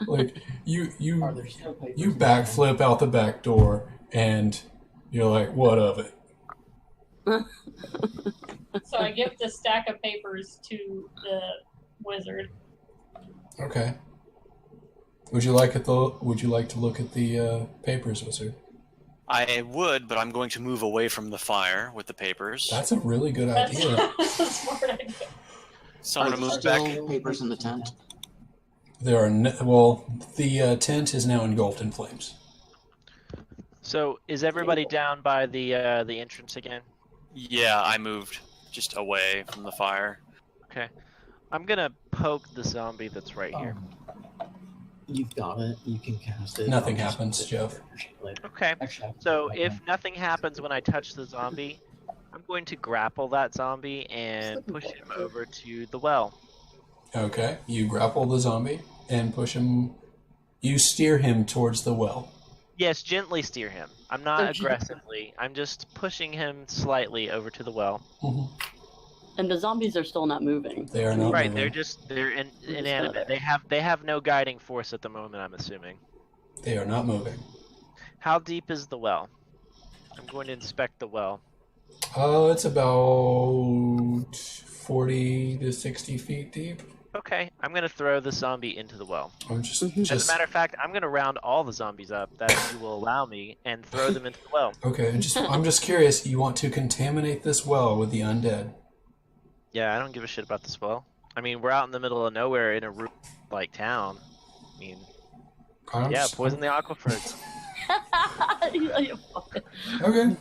Speaker 5: Like you
Speaker 1: Are there still papers
Speaker 5: you
Speaker 1: in the
Speaker 5: backflip out the back door, and you're like, what of it?
Speaker 6: So I give the stack of papers to the wizard.
Speaker 5: Okay. Would you like to look at the papers, wizard?
Speaker 4: I would, but I'm going to move away from the fire with the papers.
Speaker 5: That's a really good
Speaker 6: That's,
Speaker 5: idea.
Speaker 6: that's a smart idea.
Speaker 4: So I'm
Speaker 1: Are
Speaker 4: going
Speaker 1: there
Speaker 4: to move
Speaker 1: still
Speaker 4: back.
Speaker 1: papers in the tent?
Speaker 5: There are the tent is now engulfed in flames.
Speaker 2: So is everybody down by the entrance again?
Speaker 4: Yeah, I moved just away from the fire.
Speaker 2: Okay. I'm gonna poke the zombie that's right here.
Speaker 1: You've got it. You can cast it.
Speaker 5: Nothing
Speaker 1: I'll just
Speaker 5: happens,
Speaker 1: put it
Speaker 5: Jeff.
Speaker 1: later.
Speaker 2: Okay.
Speaker 1: Actually,
Speaker 2: So if nothing happens when I touch the zombie, I'm going to grapple that zombie and push him over to the well.
Speaker 5: Okay, you grapple the zombie and push him. You steer him towards the well.
Speaker 2: Yes, gently steer him. I'm not
Speaker 3: Okay.
Speaker 2: aggressively. I'm just pushing him slightly over to the well.
Speaker 5: Mhm.
Speaker 3: And the zombies are still not moving.
Speaker 5: They are not
Speaker 2: Right,
Speaker 5: moving.
Speaker 2: they're
Speaker 3: kinda
Speaker 2: inanimate.
Speaker 3: there.
Speaker 2: They have no guiding force at the moment, I'm assuming.
Speaker 5: They are not moving.
Speaker 2: How deep is the well? I'm going to inspect the well.
Speaker 5: It's about 40 to 60 feet deep.
Speaker 2: Okay, I'm going to throw the zombie into the well.
Speaker 5: I'm just,
Speaker 2: As a matter of fact, I'm going to round all the zombies up that you will allow me and throw them into the well.
Speaker 5: okay. I'm just curious. You want to contaminate this well with the undead?
Speaker 2: Yeah, I don't give a shit about this well. I mean, we're out in the middle of nowhere in a like town. I mean, poison the aquifers.
Speaker 5: Okay.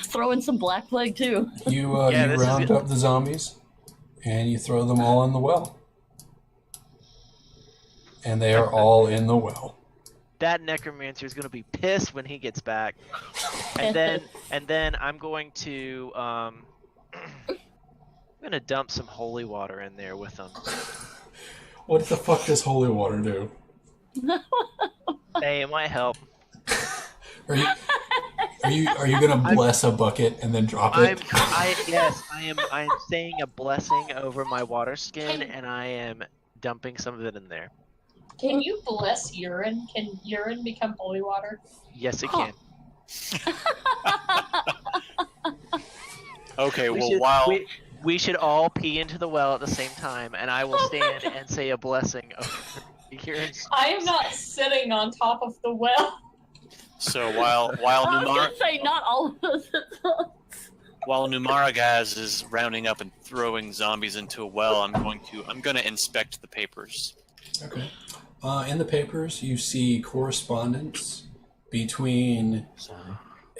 Speaker 3: Throw in some black plague too.
Speaker 5: You
Speaker 2: Yeah,
Speaker 5: you
Speaker 2: this is
Speaker 5: round
Speaker 2: good.
Speaker 5: up the zombies, and you throw them all in the well. And they are all in the well.
Speaker 2: That necromancer is going to be pissed when he gets back. And then I'm going to I'm going to dump some holy water in there with them.
Speaker 5: What the fuck does holy water do?
Speaker 2: Hey, it might help.
Speaker 5: Are you gonna bless a bucket and then drop it?
Speaker 2: I'm saying a blessing over my water skin, and I am dumping some of it in there.
Speaker 6: Can you bless urine? Can urine become holy water?
Speaker 2: Yes, it can.
Speaker 4: Okay,
Speaker 2: We
Speaker 4: well,
Speaker 2: should-
Speaker 4: while
Speaker 2: we should all pee into the well at the same time, and I will stand and say a blessing over urine's.
Speaker 6: I am not sitting on top of the well.
Speaker 4: so while
Speaker 3: I was
Speaker 4: Numara
Speaker 3: gonna say not all of us.
Speaker 4: while Numaragaz is rounding up and throwing zombies into a well, I'm gonna inspect the papers.
Speaker 5: Okay. In the papers, you see correspondence between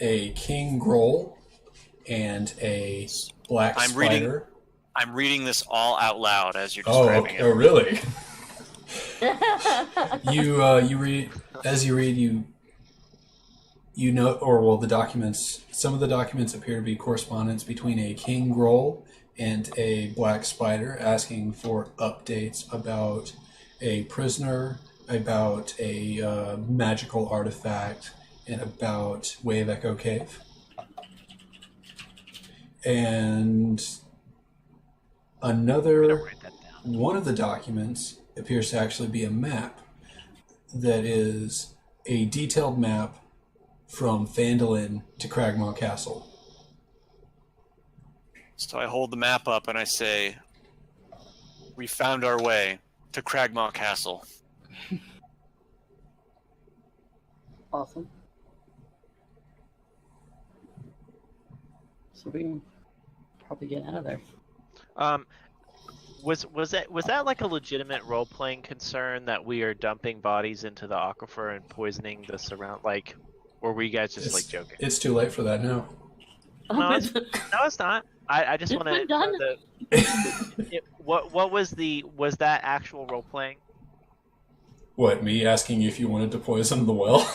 Speaker 5: a king groll and a black
Speaker 4: I'm
Speaker 5: spider.
Speaker 4: I'm reading this all out loud as you're
Speaker 5: Oh,
Speaker 4: describing
Speaker 5: okay. Oh, really? You note, or well, the documents. Some of the documents appear to be correspondence between a king groll and a black spider, asking for updates about a prisoner, about a magical artifact, and about Way of Echo Cave. And another
Speaker 2: Write that down.
Speaker 5: one of the documents appears to actually be a map that is a detailed map from Phandalin to Cragmaw Castle.
Speaker 4: So I hold the map up and I say, "We found our way to Cragmaw Castle."
Speaker 3: Awesome. So we can probably get out of there.
Speaker 2: Was that like a legitimate role playing concern that we are dumping bodies into the aquifer and poisoning the surround or were you guys just like joking?
Speaker 5: It's too late for that now.
Speaker 2: No, it's not. I just
Speaker 3: It's
Speaker 2: want
Speaker 3: been done.
Speaker 2: to. What was that actual role playing?
Speaker 5: What, me asking if you wanted to poison the well?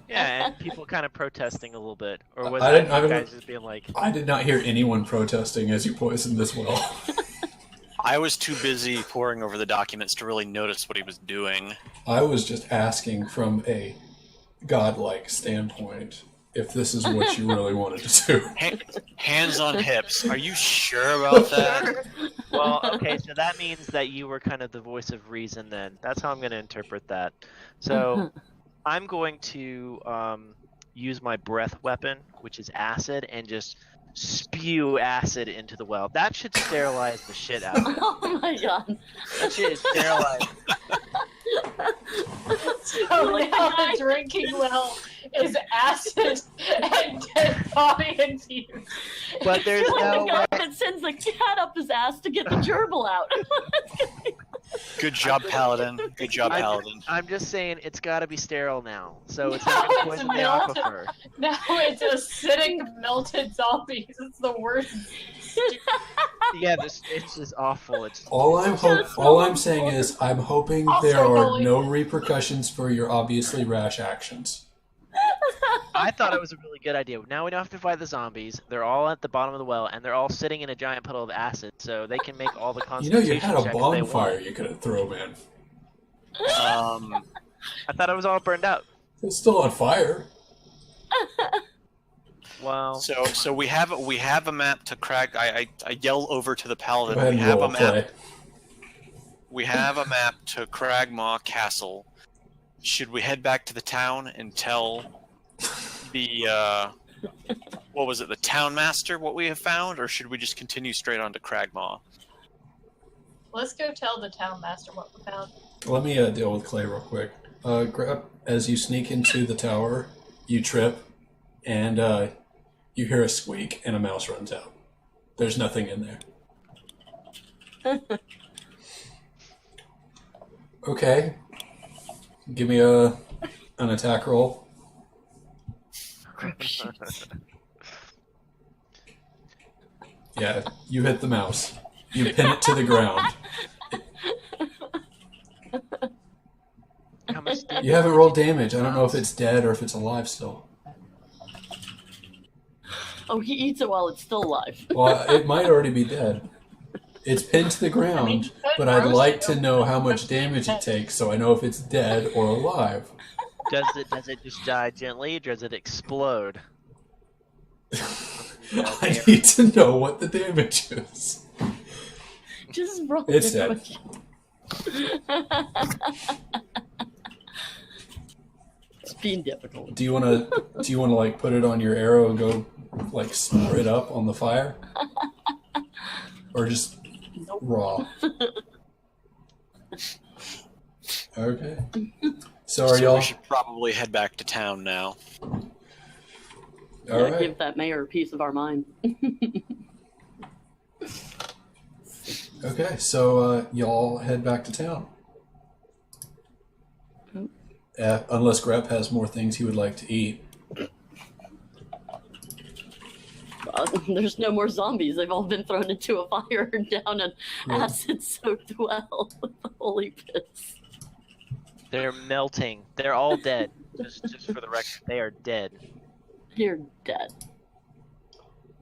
Speaker 2: Yeah, and people kind of protesting a little bit, or was
Speaker 5: I
Speaker 2: that
Speaker 5: didn't-
Speaker 2: you guys just being like,
Speaker 5: I did not hear anyone protesting as you poisoned this well.
Speaker 4: I was too busy poring over the documents to really notice what he was doing.
Speaker 5: I was just asking from a godlike standpoint if this is what you really wanted to do.
Speaker 4: Hands on hips. Are you sure about that?
Speaker 2: well, okay, so that means that you were kind of the voice of reason. Then that's how I'm going to interpret that. So I'm going to use my breath weapon, which is acid, and just spew acid into the well. That should sterilize the shit out of it.
Speaker 3: Oh my god.
Speaker 2: That shit is sterilized.
Speaker 6: So now the drinking well is acid and dead body infused.
Speaker 2: But there's
Speaker 3: Like
Speaker 2: no
Speaker 3: the guy
Speaker 2: way.
Speaker 3: that sends the cat up his ass to get the gerbil out.
Speaker 4: Good job, Paladin. Good job, Paladin.
Speaker 2: I'm just saying it's got to be sterile now, so it's not going to
Speaker 6: No, it's
Speaker 2: poison the
Speaker 6: not.
Speaker 2: aquifer.
Speaker 6: Now it's acidic melted zombies. It's the worst.
Speaker 2: Yeah, it's just awful. It's
Speaker 5: All I'm saying is I'm hoping
Speaker 6: Also
Speaker 5: there are
Speaker 6: holy.
Speaker 5: no repercussions for your obviously rash actions.
Speaker 2: I thought it was a really good idea. Now we don't have to fight the zombies. They're all at the bottom of the well, and they're all sitting in a giant puddle of acid, so they can make all the
Speaker 5: You know
Speaker 2: constitution
Speaker 5: you had a
Speaker 2: checks they want.
Speaker 5: bonfire you could have thrown in.
Speaker 2: I thought it was all burned up.
Speaker 5: It's still on fire.
Speaker 2: Wow.
Speaker 4: So we have a map to Crag. I yell over to the Paladin.
Speaker 5: Go ahead
Speaker 4: We
Speaker 5: and
Speaker 4: have
Speaker 5: roll
Speaker 4: a map.
Speaker 5: play.
Speaker 4: We have a map to Cragmaw Castle. Should we head back to the town and tell the what was it, the town master, what we have found, or should we just continue straight on to Cragmaw?
Speaker 6: Let's go tell the town master what we found.
Speaker 5: Let me deal with Clay real quick. Grab as you sneak into the tower, you trip, and you hear a squeak, and a mouse runs out. There's nothing in there. Okay. Give me an attack roll. Yeah, you hit the mouse. You pin it to the ground.
Speaker 2: How much damage?
Speaker 5: You haven't rolled damage. I don't know if it's dead or if it's alive still.
Speaker 3: Oh, he eats it while it's still alive.
Speaker 5: Well, it might already be dead. It's pinned to the ground, but I'd like to know how much damage it takes so I know if it's dead or alive.
Speaker 2: Does it just die gently, or does it explode?
Speaker 5: I need to know what the damage is.
Speaker 3: Just roll
Speaker 5: It's dead.
Speaker 3: It's being difficult.
Speaker 5: Do you want to like put it on your arrow and go like smother it up on the fire, or just raw? Okay. So are y'all?
Speaker 4: We should probably head back to town now.
Speaker 5: All right.
Speaker 3: Give that mayor a piece of our mind.
Speaker 5: Okay, so y'all head back to town. Unless Grep has more things he would like to eat.
Speaker 3: There's no more zombies. They've all been thrown into a fire down an acid-soaked well with the holy piss.
Speaker 2: They're melting. They're all dead. Just for the record, they are dead.
Speaker 3: You're dead.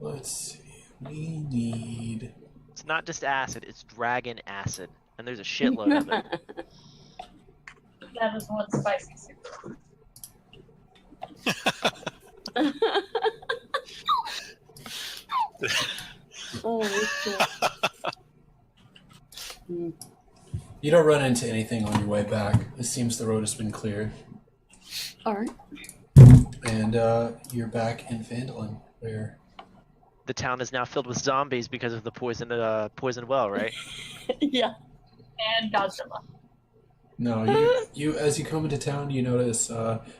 Speaker 5: Let's see. We need.
Speaker 2: It's not just acid; it's dragon acid, and there's a shitload of it.
Speaker 6: That is one spicy soup.
Speaker 3: Oh, shit.
Speaker 5: You don't run into anything on your way back. It seems the road has been cleared.
Speaker 3: All right.
Speaker 5: And you're back in Phandalin, where
Speaker 2: The town is now filled with zombies because of the poison well, right?
Speaker 3: Yeah.
Speaker 6: And Godzilla.
Speaker 5: no, you as you come into town, you notice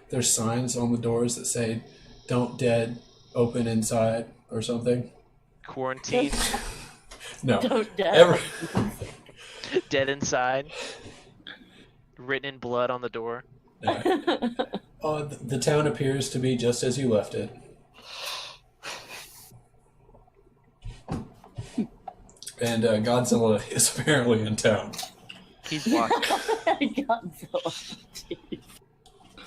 Speaker 5: there's signs on the doors that say "Don't dead, open inside" or something.
Speaker 2: Quarantine,
Speaker 5: No,
Speaker 3: Don't dead.
Speaker 5: ever.
Speaker 2: dead inside, written in blood on the door.
Speaker 5: The town appears to be just as you left it. And Godzilla is apparently in town.
Speaker 2: He's watching.
Speaker 3: Godzilla. Jeez.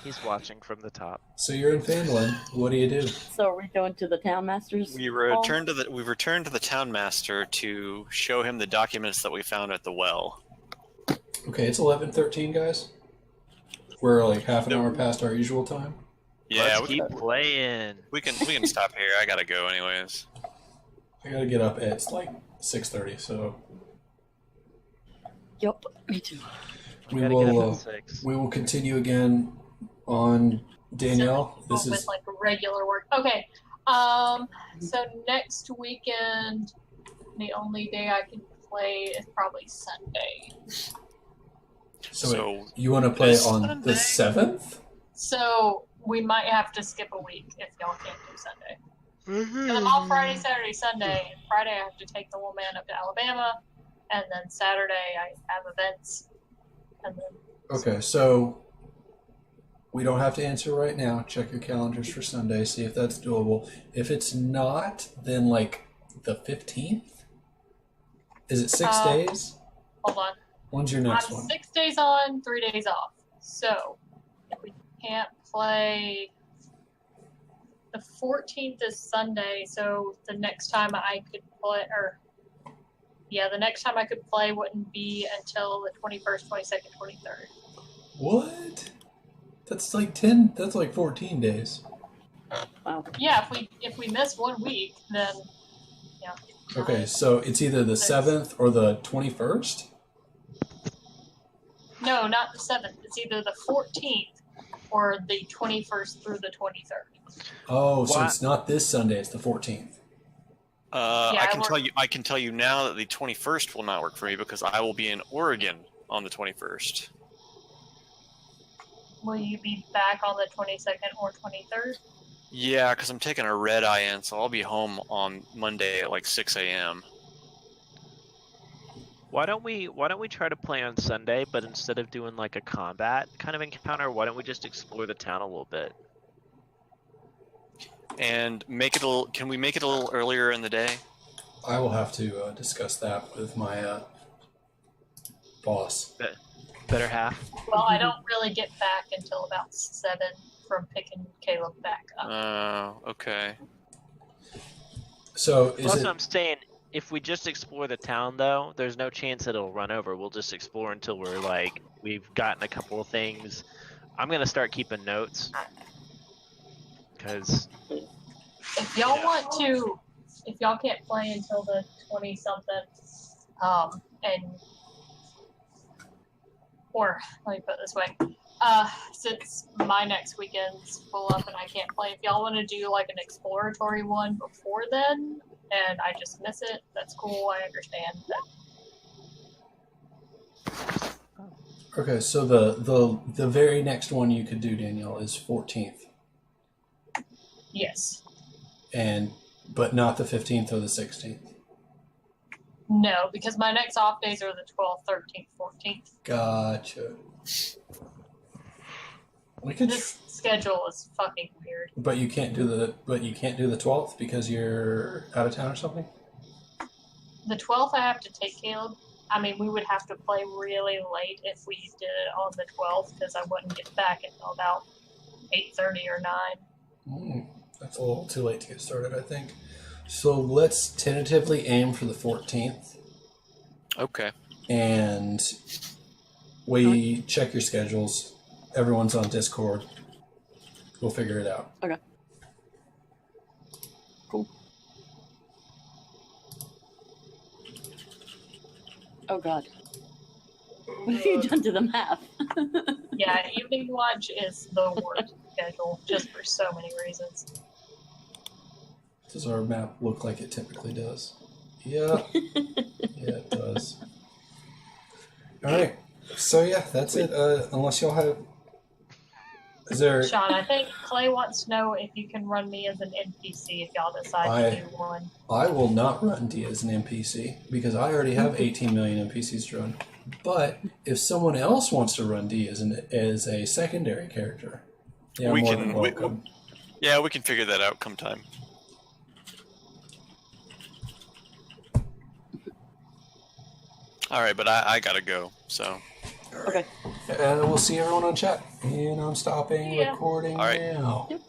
Speaker 2: He's watching from the top.
Speaker 5: So you're in Phandalin. What do you do?
Speaker 3: So are we going to the town master's?
Speaker 4: We returned to the town master to show him the documents that we found at the well.
Speaker 5: Okay, it's 11:13, guys. We're like half an hour past our usual time.
Speaker 4: Yeah,
Speaker 2: Let's keep playing.
Speaker 4: we can stop here. I gotta go anyways.
Speaker 5: I gotta get up. It's like 6:30, so
Speaker 3: Yup, me too.
Speaker 5: we
Speaker 2: Gotta get up
Speaker 5: will
Speaker 2: at 6.
Speaker 5: we will continue again on Danielle.
Speaker 6: So
Speaker 5: This
Speaker 6: with
Speaker 5: is
Speaker 6: like regular work. Okay. So next weekend, the only day I can play is probably Sunday.
Speaker 5: so wait, you want to play
Speaker 4: this
Speaker 5: on
Speaker 4: Sunday?
Speaker 5: the 7th?
Speaker 6: So we might have to skip a week if y'all can't do Sunday. 'Cause I'm off Friday, Saturday, Sunday. And Friday I have to take the woman up to Alabama, and then Saturday I have events, and then
Speaker 5: Okay, so we don't have to answer right now. Check your calendars for Sunday, see if that's doable. If it's not, then like the 15th? Is it 6 days?
Speaker 6: hold on.
Speaker 5: When's your next
Speaker 6: I'm
Speaker 5: one?
Speaker 6: 6 days on, 3 days off. So if we can't play, the 14th is Sunday. So the next time I could play, the next time I could play wouldn't be until the 21st, 22nd, 23rd.
Speaker 5: What? That's like 10. That's like 14 days.
Speaker 3: Wow.
Speaker 6: Yeah, if we miss 1 week, then yeah.
Speaker 5: Okay, so it's either the 7th or the 21st.
Speaker 6: No, not the 7th. It's either the 14th or the 21st through the 23rd.
Speaker 5: Oh, so
Speaker 2: What?
Speaker 5: it's not this Sunday. It's the 14th.
Speaker 4: I can tell you now that the 21st will not work for me because I will be in Oregon on the 21st.
Speaker 6: Will you be back on the 22nd or 23rd?
Speaker 4: Yeah, because I'm taking a red eye in, so I'll be home on Monday at like 6 a.m.
Speaker 2: Why don't we try to play on Sunday, but instead of doing like a combat kind of encounter, why don't we just explore the town a little bit?
Speaker 4: And can we make it a little earlier in the day?
Speaker 5: I will have to discuss that with my boss.
Speaker 2: Better half.
Speaker 6: Well, I don't really get back until about 7 from picking Caleb back up.
Speaker 4: Oh, okay.
Speaker 5: So
Speaker 2: Plus, I'm saying if we just explore the town, though, there's no chance it'll run over. We'll just explore until we've gotten a couple of things. I'm gonna start keeping notes because
Speaker 6: If y'all want to, if y'all can't play until the 20-something, or let me put it this way, since my next weekend's full up and I can't play, if y'all want to do like an exploratory one before then, and I just miss it, that's cool. I understand that.
Speaker 5: okay, so the very next one you could do, Danielle, is 14th,
Speaker 6: Yes.
Speaker 5: but not the 15th or the 16th.
Speaker 6: No, because my next off days are the 12th, 13th, 14th.
Speaker 5: Gotcha. We could,
Speaker 6: This schedule is fucking weird.
Speaker 5: but you can't do the 12th because you're out of town or something.
Speaker 6: The 12th I have to take Caleb. I mean, we would have to play really late if we did it on the 12th because I wouldn't get back until about 8:30 or 9.
Speaker 5: That's a little too late to get started, I think. So let's tentatively aim for the 14th.
Speaker 4: Okay.
Speaker 5: And we check your schedules. Everyone's on Discord. We'll figure it out.
Speaker 3: Okay. Cool. Oh God. What have you done to the map?
Speaker 6: Yeah, Evening Watch is the worst schedule just for so many reasons.
Speaker 5: Does our map look like it typically does? Yeah. Yeah, it does. All right. So yeah, that's it. Unless y'all have, is there?
Speaker 6: Sean, I think Clay wants to know if you can run me as an NPC if y'all decide to do one.
Speaker 5: I will not run D as an NPC because I already have 18 million NPCs to run. But if someone else wants to run D as a secondary character, yeah,
Speaker 4: We
Speaker 5: more
Speaker 4: can-
Speaker 5: than welcome.
Speaker 4: Yeah, we can figure that out come time. All right, but I gotta go. So.
Speaker 3: Okay.
Speaker 5: We'll see everyone on chat. And I'm stopping
Speaker 6: Yeah.
Speaker 5: recording
Speaker 4: All right.
Speaker 5: now.
Speaker 3: Yep.